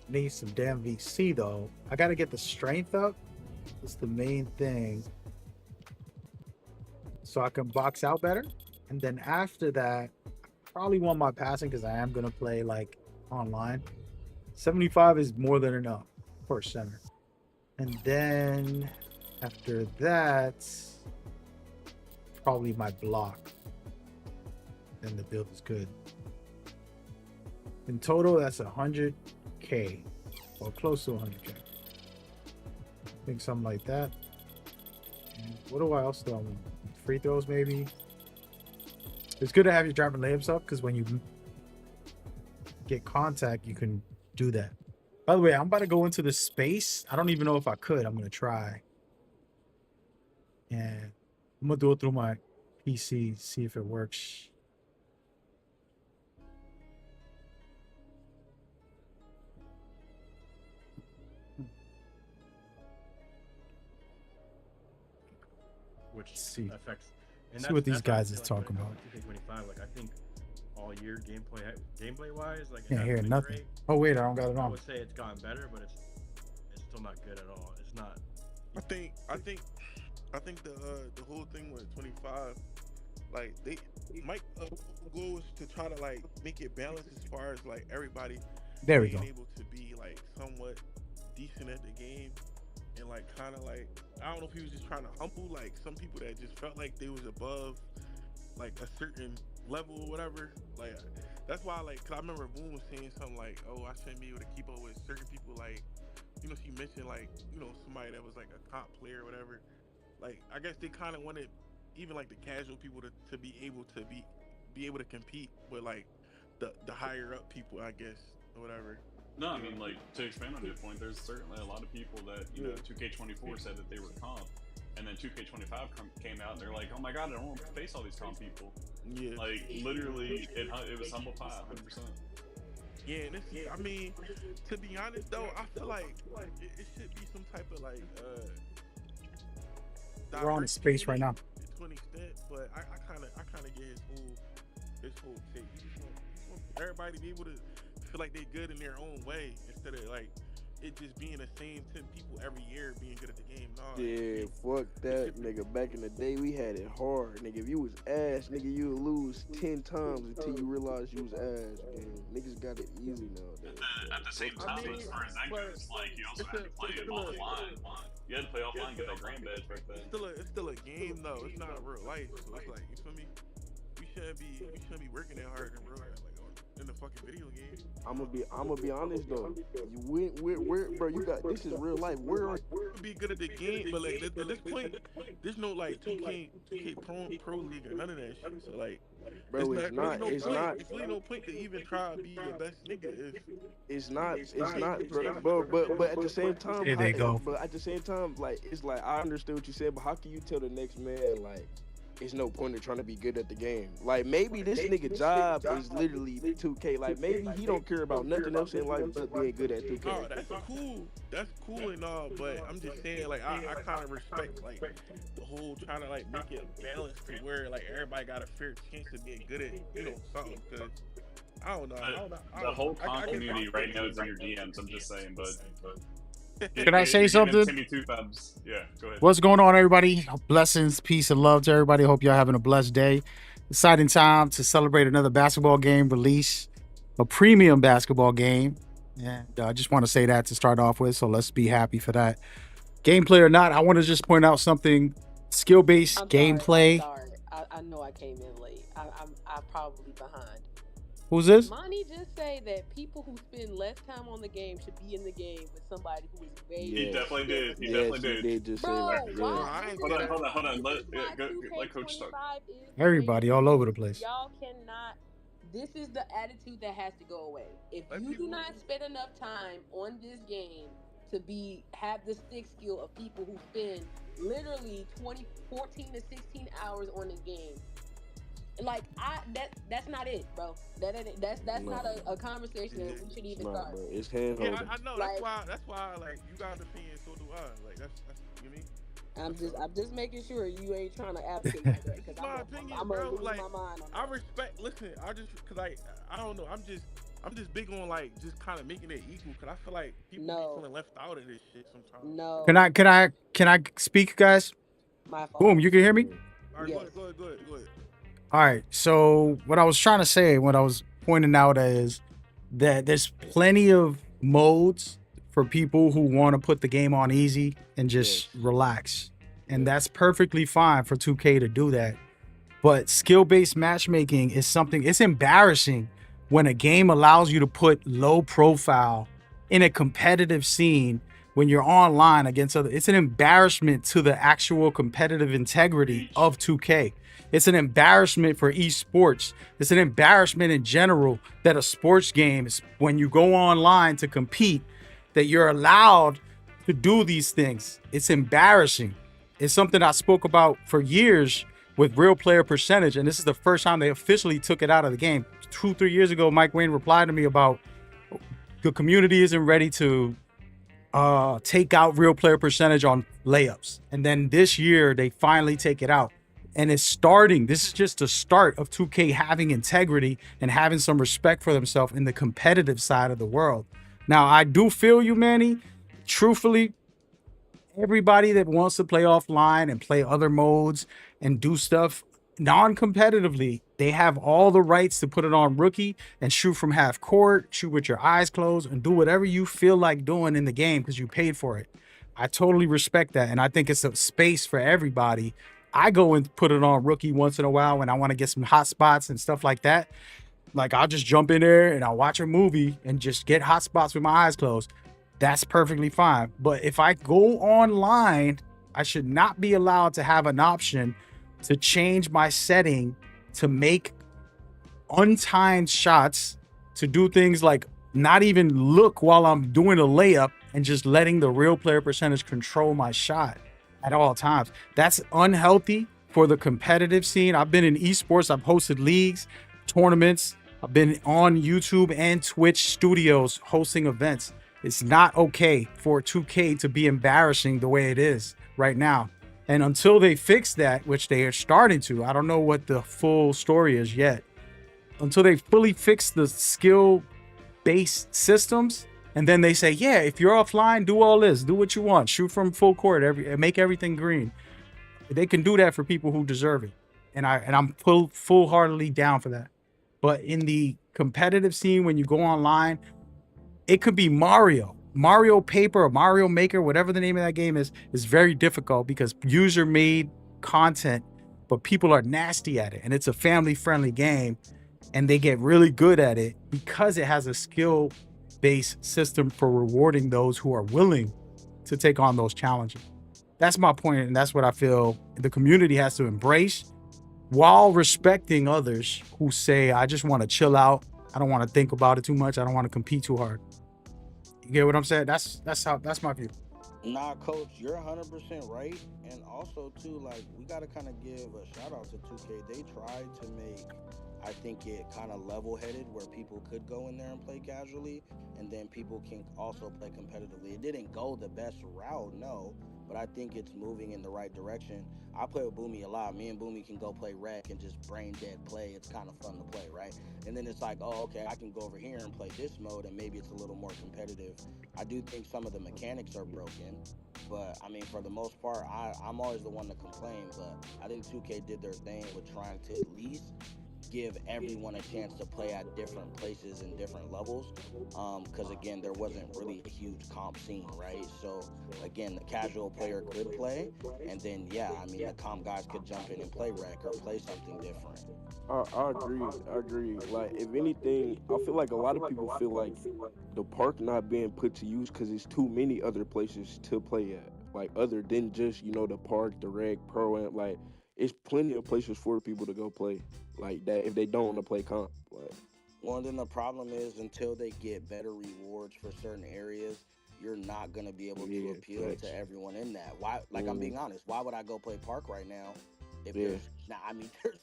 [SPEAKER 6] Need some damn VC, though. I got to get the strength up. That's the main thing.
[SPEAKER 1] so I can box out better. And then after that, probably want my passing because I am gonna play like online. 75 is more than enough for center. And then after that, probably my block. Then the build is good. In total, that's 100K or close to 100K. I think something like that. And what do I else do I want? Free throws, maybe. It's good to have your driving layups up because when you get contact, you can do that. By the way, I'm about to go into the space. I don't even know if I could. I'm gonna try. And I'm gonna do it through my PC, see if it works.
[SPEAKER 11] Which
[SPEAKER 1] Let's see.
[SPEAKER 11] affects.
[SPEAKER 1] See what these guys is talking about.
[SPEAKER 11] 2K25, like I think all year gameplay wise, like
[SPEAKER 1] Can't hear
[SPEAKER 11] hasn't been
[SPEAKER 1] nothing.
[SPEAKER 11] great.
[SPEAKER 1] Oh wait, I don't got it
[SPEAKER 11] I
[SPEAKER 1] on.
[SPEAKER 11] would say it's gotten better, but it's still not good at all. It's not.
[SPEAKER 12] I think the whole thing with 25, like they Mike goal is to try to like make it balanced as far as like everybody
[SPEAKER 1] There we
[SPEAKER 12] being
[SPEAKER 1] go.
[SPEAKER 12] able to be like somewhat decent at the game, and like kind of like I don't know if he was just trying to humble like some people that just felt like they was above like a certain level or whatever. Like that's why like cause I remember Boone was saying something like, oh, I shouldn't be able to keep up with certain people, like she mentioned like somebody that was like a comp player or whatever. Like I guess they kind of wanted even like the casual people to be able to compete with like the higher up people, I guess, or whatever.
[SPEAKER 13] No, I mean, like, to expand on your point, there's certainly a lot of people that, 2K24 said that they were comp, and then 2K25 came out, and they're like, oh my god, I don't want to face all these comp people.
[SPEAKER 12] Yeah.
[SPEAKER 13] Like, literally, it was humble pie, 100%.
[SPEAKER 12] Yeah, and I mean, to be honest, though, I feel like it should be some type of, like,
[SPEAKER 1] We're on the space right now.
[SPEAKER 12] To an extent, but I kind of get his whole take. You just want everybody to be able to feel like they're good in their own way instead of like it just being the same 10 people every year being good at the game. No,
[SPEAKER 14] Yeah, fuck that, nigga. Back in the day, we had it hard, nigga. If you was ass, nigga, you would lose 10 times until you realize you was ass. Man. Niggas got it easy nowadays.
[SPEAKER 13] At the same time, as far as that goes, like, you also had to play it offline. You had to play offline, get that grand badge back then.
[SPEAKER 12] It's still a game though. It's not real life. So it's like, you feel me? We shouldn't be working that hard in real life, like in the fucking video game.
[SPEAKER 14] I'm gonna be honest though. Where, bro? You got this is real life. Where are
[SPEAKER 12] be good at the game, but like at this point, there's no like 2K Pro League or none of that shit. So like,
[SPEAKER 14] bro? It's not.
[SPEAKER 12] It's really no point to even try to be your best nigga.
[SPEAKER 14] It's not, bro. But at the same time,
[SPEAKER 1] Here they go.
[SPEAKER 14] But at the same time, like it's like I understand what you said, but how can you tell the next man like? It's no point in trying to be good at the game. Like maybe this nigga job is literally 2K. Like maybe he don't care about nothing else in life but being good at 2K.
[SPEAKER 12] Oh, that's cool and all, but I'm just saying like I kind of respect like the whole trying to like make it balanced to where like everybody got a fair chance of being good at something. Because I don't know.
[SPEAKER 13] The whole comp community right now is in your DMs. I'm just saying, but.
[SPEAKER 1] Can I say something?
[SPEAKER 13] Timmy Two Thumbs. Yeah, go ahead.
[SPEAKER 1] What's going on, everybody? Blessings, peace, and love to everybody. Hope y'all having a blessed day. Exciting time to celebrate another basketball game release, a premium basketball game. And I just want to say that to start off with, so let's be happy for that. Gameplay or not, I want to just point out something. Skill-based gameplay.
[SPEAKER 15] I'm sorry. I know I came in late. I'm probably behind.
[SPEAKER 1] Who's this?
[SPEAKER 15] Monty just say that people who spend less time on the game should be in the game with somebody who is way.
[SPEAKER 13] He definitely did. He
[SPEAKER 14] Yes,
[SPEAKER 13] definitely
[SPEAKER 14] he
[SPEAKER 13] did.
[SPEAKER 14] did just
[SPEAKER 15] Bro,
[SPEAKER 14] say that.
[SPEAKER 15] why?
[SPEAKER 13] Hold on. Let Coach start.
[SPEAKER 1] Everybody all over the place.
[SPEAKER 15] Y'all cannot. This is the attitude that has to go away. If you do not spend enough time on this game to have the stick skill of people who spend literally 14 to 16 hours on this game. Like that's not it, bro. That's not a conversation that we should even start.
[SPEAKER 14] Bro. It's hand
[SPEAKER 12] Yeah,
[SPEAKER 14] holding.
[SPEAKER 12] I know. That's why like you got an opinion, so do I. Like that's you mean.
[SPEAKER 15] I'm just making sure you ain't trying to advocate like that, because
[SPEAKER 12] my opinion,
[SPEAKER 15] I'm
[SPEAKER 12] bro.
[SPEAKER 15] gonna lose
[SPEAKER 12] Like
[SPEAKER 15] my mind on
[SPEAKER 12] I
[SPEAKER 15] that.
[SPEAKER 12] respect. Listen, cause I don't know. I'm just big on like just kind of making it equal. Cause I feel like people be feeling left out of this shit sometimes.
[SPEAKER 15] No.
[SPEAKER 1] Can I speak, guys?
[SPEAKER 15] My fault.
[SPEAKER 1] Boom, you can hear me?
[SPEAKER 12] All right,
[SPEAKER 15] Yes.
[SPEAKER 12] go ahead.
[SPEAKER 6] All right. So what I was trying to say, what I was pointing out is that there's plenty of modes for people who want to put the game on easy and just relax. And that's perfectly fine for 2K to do that. But skill-based matchmaking is something, it's embarrassing when a game allows you to put low profile in a competitive scene when you're online against other. It's an embarrassment to the actual competitive integrity of 2K. It's an embarrassment for esports. It's an embarrassment in general that a sports game is, when you go online to compete, that you're allowed to do these things. It's embarrassing. It's something I spoke about for years with real player percentage, and this is the first time they officially took it out of the game. 2-3 years ago, Mike Wayne replied to me about the community isn't ready to take out real player percentage on layups. And then this year, they finally take it out. And it's starting. This is just the start of 2K having integrity and having some respect for themselves in the competitive side of the world. Now, I do feel you, Manny. Truthfully, everybody that wants to play offline and play other modes and do stuff non-competitively, they have all the rights to put it on rookie and shoot from half court, shoot with your eyes closed, and do whatever you feel like doing in the game because you paid for it. I totally respect that, and I think it's a space for everybody. I go and put it on rookie once in a while when I want to get some hot spots and stuff like that. Like, I'll just jump in there and I'll watch a movie and just get hot spots with my eyes closed. That's perfectly fine. But if I go online, I should not be allowed to have an option to change my setting to make untimed shots, to do things like not even look while I'm doing a layup and just letting the real player percentage control my shot at all times. That's unhealthy for the competitive scene. I've been in esports. I've hosted leagues, tournaments. I've been on YouTube and Twitch studios hosting events. It's not okay for 2K to be embarrassing the way it is right now. And until they fix that, which they are starting to, I don't know what the full story is yet. Until they fully fix the skill-based systems, and then they say, yeah, if you're offline, do all this, do what you want, shoot from full court, make everything green. They can do that for people who deserve it, and I'm full-heartedly down for that. But in the competitive scene, when you go online, it could be Mario Paper or Mario Maker, whatever the name of that game is very difficult because user-made content, but people are nasty at it, and it's a family-friendly game, and they get really good at it because it has a skill-based system for rewarding those who are willing to take on those challenges. That's my point, and that's what I feel the community has to embrace while respecting others who say, I just want to chill out. I don't want to think about it too much. I don't want to compete too hard. You get what I'm saying? That's my view.
[SPEAKER 16] Nah, Coach, you're 100% right. And also, too, like, we got to kind of give a shout out to 2K. They tried to make, I think, it kind of level-headed where people could go in there and play casually, and then people can also play competitively. It didn't go the best route, no, but I think it's moving in the right direction. I play with Boomy a lot. Me and Boomy can go play rec and just brain dead play. It's kind of fun to play, right? And then it's like, oh, okay, I can go over here and play this mode, and maybe it's a little more competitive. I do think some of the mechanics are broken, but I mean, for the most part, I'm always the one to complain, but I think 2K did their thing with trying to at least give everyone a chance to play at different places and different levels, because again, there wasn't really a huge comp scene, right? So again, the casual player could play, and then yeah, I mean, the comp guys could jump in and play rec or play something different.
[SPEAKER 14] I agree. Like, if anything, I feel like a lot of people feel like the park not being put to use because there's too many other places to play at, like other than just, the park, the rec, pro-am, like it's plenty of places for people to go play like that if they don't want to play comp. Like,
[SPEAKER 16] well, then the problem is until they get better rewards for certain areas, you're not going to be able to appeal to everyone in that. Why? Like, I'm being honest. Why would I go play park right now if there's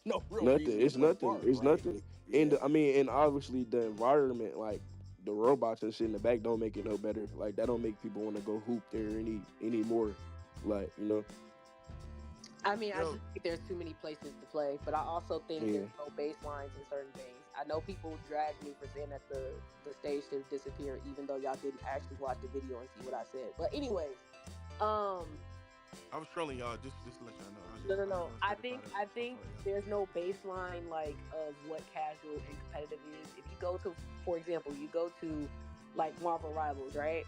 [SPEAKER 16] no real
[SPEAKER 14] nothing.
[SPEAKER 16] reason
[SPEAKER 14] It's
[SPEAKER 16] to play
[SPEAKER 14] nothing.
[SPEAKER 16] park,
[SPEAKER 14] It's
[SPEAKER 16] right?
[SPEAKER 14] nothing. And I mean, and obviously the environment, like the robots and shit in the back, don't make it no better. Like, that don't make people want to go hoop there any more. Like,
[SPEAKER 15] I mean, I just think there's too many places to play, but I also think there's no baselines in certain things. I know people drag me for saying that the stage should disappear, even though y'all didn't actually watch the video and see what I said. But anyways,
[SPEAKER 12] I was trolling y'all just to let y'all know.
[SPEAKER 15] No. I think there's no baseline like of what casual and competitive is. If you go to, for example, you go to like Marvel Rivals, right?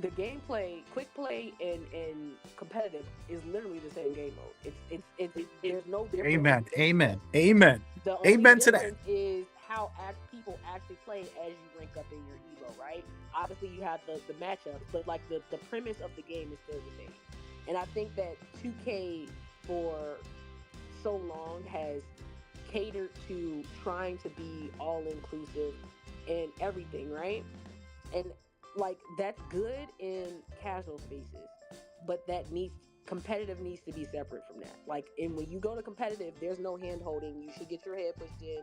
[SPEAKER 15] The gameplay, quick play, and competitive is literally the same game mode. It's there's no difference.
[SPEAKER 6] Amen.
[SPEAKER 15] The only
[SPEAKER 6] Amen to that.
[SPEAKER 15] difference is how people actually play as you rank up in your elo, right? Obviously, you have the matchups, but like the premise of the game is still the same. And I think that 2K for so long has catered to trying to be all inclusive and everything, right? And like that's good in casual spaces, but competitive needs to be separate from that. Like, and when you go to competitive, there's no hand holding. You should get your head pushed in.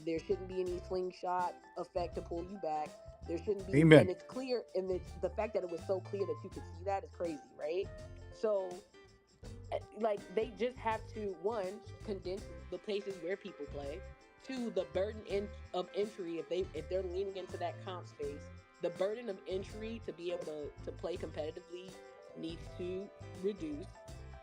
[SPEAKER 15] There shouldn't be any slingshot effect to pull you back. There shouldn't be.
[SPEAKER 6] Amen.
[SPEAKER 15] And it's clear, and the fact that it was so clear that you could see that is crazy, right? So, like, they just have to, one, condense the places where people play. Two, the burden of entry, if they're leaning into that comp space, the burden of entry to be able to play competitively needs to reduce.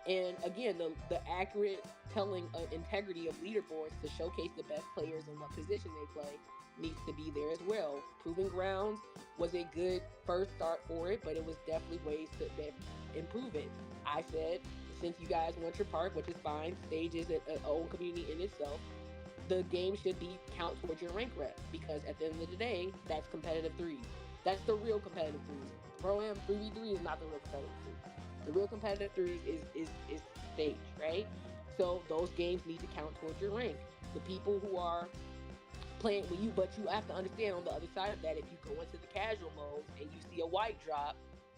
[SPEAKER 15] And again, the accurate telling of integrity of leaderboards to showcase the best players and what position they play needs to be there as well. Proving Grounds was a good first start for it, but it was definitely ways to improve it. I said, since you guys want your park, which is fine, Stage is an own community in itself, the game should count towards your rank rep, because at the end of the day, that's competitive threes. That's the real competitive threes. Pro-Am 3v3 is not the real competitive threes. The real competitive threes is Stage, right? So those games need to count towards your rank. The people who are playing with you, but you have to understand on the other side of that, if you go into the casual modes and you see a white drop,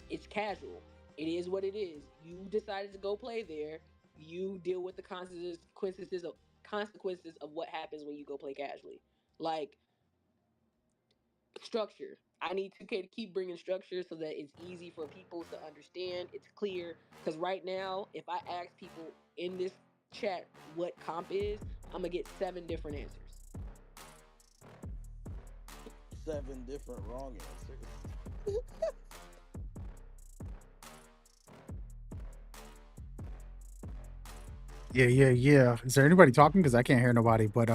[SPEAKER 15] it's casual. It is what it is. You decided to go play there. You deal with the consequences of what happens when you go play casually. Like, structure. I need 2K to keep bringing structure so that it's easy for people to understand. It's clear. Because right now, if I ask people in this chat what comp is, I'm going to get 7 different answers.
[SPEAKER 16] 7 different wrong answers.
[SPEAKER 6] Yeah. Is there anybody talking? Because I can't hear nobody. But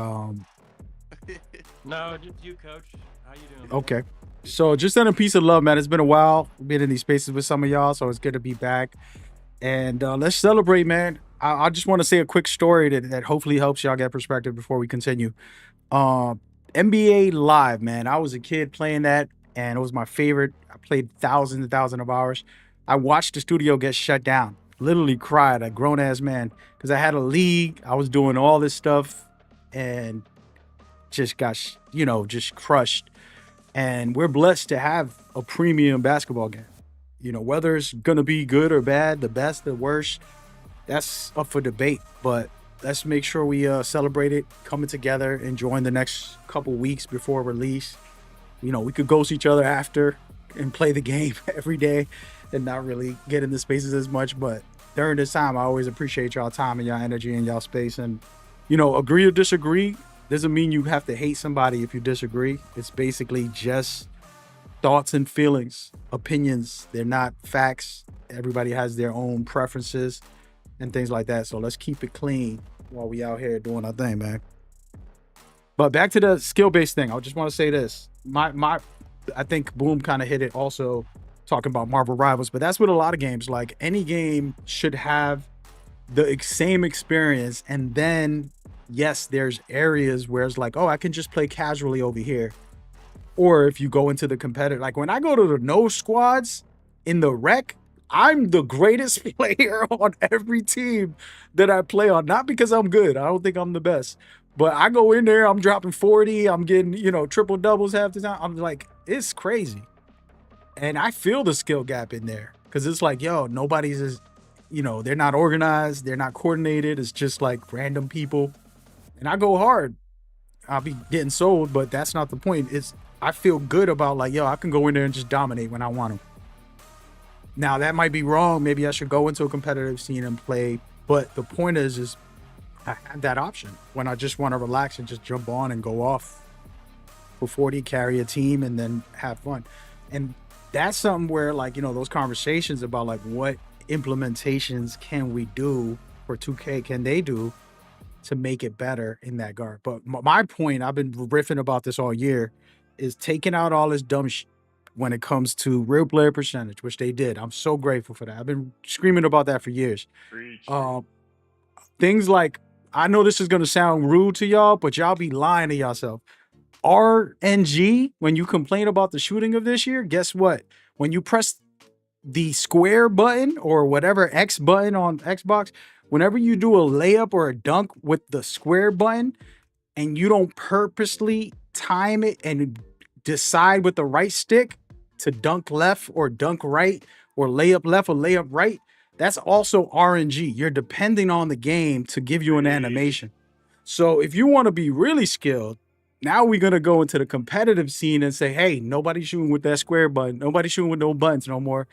[SPEAKER 11] No, just you, Coach. How you doing?
[SPEAKER 6] okay. So just send a piece of love, man. It's been a while. We've been in these spaces with some of y'all, so it's good to be back. And let's celebrate, man. I just want to say a quick story that hopefully helps y'all get perspective before we continue. NBA Live, man. I was a kid playing that, and it was my favorite. I played thousands and thousands of hours. I watched the studio get shut down. Literally cried, a grown-ass man, because I had a league. I was doing all this stuff, and just got, just crushed. And we're blessed to have a premium basketball game. Whether it's going to be good or bad, the best, the worst, that's up for debate. But let's make sure we celebrate it, coming together, enjoying the next couple weeks before release. We could ghost each other after and play the game every day and not really get in the spaces as much. But during this time, I always appreciate y'all time and y'all energy and y'all space. And, agree or disagree doesn't mean you have to hate somebody if you disagree. It's basically just thoughts and feelings, opinions. They're not facts. Everybody has their own preferences and things like that. So let's keep it clean while we out here doing our thing, man. But back to the skill-based thing. I just want to say this. I think Boom kind of hit it also talking about Marvel Rivals, but that's with a lot of games. Like, any game should have the same experience, and then yes, there's areas where it's like, oh, I can just play casually over here. Or if you go into the competitive, like when I go to the no squads in the rec, I'm the greatest player on every team that I play on. Not because I'm good. I don't think I'm the best. But I go in there, I'm dropping 40. I'm getting, triple doubles half the time. I'm like, it's crazy. And I feel the skill gap in there. Because it's like, nobody's as, they're not organized. They're not coordinated. It's just like random people. And I go hard. I'll be getting sold, but that's not the point. I feel good about like, I can go in there and just dominate when I want to. Now, that might be wrong. Maybe I should go into a competitive scene and play. But the point is I have that option when I just want to relax and just jump on and go off for 40, carry a team, and then have fun. And that's something where, like, those conversations about like what implementations can we do for 2K? Can they do to make it better in that guard? But my point, I've been riffing about this all year, is taking out all this dumb shit when it comes to real player percentage, which they did. I'm so grateful for that. I've been screaming about that for years. Things like, I know this is going to sound rude to y'all, but y'all be lying to yourself. RNG, when you complain about the shooting of this year, guess what? When you press the square button or whatever X button on Xbox, whenever you do a layup or a dunk with the square button and you don't purposely time it and decide with the right stick to dunk left or dunk right or layup left or layup right, that's also RNG. You're depending on the game to give you an animation. So if you want to be really skilled, now we're going to go into the competitive scene and say, hey, nobody's shooting with that square button. Nobody's shooting with no buttons no more.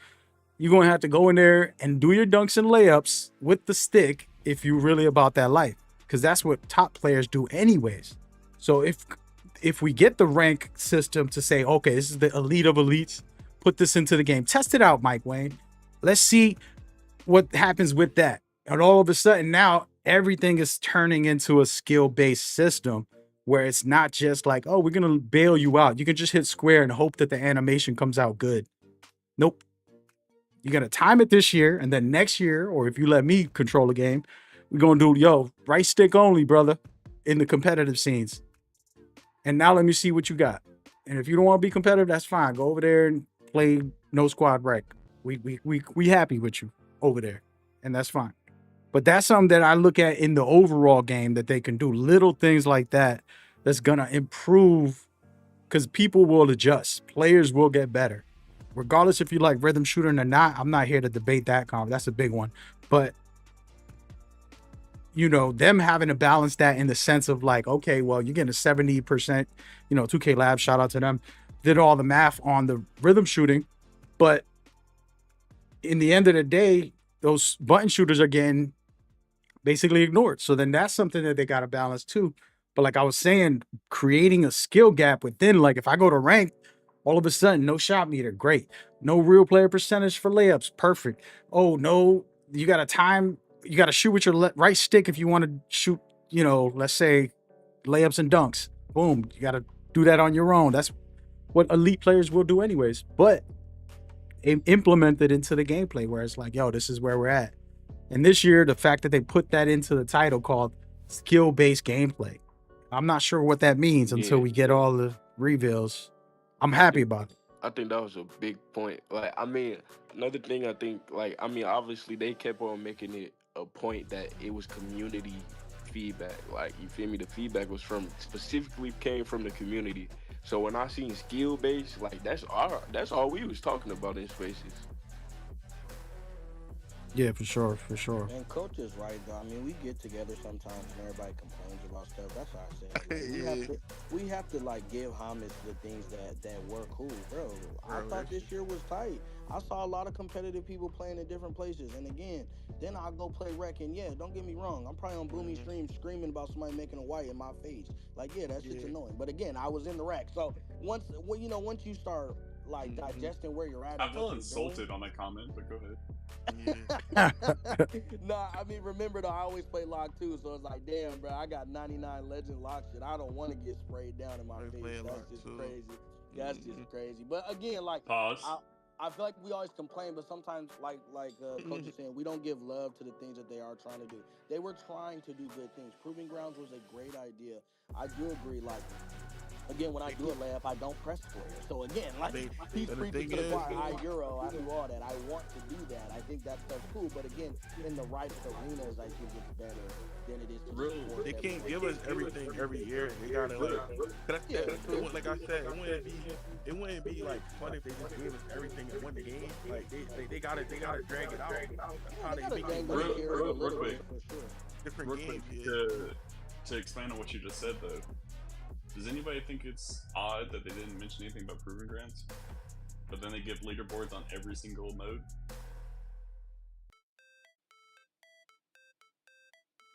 [SPEAKER 6] You're going to have to go in there and do your dunks and layups with the stick if you're really about that life, because that's what top players do anyways. So if we get the rank system to say, okay, this is the elite of elites, put this into the game, test it out, Mike Wayne. Let's see what happens with that. And all of a sudden now everything is turning into a skill-based system where it's not just like, oh, we're going to bail you out. You can just hit square and hope that the animation comes out good. Nope. You got to time it this year, and then next year, or if you let me control the game, we're going to do, right stick only, brother, in the competitive scenes. And now let me see what you got. And if you don't want to be competitive, that's fine. Go over there and play no squad rec. We happy with you over there, and that's fine. But that's something that I look at in the overall game that they can do. Little things like that that's going to improve, because people will adjust. Players will get better. Regardless if you like rhythm shooting or not, I'm not here to debate that comment. That's a big one. But, them having to balance that in the sense of like, okay, well, you're getting a 70%, 2K Labs, shout out to them, did all the math on the rhythm shooting. But in the end of the day, those button shooters are getting basically ignored. So then that's something that they got to balance too. But like I was saying, creating a skill gap within, like if I go to rank, all of a sudden, no shot meter, great. No real player percentage for layups, perfect. Oh, no, you got to shoot with your right stick if you want to shoot, let's say layups and dunks. Boom, you got to do that on your own. That's what elite players will do anyways. But implement it into the gameplay where it's like, yo, this is where we're at. And this year, the fact that they put that into the title called skill-based gameplay, I'm not sure what that means until we get all the reveals. I'm happy about it.
[SPEAKER 14] I think that was a big point. Like, another thing I think, obviously they kept on making it a point that it was community feedback. Like, you feel me? The feedback was specifically came from the community. So when I seen skill-based, like, that's all we was talking about in Spaces.
[SPEAKER 6] Yeah, for sure.
[SPEAKER 16] And Coach is right, though. We get together sometimes and everybody complains about stuff. That's what I said. We have to give homage to the things that were cool, bro. I thought this year was tight. I saw a lot of competitive people playing in different places. And again, then I'll go play rec. And yeah, don't get me wrong. I'm probably on Boomy stream screaming about somebody making a white in my face. Like, yeah, that's just annoying. But again, I was in the rec. So once you start digesting where you're at.
[SPEAKER 13] I feel insulted on that comment, but go ahead.
[SPEAKER 16] Remember though, I always play lock too, so it's like, damn, bro, I got 99 legend lock shit. I don't want to get sprayed down in my face. That's just crazy. That's just crazy. But again,
[SPEAKER 13] pause.
[SPEAKER 16] I feel like we always complain, but sometimes, Coach is saying, we don't give love to the things that they are trying to do. They were trying to do good things. Proving Grounds was a great idea. I do agree. Again, when I do a layup, I don't press square. So again, he's preaching to the choir. I do all that. I want to do that. I think that stuff's cool. But again, in the right arenas, I think it's better than it is to support.
[SPEAKER 12] They can't give us everything every year. They gotta like I said, it wouldn't be fun if they just gave us everything and won the game. They gotta drag it out. That's how they make it
[SPEAKER 13] real quick.
[SPEAKER 12] Different games.
[SPEAKER 13] To expand on what you just said though. Does anybody think it's odd that they didn't mention anything about Proving Grounds? But then they give leaderboards on every single mode?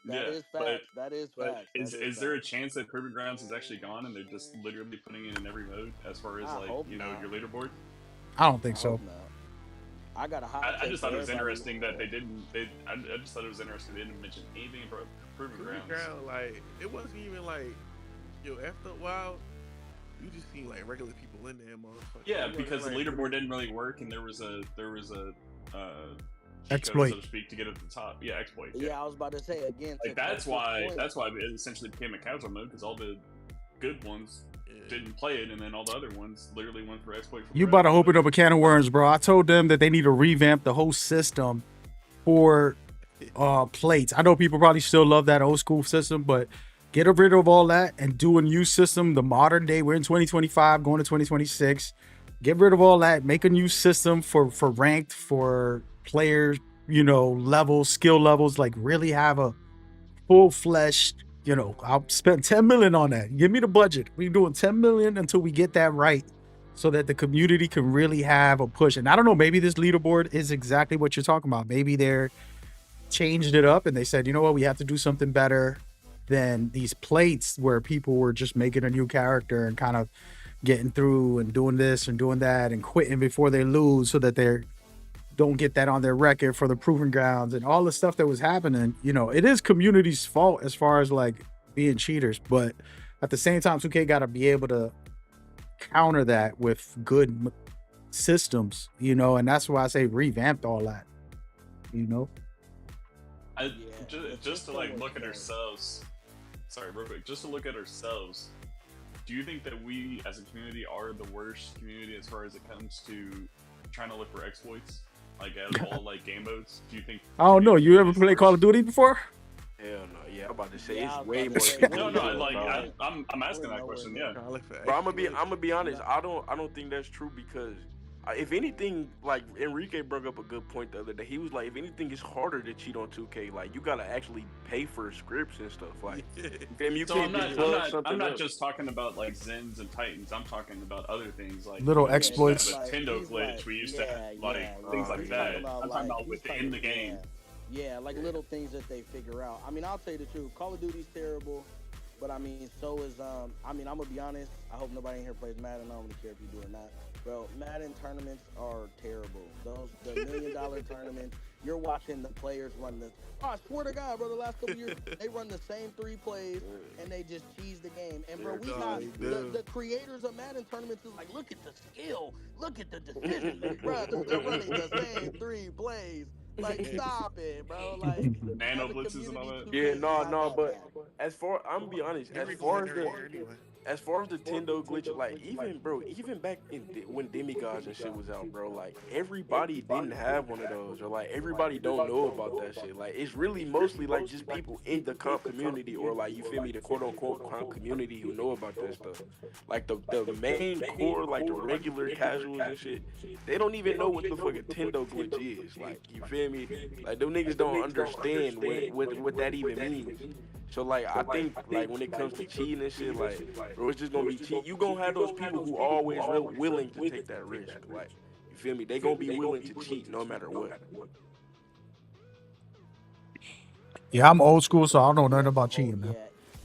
[SPEAKER 16] That is facts.
[SPEAKER 13] Is there a chance that Proving Grounds is actually gone and they're just literally putting it in every mode as far as your leaderboard?
[SPEAKER 6] I don't think so.
[SPEAKER 16] I got a hot
[SPEAKER 13] I
[SPEAKER 16] take
[SPEAKER 13] just
[SPEAKER 16] for
[SPEAKER 13] thought it was
[SPEAKER 16] everybody.
[SPEAKER 13] interesting that they didn't. I just thought it was interesting they didn't mention anything about Proving Grounds.
[SPEAKER 12] Ground, like it wasn't even like, yo, after a while, you just seen like regular people in there, motherfucker.
[SPEAKER 13] Yeah,
[SPEAKER 12] It wasn't
[SPEAKER 13] because the
[SPEAKER 12] like-
[SPEAKER 13] leaderboard didn't really work, and there was a
[SPEAKER 6] Exploit.
[SPEAKER 13] code, so to speak, to get at the top. Yeah, exploit.
[SPEAKER 16] Yeah, I was about to say again.
[SPEAKER 13] Like
[SPEAKER 16] to
[SPEAKER 13] that's
[SPEAKER 16] Coach's
[SPEAKER 13] why
[SPEAKER 16] point,
[SPEAKER 13] it essentially became a casual mode, because all the good ones didn't play it, and then all the other ones literally went for exploit. For
[SPEAKER 6] You about to
[SPEAKER 13] credit.
[SPEAKER 6] open up a can of worms, bro. I told them that they need to revamp the whole system for plates. I know people probably still love that old school system, but get rid of all that and do a new system, the modern day. We're in 2025, going to 2026. Get rid of all that. Make a new system for ranked, for players, levels, skill levels. Like really have a full-fledged, I'll spend 10 million on that. Give me the budget. We're doing 10 million until we get that right, so that the community can really have a push. And I don't know, maybe this leaderboard is exactly what you're talking about. Maybe they're changed it up and they said, you know what, we have to do something better than these plates where people were just making a new character and kind of getting through and doing this and doing that and quitting before they lose, so that they don't get that on their record for the Proving Grounds and all the stuff that was happening. It is community's fault as far as like being cheaters, but at the same time 2K got to be able to counter that with good systems, and that's why I say revamped all that.
[SPEAKER 13] Just to like look at ourselves. Sorry, real quick. Just to look at ourselves. Do you think that we as a community are the worst community as far as it comes to trying to look for exploits? Like out of all like game modes, do you think?
[SPEAKER 6] I don't know. You ever played Call of Duty before?
[SPEAKER 14] Hell no. Yeah, I'm about to say
[SPEAKER 16] Yeah,
[SPEAKER 14] it's way more.
[SPEAKER 13] I'm asking that question. Yeah.
[SPEAKER 14] But I'm gonna be honest. I don't think that's true, because if anything, like Enrique brought up a good point the other day. He was like, if anything, it's harder to cheat on 2K. Like you gotta actually pay for scripts and stuff. Like, you
[SPEAKER 13] So
[SPEAKER 14] can't
[SPEAKER 13] I'm not just talking about like Zens and Titans. I'm talking about other things like
[SPEAKER 6] Little
[SPEAKER 13] we used to
[SPEAKER 6] exploits.
[SPEAKER 13] have a Nintendo glitch. We used to have like things like that. I'm talking about within the game.
[SPEAKER 16] Yeah, like little things that they figure out. I mean, I'll tell you the truth. Call of Duty's terrible, but I mean, so is I'm gonna be honest. I hope nobody in here plays Madden. I don't really care if you do or not. Bro, Madden tournaments are terrible. The $1 million tournaments, you're watching the players run the. Oh, I swear to God, bro, the last couple years they run the same 3 plays and they just cheese the game. And bro, we got the creators of Madden tournaments is like, look at the skill, look at the decision, bro. They're running the same 3 plays. Like, stop it, bro. Like,
[SPEAKER 13] nano blitzes and all that.
[SPEAKER 14] Yeah, no, but I'm gonna be honest. As far as the Nintendo glitch, like even back in when Demigods and shit was out, bro, like everybody didn't have one of those, or like everybody don't know about that shit. Like it's really mostly like just people in the comp community, or like, you feel me, the quote unquote comp community who know about that stuff. Like the main core, like the regular casuals and shit, they don't even know what the fucking Nintendo glitch is. Like, you feel me? Like them niggas don't understand what that even means. So like I think like when it comes to cheating and shit, like bro, it's just gonna be cheat. You gonna have those people who always willing to take that risk. Like, you feel me? They gonna be willing to cheat no matter what.
[SPEAKER 6] Yeah, I'm old school, so I don't know nothing about cheating, man.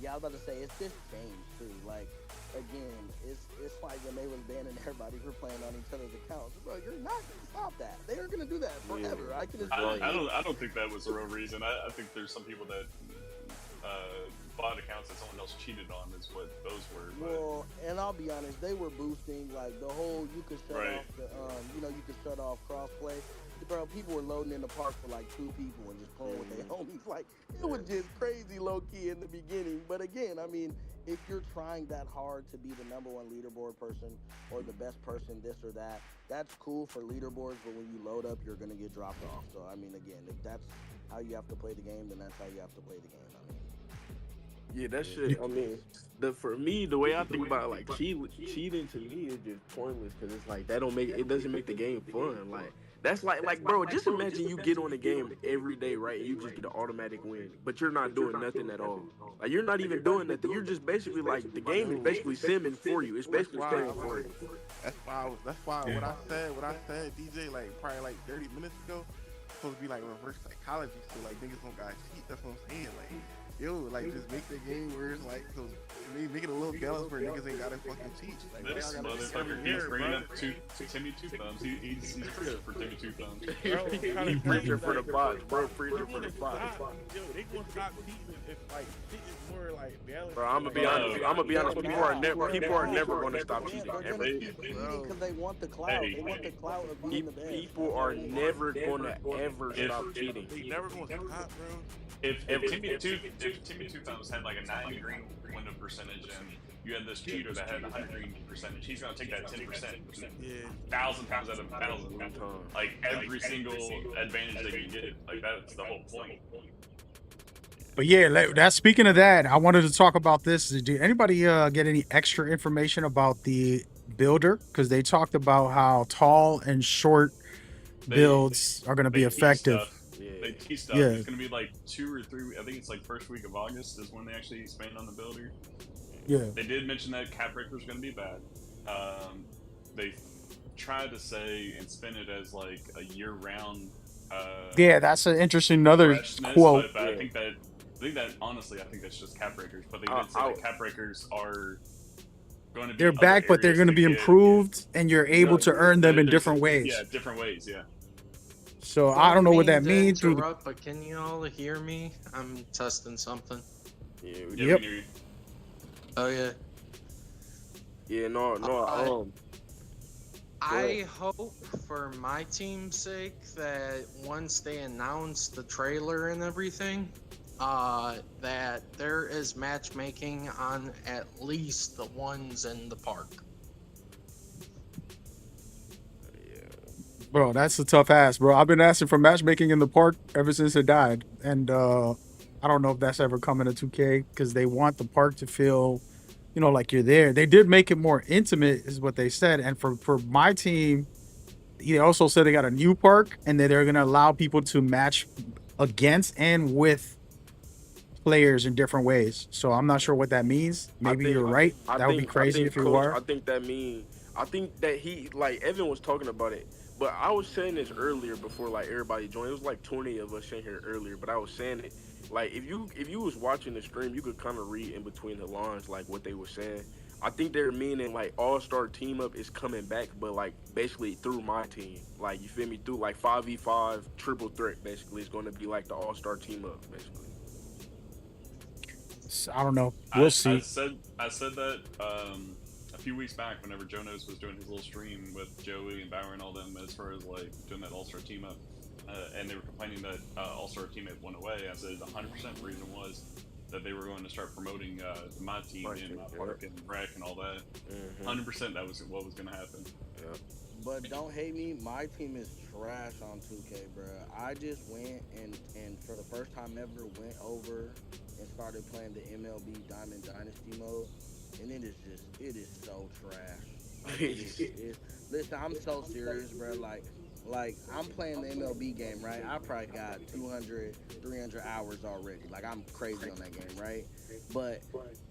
[SPEAKER 16] Yeah, I was about to say it's just changed too. Like, again, it's like when they was banning everybody for playing on each other's accounts. Bro, you're not gonna stop that. They are gonna do that forever. I can assure you.
[SPEAKER 13] I don't think that was the real reason. I think there's some people that bought accounts that someone else cheated on is what those were. But.
[SPEAKER 16] Well, and I'll be honest, they were boosting like the whole. You could shut off the you could shut off crossplay. Bro, people were loading in the park for like 2 people and just playing with their homies. Like, it was just crazy low key in the beginning. But again, I mean, if you're trying that hard to be the #1 leaderboard person or the best person, this or that, that's cool for leaderboards. But when you load up, you're gonna get dropped off. So I mean, again, if that's how you have to play the game, then that's how you have to play the game. I mean.
[SPEAKER 14] Yeah, that shit. I mean, for me, the way I think about it, like cheating to me is just pointless, because it's like it doesn't make the game fun. Like, that's like bro, just imagine you get on the game every day, right? And you just get an automatic win, but you're not doing nothing at all. Like, you're not even doing nothing. You're just basically like, the game is basically simming for you. It's basically playing for you.
[SPEAKER 12] That's why what I said, DJ, like probably like 30 minutes ago, supposed to be like reverse psychology. So like niggas don't got cheat. That's what I'm saying. Like, yo, like just make the game where it's like, so make it a little balance where niggas ain't gotta fucking cheat. Like, why
[SPEAKER 13] This
[SPEAKER 12] y'all gotta just
[SPEAKER 13] motherfucker
[SPEAKER 12] every
[SPEAKER 13] keeps
[SPEAKER 12] year,
[SPEAKER 13] bringing
[SPEAKER 12] bro?
[SPEAKER 13] up Timmy Two Thumbs. He's preaching for Timmy Two Thumbs.
[SPEAKER 12] He
[SPEAKER 14] preaching for the bots, bro. Preaching for the bots.
[SPEAKER 12] Yo, they gonna stop cheating if like shit is more like balanced.
[SPEAKER 14] Bro, I'm gonna be honest. I'm gonna be honest. People are never gonna stop cheating.
[SPEAKER 16] They're gonna keep cheating because they want the clout. They want the clout of being the best.
[SPEAKER 14] People are never gonna ever stop cheating.
[SPEAKER 12] They never gonna stop, bro.
[SPEAKER 13] If Timmy Two Thumbs had like a 90 green window percentage and you had this cheater that had a 100 green percentage, he's gonna take that 10%, 1,000 times out of 1,000. Like every single advantage they can get. Like that's the whole point.
[SPEAKER 6] But yeah, that's speaking of that, I wanted to talk about this. Did anybody get any extra information about the builder? Because they talked about how tall and short builds are going to be effective.
[SPEAKER 13] They teased stuff.
[SPEAKER 6] Yeah.
[SPEAKER 13] It's gonna be like 2 or 3. I think it's like first week of August is when they actually expand on the builder.
[SPEAKER 6] Yeah.
[SPEAKER 13] They did mention that Cap Breaker was gonna be bad. They tried to say and spin it as like a year-round.
[SPEAKER 6] Yeah, that's an interesting another
[SPEAKER 13] freshness,
[SPEAKER 6] quote.
[SPEAKER 13] But I think that honestly, I think that's just Cap Breakers. But they did say that Cap Breakers are going to be.
[SPEAKER 6] They're back, but they're going to be improved, and you're able to earn them in different ways.
[SPEAKER 13] Yeah, different ways. Yeah.
[SPEAKER 6] So I don't know what that means.
[SPEAKER 17] But can you all hear me? I'm testing something.
[SPEAKER 14] Yeah.
[SPEAKER 6] Yep.
[SPEAKER 17] Oh yeah.
[SPEAKER 14] Yeah. No.
[SPEAKER 17] I hope for my team's sake that once they announce the trailer and everything, that there is matchmaking on at least the ones in the park.
[SPEAKER 6] Bro, that's a tough ask, bro. I've been asking for matchmaking in the park ever since it died. And I don't know if that's ever coming to 2K because they want the park to feel, you know, like you're there. They did make it more intimate is what they said. And for my team, they also said they got a new park and that they're going to allow people to match against and with players in different ways. So I'm not sure what that means. Maybe you're right. That would be crazy if you were.
[SPEAKER 14] I think that Evan was talking about it. But I was saying this earlier before like everybody joined. It was like 20 of us in here earlier, but I was saying it. Like if you was watching the stream, you could kind of read in between the lines like what they were saying. I think they're meaning like all-star team up is coming back, but like basically through my team. Like you feel me? Through like 5v5 triple threat basically is going to be like the all-star team up basically.
[SPEAKER 6] I don't know. We'll see.
[SPEAKER 13] I said that a few weeks back whenever Jonas was doing his little stream with Joey and Bauer and all them as far as like doing that all-star team up. And they were complaining that all-star team had went away. I said 100% reason was that they were going to start promoting my team in Park and Rec and all that. 100% that was what was going to happen.
[SPEAKER 14] Yeah.
[SPEAKER 16] But don't hate me, my team is trash on 2K, bro. I just went and for the first time ever went over and started playing the MLB Diamond Dynasty mode, and it is so trash. Listen, I'm so serious, bro. Like I'm playing the MLB game, right? I probably got 200, 300 hours already. Like I'm crazy on that game, right? But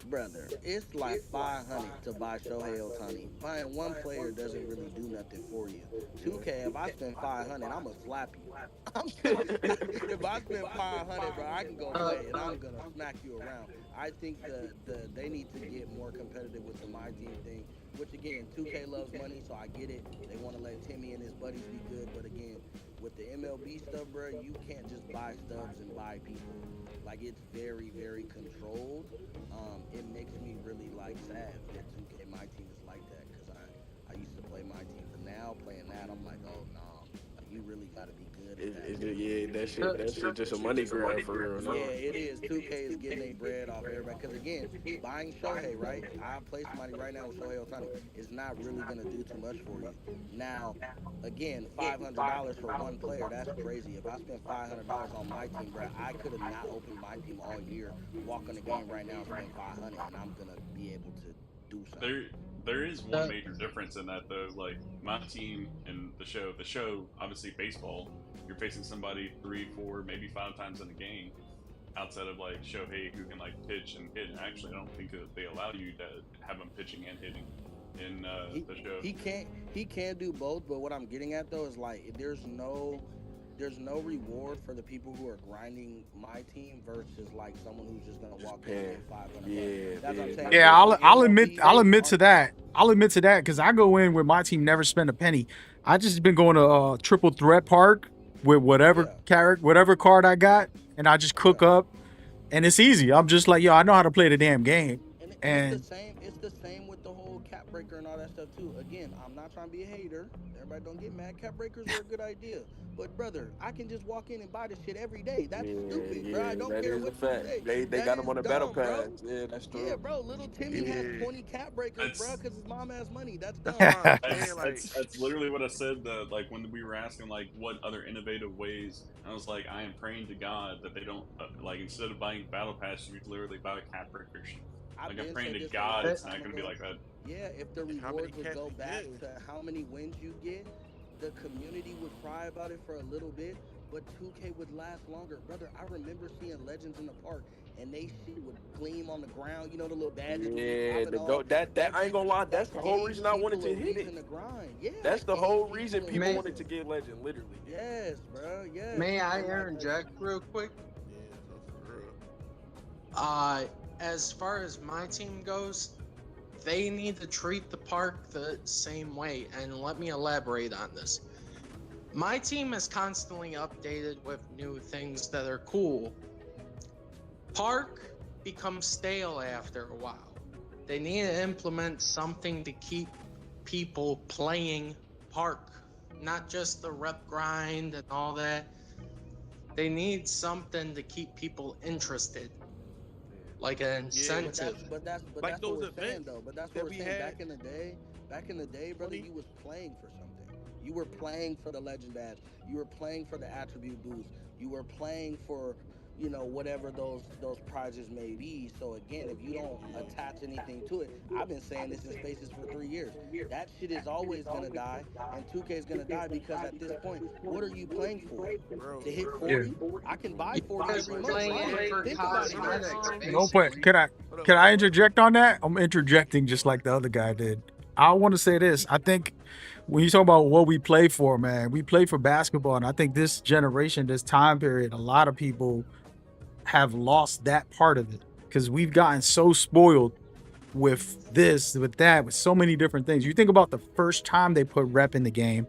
[SPEAKER 16] brother, it's like 500 to buy Shohei Ohtani. Buying one player doesn't really do nothing for you. 2K, if I spend 500, I'm gonna slap you. If I spend 500, bro, I can go play and I'm gonna smack you around. I think they need to get more competitive with the My Team thing. Which again, 2K loves money, so I get it. They want to let Timmy and his buddies be good, but again, with the MLB stuff, bro, you can't just buy stubs and buy people. Like it's very, very controlled. It makes me really like sad that 2K My Team is like that because I used to play My Team, but now playing that, I'm like, oh no, like you really gotta be good.
[SPEAKER 14] That shit just a money grab for real. No?
[SPEAKER 16] Yeah, it is. 2K is getting their bread off everybody. Because again, buying Shohei, right? I play somebody right now with Shohei Ohtani. Is not really going to do too much for you. Now, again, $500 for one player, that's crazy. If I spent $500 on my team, bro, I could have not opened my team all year, walk in the game right now and spend $500, and I'm going to be able to do something.
[SPEAKER 13] There is one major difference in that though. Like my team and the show, obviously baseball, you're facing somebody 3, 4, maybe 5 times in a game. Outside of like Shohei, who can like pitch and hit. And actually, I don't think that they allow you to have him pitching and hitting in the show.
[SPEAKER 16] He can do both, but what I'm getting at though is like there's no there's no reward for the people who are grinding my team versus like someone who's just gonna walk in and get 500.
[SPEAKER 18] Yeah,
[SPEAKER 16] That's what I'm saying.
[SPEAKER 6] Yeah,
[SPEAKER 16] Like,
[SPEAKER 6] I'll
[SPEAKER 16] MLB
[SPEAKER 6] admit to that. I'll admit to that because I go in with my team never spend a penny. I just been going to Triple Threat Park with whatever whatever card I got, and I just cook up, and it's easy. I'm just like, yo, I know how to play the damn game. And
[SPEAKER 16] it's the same with the whole cap breaker and all that stuff too. Again, I'm not trying to be a hater. Everybody don't get mad. Cap breakers are a good idea. But brother, I can just walk in and buy this shit every day. That's stupid, bro. I don't
[SPEAKER 18] that
[SPEAKER 16] care
[SPEAKER 18] is
[SPEAKER 16] what
[SPEAKER 18] a fact.
[SPEAKER 16] you say.
[SPEAKER 18] They
[SPEAKER 16] That
[SPEAKER 18] got them
[SPEAKER 16] is
[SPEAKER 18] on the battle
[SPEAKER 16] dumb, bro.
[SPEAKER 18] pass. Yeah, that's true.
[SPEAKER 16] Yeah, bro. Little Timmy has 20 cap breakers, bro, because his mom has money. That's dumb.
[SPEAKER 13] That's literally what I said. Like when we were asking like what other innovative ways, I was like, I am praying to God that they don't like instead of buying battle pass, you literally buy cap breakers. Like I'm praying to God it's not going to be like that.
[SPEAKER 16] Yeah, if the reward would go back to how many wins you get, the community would cry about it for a little bit, but 2K would last longer. Brother, I remember seeing Legends in the park, and they shit would gleam on the ground. You know the little badges.
[SPEAKER 18] Yeah, that I ain't gonna lie. That's the whole reason I wanted to hit it.
[SPEAKER 16] Yeah,
[SPEAKER 18] that's the whole reason people wanted to get Legend, literally.
[SPEAKER 16] Yes, bro. Yes.
[SPEAKER 17] May I interject real quick? As far as my team goes, they need to treat the park the same way, and let me elaborate on this. My team is constantly updated with new things that are cool. Park becomes stale after a while. They need to implement something to keep people playing Park, not just the rep grind and all that. They need something to keep people interested. Like an incentive.
[SPEAKER 16] But that's
[SPEAKER 12] like
[SPEAKER 16] what
[SPEAKER 12] those
[SPEAKER 16] we're saying though. But that's what we're saying. Back in the day, brother, you was playing for something. You were playing for the legend badge. You were playing for the attribute boost. You were playing for, you know, whatever those prizes may be. So again, if you don't attach anything to it, I've been saying this in Spaces for 3 years. That shit is always gonna die, and 2K is gonna die because at this point, what are you playing for? To hit 40? I can buy 40 every month. Think about it.
[SPEAKER 6] no point. Can I interject on that? I'm interjecting just like the other guy did. I want to say this. I think when you talk about what we play for, man, we play for basketball, and I think this generation, this time period, a lot of people have lost that part of it because we've gotten so spoiled with this, with that, with so many different things. You think about the first time they put rep in the game.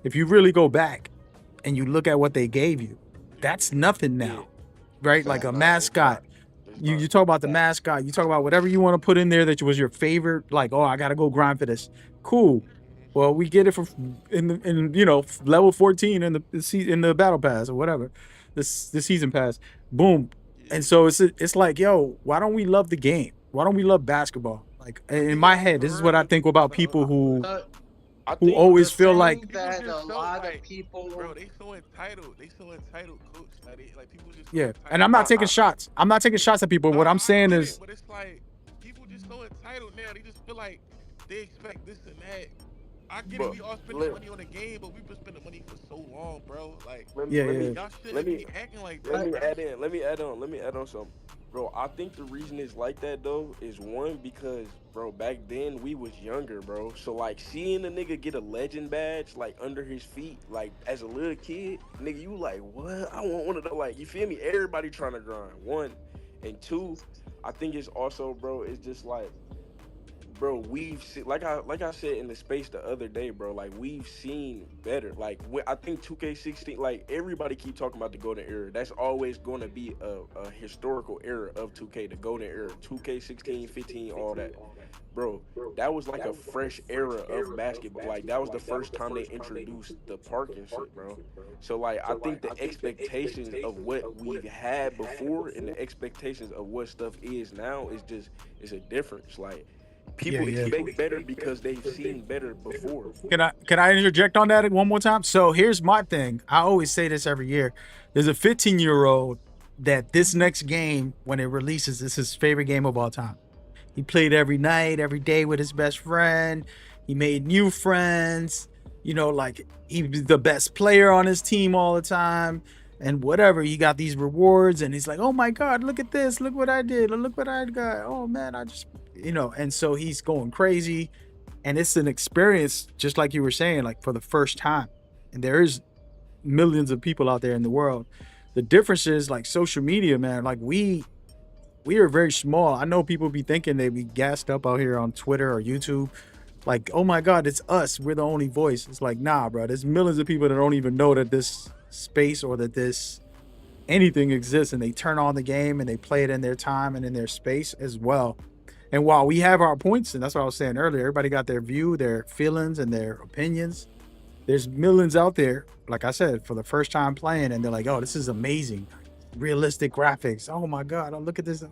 [SPEAKER 6] If you really go back and you look at what they gave you, that's nothing now, right? Like a mascot. You talk about the mascot. You talk about whatever you want to put in there that was your favorite. Like, oh, I gotta go grind for this. Cool. Well, we get it for in you know level 14 in the battle pass or whatever, the season pass. Boom. And so it's like, yo, why don't we love the game? Why don't we love basketball? Like in my head, this is what I think about people who always feel like
[SPEAKER 17] that a lot of people,
[SPEAKER 12] bro, they so entitled. They so entitled, coach. Like people just
[SPEAKER 6] yeah. And I'm not taking shots. I'm not taking shots at people. What I'm saying is,
[SPEAKER 12] but it's like people just so entitled now. They just feel like they expect this and that. I get it, we all spending money on a game, but we've been spending money for so long, bro. Like, y'all shouldn't be acting like that.
[SPEAKER 18] Let me add on something. Bro, I think the reason it's like that, though, is one, because, bro, back then, we was younger, bro. So, like, seeing a nigga get a legend badge, like, under his feet, like, as a little kid, nigga, you like, what? I want one of those, like, you feel me? Everybody trying to grind, one. And two, I think it's also, bro, it's just like, bro, we've seen, like I said in the space the other day, bro, like we've seen better. Like I think 2K16, like everybody keep talking about the golden era. That's always going to be a historical era of 2K, the golden era. 2K16, 15, all that, bro. That was like a fresh era of basketball. Like that was the first time they introduced the park and shit, bro. So like I think the expectations of what we've had before and the expectations of what stuff is now is a difference. Like. People expect better because they've seen better before.
[SPEAKER 6] Can I interject on that one more time? So here's my thing. I always say this every year. There's a 15-year-old that this next game, when it releases, is his favorite game of all time. He played every night, every day with his best friend. He made new friends. You know, like he was the best player on his team all the time. And whatever, he got these rewards and he's like, oh my God, look at this. Look what I did. Look what I got. Oh man, I just, you know, and so he's going crazy. And it's an experience, just like you were saying, like for the first time. And there is millions of people out there in the world. The difference is like social media, man. Like we are very small. I know people be thinking they be gassed up out here on Twitter or YouTube. Like, oh my God, it's us. We're the only voice. It's like, nah, bro. There's millions of people that don't even know that this space or that this anything exists, and they turn on the game and they play it in their time and in their space as well. And while we have our points, and that's what I was saying earlier, everybody got their view, their feelings, and their opinions. There's millions out there, like I said, for the first time playing, and they're like, oh, this is amazing. Realistic graphics. Oh my God, oh, look at this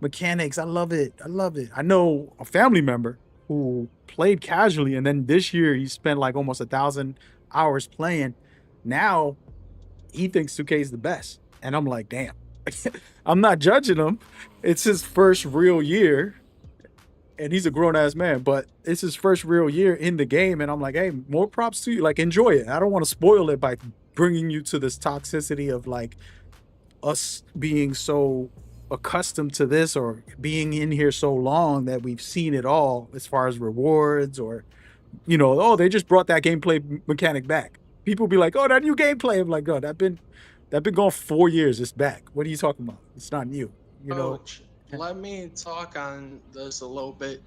[SPEAKER 6] mechanics. I love it. I love it. I know a family member who played casually, and then this year he spent like almost 1,000 hours playing. Now he thinks 2K is the best. And I'm like, damn. I'm not judging him. It's his first real year. And he's a grown-ass man, but it's his first real year in the game. And I'm like, hey, more props to you. Like, enjoy it. I don't want to spoil it by bringing you to this toxicity of like us being so accustomed to this or being in here so long that we've seen it all as far as rewards or, you know, oh, they just brought that gameplay mechanic back. People be like, oh, that new gameplay. I'm like, oh, that been going 4 years. It's back. What are you talking about? It's not new. You know.
[SPEAKER 17] Coach, let me talk on this a little bit.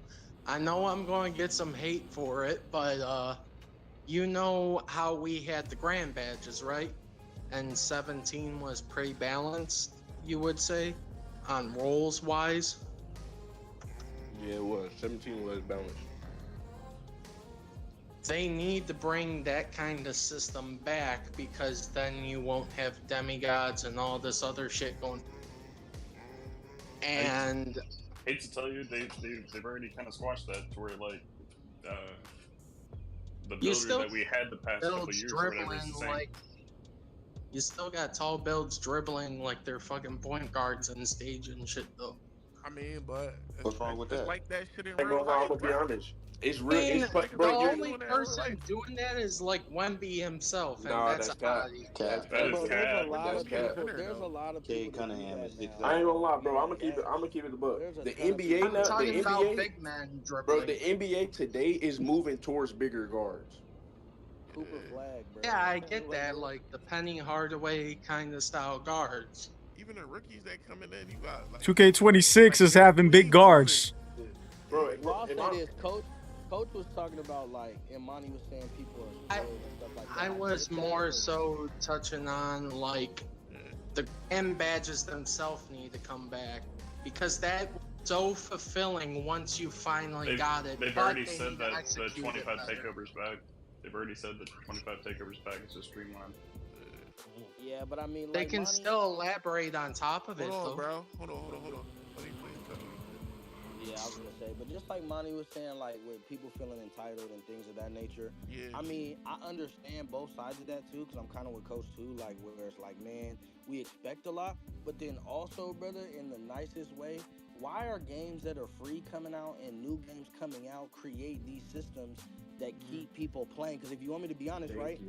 [SPEAKER 17] I know I'm going to get some hate for it, but you know how we had the grand badges, right? And 17 was pretty balanced, you would say, on roles wise.
[SPEAKER 14] Yeah, it was. 17 was balanced.
[SPEAKER 17] They need to bring that kind of system back because then you won't have demigods and all this other shit going. And
[SPEAKER 13] I hate to tell you, they've already kind of squashed that to where like the builder that we had the past couple of years or whatever is the same.
[SPEAKER 17] Like, you still got tall builds dribbling like they're fucking point guards on stage and shit though.
[SPEAKER 12] I mean, but
[SPEAKER 16] what's wrong with that?
[SPEAKER 12] Like that shit in
[SPEAKER 14] I'm
[SPEAKER 12] real life,
[SPEAKER 14] gonna be honest. It's real. It's
[SPEAKER 17] the
[SPEAKER 14] bro,
[SPEAKER 17] only person doing that is like Wemby himself, and that's
[SPEAKER 14] cap.
[SPEAKER 16] Cap.
[SPEAKER 14] That is
[SPEAKER 16] There's a
[SPEAKER 14] cap.
[SPEAKER 16] lot
[SPEAKER 14] That's
[SPEAKER 16] of
[SPEAKER 14] cap.
[SPEAKER 16] people. There's a lot of
[SPEAKER 8] Cade
[SPEAKER 16] people.
[SPEAKER 8] Cunningham is 6'9".
[SPEAKER 14] I ain't gonna lie, bro. I'm gonna keep it the book. The NBA
[SPEAKER 17] I'm
[SPEAKER 14] now,
[SPEAKER 17] talking
[SPEAKER 14] the
[SPEAKER 17] about
[SPEAKER 14] NBA,
[SPEAKER 17] big men
[SPEAKER 14] bro.
[SPEAKER 17] dribbling.
[SPEAKER 14] The NBA today is moving towards bigger guards.
[SPEAKER 16] Cooper Flag, bro.
[SPEAKER 17] Yeah, I get that, like the Penny Hardaway kind of style guards.
[SPEAKER 12] Even the rookies that coming in, you got like
[SPEAKER 6] 2K26 is having big guards.
[SPEAKER 14] Bro,
[SPEAKER 16] I'll say this, Coach was talking about like, and Monty was saying people are slow and stuff like that.
[SPEAKER 17] I was more so touching on like the M badges themselves need to come back because that's so fulfilling once you finally got it.
[SPEAKER 13] They've
[SPEAKER 17] but
[SPEAKER 13] already
[SPEAKER 17] they
[SPEAKER 13] said
[SPEAKER 17] need to
[SPEAKER 13] that the
[SPEAKER 17] execute
[SPEAKER 13] 25
[SPEAKER 17] it better.
[SPEAKER 13] takeovers back. They've already said that 25 takeovers back is just streamlined.
[SPEAKER 16] Yeah, but I mean,
[SPEAKER 17] They
[SPEAKER 16] like,
[SPEAKER 17] can
[SPEAKER 16] Monty,
[SPEAKER 17] still elaborate on top of it,
[SPEAKER 12] hold on,
[SPEAKER 17] though.
[SPEAKER 12] bro. Hold on. Let me please tell you.
[SPEAKER 16] Yeah, I was gonna say, but just like Monty was saying, like with people feeling entitled and things of that nature.
[SPEAKER 12] Yeah.
[SPEAKER 16] I mean, I understand both sides of that too, because I'm kind of with Coach too, like where it's like, man, we expect a lot, but then also, brother, in the nicest way, why are games that are free coming out and new games coming out create these systems that keep people playing? Because if you want me to be honest, right,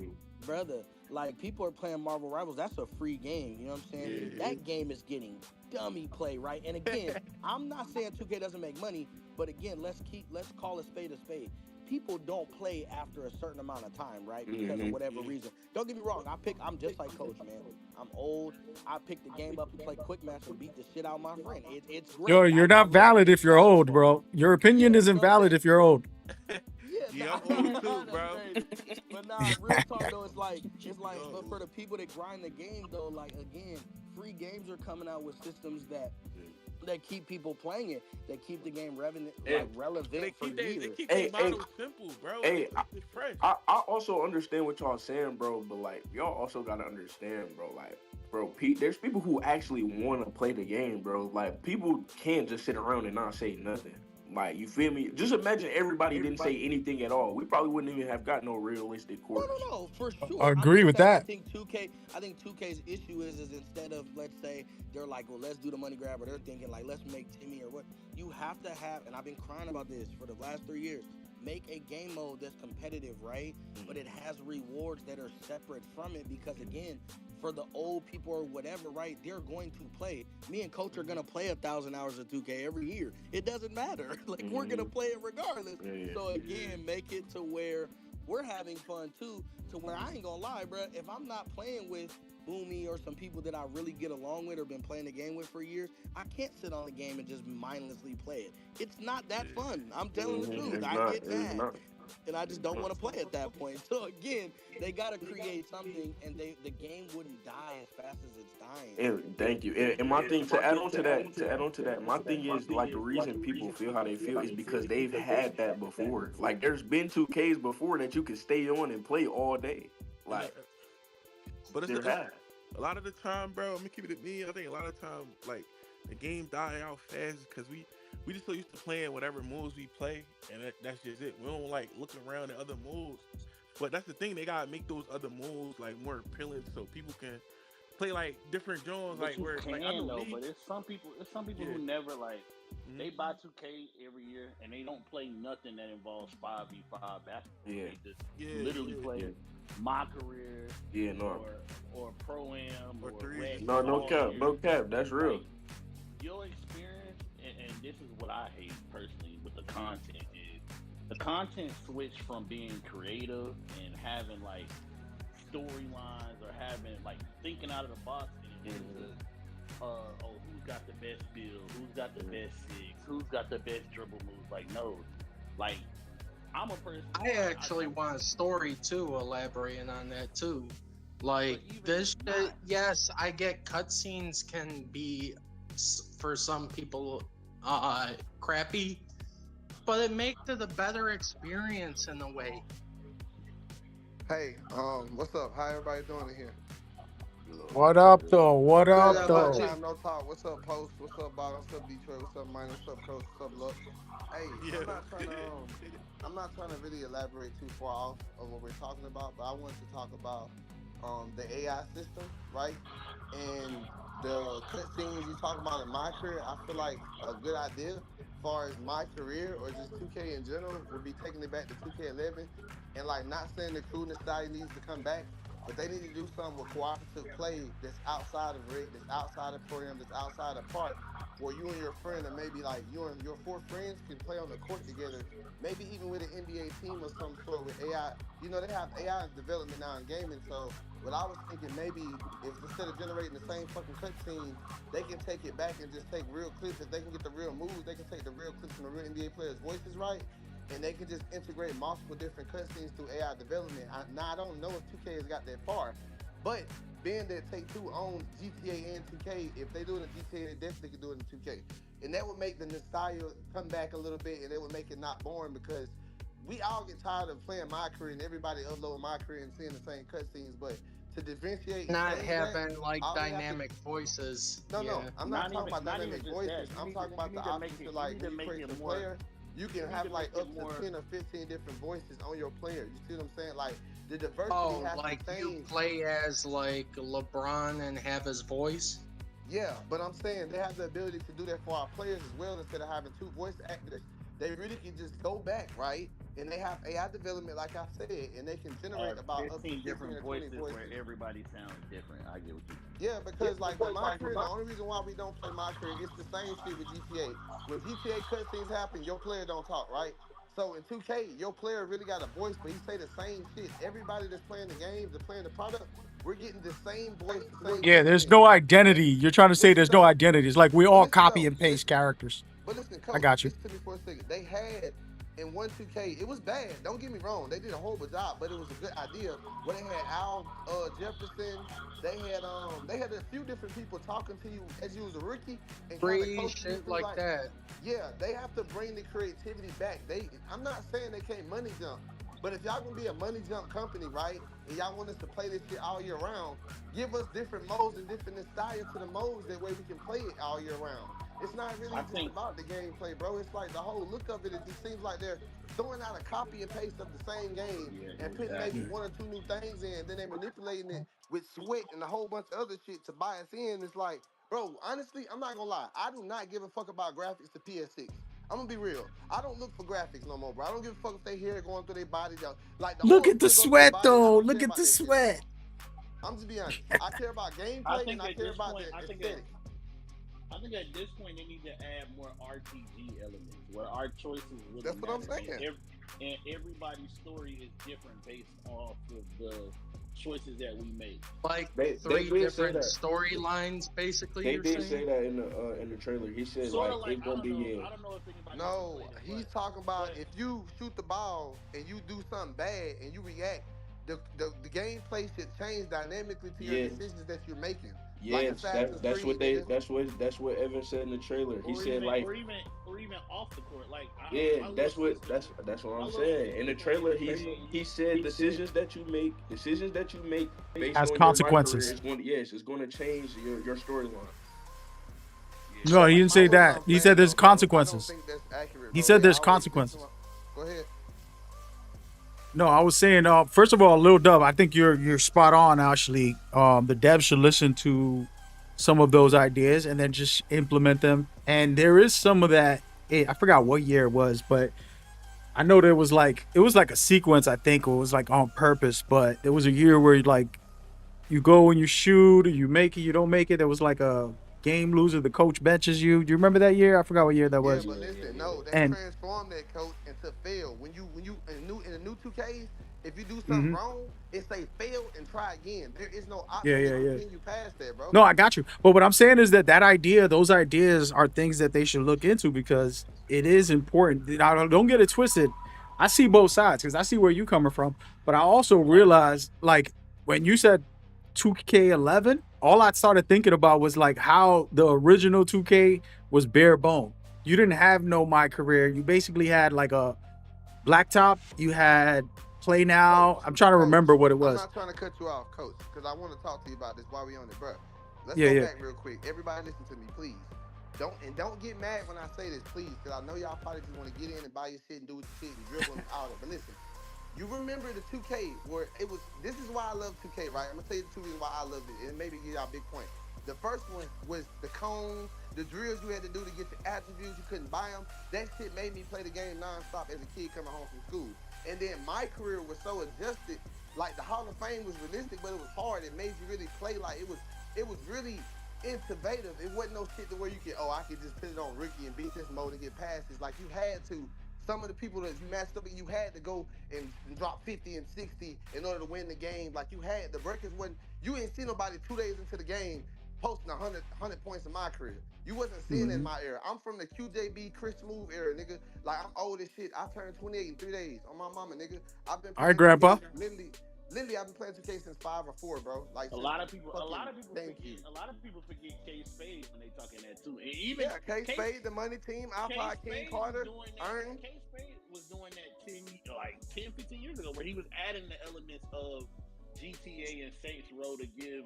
[SPEAKER 16] brother, like people are playing Marvel Rivals, that's a free game, you know what I'm saying?
[SPEAKER 12] Yeah.
[SPEAKER 16] That game is getting dummy play, right? And again, I'm not saying 2K doesn't make money, but again, let's call a spade a spade. People don't play after a certain amount of time, right? Because of whatever reason. Don't get me wrong, I'm just like Coach, man. I'm old. I pick the game up and play Quick Match and beat the shit out of my friend. It's great.
[SPEAKER 6] Yo, you're not valid if you're old, bro. Your opinion isn't valid if you're old.
[SPEAKER 12] Yeah, I'm old too, bro.
[SPEAKER 16] But nah, real talk though, it's like, but for the people that grind the game though, like again, free games are coming out with systems that keep people playing it, that keep the game relevant for years.
[SPEAKER 12] They keep the model simple, bro.
[SPEAKER 14] Hey,
[SPEAKER 12] it's fresh.
[SPEAKER 14] I also understand what y'all saying, bro, but like y'all also gotta understand, bro, like, bro, there's people who actually want to play the game, bro. Like, people can't just sit around and not say nothing. Like, you feel me? Just imagine everybody didn't say anything at all. We probably wouldn't even have got no realistic quarters.
[SPEAKER 16] No, for sure.
[SPEAKER 6] I agree with that.
[SPEAKER 16] I think 2K's issue is instead of, let's say, they're like, well, let's do the money grab, or they're thinking like, let's make Timmy or what. You have to have, and I've been crying about this for the last 3 years, make a game mode that's competitive, right? But it has rewards that are separate from it because, again, for the old people or whatever, right, they're going to play. Me and Coach are going to play 1,000 hours of 2K every year. It doesn't matter. Like, we're going to play it regardless. So, again, make it to where we're having fun too. To where I ain't gonna lie, bro. If I'm not playing with Boomy or some people that I really get along with or been playing the game with for years, I can't sit on the game and just mindlessly play it. It's not that fun. I'm telling the truth. I get mad. And I just don't want to play at that point. So again, they gotta create something, and the game wouldn't die as fast as it's dying.
[SPEAKER 18] And thank you. And my thing to add on to that, my thing is like the reason people feel how they feel is because they've had that before. Like there's been 2Ks before that you can stay on and play all day. Like,
[SPEAKER 12] but it's
[SPEAKER 18] there have.
[SPEAKER 12] a lot of the time, bro. I'm gonna keep it at me. I think a lot of the time, like the game die out fast because we just so used to playing whatever moves we play, and that's just it. We don't like looking around at other moves. But that's the thing, they gotta make those other moves like more appealing so people can play like different genres. Like where
[SPEAKER 19] can,
[SPEAKER 12] like I know
[SPEAKER 19] though, but it's some people who never like they buy 2K every year and they don't play nothing that involves 5v5 basketball.
[SPEAKER 18] Yeah.
[SPEAKER 19] They just literally play My Career, or Pro Am or Red.
[SPEAKER 18] No cap. That's real.
[SPEAKER 19] Like, your experience, and this is what I hate personally with the content, is the content switch from being creative and having like storylines or having like thinking out of the box and who's got the best build, who's got the best six, who's got the best dribble moves. Like, no, like I'm a person.
[SPEAKER 17] I actually want a story too, elaborating on that too. Like this shit, yes, I get cutscenes can be for some people crappy, but it makes it a better experience in a way.
[SPEAKER 20] Hey, what's up? How everybody doing in here?
[SPEAKER 6] What up, though? What up,
[SPEAKER 20] Long
[SPEAKER 6] though?
[SPEAKER 20] time no talk. What's up, Post? What's up, Bob? What's up, Detroit? What's up, Minor? What's up, Coach? What's up, Luck? Hey, I'm not trying to really elaborate too far off of what we're talking about, but I wanted to talk about the AI system, right? And the cutscenes you talk about in My Career. I feel like a good idea as far as My Career or just 2K in general would be taking it back to 2K11, and like not saying the crew style needs to come back, but they need to do something with cooperative play that's outside of Rick, that's outside of Program, that's outside of Park, where you and your friend, or maybe like you and your 4 friends can play on the court together, maybe even with an NBA team or some sort with AI. You know, they have AI development now in gaming, so what I was thinking, maybe if instead of generating the same fucking cutscene, they can take it back and just take real clips. If they can get the real moves, they can take the real clips from the real NBA players' voices right, and they can just integrate multiple different cutscenes through AI development. I don't know if 2K has got that far, but being that Take-Two owns GTA and 2K, if they do it in GTA, they definitely can do it in 2K. And that would make the nostalgia come back a little bit, and it would make it not boring, because we all get tired of playing My Career and everybody uploading My Career and seeing the same cutscenes, but to differentiate,
[SPEAKER 17] not having like dynamic voices.
[SPEAKER 20] No, I'm not talking about dynamic voices. I'm talking about the option to like when you create the player, you can have like up to 10 or 15 different voices on your player. You see what I'm saying? Like the diversity has
[SPEAKER 17] like
[SPEAKER 20] to change.
[SPEAKER 17] you play as like LeBron and have his voice.
[SPEAKER 20] Yeah, but I'm saying they have the ability to do that for our players as well, instead of having 2 voice actors. They really can just go back, right? And they have AI development, like I said, and they can generate about up to
[SPEAKER 19] 15 different
[SPEAKER 20] or 20
[SPEAKER 19] voices where everybody sounds different. I get what you.
[SPEAKER 20] Yeah, because like with My Career, the only reason why we don't play My Career, it's the same shit with GTA. When GTA cutscenes happen, your player don't talk, right? So in 2K, your player really got a voice, but he say the same shit. Everybody that's playing the games, that's playing the product, we're getting the same voice. The same
[SPEAKER 6] Yeah, there's no identity. You're trying to say there's no identity. It's like we all copy and paste characters.
[SPEAKER 20] But listen, Coach,
[SPEAKER 6] I got you.
[SPEAKER 20] listen to me for a second. They had in 1-2K, it was bad. Don't get me wrong. They did a horrible job, but it was a good idea. Where they had Al Jefferson, they had a few different people talking to you as you was a rookie and
[SPEAKER 17] Free shit like that.
[SPEAKER 20] Yeah, they have to bring the creativity back. I'm not saying they can't money jump, but if y'all gonna be a money jump company, right, and y'all want us to play this shit all year round, give us different modes and different nostalgia to the modes. That way we can play it all year round. It's not really just about the gameplay, bro. It's like the whole look of it. It just seems like they're throwing out a copy and paste of the same game and putting maybe 1 or 2 new things in. Then they manipulating it with sweat and a whole bunch of other shit to buy us in. It's like, bro, honestly, I'm not gonna lie. I do not give a fuck about graphics to PS6. I'm gonna be real. I don't look for graphics no more, bro. I don't give a fuck if they hair going through their body. Like
[SPEAKER 6] Look at the sweat, though. Look at the sweat.
[SPEAKER 20] I'm just being honest. I care about gameplay and I care about the aesthetic.
[SPEAKER 19] I think at this point they need to add more RPG elements where our choices really
[SPEAKER 20] That's what I'm
[SPEAKER 19] matter.
[SPEAKER 20] saying.
[SPEAKER 19] and everybody's story is different based off of the choices that we make.
[SPEAKER 17] Like
[SPEAKER 18] They
[SPEAKER 17] three
[SPEAKER 18] did say
[SPEAKER 17] different
[SPEAKER 18] that.
[SPEAKER 17] storylines, basically.
[SPEAKER 18] They
[SPEAKER 17] You're
[SPEAKER 18] did
[SPEAKER 17] saying?
[SPEAKER 18] say that in the trailer. He said
[SPEAKER 19] Sort
[SPEAKER 18] like
[SPEAKER 19] of like
[SPEAKER 18] it's gonna be in.
[SPEAKER 19] I don't know if anybody
[SPEAKER 20] No,
[SPEAKER 19] played it,
[SPEAKER 20] he's
[SPEAKER 19] but-
[SPEAKER 20] talking about
[SPEAKER 19] but-
[SPEAKER 20] if you shoot the ball and you do something bad and you react, the gameplay should change dynamically to your
[SPEAKER 18] Yeah.
[SPEAKER 20] decisions that you're making.
[SPEAKER 18] Yeah,
[SPEAKER 20] Assassin's
[SPEAKER 18] that's what
[SPEAKER 20] Creed,
[SPEAKER 18] they
[SPEAKER 20] nigga.
[SPEAKER 18] that's what Evan said in the trailer. He
[SPEAKER 19] or
[SPEAKER 18] said
[SPEAKER 19] even,
[SPEAKER 18] like
[SPEAKER 19] or even off the court. Like
[SPEAKER 18] yeah,
[SPEAKER 19] my
[SPEAKER 18] that's
[SPEAKER 19] little
[SPEAKER 18] what
[SPEAKER 19] sister-
[SPEAKER 18] that's what
[SPEAKER 19] my
[SPEAKER 18] I'm
[SPEAKER 19] little
[SPEAKER 18] saying. In the
[SPEAKER 19] sister
[SPEAKER 18] trailer,
[SPEAKER 19] played
[SPEAKER 18] he said decisions that you make based
[SPEAKER 6] Has
[SPEAKER 18] on
[SPEAKER 6] consequences.
[SPEAKER 18] Your career, it's going to change your storyline.
[SPEAKER 6] No, he didn't say that. He said there's consequences. He said there's consequences.
[SPEAKER 20] Go ahead.
[SPEAKER 6] No, I was saying, first of all, Lil Dub, I think you're spot on. Actually, the devs should listen to some of those ideas and then just implement them. And there is some of that. I forgot what year it was, but I know there was like a sequence. I think it was like on purpose, but there was a year where you go and you shoot, you make it, you don't make it. There was like a game loser. The coach benches you. Do you remember that year? I forgot what year that was.
[SPEAKER 20] Yeah, but listen, no, they transformed that coach into fail. When you in the new 2Ks, if you do something wrong, it say fail and try again. There is no option
[SPEAKER 6] Yeah.
[SPEAKER 20] to continue past that, bro.
[SPEAKER 6] No, I got you. But what I'm saying is that those ideas are things that they should look into because it is important. Now, don't get it twisted. I see both sides because I see where you're coming from. But I also realized, like, when you said 2K11, all I started thinking about was like how the original 2K was bare bone. You didn't have no My Career. You basically had like a blacktop. You had Play Now. I'm trying to remember what it was.
[SPEAKER 20] I'm not trying to cut you off, coach, because I want to talk to you about this while we on it, bro. Let's
[SPEAKER 6] Yeah,
[SPEAKER 20] go
[SPEAKER 6] yeah.
[SPEAKER 20] back real quick. Everybody listen to me, please. Don't get mad when I say this, please, because I know y'all probably just want to get in and buy your shit and do what your shit and dribble and all that. But listen, you remember the 2K where it was. This is why I love 2K, right? I'm gonna tell you the two reasons why I love it, and maybe give y'all a big point. The first one was the cones, the drills you had to do to get the attributes. You couldn't buy them. That shit made me play the game nonstop as a kid coming home from school. And then My Career was so adjusted. Like the Hall of Fame was realistic, but it was hard. It made you really play like it was really innovative. It wasn't no shit to where you could, I could just put it on rookie and beat this mode and get passes. Like you had to. Some of the people that you matched up with, you had to go and drop 50 and 60 in order to win the game. Like you had the breakers wasn't. You ain't see nobody 2 days into the game posting 100 points in My Career. You wasn't seeing it in my era. I'm from the QJB Chris Move era, nigga. Like I'm old as shit. I turned 28 in 3 days on my mama, nigga. I've been.
[SPEAKER 6] All right, Grandpa.
[SPEAKER 20] Literally, I've been playing 2K since 5 or 4, bro. Like
[SPEAKER 19] a lot of people
[SPEAKER 20] thank
[SPEAKER 19] forget.
[SPEAKER 20] you.
[SPEAKER 19] A lot of people forget K Spade when they talking that too. And even
[SPEAKER 20] K Spade, the money team, Alpha King Carter, Earn.
[SPEAKER 19] K Spade was doing that 10, 15 years ago, where he was adding the elements of GTA and Saints Row to give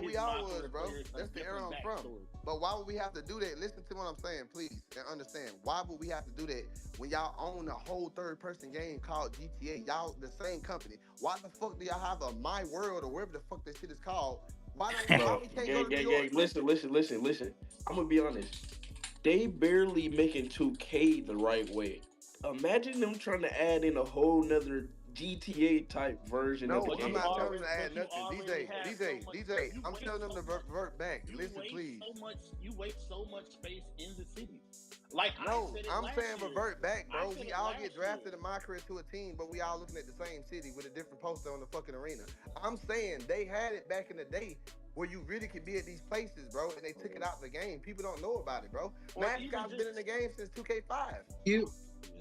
[SPEAKER 20] we all
[SPEAKER 19] his
[SPEAKER 20] was, bro.
[SPEAKER 19] players a
[SPEAKER 20] That's the era I'm
[SPEAKER 19] different
[SPEAKER 20] from.
[SPEAKER 19] backstory.
[SPEAKER 20] But why would we have to do that? Listen to what I'm saying, please, and understand. Why would we have to do that when y'all own a whole third-person game called GTA? Y'all the same company. Why the fuck do y'all have a My World or wherever the fuck that shit is called? Why we can't go to New York?
[SPEAKER 18] Listen. I'm gonna be honest. They barely making 2K the right way. Imagine them trying to add in a whole nother GTA type version of the game.
[SPEAKER 20] I'm not telling them to add nothing. DJ, I'm telling them to revert back. Listen, please.
[SPEAKER 19] You waste so much space in the city.
[SPEAKER 20] I'm saying revert back, bro. We all get drafted in My Career to a team, but we all looking at the same city with a different poster on the fucking arena. I'm saying they had it back in the day where you really could be at these places, bro, and they took it out of the game. People don't know about it, bro. Mascot's been in the game since 2K5.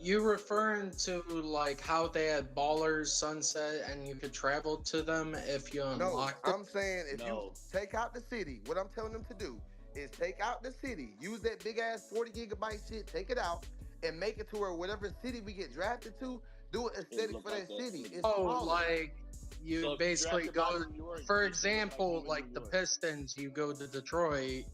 [SPEAKER 17] You referring to like how they had Ballers, Sunset, and you could travel to them if you unlocked them?
[SPEAKER 20] I'm saying if you take out the city, what I'm telling them to do is take out the city, use that big ass 40 gigabyte shit, take it out, and make it to where whatever city we get drafted to, do an aesthetic for that city. It's
[SPEAKER 17] like you basically go, for example, like the Pistons, you go to Detroit,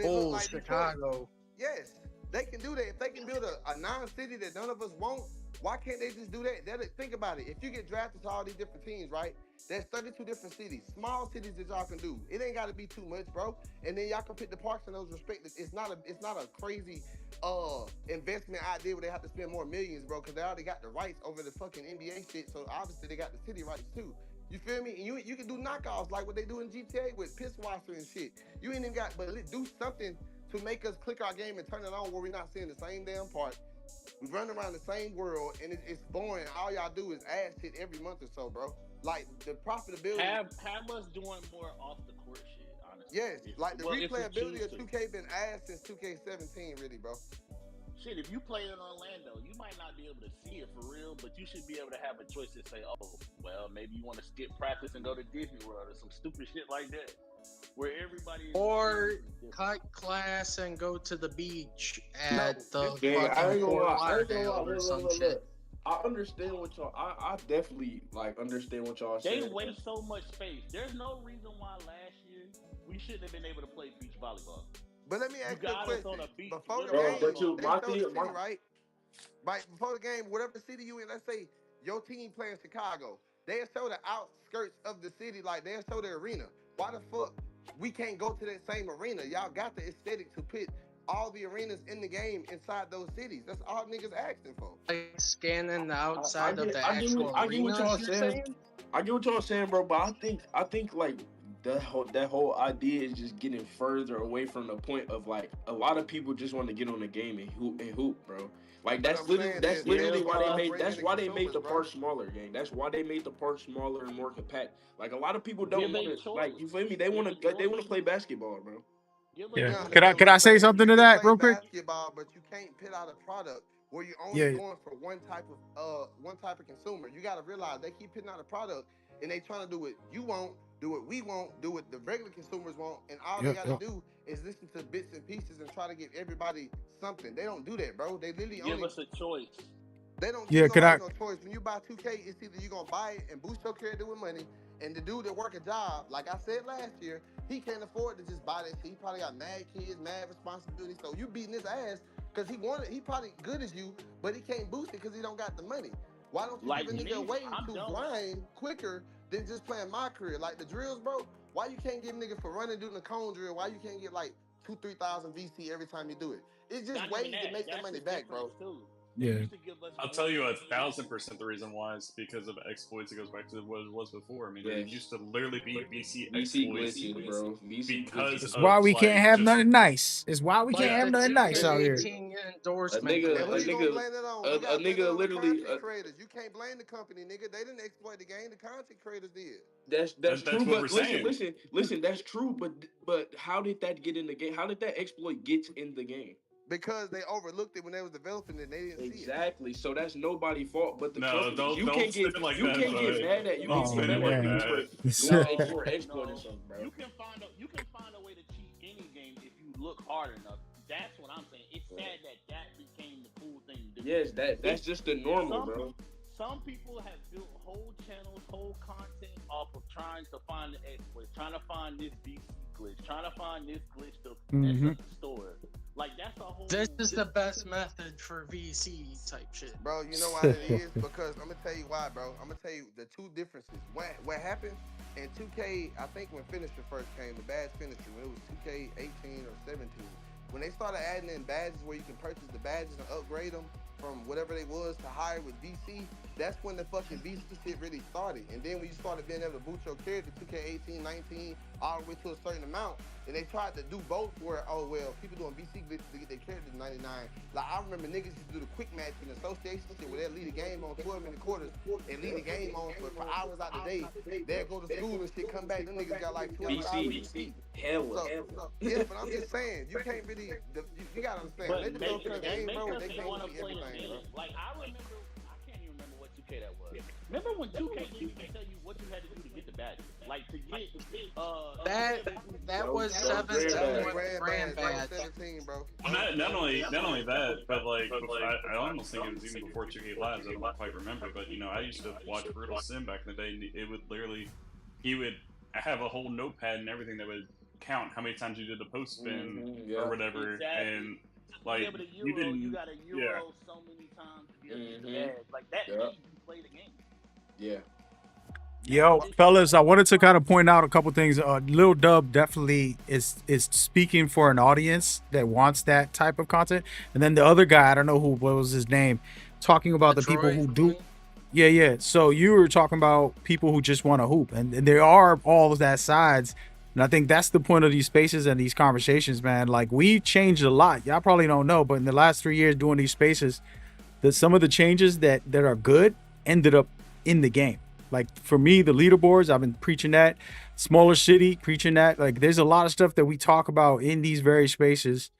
[SPEAKER 17] Bulls, Chicago.
[SPEAKER 20] Yes. They can do that. If they can build a non-city that none of us want, why can't they just do that? Think about it. If you get drafted to all these different teams, right? There's 32 different cities, small cities that y'all can do. It ain't got to be too much, bro. And then y'all can pick the parks in those respective. It's not a crazy investment idea where they have to spend more millions, bro, because they already got the rights over the fucking NBA shit. So obviously they got the city rights too. You feel me? And you can do knockoffs like what they do in GTA with piss washer and shit. You ain't even got, but do something to make us click our game and turn it on where we're not seeing the same damn part We run around the same world, and it's boring. All y'all do is ass hit every month or so, bro. Like the profitability.
[SPEAKER 19] Have us doing more off the court shit, honestly.
[SPEAKER 20] Yes, like the
[SPEAKER 19] Well, if we
[SPEAKER 20] replayability
[SPEAKER 19] choose
[SPEAKER 20] of
[SPEAKER 19] to.
[SPEAKER 20] 2K been ass since 2K17, really, bro.
[SPEAKER 19] Shit, if you play in Orlando, you might not be able to see it for real, but you should be able to have a choice to say, oh, well, maybe you want to skip practice and go to Disney World or some stupid shit like that. Where everybody is
[SPEAKER 17] Or cut class and go to the beach at the
[SPEAKER 14] Yeah, I
[SPEAKER 17] fucking
[SPEAKER 14] ain't gonna
[SPEAKER 17] Fort
[SPEAKER 14] lie. I ain't gonna
[SPEAKER 17] Lauderdale
[SPEAKER 14] lie.
[SPEAKER 17] or
[SPEAKER 14] Look,
[SPEAKER 17] some
[SPEAKER 14] look, look,
[SPEAKER 17] shit.
[SPEAKER 14] look. I understand what y'all. I definitely like understand what y'all
[SPEAKER 19] They
[SPEAKER 14] saying.
[SPEAKER 19] waste so much space. There's no reason why last year we shouldn't have been able to play beach volleyball.
[SPEAKER 20] But let me ask you a
[SPEAKER 19] got us
[SPEAKER 20] question.
[SPEAKER 19] on a beach
[SPEAKER 20] Before the
[SPEAKER 19] with
[SPEAKER 20] game,
[SPEAKER 14] but you,
[SPEAKER 20] they
[SPEAKER 14] my
[SPEAKER 20] showed the
[SPEAKER 14] thing,
[SPEAKER 20] city,
[SPEAKER 14] my,
[SPEAKER 20] right? Right before the game, whatever city you in, let's say your team playing Chicago, they show the outskirts of the city, like they show the arena. Why the fuck we can't go to that same arena? Y'all got the aesthetic to put all the arenas in the game inside those cities. That's all niggas asking for.
[SPEAKER 17] Like scanning the outside of the
[SPEAKER 14] I get
[SPEAKER 17] actual
[SPEAKER 14] what y'all
[SPEAKER 17] arena, you're
[SPEAKER 14] saying. I get what y'all saying, bro. But I think like that whole idea is just getting further away from the point of like a lot of people just want to get on the game and hoop, bro. Like that's literally why they made the part smaller, gang. That's why they made the part smaller and more compact. Like a lot of people don't want to, like, you feel me? They want to play basketball, bro.
[SPEAKER 1] Yeah. Could I say something to that real quick?
[SPEAKER 20] Basketball, but you can't put out a product where you're only going for one type of consumer. You got to realize they keep putting out a product and they trying to do what you want, do what we want, do what the regular consumers want, and all they got to do is listen to bits and pieces and try to give everybody something. They don't do that, bro. They literally
[SPEAKER 19] give us a choice.
[SPEAKER 20] They don't
[SPEAKER 1] Yeah,
[SPEAKER 20] give
[SPEAKER 1] could
[SPEAKER 20] no choice. When you buy 2K, it's either you're gonna buy it and boost your character with money, and the dude that work a job, like I said last year, he can't afford to just buy that shit. He probably got mad kids, mad responsibilities. So you beating his ass because he probably good as you, but he can't boost it because he don't got the money. Why don't you give a nigga a way to grind quicker than just playing my career? Like the drills, bro. Why you can't give nigga for running doing the cone drill? Why you can't get like 2,000-3,000 VC every time you do it? It's just ways to make the money back, bro.
[SPEAKER 1] Yeah.
[SPEAKER 13] I'll tell you 1,000% the reason why is because of exploits. It goes back to what it was before. I mean, it used to literally be VC exploits,
[SPEAKER 14] glitches, bro.
[SPEAKER 13] because
[SPEAKER 1] It's
[SPEAKER 13] of,
[SPEAKER 1] why we
[SPEAKER 13] like,
[SPEAKER 1] can't have
[SPEAKER 13] just-
[SPEAKER 1] nothing nice. It's why we can't have nothing nice out here.
[SPEAKER 17] Endorsement.
[SPEAKER 14] A nigga literally.
[SPEAKER 20] Content creators. You can't blame the company, nigga. They didn't exploit the game. The content creators did.
[SPEAKER 14] That's true,
[SPEAKER 13] what we're
[SPEAKER 14] but
[SPEAKER 13] saying.
[SPEAKER 14] listen, that's true, but how did that get in the game? How did that exploit get in the game?
[SPEAKER 20] Because they overlooked it when they was developing it, they didn't see it.
[SPEAKER 14] Exactly. So that's nobody's fault, but the
[SPEAKER 13] No,
[SPEAKER 14] companies.
[SPEAKER 13] don't
[SPEAKER 14] Can't
[SPEAKER 13] spin
[SPEAKER 14] get
[SPEAKER 13] it like
[SPEAKER 14] you
[SPEAKER 13] that,
[SPEAKER 14] can't
[SPEAKER 13] bud.
[SPEAKER 14] get mad at you
[SPEAKER 13] Don't
[SPEAKER 14] can't
[SPEAKER 13] spin
[SPEAKER 14] get
[SPEAKER 13] it
[SPEAKER 14] mad
[SPEAKER 13] like
[SPEAKER 14] at
[SPEAKER 13] that.
[SPEAKER 14] for exploiting something, bro.
[SPEAKER 19] You can find a way to cheat any game if you look hard enough. That's what I'm saying. It's sad that became the cool thing to do.
[SPEAKER 14] Yes, that's just the normal, bro.
[SPEAKER 19] Some people have built whole channels, whole content off of trying to find the exploits, trying to find this VC glitch, trying to find this glitch to mess up the store. Like that's a whole.
[SPEAKER 17] This is the best method for VC type shit.
[SPEAKER 20] Bro, you know why it is? Because I'm gonna tell you why, bro. I'm gonna tell you the two differences. What happened in 2K? I think when Finisher first came, the badge Finisher, when it was 2K18 or 17, when they started adding in badges where you can purchase the badges and upgrade them from whatever they was to higher with VC, that's when the fucking VC shit really started. And then when you started being able to boot your character 2K18, 19, all the way to a certain amount, and they tried to do both where, oh well, people doing VC glitches to get their character to 99. Like I remember niggas used to do the quick match in association shit where they'd lead the game on 12-minute quarters and lead the game on for hours out the day. They'd go to school and shit, come back, them niggas got like 20,000 VC. Yeah, but I'm just saying, you can't really, you gotta understand, they develop the game, bro, they can't see everything, bro.
[SPEAKER 19] Like I can't even remember what 2K that was. Remember when 2K didn't even tell you what you had to do to get the badge? Like to get
[SPEAKER 17] that was 17 grand badge.
[SPEAKER 20] 17, bro.
[SPEAKER 13] Not only that, but like I almost think it was even before 2K Lives. I don't quite remember, but you know, I used to watch Brutal Sim back in the day, and it would literally, he would have a whole notepad and everything that would count how many times you did the post spin or whatever, and like
[SPEAKER 19] you got a euro so many times to be able to get the badge. Like that means you play the game.
[SPEAKER 14] Yeah.
[SPEAKER 1] Yo, fellas, I wanted to kind of point out a couple things. Lil Dub definitely is speaking for an audience that wants that type of content. And then the other guy, I don't know what was his name, talking about the people who do. Yeah. So you were talking about people who just want to hoop. And there are all of that sides. And I think that's the point of these spaces and these conversations, man. Like, we've changed a lot. Y'all probably don't know, but in the last 3 years doing these spaces,
[SPEAKER 6] that some of the changes that are good ended up in the game. Like for me, the leaderboards, I've been preaching that. Smaller city, preaching that. Like there's a lot of stuff that we talk about in these very spaces.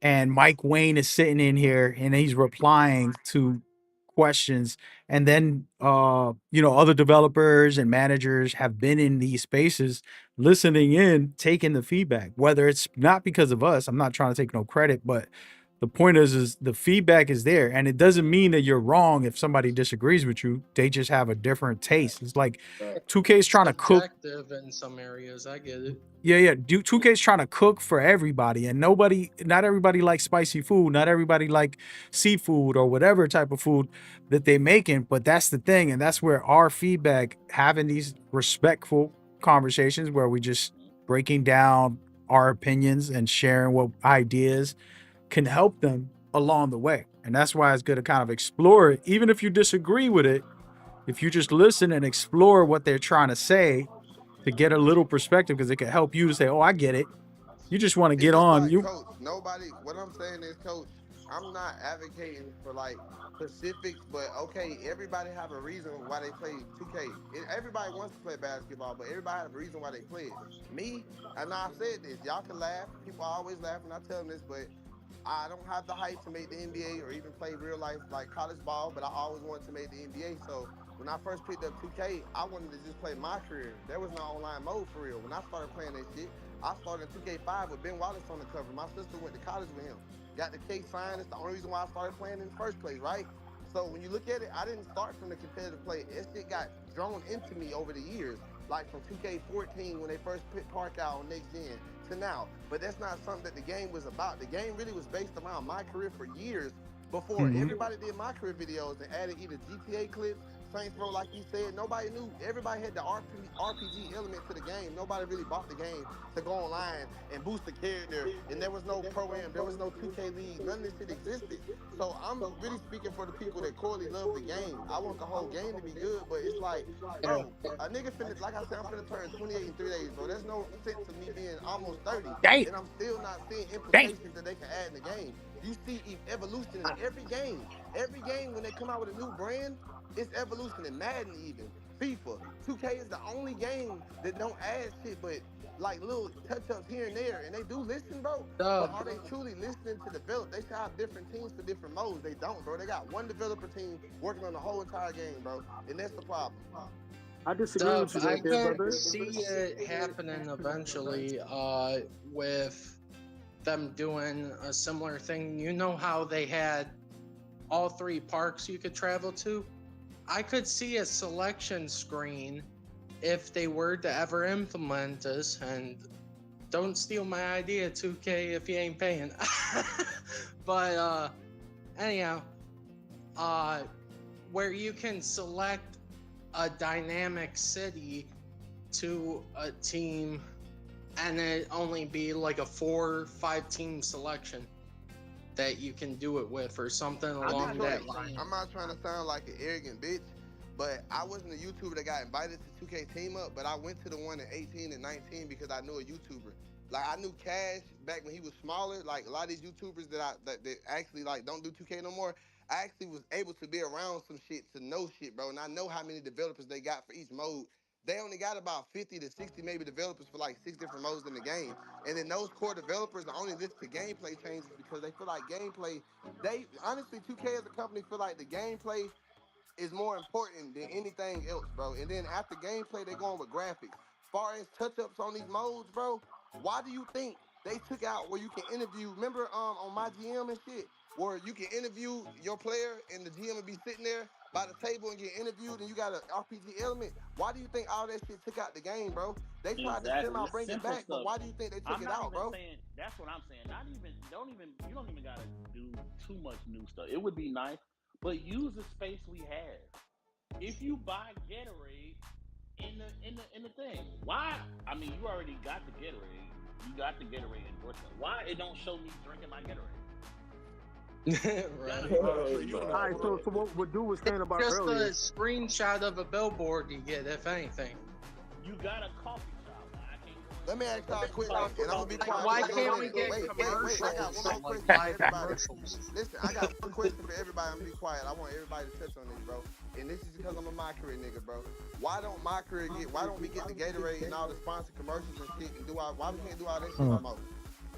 [SPEAKER 6] And Mike Wayne is sitting in here and he's replying to questions. And then other developers and managers have been in these spaces listening in, taking the feedback, whether it's not because of us. I'm not trying to take no credit, but the point is the feedback is there, and it doesn't mean that you're wrong if somebody disagrees with you. They just have a different taste. It's like 2K is trying to cook.
[SPEAKER 17] Subjective in some areas, I get it.
[SPEAKER 6] Yeah. 2K is trying to cook for everybody, and not everybody likes spicy food. Not everybody like seafood or whatever type of food that they're making. But that's the thing, and that's where our feedback, having these respectful conversations where we just breaking down our opinions and sharing what ideas can help them along the way. And that's why it's good to kind of explore it, even if you disagree with it. If you just listen and explore what they're trying to say to get a little perspective, because it can help you to say, oh, I get it. You just want to get on.
[SPEAKER 20] Like, Coach, what I'm saying is, Coach, I'm not advocating for like specifics, but okay, everybody have a reason why they play 2K. Everybody wants to play basketball, but everybody have a reason why they play it. Me, and I said this, y'all can laugh. People always laugh when I tell them this, but I don't have the hype to make the NBA or even play real life like college ball, but I always wanted to make the NBA. So when I first picked up 2K, I wanted to just play my career. There was no online mode for real. When I started playing that shit, I started in 2K5 with Ben Wallace on the cover. My sister went to college with him. Got the K signed. It's the only reason why I started playing in the first place, right? So when you look at it, I didn't start from the competitive play. That shit got drawn into me over the years. Like from 2K14 when they first put Park out on next gen to now. But that's not something that the game was about. The game really was based around my career for years before everybody did my career videos and added either GTA clips, Saints Row, like you said. Nobody knew. Everybody had the RPG element to the game. Nobody really bought the game to go online and boost the character. And there was no pro-am. There was no 2K League. None of this shit existed. So I'm really speaking for the people that clearly love the game. I want the whole game to be good, but it's like, bro, a nigga finna, like I said, I'm finna turn 28 in 3 days, bro. There's no sense of me being almost 30. And I'm still not seeing implications that they can add in the game. You see evolution in every game. Every game when they come out with a new brand, it's evolution in Madden even. FIFA. 2K is the only game that don't add shit but like little touch-ups here and there. And they do listen, bro. But are they truly listening to develop? They should have different teams for different modes. They don't, bro. They got one developer team working on the whole entire game, bro. And that's the problem.
[SPEAKER 11] I disagree with you
[SPEAKER 17] I
[SPEAKER 11] right there,
[SPEAKER 17] can
[SPEAKER 11] brother.
[SPEAKER 17] see it happening eventually with them doing a similar thing. You know how they had all 3 parks you could travel to? I could see a selection screen if they were to ever implement this, and don't steal my idea, 2K, if you ain't paying. But anyhow, where you can select a dynamic city to a team and it only be like a 4 or 5 team selection that you can do it with or something along that line.
[SPEAKER 20] I'm not trying to sound like an arrogant bitch, but I wasn't a YouTuber that got invited to 2K Team Up, but I went to the one in 18 and 19 because I knew a YouTuber. Like I knew Cash back when he was smaller. Like a lot of these YouTubers that actually like don't do 2K no more. I actually was able to be around some shit to know shit, bro. And I know how many developers they got for each mode. They only got about 50 to 60 maybe developers for like 6 different modes in the game. And then those core developers are only listen to gameplay changes because they feel like gameplay, honestly, 2K as a company feel like the gameplay is more important than anything else, bro. And then after gameplay, they're going with graphics. As far as touch-ups on these modes, bro, why do you think they took out where you can interview, remember on my GM and shit, where you can interview your player and the GM will be sitting there by the table and get interviewed and you got an RPG element? Why do you think all that shit took out the game, bro? They tried to semi bring it back, but why do you think they took it out, bro?
[SPEAKER 19] That's what I'm saying. You don't even gotta do too much new stuff. It would be nice, but use the space we have. If you buy Gatorade in the thing, why? I mean, you already got the Gatorade. You got the Gatorade endorsement. Why it don't show me drinking my Gatorade?
[SPEAKER 11] Alright, so what Dude was saying about
[SPEAKER 17] just
[SPEAKER 11] earlier.
[SPEAKER 17] Just a screenshot of a billboard you get, if anything.
[SPEAKER 19] You got a coffee shop.
[SPEAKER 20] Let me ask y'all a question, and I'm gonna be quiet.
[SPEAKER 17] Why
[SPEAKER 20] Listen,
[SPEAKER 17] can't we
[SPEAKER 20] listen,
[SPEAKER 17] get
[SPEAKER 20] wait. I got one
[SPEAKER 17] commercials?
[SPEAKER 20] more
[SPEAKER 17] Like
[SPEAKER 20] question for
[SPEAKER 17] live
[SPEAKER 20] everybody.
[SPEAKER 17] commercials.
[SPEAKER 20] Listen, I got one question for everybody. I'm gonna be quiet. I want everybody to touch on this, bro. And this is because I'm a My Career nigga, bro. Why don't My Career why don't we get the Gatorade and all the sponsored commercials and shit and why we can't do all that shit no more?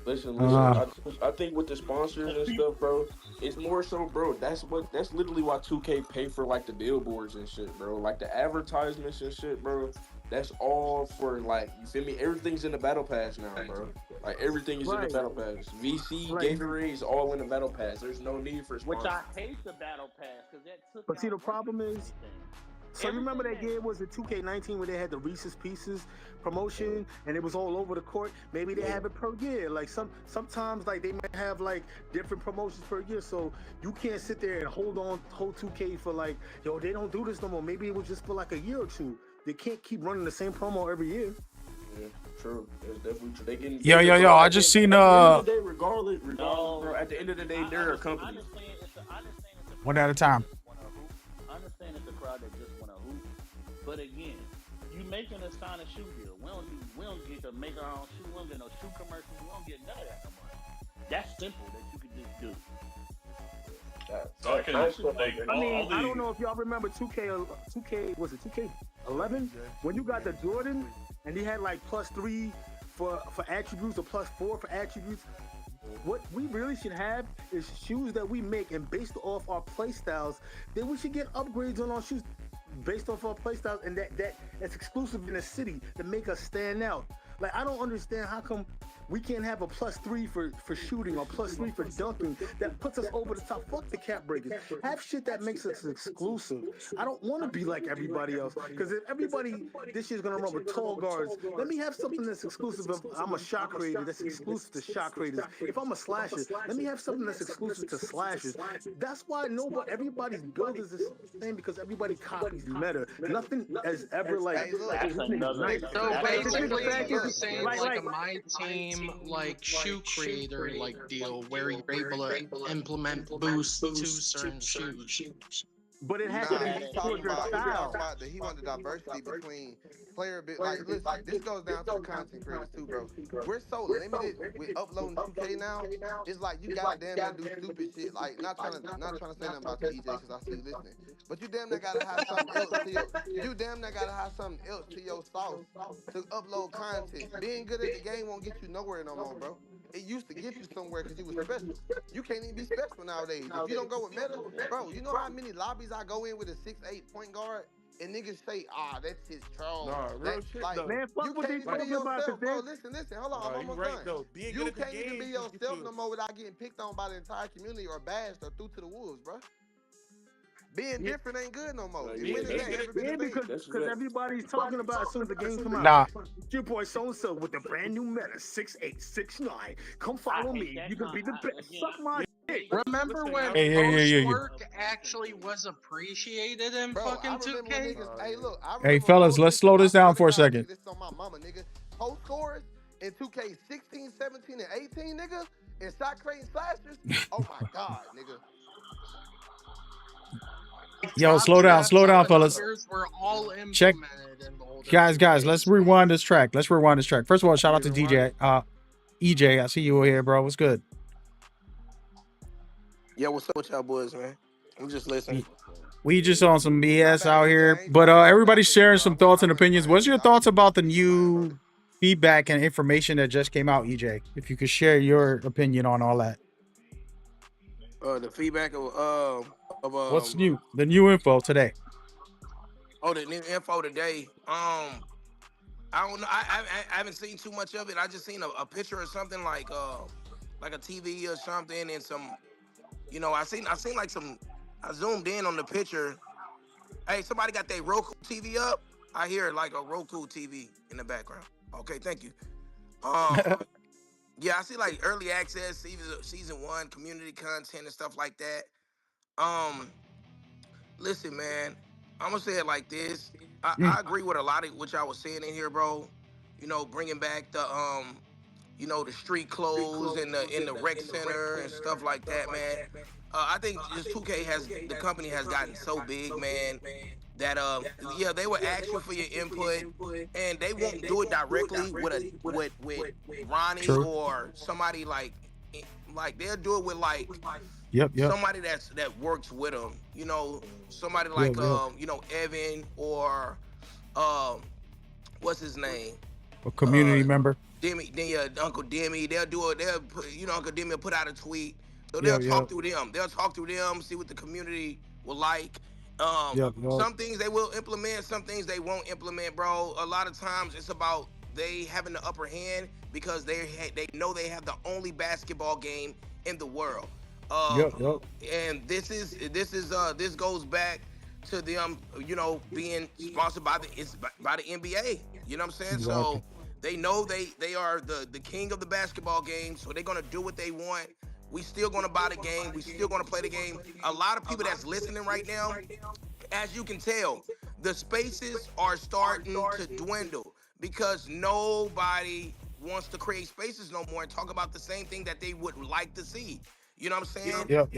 [SPEAKER 18] Listen,
[SPEAKER 6] Uh,
[SPEAKER 18] I think with the sponsors and stuff, bro, it's more so, bro. That's literally why 2K pay for like the billboards and shit, bro. Like the advertisements and shit, bro. That's all for like, you feel me? Everything's in the battle pass now, bro. Like everything is in the battle pass. VC, Gatorade is all in the battle pass. There's no need for
[SPEAKER 19] Which
[SPEAKER 18] sponsors.
[SPEAKER 19] I hate the battle pass because that took.
[SPEAKER 5] But see,
[SPEAKER 19] out
[SPEAKER 5] the problem is,
[SPEAKER 19] everything.
[SPEAKER 5] so you remember that game was the 2K19 where they had the Reese's Pieces promotion and it was all over the court. Maybe they have it per year. Like sometimes like they might have like different promotions per year. So you can't sit there and hold 2K for like, yo, they don't do this no more. Maybe it was just for like a year or two. They can't keep running the same promo every year.
[SPEAKER 18] Yeah, true. It's definitely true. They getting
[SPEAKER 6] yo, I just seen
[SPEAKER 18] At the end of the day, regardless, bro. At the end of the day, they're a company.
[SPEAKER 6] one at a time.
[SPEAKER 19] I understand it's a crowd that just want to hoop, but again, you making us sign a shoe deal. We don't get to make our own shoe. We don't get no shoe commercials. We don't get none of that no more. That's simple that you could just do.
[SPEAKER 13] So I can, like,
[SPEAKER 5] I mean, I don't know if y'all remember 2K was it 2K11 when you got the Jordan and he had like +3 for attributes or +4 for attributes. What we really should have is shoes that we make, and based off our play styles, then we should get upgrades on our shoes based off our play styles, and that's exclusive in the city to make us stand out. Like, I don't understand how come we can't have a +3 for shooting or +3 for dunking that puts us over the top. Fuck the cap breakers. Have shit that makes us exclusive. I don't want to be like everybody else, because if everybody this year's gonna run with tall guards, let me have something that's exclusive. If I'm a shot creator, that's exclusive to shot creators. If I'm a slasher, let me have something that's exclusive to slashers. That's why everybody's build is the same, because everybody copies meta. Nothing has ever like.
[SPEAKER 17] So basically, you're saying like a My Team like shoe creator like deal where you're able to implement boosts to certain shoes.
[SPEAKER 5] But it has
[SPEAKER 20] Nah,
[SPEAKER 5] to be
[SPEAKER 20] he's talking
[SPEAKER 5] your
[SPEAKER 20] about
[SPEAKER 5] style.
[SPEAKER 20] he want the diversity between player. Like, listen, this goes down to the content creators too, bro. We're so limited with uploading 2K now. It's like you gotta damn near do stupid shit. Like, not trying to say nothing about the EJ because I see you listening, but you damn near gotta have something else to your sauce to upload content. Being good at the game won't get you nowhere no more, bro. It used to get you somewhere because you was special. You can't even be special nowadays. If you don't go with meta, bro, you know how many lobbies I go in with a 6'8" point guard and niggas say, that's his troll.
[SPEAKER 12] Nah, real shit though.
[SPEAKER 5] Man, fuck what they talking about,
[SPEAKER 20] bro. Listen, hold on, I'm almost
[SPEAKER 12] right,
[SPEAKER 20] done.
[SPEAKER 12] though. Being
[SPEAKER 20] You
[SPEAKER 12] good at the
[SPEAKER 20] can't even
[SPEAKER 12] game
[SPEAKER 20] be
[SPEAKER 12] just gets
[SPEAKER 20] yourself
[SPEAKER 12] you
[SPEAKER 20] no more without getting picked on by the entire community or bashed or threw to the wolves, bro. Being different ain't good no more.
[SPEAKER 5] Because everybody's talking about as soon as the game come out.
[SPEAKER 6] Nah.
[SPEAKER 5] Your boy so-and-so with the brand new meta, 6'8", 6'9". Come follow me. You can be the best. Suck my dick.
[SPEAKER 17] Remember when
[SPEAKER 6] Hey.
[SPEAKER 17] work actually was appreciated in fucking 2K?
[SPEAKER 6] Hey, fellas, let's slow this down for a second.
[SPEAKER 20] This on my mama, nigga. Post scores in 2K 16, 17, and 18, nigga. And shot creating slashers. Oh my god, nigga.
[SPEAKER 6] Yo, slow down, fellas.
[SPEAKER 17] Were all
[SPEAKER 6] Check, guys. Let's rewind this track. First of all, shout out to DJ, EJ. I see you over here, bro. What's good?
[SPEAKER 14] Yeah, what's up with y'all boys, man? I'm just listening.
[SPEAKER 6] We just on some BS out here, but everybody's sharing some thoughts and opinions. What's your thoughts about the new feedback and information that just came out, EJ? If you could share your opinion on all that.
[SPEAKER 14] The feedback of
[SPEAKER 6] what's new? The new info today.
[SPEAKER 14] Oh, the new info today. I don't know. I haven't seen too much of it. I just seen a picture or something like a TV or something and some. I seen like some. I zoomed in on the picture. Hey, somebody got their Roku TV up? I hear like a Roku TV in the background. Okay, thank you. Yeah, I see like early access, season 1, community content and stuff like that. Listen, man, I'm gonna say it like this. I agree with a lot of what y'all was saying in here, bro. Bringing back the
[SPEAKER 21] you know, the street clothes in the rec center and stuff like that, man. I think just 2K the company has gotten so big, man, that yeah, they will ask you for your input, and they won't do it directly with Ronnie
[SPEAKER 6] True.
[SPEAKER 21] or somebody like they'll do it with like
[SPEAKER 6] Yep.
[SPEAKER 21] somebody that works with them, you know, somebody like
[SPEAKER 6] Yep.
[SPEAKER 21] you know, Evan or what's his name,
[SPEAKER 6] A community member.
[SPEAKER 21] Demi, Uncle Demi. They'll do it. They'll put, you know, Uncle Demi will put out a tweet. So they'll talk through them. They'll talk through them, see what the community will like. Some things they will implement, some things they won't implement, bro. A lot of times it's about they having the upper hand because they know they have the only basketball game in the world. And this goes back to them, you know, being sponsored by the NBA. You know what I'm saying?
[SPEAKER 6] Exactly.
[SPEAKER 21] So they know they are the king of the basketball game, so they're gonna do what they want. We still gonna buy the game. We still gonna play the game. A lot of people that's listening right now, as you can tell, the spaces are starting to dwindle because nobody wants to create spaces no more and talk about the same thing that they would like to see. You know what I'm saying?
[SPEAKER 6] Yep.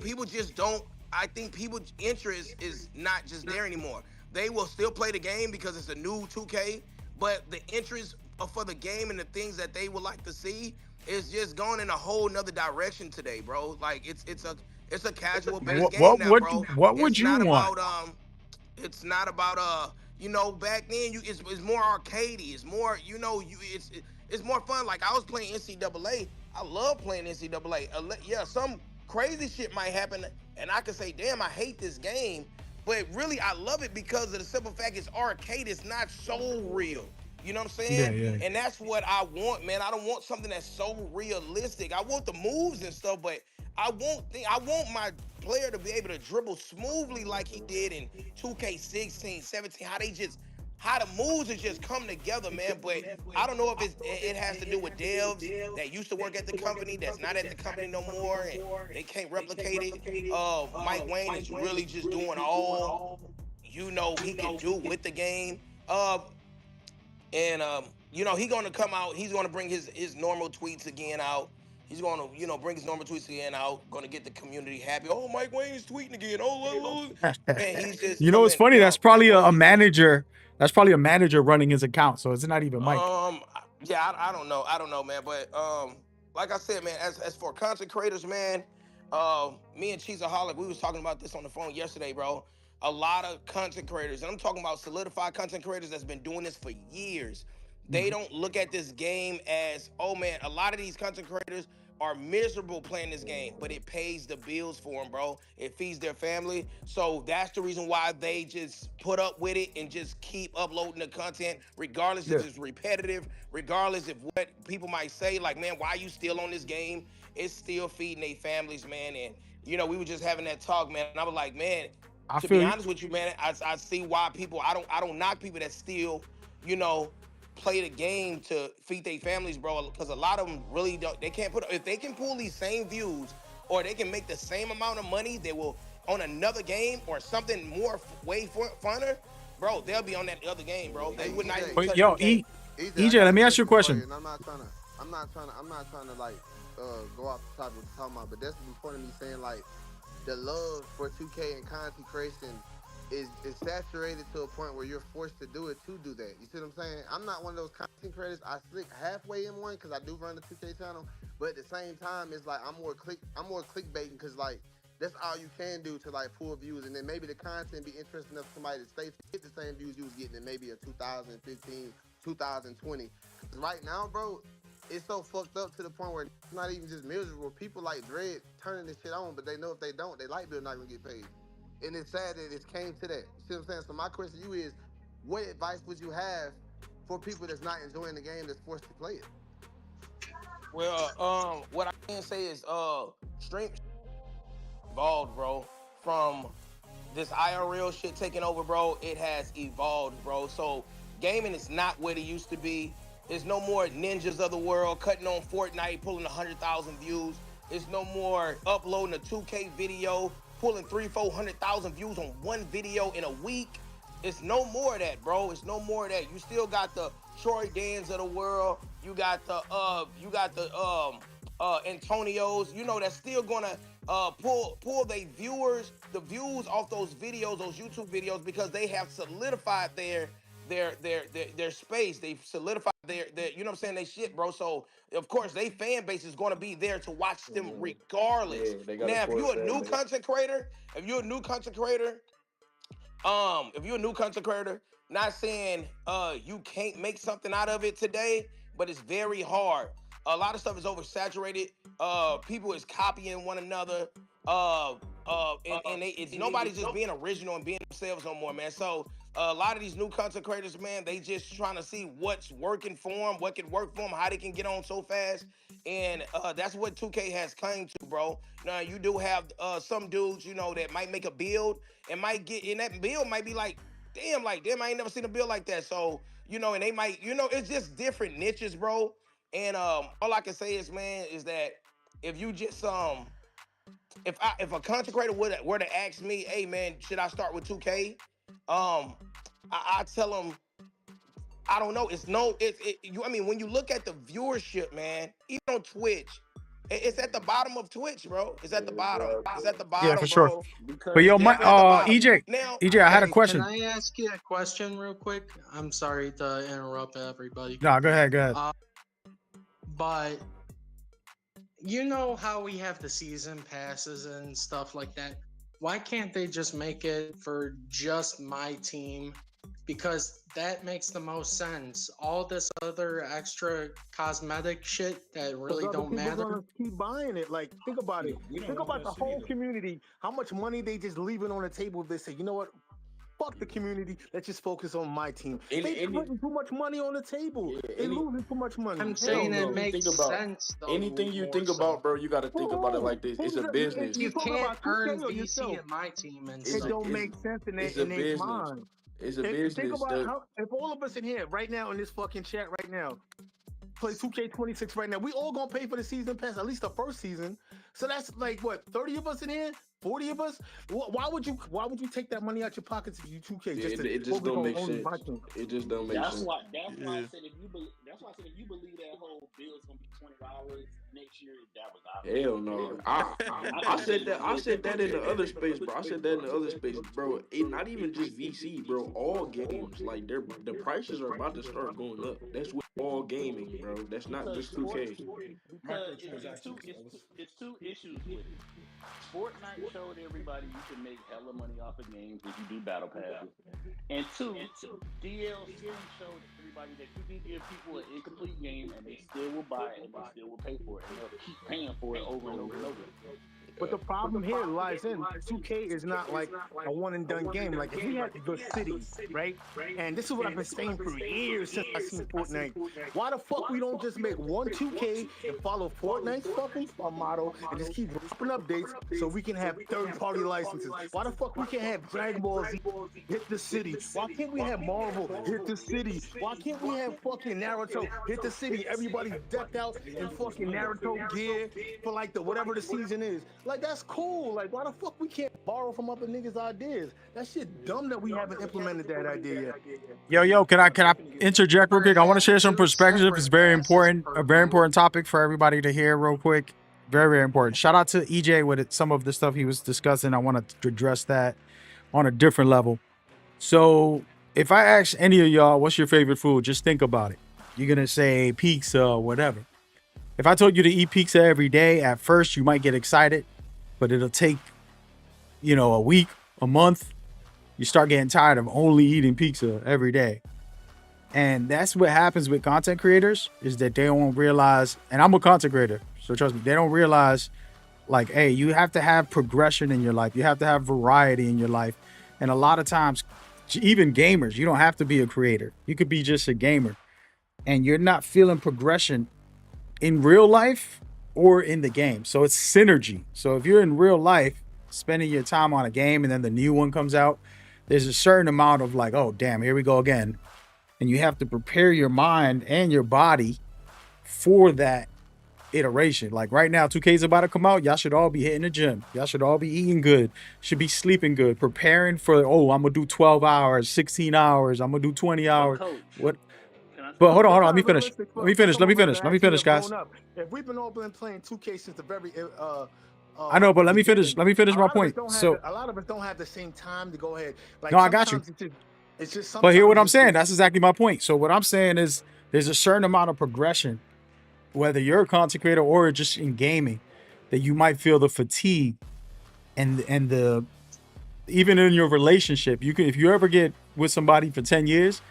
[SPEAKER 21] People just don't. I think people's interest is not just there anymore. They will still play the game because it's a new 2K, but the interest for the game and the things that they would like to see is just going in a whole nother direction today, bro. Like it's a casual based game now, bro.
[SPEAKER 6] What would you want?
[SPEAKER 21] It's not about you know, back then it's more arcadey. It's more, you know, it's more fun. Like I was playing NCAA. I love playing NCAA. Yeah, some crazy shit might happen, and I can say, damn, I hate this game. But really, I love it because of the simple fact it's arcade. It's not so real. You know what I'm saying?
[SPEAKER 6] Yeah.
[SPEAKER 21] And that's what I want, man. I don't want something that's so realistic. I want the moves and stuff, but I want my player to be able to dribble smoothly like he did in 2K16, 17. How the moves have just come together, man. But I don't know if it has to do with devs that used to work at the company that's not at the company no more, and they can't replicate it. Mike Wayne is really just doing all, you know, he can do with the game. You know, he's gonna come out. He's gonna bring his normal tweets again out. He's gonna, you know, bring his normal tweets again out. Gonna get the community happy. Oh, Mike Wayne's tweeting again. Oh. Man, he's just.
[SPEAKER 6] You know, it's funny. That's probably a manager. That's probably a manager running his account. So it's not even Mike.
[SPEAKER 21] Yeah, I don't know, man. But like I said, man, as for content creators, man, me and Cheeseaholic, we was talking about this on the phone yesterday, bro. A lot of content creators, and I'm talking about solidified content creators that's been doing this for years. They don't look at this game as, oh man, a lot of these content creators are miserable playing this game, but it pays the bills for them, bro. It feeds their family. So that's the reason why they just put up with it and just keep uploading the content, regardless if it's repetitive, regardless of what people might say, like, man, why are you still on this game? It's still feeding their families, man. And, you know, we were just having that talk, man. And I was like, man, to be honest with you, man, I see why people, I don't knock people that still, you know, play the game to feed their families, bro, because a lot of them really don't. They can't if they can pull these same views or they can make the same amount of money, they will on another game or something more way funner, bro. They'll be on that other game, bro. They would not.
[SPEAKER 6] Yo, EJ, let me ask you a question.
[SPEAKER 20] I'm not trying to like go off the topic we're talking about, but that's the point of me saying like the love for 2K and content creation is saturated to a point where you're forced to do it to do that. You see what I'm saying? I'm not one of those content creators. I slip halfway in one because I do run the 2K channel, but at the same time, it's like I'm more clickbaiting because like that's all you can do to like pull views, and then maybe the content be interesting enough for somebody to stay to get the same views you was getting in maybe a 2015, 2020. Right now, bro, it's so fucked up to the point where it's not even just miserable. People like Dread turning this shit on, but they know if they don't, they light bill not gonna get paid. And it's sad that it came to that. You see what I'm saying? So my question to you is, what advice would you have for people that's not enjoying the game that's forced to play it?
[SPEAKER 21] Well, what I can say is, stream evolved, bro. From this IRL shit taking over, bro, it has evolved, bro. So gaming is not what it used to be. There's no more ninjas of the world cutting on Fortnite, pulling 100,000 views. There's no more uploading a 2K video, pulling 300,000-400,000 views on one video in a week. It's no more of that, bro. It's no more of that. You still got the Troy Dans of the world. You got the Antonios. You know, that's still gonna pull the views off those videos, those YouTube videos, because they have solidified their space. They've solidified their you know what I'm saying, they shit, bro. So of course they fan base is gonna be there to watch them regardless. Now, if you're a new content creator, not saying you can't make something out of it today, but it's very hard. A lot of stuff is oversaturated. People is copying one another. Nobody's just being original and being themselves no more, man. So a lot of these new content creators, man, they just trying to see what's working for them, what can work for them, how they can get on so fast. And that's what 2K has come to, bro. Now, you do have some dudes, you know, that might make a build and might get in that build, might be like, damn, I ain't never seen a build like that. So, you know, and they might, you know, it's just different niches, bro. And all I can say is, man, is that if you just if a content creator were to ask me, hey man, should I start with 2K? I tell them, I don't know. I mean, when you look at the viewership, man, even on Twitch, it's at the bottom of Twitch, bro. It's at the bottom. It's at the bottom,
[SPEAKER 6] Yeah, for sure.
[SPEAKER 21] bro.
[SPEAKER 6] But yo, my EJ,
[SPEAKER 21] Now,
[SPEAKER 6] EJ, I had a question.
[SPEAKER 17] Can I ask you a question real quick? I'm sorry to interrupt everybody.
[SPEAKER 6] No, go ahead.
[SPEAKER 17] But you know how we have the season passes and stuff like that. Why can't they just make it for just my team? Because that makes the most sense. All this other extra cosmetic shit that really don't matter.
[SPEAKER 3] Gonna keep buying it. Like, think about it. Think about the whole community. How much money they just leaving on the table if they say, you know what? Fuck the community. Let's just focus on my team. They putting too much money on the table. They losing too much money.
[SPEAKER 17] I'm saying it makes sense. Though,
[SPEAKER 18] anything you think about, bro, you got to think about it like this. It's a business.
[SPEAKER 17] You can't earn VC at my team, and
[SPEAKER 3] it don't make sense in their mind.
[SPEAKER 18] It's a business.
[SPEAKER 3] Think about how, if all of us in here right now in this fucking chat right now play 2K26 right now, we all gonna pay for the season pass, at least the first season. So that's like what, 30 of us in here, 40 of us. Why would you take that money out your pockets if you 2K?
[SPEAKER 18] It just don't make sense. It just don't make sense.
[SPEAKER 19] That's why I said if you believe that whole bill's gonna be $20 next year, that was obvious.
[SPEAKER 18] Hell no. I said that in the other space, bro. I said that in the other space, bro. It not even just VC, bro. All games, like the prices are about to start going up. That's with all gaming, bro. That's not just 2K.
[SPEAKER 19] Because it's two issues with it. Fortnite showed everybody you can make hella money off of games if you do Battle Pass. And two, DLC showed everybody that you can give people an incomplete game and they still will buy it and they still will pay for it. And they'll keep paying for it over and over and over.
[SPEAKER 3] But the problem here lies in 2K is not like a one and done game. Like if we had the city, right? And this is what I've been saying for years since I seen Fortnite. Why the fuck we don't just make one 2K and follow Fortnite's fucking model and just keep dropping updates so we can have third-party licenses? Why the fuck we can't have Dragon Ball Z hit the city? Why can't we have Marvel hit the city? Why can't we have fucking Naruto hit the city? Everybody's decked out in fucking Naruto gear for like the whatever the season is. Like, that's cool. Like, why the fuck we can't borrow from other niggas' ideas? That shit dumb that we haven't implemented that idea yet.
[SPEAKER 6] Yo, can I interject real quick? I want to share some perspective. It's very important, a very important topic for everybody to hear real quick. Very, very important. Shout out to EJ with some of the stuff he was discussing. I want to address that on a different level. So if I ask any of y'all, what's your favorite food? Just think about it. You're going to say pizza or whatever. If I told you to eat pizza every day, at first you might get excited, but it'll take, a week, a month. You start getting tired of only eating pizza every day. And that's what happens with content creators, is that they don't realize, and I'm a content creator, so trust me, they don't realize, like, hey, you have to have progression in your life. You have to have variety in your life. And a lot of times, even gamers, you don't have to be a creator. You could be just a gamer. And you're not feeling progression in real life or in the game. So it's synergy. So if you're in real life, spending your time on a game and then the new one comes out, there's a certain amount of like, oh, damn, here we go again. And you have to prepare your mind and your body for that iteration. Like right now, 2K's about to come out. Y'all should all be hitting the gym. Y'all should all be eating good. Should be sleeping good. Preparing for, oh, I'm gonna do 12 hours, 16 hours. I'm gonna do 20 hours. What? But hold on. Let me finish. Let me finish, guys.
[SPEAKER 3] If we've been all been playing 2K since the very
[SPEAKER 6] I know, but let me finish my point. So
[SPEAKER 3] a lot of us don't have the same time to go ahead. Like,
[SPEAKER 6] no, I got you.
[SPEAKER 3] It's just
[SPEAKER 6] but hear what I'm saying. That's exactly my point. So what I'm saying is there's a certain amount of progression, whether you're a content creator or just in gaming, that you might feel the fatigue and the even in your relationship. You can, if you ever get with somebody for 10 years,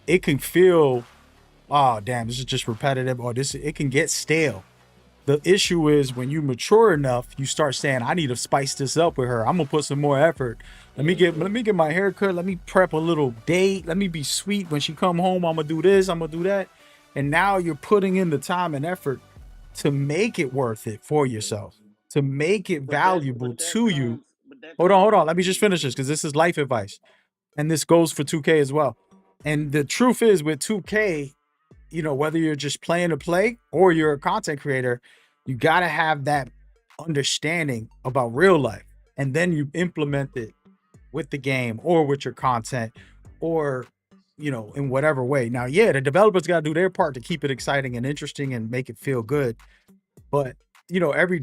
[SPEAKER 6] it can feel, oh damn, this is just repetitive, or it can get stale. The issue is when you mature enough, you start saying, I need to spice this up with her. I'm gonna put some more effort. Let me get my hair cut. Let me prep a little date. Let me be sweet when she come home. I'm gonna do this, I'm gonna do that. And now you're putting in the time and effort to make it worth it for yourself, to make it valuable to you. Hold on. Let me just finish this because this is life advice. And this goes for 2K as well. And the truth is with 2K, you know, whether you're just playing to play or you're a content creator, you got to have that understanding about real life. And then you implement it with the game or with your content or, you know, in whatever way. Now, yeah, the developers got to do their part to keep it exciting and interesting and make it feel good. But, you know, every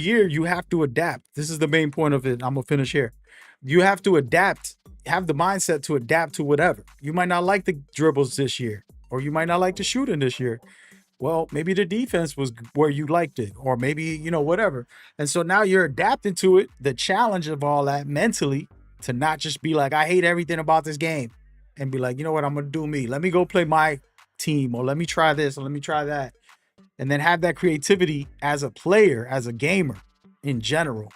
[SPEAKER 6] year you have to adapt. This is the main point of it. I'm going to finish here. You have to adapt, have the mindset to adapt to whatever. You might not like the dribbles this year, or you might not like the shooting this year. Well, maybe the defense was where you liked it, or maybe, you know, whatever. And so now you're adapting to it, the challenge of all that mentally, to not just be like, I hate everything about this game, and be like, you know what, I'm going to do me. Let me go play my team, or let me try this, or let me try that. And then have that creativity as a player, as a gamer in general.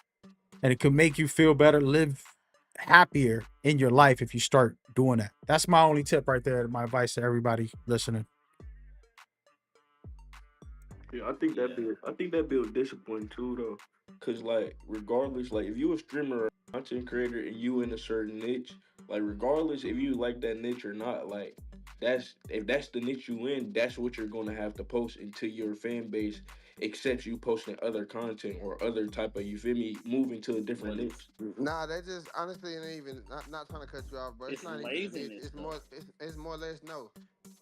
[SPEAKER 6] And it can make you feel better, live happier in your life if you start doing that. That's my only tip right there. My advice to everybody listening.
[SPEAKER 18] Yeah, I think that build discipline too, though. Cause like, regardless, like if you a streamer or a content creator and you in a certain niche, like regardless if you like that niche or not, like if that's the niche you in, that's what you're gonna have to post until your fan base accepts you posting other content or other type of, you feel me, moving to a different niche.
[SPEAKER 20] Nah, that just honestly ain't even not trying to cut you off, bro. It's not even. It's more or less no.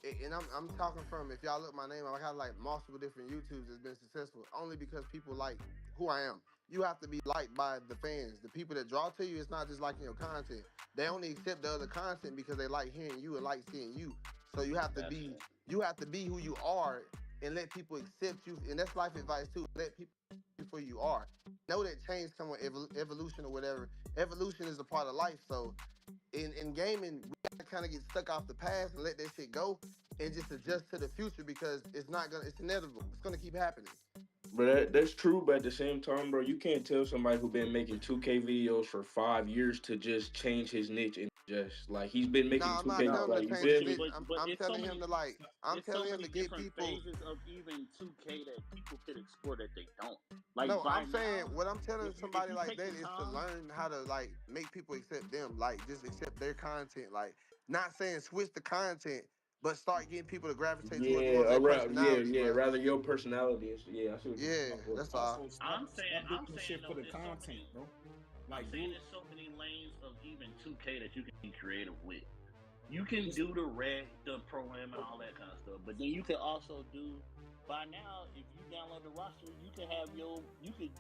[SPEAKER 20] And I'm talking from, if y'all look my name, I got like multiple different YouTubes that's been successful only because people like who I am. You have to be liked by the fans. The people that draw to you, it's not just liking your content. They only accept the other content because they like hearing you and like seeing you. So you have to be who you are and let people accept you. And that's life advice too. Let people see who you are. Know that change somewhere, evolution or whatever. Evolution is a part of life. So in gaming, we gotta kind of get stuck off the past and let that shit go and just adjust to the future because it's inevitable. It's gonna keep happening.
[SPEAKER 18] But that's true, but at the same time, bro, you can't tell somebody who been making 2K videos for 5 years to just change his niche and just like he's been making 2K. Like, you feel me?
[SPEAKER 20] I'm telling him to like. I'm telling him to get people.
[SPEAKER 19] Phases of even 2K that people could explore that they don't. Like,
[SPEAKER 20] no, I'm saying what I'm telling somebody like that is to learn how to like make people accept them. Like just accept their content. Like not saying switch the content. But start getting people to gravitate towards their personality.
[SPEAKER 18] Rather your personality is, I see what
[SPEAKER 20] that's all.
[SPEAKER 19] I'm saying
[SPEAKER 5] shit for the content, bro.
[SPEAKER 19] Like, there's so many lanes of even 2K that you can be creative with. You can do the pro-am and all that kind of stuff, but then you can also do, by now, if you download the roster, you can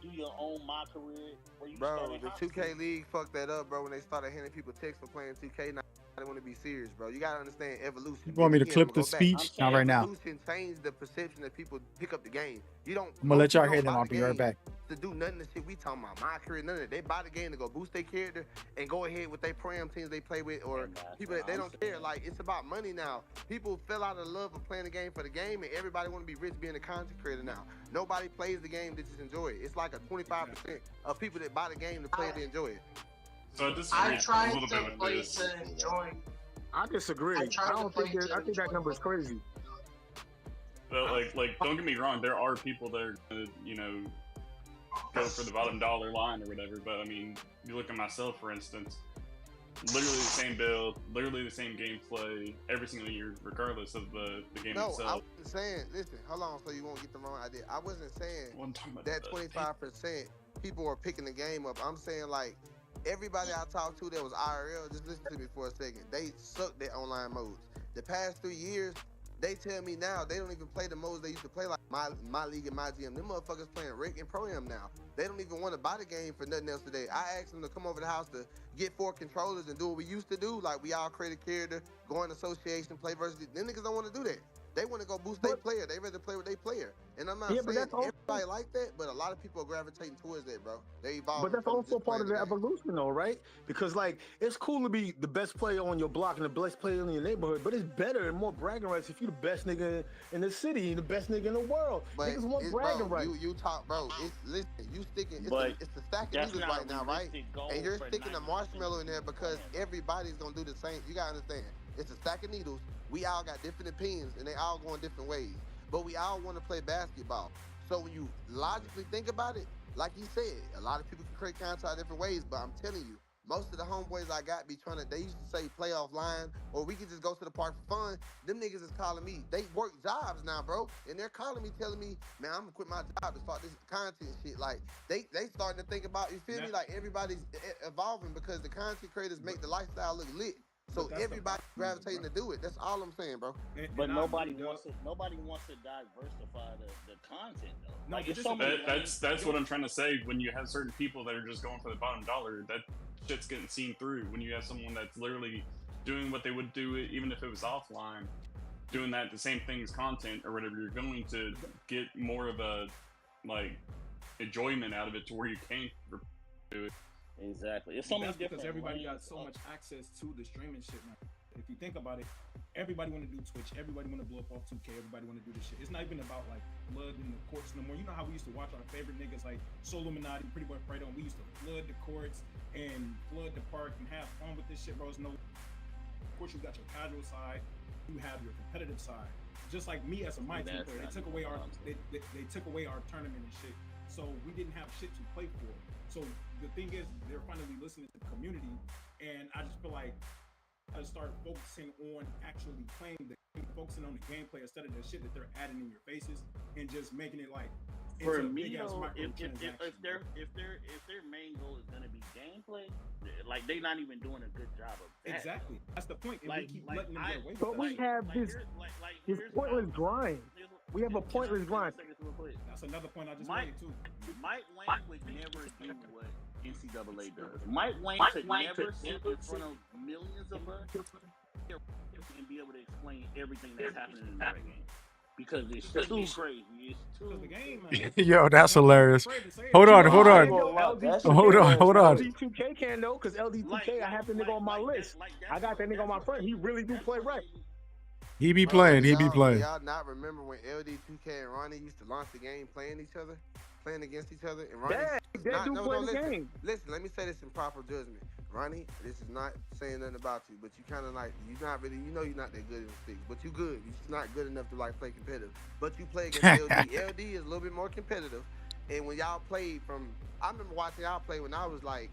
[SPEAKER 19] do your own My Career. Where you
[SPEAKER 20] bro, the 2K League fucked that up, bro, when they started handing people texts for playing 2K. Now I want to be serious, bro. You gotta understand evolution.
[SPEAKER 6] You want me to clip the speech? Not right now.
[SPEAKER 20] Evolution changed the perception that people pick up the game. You don't.
[SPEAKER 6] I'm gonna let y'all hear them. I'll be right back.
[SPEAKER 20] To do nothing the shit we talking about, My Career, none of that. They buy the game to go boost their character and go ahead with their pro-am teams they play with, or people that they don't care. Like, it's about money now. People fell out of love of playing the game for the game, and everybody want to be rich being a content creator now. Nobody plays the game to just enjoy it. It's like a 25% of people that buy the game to play it to enjoy it.
[SPEAKER 13] So
[SPEAKER 17] I tried to play to enjoy.
[SPEAKER 3] I disagree. I think that number is crazy.
[SPEAKER 13] But like, don't get me wrong. There are people that are gonna, you know, go for the bottom dollar line or whatever. But I mean, you look at myself, for instance. literally the same build, literally the same gameplay every single year, regardless of the game
[SPEAKER 20] No, I
[SPEAKER 13] itself.
[SPEAKER 20] wasn't saying. Listen, hold on, so you won't get the wrong idea. I wasn't saying
[SPEAKER 13] Well, I'm talking about
[SPEAKER 20] that
[SPEAKER 13] the-
[SPEAKER 20] 25% people are picking the game up. I'm saying like everybody I talked to that was IRL. Just listen to me for a second. They sucked their online modes. The past 3 years, they tell me now they don't even play the modes they used to play, like my league and my GM. Them motherfuckers playing Rick and Pro-Am now. They don't even want to buy the game for nothing else today. I asked them to come over to the house to get 4 controllers and do what we used to do. Like we all create a character, go in association, play versus. Them niggas don't want to do that. They want to go boost their player. They rather play with their player. And I'm not
[SPEAKER 3] Yeah, but
[SPEAKER 20] saying
[SPEAKER 3] that's also-
[SPEAKER 20] everybody like that, but a lot of people are gravitating towards that, bro. They evolve.
[SPEAKER 3] But that's also part of the evolution, though, right? Because like it's cool to be the best player on your block and the best player in your neighborhood, but it's better and more bragging rights if you're the best nigga in the city, the best nigga in the world.
[SPEAKER 20] But
[SPEAKER 3] Niggas want
[SPEAKER 20] it's,
[SPEAKER 3] bragging
[SPEAKER 20] bro,
[SPEAKER 3] rights.
[SPEAKER 20] you talk, bro. It's listen, you sticking. It's
[SPEAKER 19] But
[SPEAKER 20] a stack of
[SPEAKER 19] that's
[SPEAKER 20] needles
[SPEAKER 19] not
[SPEAKER 20] right
[SPEAKER 19] a
[SPEAKER 20] now, right?
[SPEAKER 19] realistic goal
[SPEAKER 20] And you're
[SPEAKER 19] for
[SPEAKER 20] sticking a
[SPEAKER 19] 90%
[SPEAKER 20] marshmallow in there because everybody's gonna do the same. You gotta understand. It's a stack of needles. We all got different opinions, and they all going different ways. But we all want to play basketball. So when you logically think about it, like you said, a lot of people can create content different ways. But I'm telling you, most of the homeboys I got be trying to. They used to say play offline, or we could just go to the park for fun. Them niggas is calling me. They work jobs now, bro, and they're calling me, telling me, man, I'm gonna quit my job to start this content shit. Like they starting to think about. You feel me? Like everybody's evolving because the content creators make the lifestyle look lit. So everybody's gravitating to do it. That's all I'm saying, bro.
[SPEAKER 19] But nobody wants to diversify the content though. Like it's so
[SPEAKER 13] That's what I'm trying to say. When you have certain people that are just going for the bottom dollar, that shit's getting seen through. When you have someone that's literally doing what they would do even if it was offline, doing that the same thing as content or whatever, you're going to get more of a like enjoyment out of it to where you can do it.
[SPEAKER 19] Exactly. It's so many
[SPEAKER 6] That's because
[SPEAKER 19] different
[SPEAKER 6] everybody
[SPEAKER 19] lanes.
[SPEAKER 6] got so much access to the streaming shit now. If you think about it, everybody want to do Twitch. Everybody want to blow up off 2K. Everybody want to do this shit. It's not even about like blood in the courts no more. You know how we used to watch our favorite niggas like Soul Illuminati, Pretty Boy Fredo, and we used to flood the courts and flood the park and have fun with this shit, bro. It's no. Of course, you got your casual side. You have your competitive side. Just like me as a my team player, they took away our they took away our tournament and shit. So we didn't have shit to play for. So the thing is, they're finally listening to the community, and I just feel like I just started focusing on actually playing the game, focusing on the gameplay instead of the shit that they're adding in your faces and just making it like
[SPEAKER 19] For
[SPEAKER 6] into a
[SPEAKER 19] me,
[SPEAKER 6] big-ass
[SPEAKER 19] though, if
[SPEAKER 6] microtransaction,
[SPEAKER 19] their main goal is gonna be gameplay, like they're not even doing a good job of that.
[SPEAKER 6] Exactly. That's the point. And we keep letting them get away with
[SPEAKER 3] But
[SPEAKER 6] that.
[SPEAKER 3] we have this pointless grind. We have a pointless grind.
[SPEAKER 6] That's another point I just
[SPEAKER 19] Mike-
[SPEAKER 6] made too.
[SPEAKER 19] Mike Wayne would never do what NCAA does. Mike Wayne could never sit in front of millions of us and be able to explain everything that's happening in that game. Because it's too crazy. It's too the game.
[SPEAKER 1] Yo, that's hilarious. Hold on.
[SPEAKER 3] Hold on. LD2K can though, because LD2K, I have the nigga on my list. I got that nigga on my front. He really do play right.
[SPEAKER 1] He be playing. He be playing.
[SPEAKER 20] Y'all not remember when LD2K and Ronnie used to launch the game playing against each other? And Ronnie,
[SPEAKER 3] game.
[SPEAKER 20] Listen, let me say this in proper judgment. Ronnie, this is not saying nothing about you, but you kind of like, you're not really, you know you're not that good in the sticks, but you good. You're just not good enough to like play competitive. But you play against LD. LD is a little bit more competitive. And when y'all played I remember watching y'all play when I was like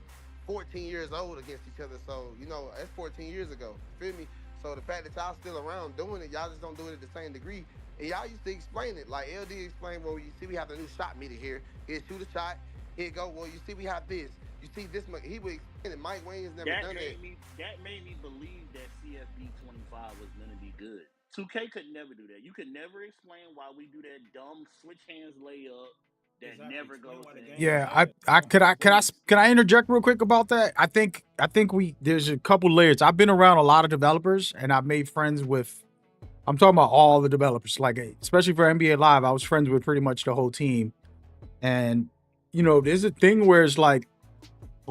[SPEAKER 20] 14 years old against each other. So, you know, that's 14 years ago. Feel me? So the fact that y'all still around doing it, y'all just don't do it at the same degree. And y'all used to explain it. Like LD explained, well, you see we have the new shot meter here. Here, shoot a shot. Here go. Well, you see we have this. You see this. He would explain it. Mike Wayne has never done that.
[SPEAKER 19] That made me believe that CFB 25 was going to be good. 2K could never do that. You could never explain why we do that dumb switch hands layup that never goes in.
[SPEAKER 1] Yeah, can I interject real quick about that? I think there's a couple layers. I've been around a lot of developers and I've made friends with, I'm talking about all the developers, like especially for NBA Live, I was friends with pretty much the whole team. And you know, there's a thing where it's like,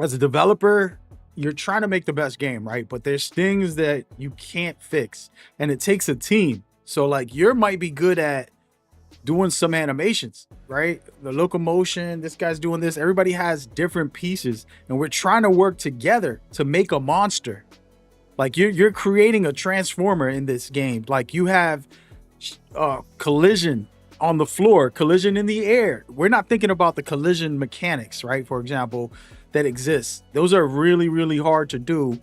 [SPEAKER 1] as a developer, you're trying to make the best game, right? But there's things that you can't fix and it takes a team. So like you might be good at doing some animations, right? The locomotion, this guy's doing this. Everybody has different pieces and we're trying to work together to make a monster. Like you're creating a transformer in this game. Like you have collision on the floor, collision in the air. We're not thinking about the collision mechanics, right? For example, that exists. Those are really, really hard to do.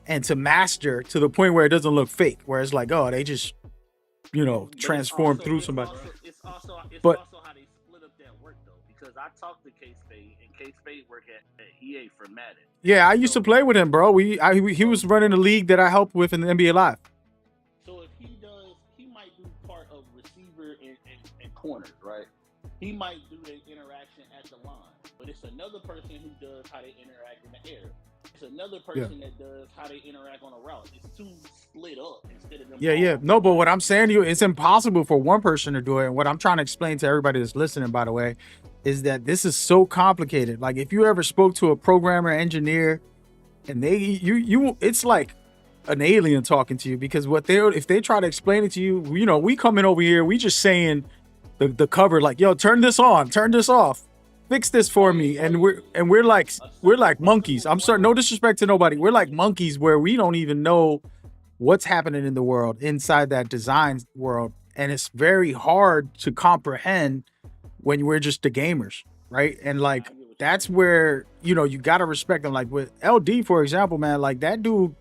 [SPEAKER 6] and to master to the point where it doesn't look fake, where it's like, oh, they just, you know, transform through somebody.
[SPEAKER 19] It's also
[SPEAKER 6] But
[SPEAKER 19] how they split up that work though, because I talked to K-Spade, and K-Spade work at EA for Madden.
[SPEAKER 6] yeah, I used to play with him, bro. He was running a league that I helped with in the NBA Live.
[SPEAKER 19] So if he does, he might do part of receiver and corners, right? He might do the interaction at the line, but it's another person who does how they interact in the air. It's another person that does how they interact on a route. It's two split up instead of them.
[SPEAKER 6] Yeah. No, but what I'm saying to you, it's impossible for one person to do it. And what I'm trying to explain to everybody that's listening, by the way, is that this is so complicated. Like if you ever spoke to a programmer, engineer, and it's like an alien talking to you, because if they try to explain it to you, you know, we coming over here, we just saying the cover, like, yo, turn this on, turn this off, fix this for me, and we're like monkeys. I'm sorry, no disrespect to nobody. We're like monkeys where we don't even know what's happening in the world inside that design world, and it's very hard to comprehend when we're just the gamers, right? And like that's where, you know, you gotta respect them. Like with LD, for example, man, like that dude,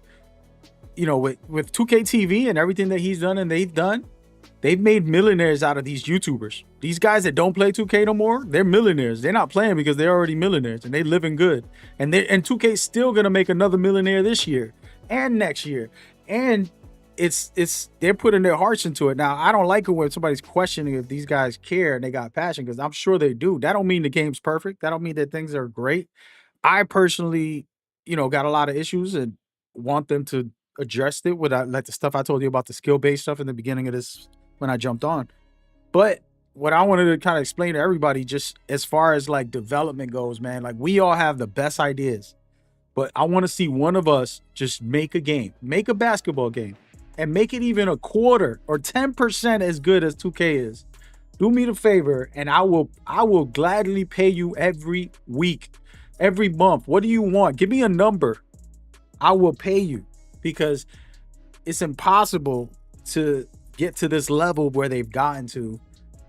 [SPEAKER 6] you know, with 2K TV and everything that he's done and they've made millionaires out of these YouTubers. These guys that don't play 2K no more, they're millionaires. They're not playing because they're already millionaires and they living good. And 2K's still gonna make another millionaire this year and next year. And they're putting their hearts into it. Now, I don't like it when somebody's questioning if these guys care and they got passion, because I'm sure they do. That don't mean the game's perfect. That don't mean that things are great. I personally, you know, got a lot of issues and want them to address it with like the stuff I told you about, the skill-based stuff in the beginning of this when I jumped on. But what I wanted to kind of explain to everybody, just as far as like development goes, man, like we all have the best ideas, but I want to see one of us just make a game, make a basketball game, and make it even a quarter or 10% as good as 2K is. Do me the favor, and I will gladly pay you every week, every month. What do you want? Give me a number. I will pay you, because it's impossible to get to this level where they've gotten to,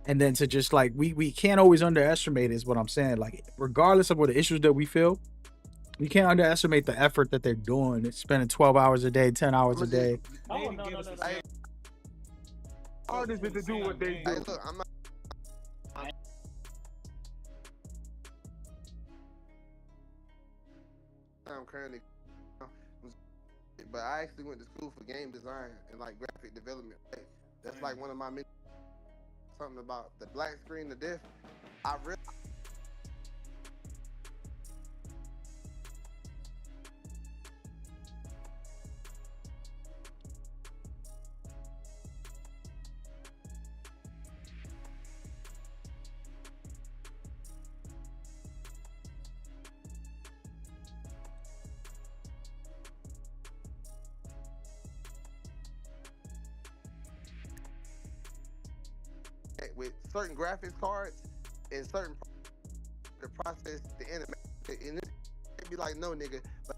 [SPEAKER 6] and then to just like we can't always underestimate is what I'm saying. Like regardless of what the issues that we feel, you can't underestimate the effort that they're doing. It's spending 12 hours a day, 10 hours a day.
[SPEAKER 19] Oh, no.
[SPEAKER 3] Hard is it to do what they do?
[SPEAKER 20] Hey, look, I'm currently, but I actually went to school for game design and like graphic development. That's like one of my something about the black screen to death. I really. With certain graphics cards and certain the process, the animation, and it be like, no nigga, but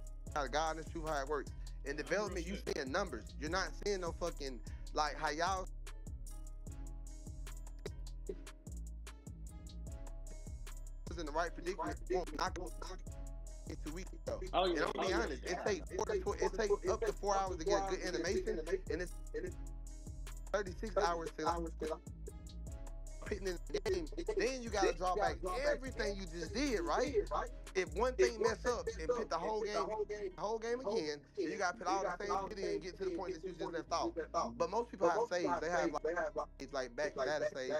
[SPEAKER 20] God and truth how it works. In development, you seeing numbers. You're not seeing no fucking like how y'all was in the right predicament. Knock in 2 weeks ago. And I'm gonna be honest, it takes up to 4 hours to get a good animation, and it's 36 hours to pitting in the game. Then you gotta draw back everything you just did, right? If one thing mess up and put the whole game again, then you gotta put all the same shit in and get to the point that you just left off. But most people have saves. They have like back data saves.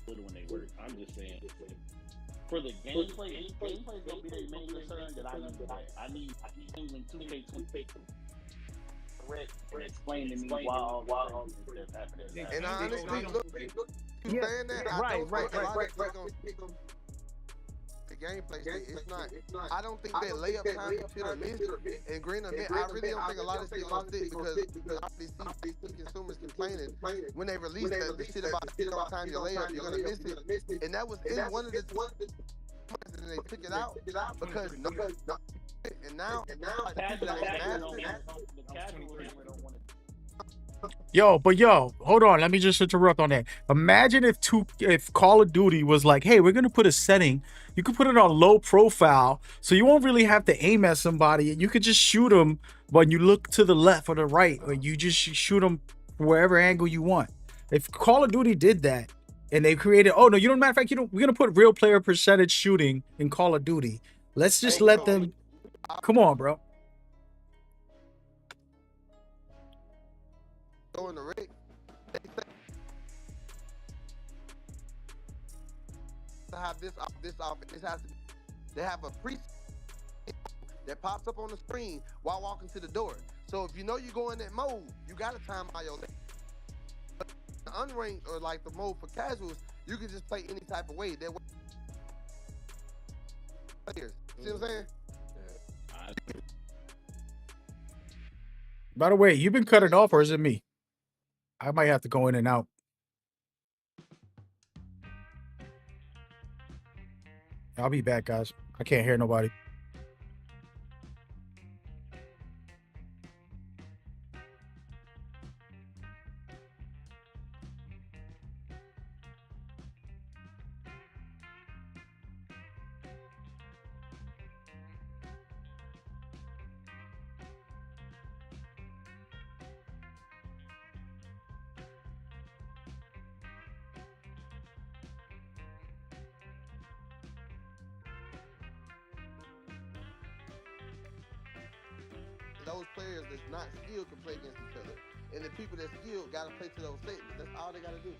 [SPEAKER 19] When they work, I'm just saying. For the gameplay is gonna be the main concern that I need when 2K explain to me why all this is happening.
[SPEAKER 20] And honestly, look, you saying that, the gameplay shit, it's not. I don't think that layup time shit are missed. And green or mid, I really don't think a lot of shit gonna stick, because I see consumers complaining when they release the shit about the time you layup, you're gonna miss it. And that was in one of the and they took it out because no. And now
[SPEAKER 19] the casual gamer don't want to.
[SPEAKER 6] Yo, hold on. Let me just interrupt on that. Imagine if Call of Duty was like, hey, we're gonna put a setting. You could put it on low profile, so you won't really have to aim at somebody, and you could just shoot them when you look to the left or the right, or you just shoot them wherever angle you want. If Call of Duty did that, and they created, oh no, you don't. Matter of fact, we're gonna put real player percentage shooting in Call of Duty. Let's just let them. Come on, bro.
[SPEAKER 20] Go in the rig. To have this off, it has to. They have a pre that pops up on the screen while walking to the door. So if you know you go in that mode, you gotta time out your. The unranked or like the mode for casuals, you can just play any type of way. That way. Players, see what I'm saying?
[SPEAKER 6] By the way, you've been cutting off, or is it me? I might have to go in and out. I'll be back, guys. I can't hear nobody.
[SPEAKER 20] Those players that's not skilled can play against each other, and the people that's skilled gotta play to those settings. That's all they gotta do.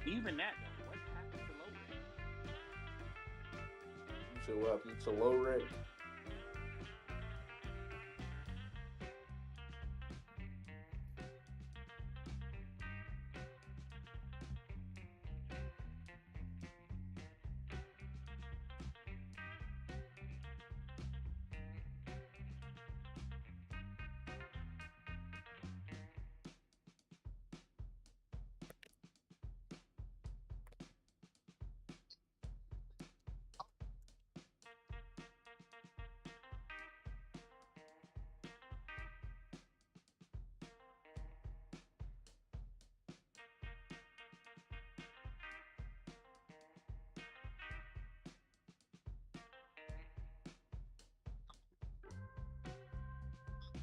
[SPEAKER 19] Even that, though, what happened to low rec?
[SPEAKER 18] You said what happened to low rec?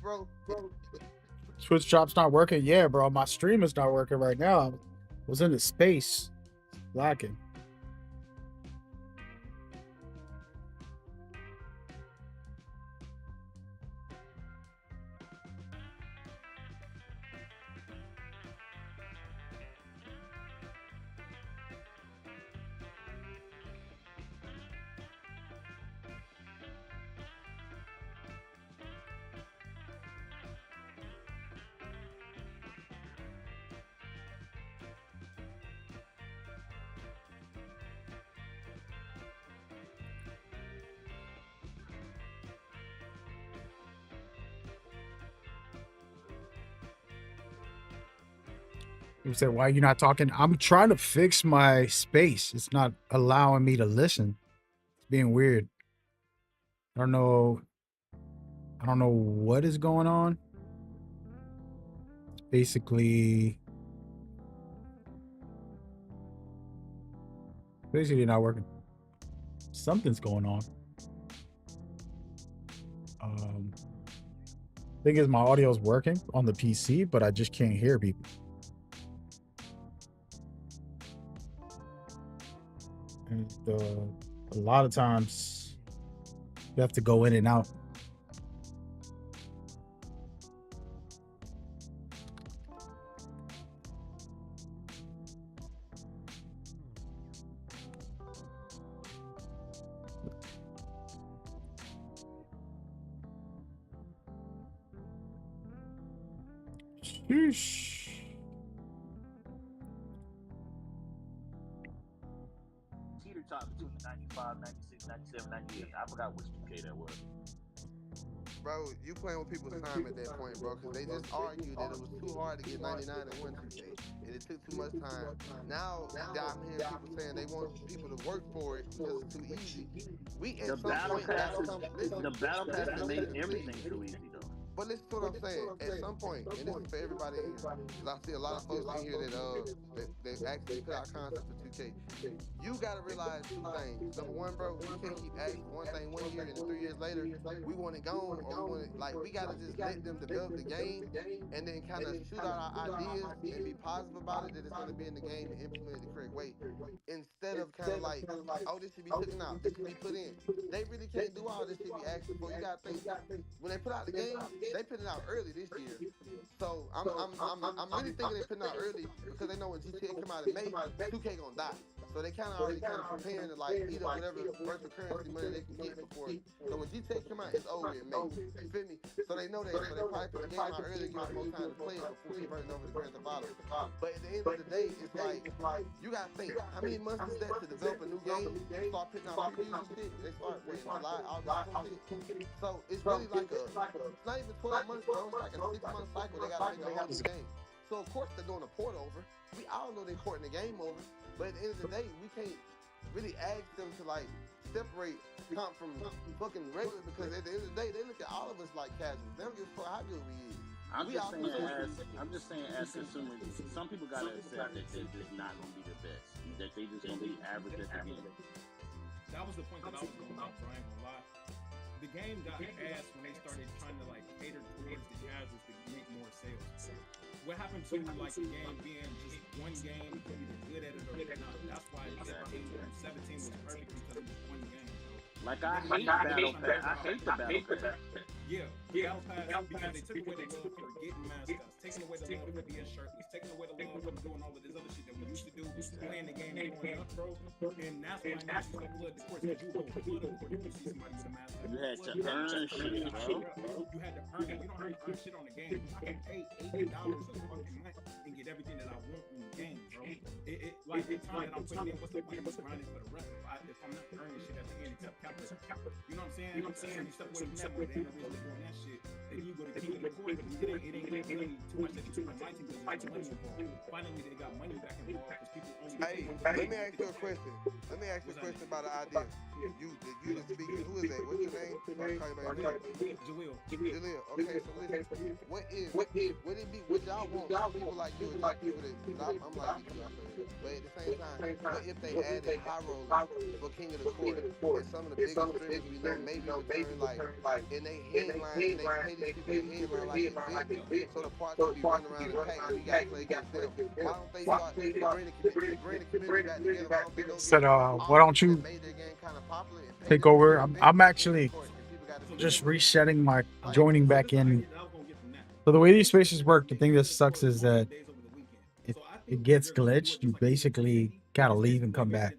[SPEAKER 20] Bro.
[SPEAKER 6] Twitch drop's not working. Yeah, bro. My stream is not working right now. I was in the space. Lacking. You said, why are you not talking? I'm trying to fix my space. It's not allowing me to listen. It's being weird. I don't know what is going on. It's basically not working. Something's going on. Thing is, my audio is working on the PC, but I just can't hear people. And a lot of times you have to go in and out. Sheesh.
[SPEAKER 19] Teeter top between 95, 96, 97, 98. I forgot which 2K that was.
[SPEAKER 20] Bro, you playing with people's time at that point, bro, because they just argued that it was too hard to get 99 in one 2K, and it took too much time. Now I'm hearing people saying they want people to work for it because it's too easy.
[SPEAKER 19] The battle pass has made everything too easy, though.
[SPEAKER 20] But listen to what I'm saying. At some point, and this is for everybody in here, because I see a lot of folks in here that actually put out content for 2K. You gotta realize two things. Number one, bro, we can't keep asking one thing 1 year and then 3 years later we want it gone, or we want it like we gotta just let them develop the game and then kind of shoot out our ideas and be positive about it that it's gonna be in the game and implement it the correct way. Instead of kind of like, oh, this should be taken out, this should be put in. They really can't do all this shit we asking for. You gotta think when they put out the game, they put it out early this year. So I'm really thinking they putting out early because they know when GTA come out in May, 2K gonna die. So they kind of already kind of preparing to like eat up whatever virtual currency money they can get before. So when GTA come out, it's over in May. You feel me? So they know that. So they probably put the game out early to give us more time to play it before converting over to Grand Theft Auto. But at the end of the day, it's like you gotta think how many months is that to develop a new game? Start putting out previews and shit. They start in July, August, some shit. So it's really like it's not even 12 months, bro. It's like a 6-month cycle. They gotta make a whole new game. So of course they're doing a port over. We all know they're porting the game over. But at the end of the day, we can't really ask them to like separate comp from fucking regular because at the end of the day, they look at all of us like casuals. They don't give a fuck how good we is.
[SPEAKER 19] I'm just saying as consumers, some people gotta accept that they're just not gonna be the best. That they just gonna be average at the game.
[SPEAKER 2] That was the point that I was going off, Brian, gonna lie. The game got ass when they started trying to like cater towards the casuals to make more sales. What happened to like the game being just one game, you can be good at it or not? That's why 17 was perfect because it was one game.
[SPEAKER 19] Like I hate Battle Pass. I hate the Battle Pass.
[SPEAKER 2] Yeah, Battle Pass because they took away the love for getting mascots, taking away the love for being shirtless, taking away the love for doing all of this other shit that we used to do, playing the game growing up, bro. And that's why now she's gonna flood the course. Because you go flood the course, you see somebody with a mascot.
[SPEAKER 19] You had to earn shit, bro.
[SPEAKER 2] You had to earn it. You don't have to earn shit on the game. I can pay $80 a fucking month and get everything that I want in the game, bro. It like the time that I'm putting in, what's the point of grinding for the rest? If I'm not earning shit at the end, except capitalism. You know what I'm saying? You step away from that, but they ain't really doing that shit. Then you go to King of the Court, it ain't really too much that you do in my team because there's money involved. Finally, they got money back involved because people only.
[SPEAKER 20] Hey, let me ask you a question. Let me ask you a question about the idea. You the speaker. Who is that? What's your name?
[SPEAKER 2] Jaleel.
[SPEAKER 20] Jaleel. Okay, so listen. Would y'all want people like you and like people that I'm like you, but at the same time, what if they added high rollers for King of the Court and some of the biggest streamers we know maybe return like in they headline and they pay these people headline like it's big, so the parts will be running around the pack and we gotta play against them. Why don't they start bring the community back together?
[SPEAKER 6] Said, why don't you take over? I'm actually just resetting my joining back in. So the way these spaces work, the thing that sucks is that if it gets glitched, you basically gotta leave and come back.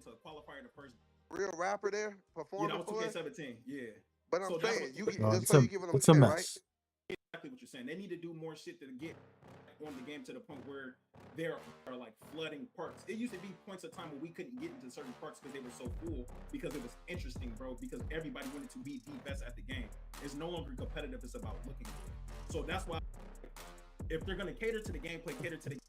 [SPEAKER 20] Real rapper there performing
[SPEAKER 2] for us? 2K17, yeah.
[SPEAKER 20] But I'm saying,
[SPEAKER 6] it's a mess.
[SPEAKER 2] Exactly what you're saying. They need to do more shit to get on the game to the point where there are like flooding parts. It used to be points of time where we couldn't get into certain parts because they were so full because it was interesting, bro, because everybody wanted to be the best at the game. It's no longer competitive, it's about looking good. So that's why if they're gonna cater to the gameplay, cater to the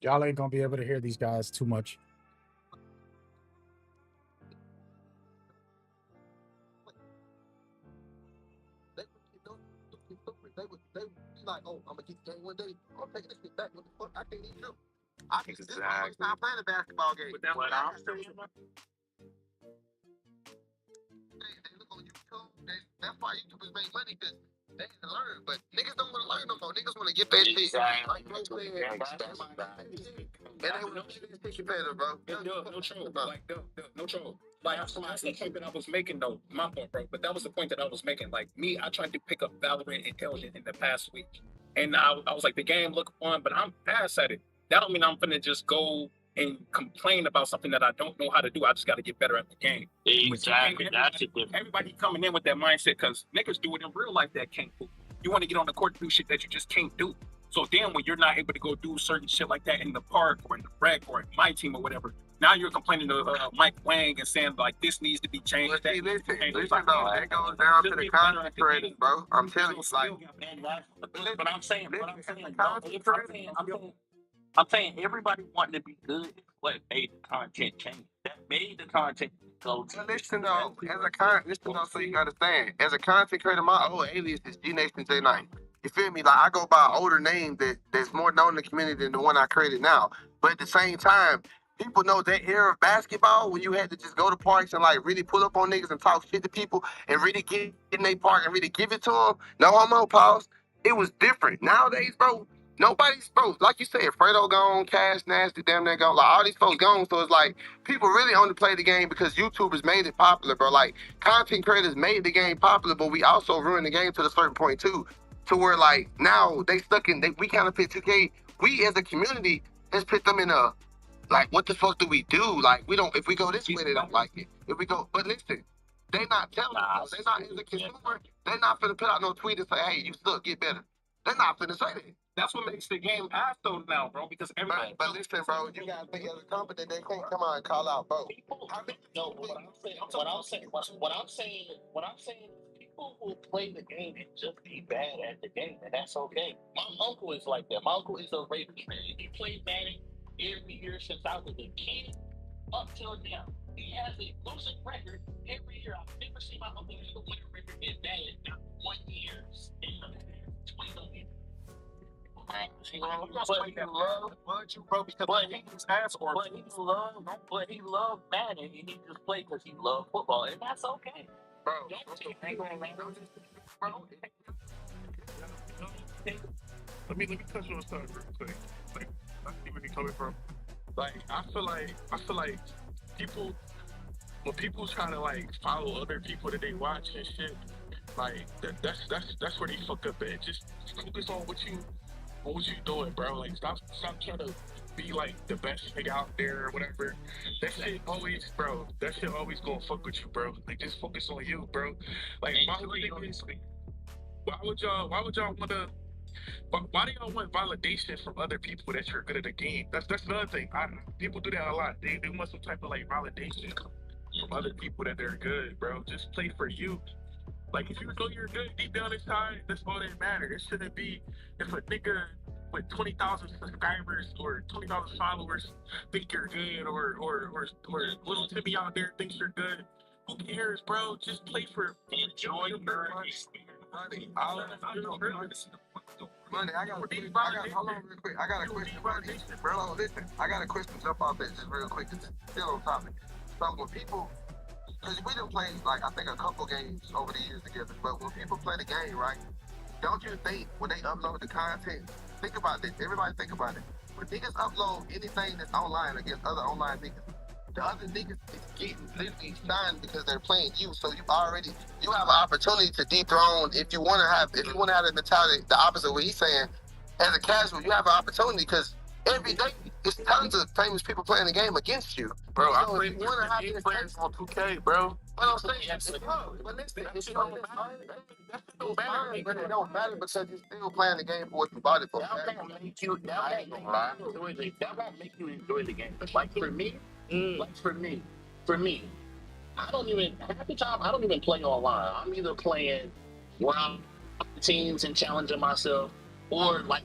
[SPEAKER 1] Y'all ain't gonna be able to hear these guys too much.
[SPEAKER 4] They would be like, oh, I'm gonna get the game one day. I'm taking this shit back. What the fuck? I can't even do. I think this is my first time playing a basketball game. But that's what I'm saying. They look on YouTube. That's why YouTubers make money, because they had to learn. But niggas don't want to learn no more. Niggas want to get that shit. Like bro said, and they want to get this shit better, bro.
[SPEAKER 22] No troll. Like, no troll. Like, that's the point that I was making, though. My point, bro. But that was the point that I was making. Like, me, I tried to pick up Valorant Intelligent in the past week. And I was like, the game looked fun, but I'm fast at it. That don't mean I'm finna just go and complain about something that I don't know how to do. I just got to get better at the game.
[SPEAKER 19] Exactly. That's it.
[SPEAKER 22] Everybody coming in with that mindset, because niggas do it in real life that can't do. You want to get on the court to do shit that you just can't do. So then when you're not able to go do certain shit like that in the park or in the rec or in my team or whatever, now you're complaining to Mike Wang and saying like this needs to be changed.
[SPEAKER 4] Listen, though, that goes down to the content creators, bro. I'm telling you, like,
[SPEAKER 19] But I'm saying, I'm saying everybody wanting to be good is what made the content change. That made the content go to.
[SPEAKER 4] Listen though, so you understand. As a content creator, my old alias is G Nation J9. You feel me? Like, I go by an older name that's more known in the community than the one I created now. But at the same time, people know that era of basketball when you had to just go to parks and like really pull up on niggas and talk shit to people and really get in their park and really give it to them. No homo, pause. It was different. Nowadays, bro, nobody's, bro, like you said, Fredo gone, Cash Nasty, damn near gone. Like, all these folks gone. So it's like, people really only play the game because YouTubers made it popular, bro. Like, content creators made the game popular, but we also ruined the game to a certain point too. To where like, now they stuck in, we kind of put 2K, we as a community has put them in a, like, what the fuck do we do? Like, we don't, if we go this way, they don't like it. If we go, but listen, they not telling us. They not, as a consumer, they not finna put out no tweet and say, hey, you suck, get better. They're not finna say that.
[SPEAKER 22] That's what makes the game ass though now, bro, because everybody.
[SPEAKER 4] But listen, bro, you gotta think as a company, they can't come out and call out, bro.
[SPEAKER 19] No, what I'm saying, people will play the game and just be bad at the game, and that's okay. My uncle is like that. My uncle is a Ravens fan. He played Madden every year since I was a kid up till now. He has a losing record every year. I've never seen my uncle have a winning record in Madden not 1 year in 20 years. But he loved Madden, and he just played because he loved football, and that's okay.
[SPEAKER 4] Bro,
[SPEAKER 12] let me touch on something real quick. Like, I see where you're coming from. Like, I feel like people, when people try to like follow other people that they watch and shit, like that's where they fuck up at. Just focus on what you doing, bro. Like, stop trying to be like the best nigga out there or whatever. That shit always gonna fuck with you, bro. Like, just focus on you, bro. Like, why would y'all wanna? Why do y'all want validation from other people that you're good at the game? That's another thing. People do that a lot. They want some type of like validation from other people that they're good, bro. Just play for you. Like, if you know you're good deep down inside, that's all that matters. It shouldn't be if a nigga with 20,000 subscribers or 20,000 followers think you're good, or little Timmy out there thinks you're good. Who cares, bro? Just play for enjoy your experience.
[SPEAKER 4] Money, hold on real quick. I got a question, bro. Listen, I got a question jump off that just real quick. It's still on topic. So when people, because we done played like I think a couple games over the years together, but when people play the game, right? Don't you think when they upload the content, think about this. Everybody think about it. When niggas upload anything that's online against other online niggas, the other niggas is getting literally signed because they're playing you. So you have an opportunity to dethrone if you want to have the mentality, the opposite of what he's saying. As a casual, you have an opportunity because every day it's tons of famous people playing the game against you.
[SPEAKER 12] Bro,
[SPEAKER 4] so
[SPEAKER 12] I play players on 2K, bro.
[SPEAKER 4] But I'm saying, but listen, it don't matter because you're still playing the game for what you bought it for.
[SPEAKER 19] That won't make you enjoy the game. Like for me, I don't even half the time I don't even play online. I'm either playing where I'm teams and challenging myself, or like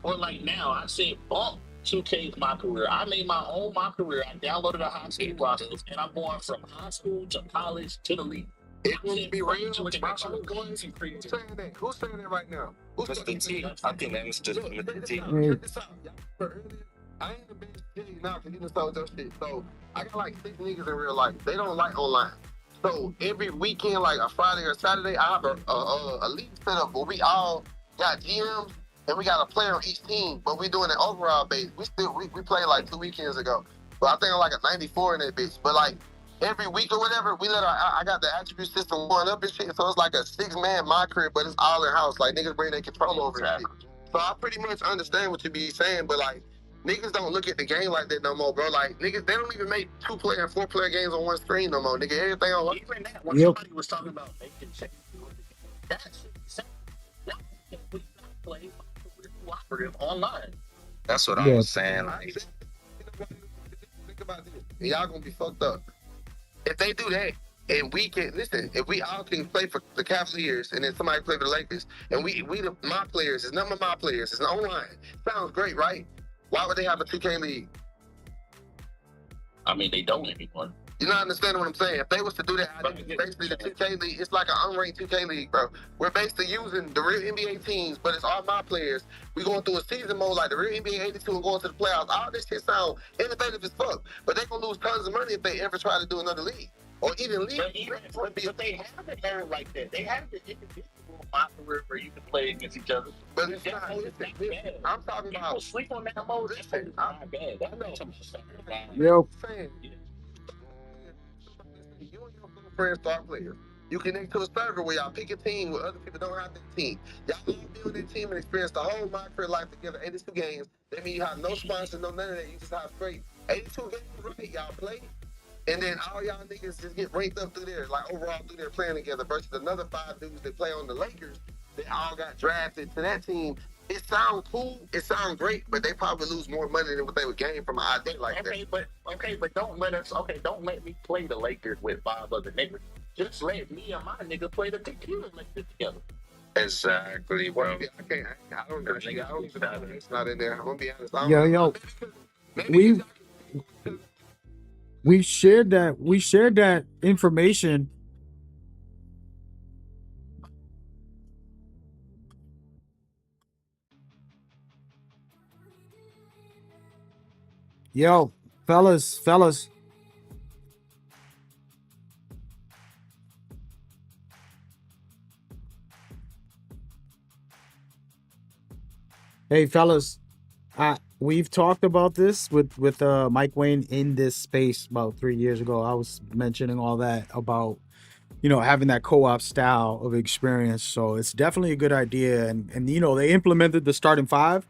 [SPEAKER 22] or like now, I said bump 2K is my career. I made my career. I downloaded a high school process, and I'm going from high school to college to the league.
[SPEAKER 4] It wouldn't be real. Who's saying that? Who's saying that right now?
[SPEAKER 10] Mr. T. I think that Mr. T.
[SPEAKER 4] Check this out. Y'all heard it? I ain't the best kid now because you done sold your shit. So I got like 6 niggas in real life. They don't like online. So every weekend, like a Friday or Saturday, I have a league set up where we all got GMs and we got a player on each team, but we doing an overall base. We played like 2 weekends ago. But I think I'm like a 94 in that bitch. But like every week or whatever, we let I got the attribute system going up and shit. So it's like a 6-man my crib, but it's all in house. Like niggas bring their control over it. So I pretty much understand what you be saying, but like niggas don't look at the game like that no more, bro. Like niggas, they don't even make 2-player and 4-player games on one screen no more. Nigga, everything on.
[SPEAKER 22] Even that, when somebody was talking about making changes, that's why can't we not play cooperative online?
[SPEAKER 10] That's what I was saying. Like,
[SPEAKER 4] think about this. Y'all gonna be fucked up. If they do that, and we can listen, if we all can play for the Cavaliers and then somebody play for the Lakers, and my players, it's none of my players, it's online. Sounds great, right? Why would they have a 2K league?
[SPEAKER 22] I mean, they don't anymore.
[SPEAKER 4] You not understanding what I'm saying? If they was to do that, basically the 2K league, it's like an unranked 2K league, bro. We're basically using the real NBA teams, but it's all my players. We going through a season mode like the real NBA 82 and going to the playoffs. All this shit sound innovative as fuck, but they gonna lose tons of money if they ever try to do another league. Or even league.
[SPEAKER 22] But they have it now like that. They have the individual career where you can play against each other.
[SPEAKER 4] But it's not. Bad. I'm talking about.
[SPEAKER 22] People sleep on that mode. It's not bad. I know.
[SPEAKER 6] Yo.
[SPEAKER 4] You and your friends start players. You connect to a server where y'all pick a team where other people don't have that team. Y'all all build that team and experience the whole My Career life together. 82 games. That means you have no sponsor, no none of that. You just have straight 82 games, right? Y'all play. And then all y'all niggas just get ranked up through there, like overall through there playing together versus another 5 dudes that play on the Lakers. They all got drafted to that team. It sounds cool, it sounds great, but they probably lose more money than what they would gain from an idea like that.
[SPEAKER 22] But don't let me play the Lakers with 5 other niggas. Just let me and my nigga play the computer Lakers together.
[SPEAKER 10] Exactly. Well,
[SPEAKER 4] I don't know, nigga. I don't even know. It's not in there. I'm gonna be honest.
[SPEAKER 6] Yo, we shared that information. Yo, fellas. Hey, fellas. We've talked about this with Mike Wayne in this space about 3 years ago. I was mentioning all that about, having that co-op style of experience. So it's definitely a good idea. And they implemented the starting 5.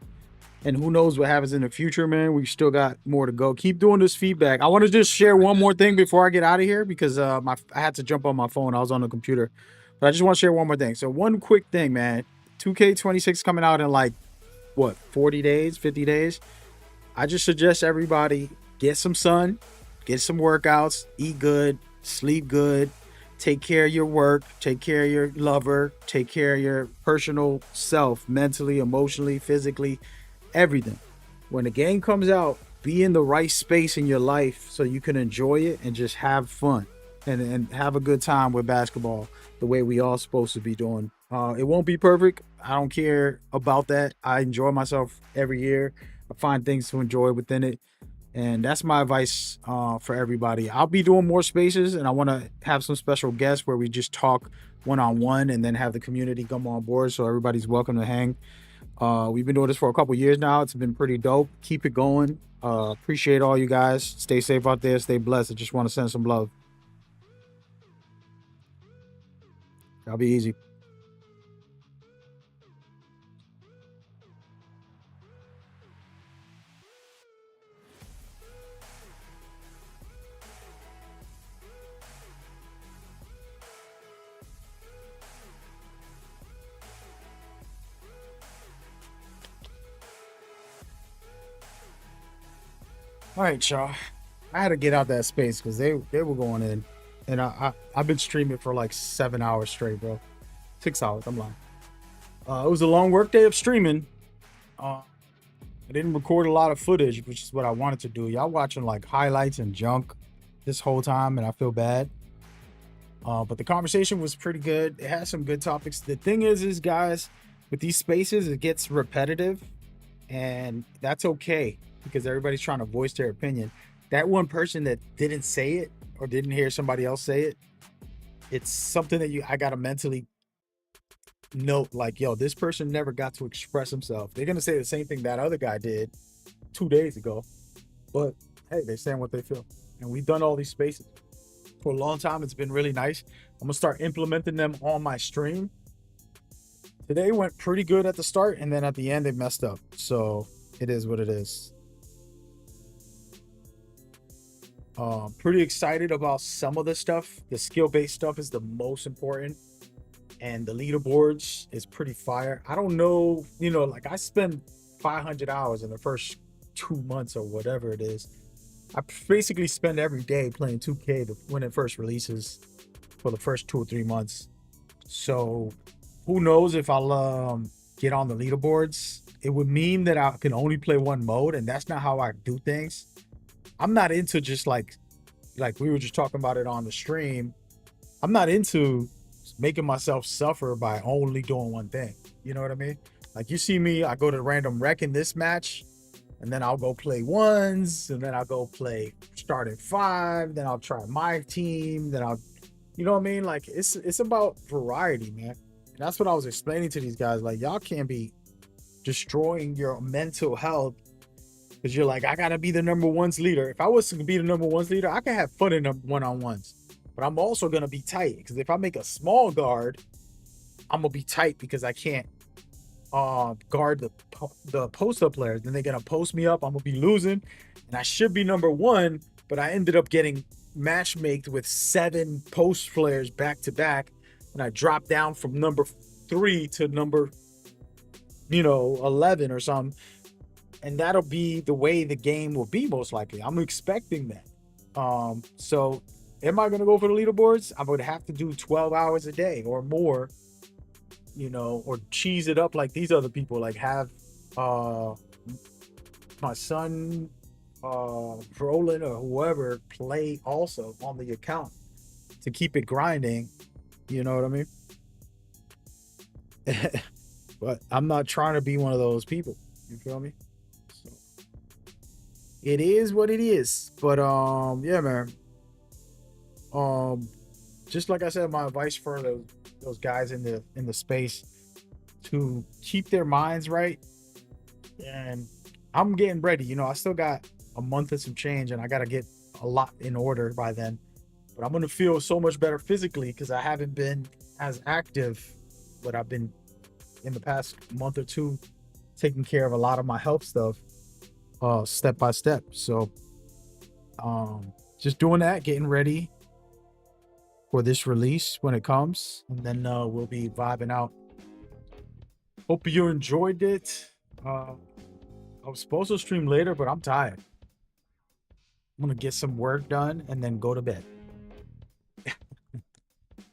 [SPEAKER 6] And who knows what happens in the future, man. We still got more to go. Keep doing this feedback. I want to just share one more thing before I get out of here because I had to jump on my phone. I was on the computer. But I just want to share one more thing. So one quick thing, man. 2K26 coming out in like, 40 days, 50 days. I just suggest everybody get some sun, get some workouts, eat good, sleep good, take care of your work, take care of your lover, take care of your personal self, mentally, emotionally, physically, everything. When the game comes out, be in the right space in your life so you can enjoy it and just have fun and have a good time with basketball the way we all supposed to be doing. It won't be perfect. I don't care about that. I enjoy myself every year. I find things to enjoy within it. And that's my advice for everybody. I'll be doing more spaces and I want to have some special guests where we just talk one-on-one and then have the community come on board so everybody's welcome to hang. We've been doing this for a couple years now. It's been pretty dope. Keep it going. Appreciate all you guys. Stay safe out there. Stay blessed. I just want to send some love. Y'all be easy. All right, y'all. I had to get out that space because they were going in, and I've been streaming for like 7 hours straight, bro. 6 hours. I'm lying. It was a long work day of streaming.
[SPEAKER 1] I didn't record a lot of footage, which is what I wanted to do. Y'all watching like highlights and junk this whole time, and I feel bad. But the conversation was pretty good. It has some good topics. The thing is guys, with these spaces, it gets repetitive, and that's okay because everybody's trying to voice their opinion. That one person that didn't say it or didn't hear somebody else say it, it's something that I gotta mentally note, like, yo, this person never got to express himself. They're gonna say the same thing that other guy did 2 days ago, but hey, they're saying what they feel. And we've done all these spaces for a long time. It's been really nice. I'm gonna start implementing them on my stream. Today went pretty good at the start, and then at the end they messed up, so it is what it is. Pretty excited about some of the stuff. The skill-based stuff is the most important, and the leaderboards is pretty fire. I don't know, you know, like I spend 500 hours in the first 2 months or whatever it is. I basically spend every day playing 2K when it first releases for the first 2 or 3 months. So who knows if I'll get on the leaderboards. It would mean that I can only play one mode, and that's not how I do things. I'm not into just like we were just talking about it on the stream. I'm not into making myself suffer by only doing one thing. You know what I mean? Like, you see me, I go to random rec in this match, and then I'll go play ones, and then I'll go play starting 5, then I'll try my team, then I'll, you know what I mean? Like, it's about variety, man. And that's what I was explaining to these guys. Like, y'all can't be destroying your mental health because you're like, I gotta be the number ones leader. If I was to be the number ones leader, I can have fun in the one-on-ones. But I'm also gonna be tight, because if I make a small guard, I'm gonna be tight because I can't guard the post-up players. Then they're gonna post me up. I'm gonna be losing, and I should be number 1, but I ended up getting matchmaked with 7 post players back to back, and I dropped down from number 3 to number 11 or something. And that'll be the way the game will be, most likely. I'm expecting that. So am I gonna go for the leaderboards? I would have to do 12 hours a day or more, or cheese it up like these other people, like have my son Brolin or whoever play also on the account to keep it grinding. You know what I mean? But I'm not trying to be one of those people. You feel me? So it is what it is. But yeah, man. Just like I said, my advice for those guys in the space to keep their minds right. And I'm getting ready. I still got a month and some change, and I got to get a lot in order by then. But I'm going to feel so much better physically because I haven't been as active, but I've been in the past month or two taking care of a lot of my health stuff step by step. So just doing that, getting ready for this release when it comes, and then we'll be vibing out. Hope you enjoyed it. I was supposed to stream later, but I'm tired. I'm gonna get some work done and then go to bed.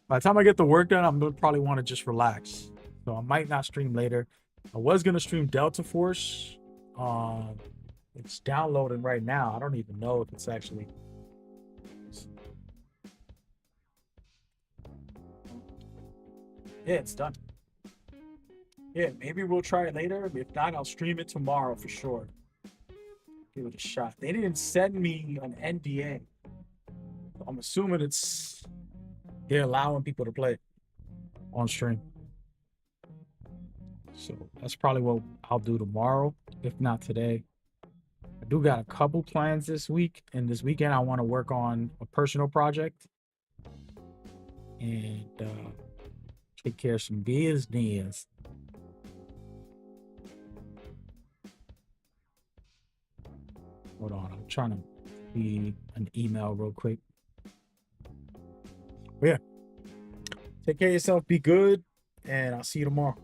[SPEAKER 1] By the time I get the work done, I'm gonna probably want to just relax. So I might not stream later. I was gonna stream Delta Force. It's downloading right now. I don't even know if it's actually. Yeah, it's done. Yeah, maybe we'll try it later. If not, I'll stream it tomorrow for sure. Give it a shot. They didn't send me an NDA. I'm assuming they're allowing people to play on stream. So that's probably what I'll do tomorrow, if not today. I do got a couple plans this week, and this weekend I want to work on a personal project and take care of some business. Hold on, I'm trying to read an email real quick. But yeah, take care of yourself, be good, and I'll see you tomorrow.